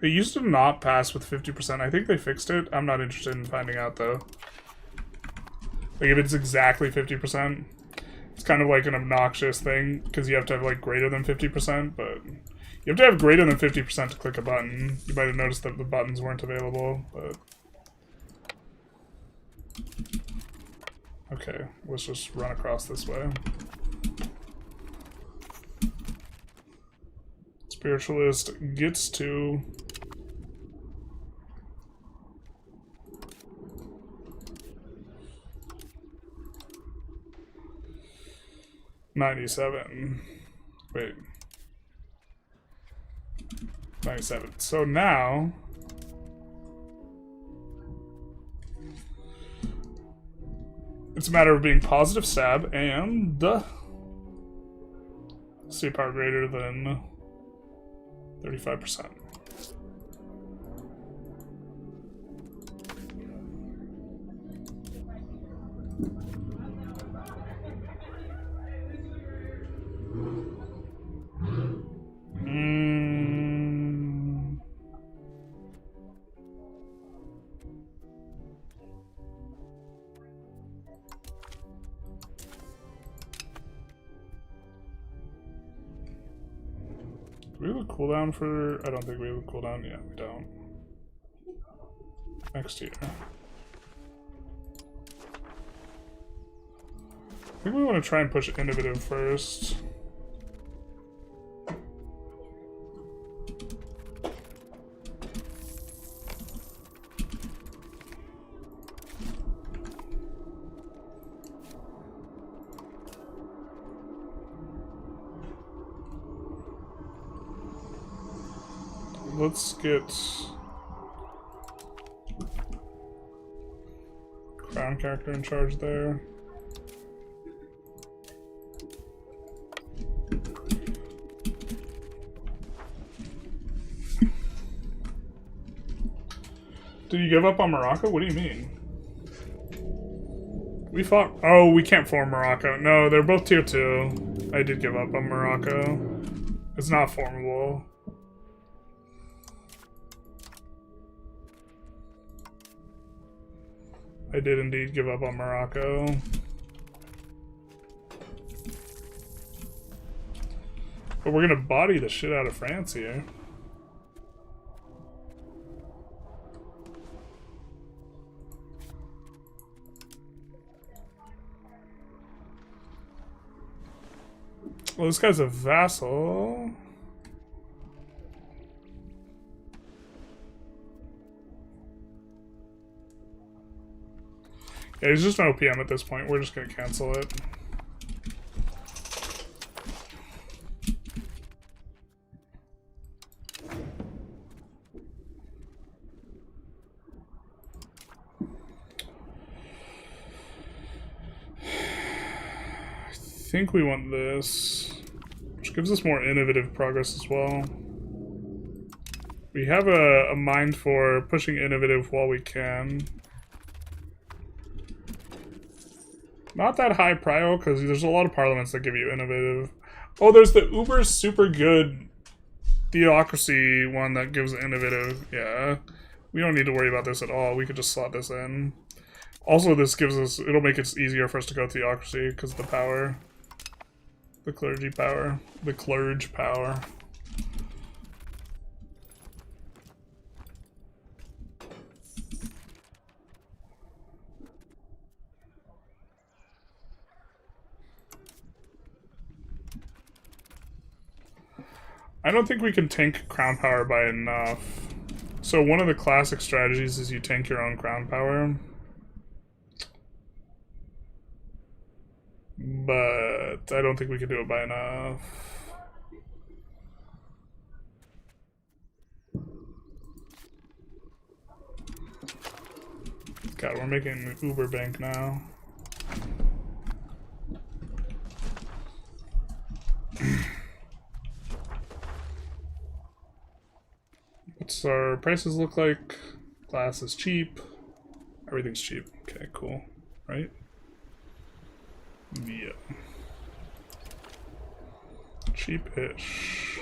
It used to not pass with 50%. I think they fixed it. I'm not interested in finding out, though. Like, if it's exactly 50%, it's kind of like an obnoxious thing, because you have to have, like, greater than 50%, but you have to have greater than 50% to click a button. You might have noticed that the buttons weren't available, but... Okay, let's just run across this way. Spiritualist gets to... $97. Wait. 97. So now... It's a matter of being positive stab and... Sea power greater than 35%. Do we have a cooldown for... I don't think we have a cooldown. Yeah, we don't. Next year. I think we want to try and push innovative first. Let's get crown character in charge there. Did you give up on Morocco? What do you mean? We fought... Oh, we can't form Morocco. No, they're both tier 2. I did give up on Morocco. It's not formable. I did indeed give up on Morocco. But we're gonna body the shit out of France here. Well, this guy's a vassal. Yeah, he's just an OPM at this point. We're just gonna cancel it. I think we want this, which gives us more innovative progress as well. We have a mind for pushing innovative while we can. Not that high prio, because there's a lot of parliaments that give you innovative. Oh, there's the uber super good theocracy one that gives innovative. Yeah, we don't need to worry about this at all. We could just slot this in. Also, this gives us, it'll make it easier for us to go theocracy because of the power. The clergy power. The clergy power. I don't think we can tank crown power by enough. So one of the classic strategies is you tank your own crown power. But I don't think we can do it by enough. God, we're making Uber Bank now. What's our prices look like? Glass is cheap. Everything's cheap. Okay, cool. Right? Yeah. Cheap-ish.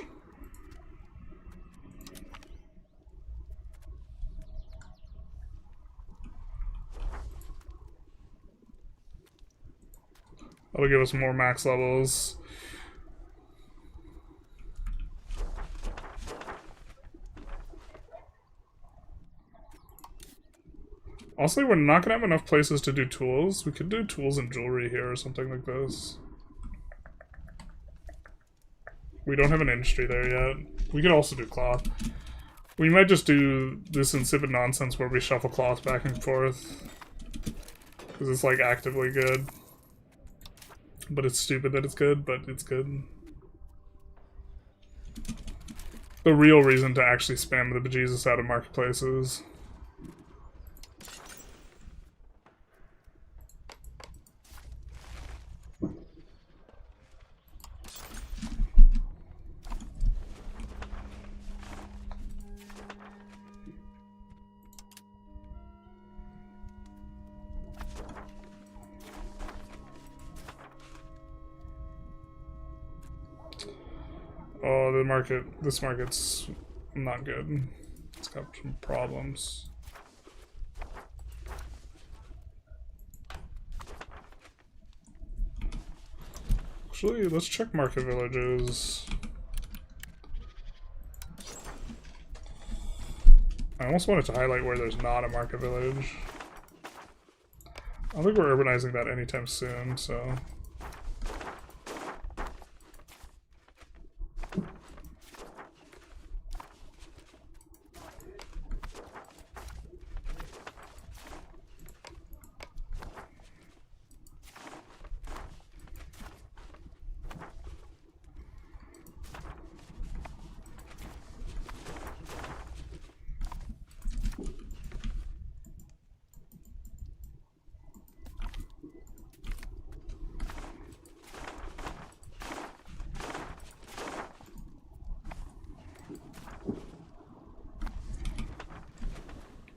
That'll give us more max levels. Also, we're not gonna have enough places to do tools. We could do tools and jewelry here or something like this. We don't have an industry there yet. We could also do cloth. We might just do this insipid nonsense where we shuffle cloth back and forth. Because it's like actively good. But it's stupid that it's good, but it's good. The real reason to actually spam the bejesus out of marketplaces. Oh, this market's not good. It's got some problems. Actually, let's check market villages. I almost wanted to highlight where there's not a market village. I don't think we're urbanizing that anytime soon, so...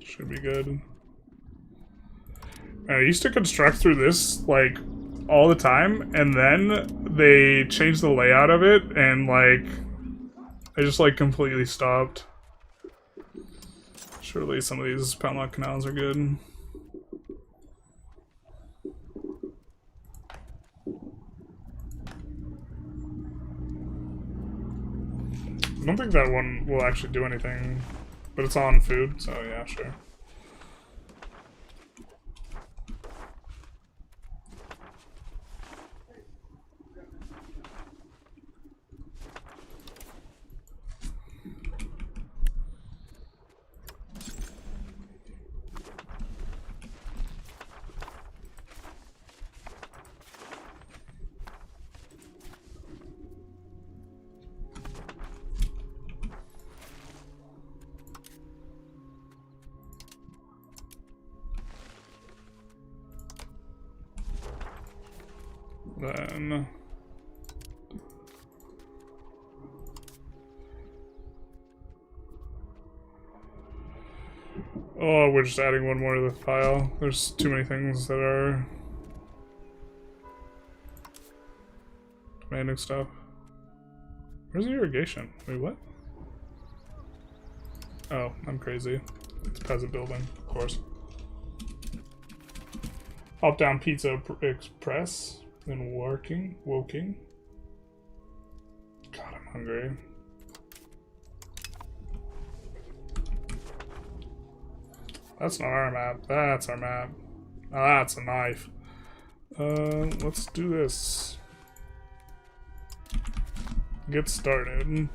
Should be good. I used to construct through this, like, all the time, and then they changed the layout of it, and, like, I just, like, completely stopped. Surely some of these Panama canals are good. I don't think that one will actually do anything, but it's on food, so yeah, sure. Then oh, we're just adding one more to the pile. There's too many things that are demanding stuff. Where's the irrigation? Wait, what? Oh, I'm crazy. It's a peasant building, of course. Hop down Pizza Express and Woking. God, I'm hungry. That's not our map. That's our map. Oh, that's a knife. Let's do this. Get started.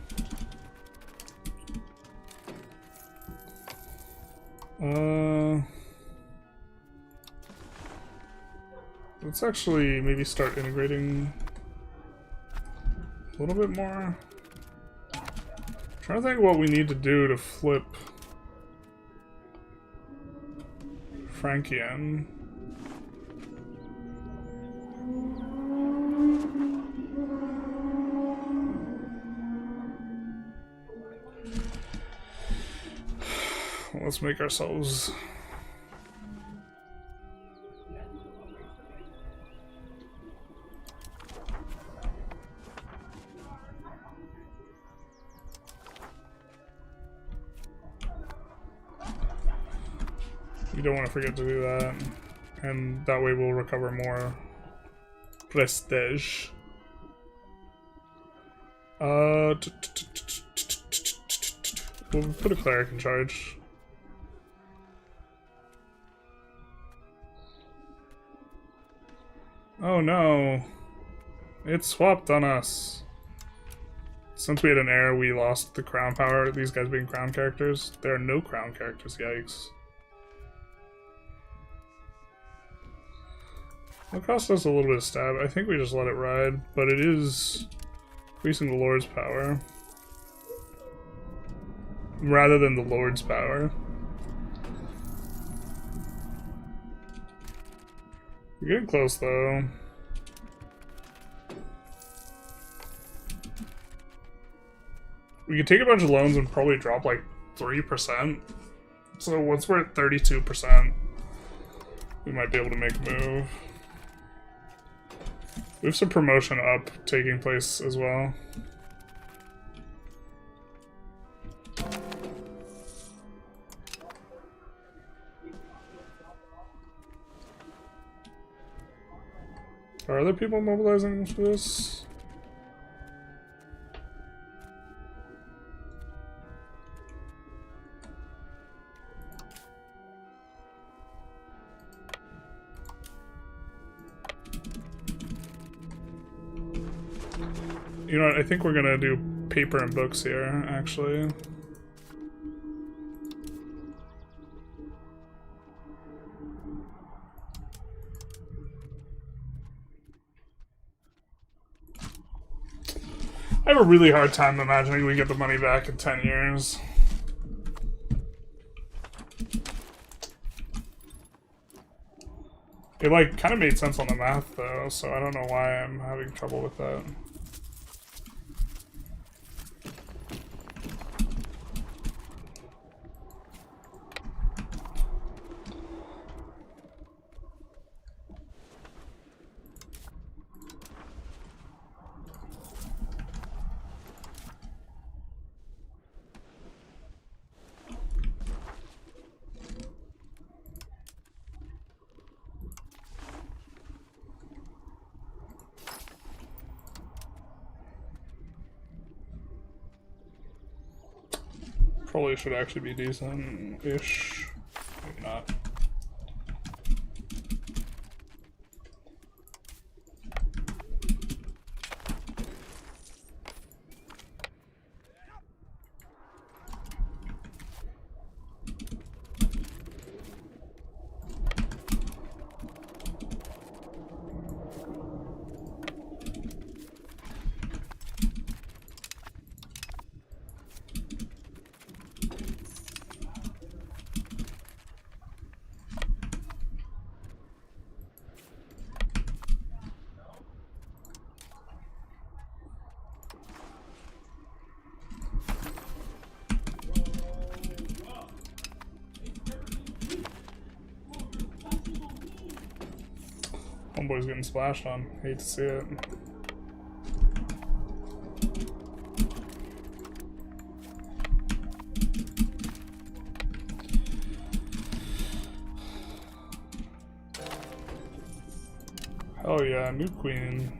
Let's actually maybe start integrating a little bit more. I'm trying to think what we need to do to flip Frankian. Let's make ourselves we don't want to forget to do that, and that way we'll recover more prestige. We'll put a cleric in charge. Oh no, it swapped on us. Since we had an heir, we lost the crown power, these guys being crown characters. There are no crown characters, yikes. It cost us a little bit of stab. I think we just let it ride, but it is increasing the Lord's power rather than the Lord's power. We're getting close though. We could take a bunch of loans and probably drop like 3%. So once we're at 32%, we might be able to make a move. We have some promotion up taking place as well. Are other people mobilizing for this? You know what, I think we're gonna do paper and books here, actually. I have a really hard time imagining we get the money back in 10 years. It like kind of made sense on the math though, so I don't know why I'm having trouble with that. Probably should actually be decent-ish. Maybe not. Homeboy's getting splashed on. Hate to see it. Oh yeah, new queen.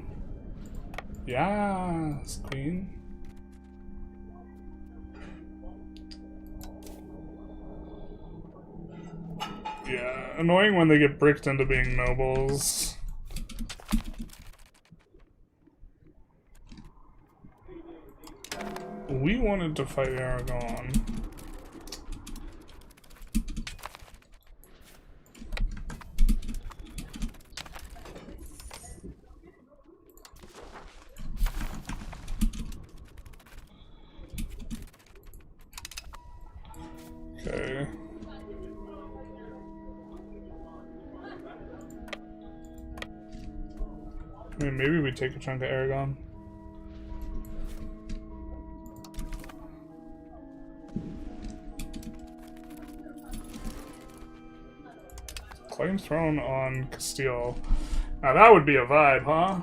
Yes, queen. Yeah, annoying when they get bricked into being nobles. We wanted to fight Aragon. Okay. I mean, maybe we take a chunk of Aragon. Claim throne on Castile. Now that would be a vibe, huh?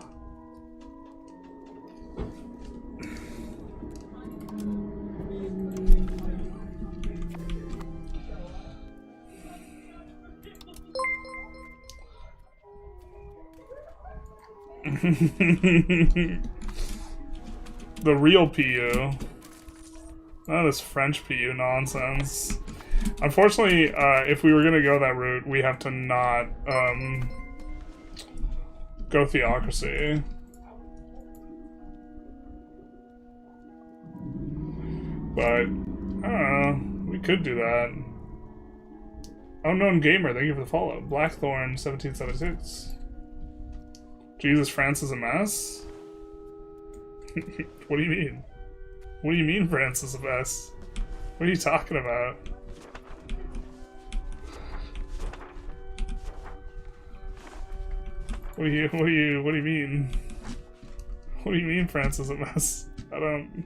The real PU. None of this French PU nonsense. Unfortunately, if we were gonna go that route, we have to not go theocracy. But I don't know. We could do that. Unknown Gamer, thank you for the follow. Blackthorn 1776. Jesus, France is a mess? What do you mean? What do you mean France is a mess? What are you talking about? What do you mean? What do you mean France is a mess? I don't...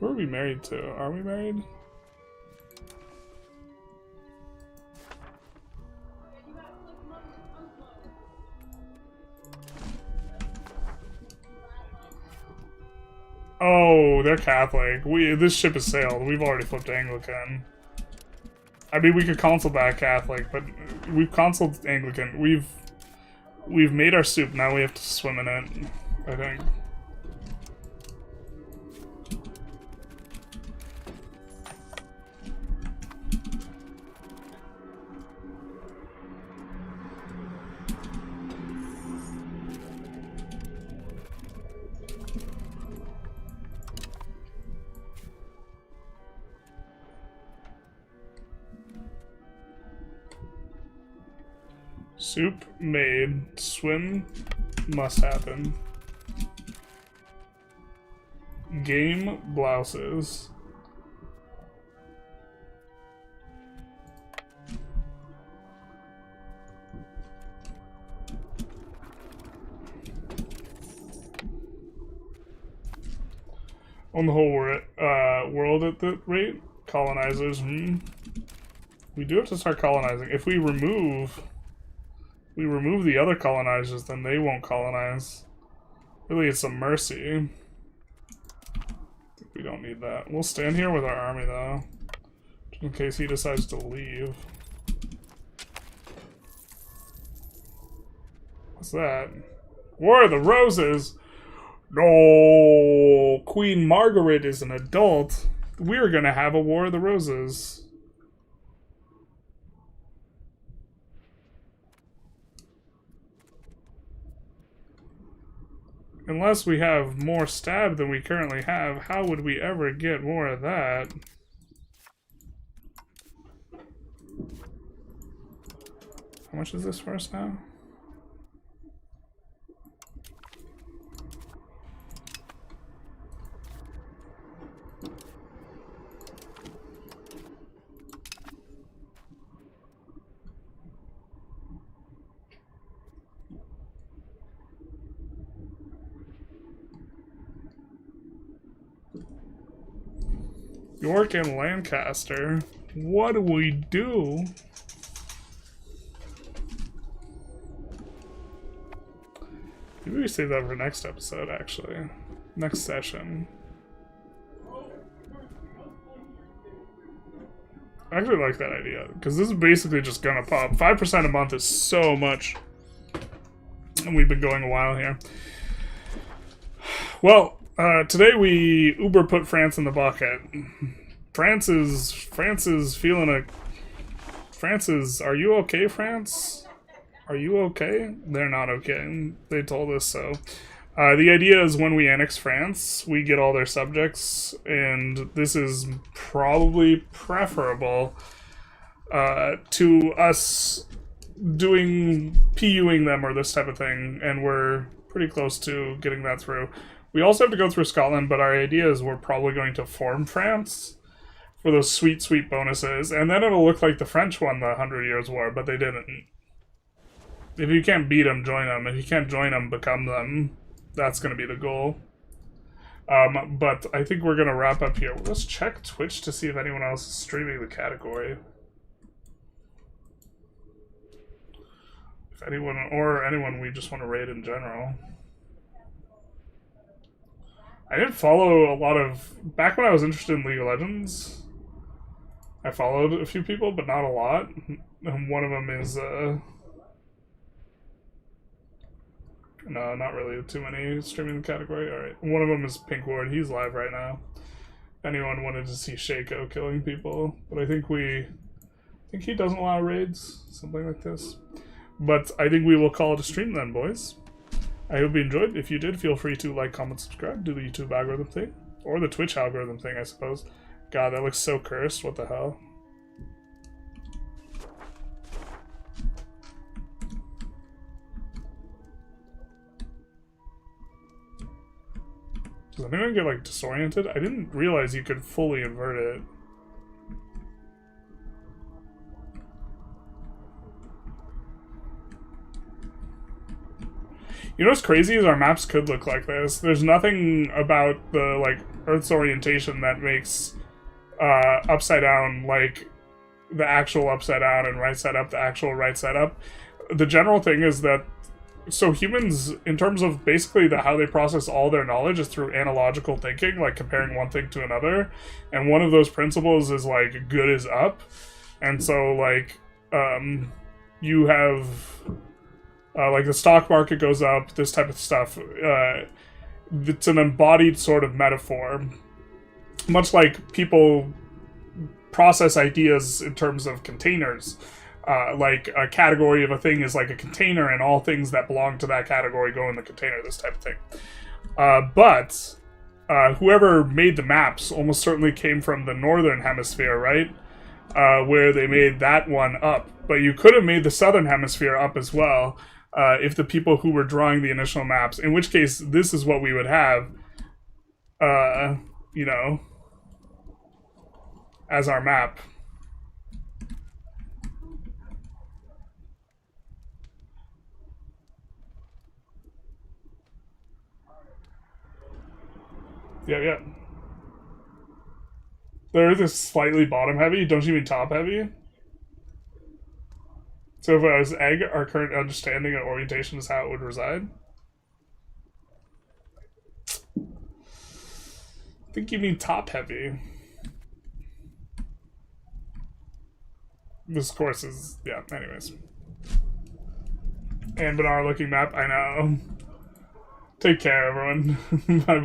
Who are we married to? Are we married? Oh, they're Catholic. This ship has sailed. We've already flipped Anglican. I mean, we could console back Catholic, but we've consoled Anglican. We've made our soup. Now we have to swim in it, I think. Soup made. Swim must happen. Game blouses. On the whole world at the rate? Colonizers, We do have to start colonizing. If we remove the other colonizers, then they won't colonize. Really, it's a mercy. We don't need that. We'll stand here with our army, though, in case he decides to leave. What's that? War of the Roses! No! Queen Margaret is an adult. We're gonna have a War of the Roses. Unless we have more stab than we currently have, how would we ever get more of that? How much is this for us now? York and Lancaster. What do we do? Maybe we save that for next episode, actually. Next session. I actually like that idea, because this is basically just gonna pop. 5% a month is so much. And we've been going a while here. Well, today we Uber put France in the bucket. France is feeling a... France is... Are you okay, France? Are you okay? They're not okay. They told us so. The idea is when we annex France, we get all their subjects, and this is probably preferable to us doing PUing them or this type of thing, and we're pretty close to getting that through. We also have to go through Scotland, but our idea is we're probably going to form France for those sweet, sweet bonuses, and then it'll look like the French won the 100 Years' War, but they didn't. If you can't beat them, join them. If you can't join them, become them. That's going to be the goal. But I think we're going to wrap up here. Let's check Twitch to see if anyone else is streaming the category. If anyone, or anyone we just want to raid in general. I did follow a lot of... Back when I was interested in League of Legends, I followed a few people, but not a lot. And one of them is... No, not really too many streaming the category. Alright. One of them is Pink Ward. He's live right now. Anyone wanted to see Shaco killing people. But I think he doesn't allow raids. Something like this. But I think we will call it a stream then, boys. I hope you enjoyed. If you did, feel free to like, comment, subscribe. Do the YouTube algorithm thing. Or the Twitch algorithm thing, I suppose. God, that looks so cursed. What the hell? Does anyone get, like, disoriented? I didn't realize you could fully invert it. You know what's crazy is our maps could look like this. There's nothing about the, like, Earth's orientation that makes upside down, like, the actual upside down and right side up, the actual right side up. The general thing is that so humans, in terms of basically how they process all their knowledge is through analogical thinking, like comparing one thing to another. And one of those principles is like good is up. And so like you have like the stock market goes up, this type of stuff. It's an embodied sort of metaphor. Much like people process ideas in terms of containers. Like a category of a thing is like a container, and all things that belong to that category go in the container, this type of thing. But whoever made the maps almost certainly came from the northern hemisphere, right? Where they made that one up. But you could have made the southern hemisphere up as well, if the people who were drawing the initial maps, in which case this is what we would have, you know, as our map. Yeah. The Earth is slightly bottom heavy. Don't you mean top heavy? So if it was egg, our current understanding of orientation is how it would reside? I think you mean top heavy. This course is, yeah, anyways. And Benar looking map, I know. Take care, everyone. Bye-bye.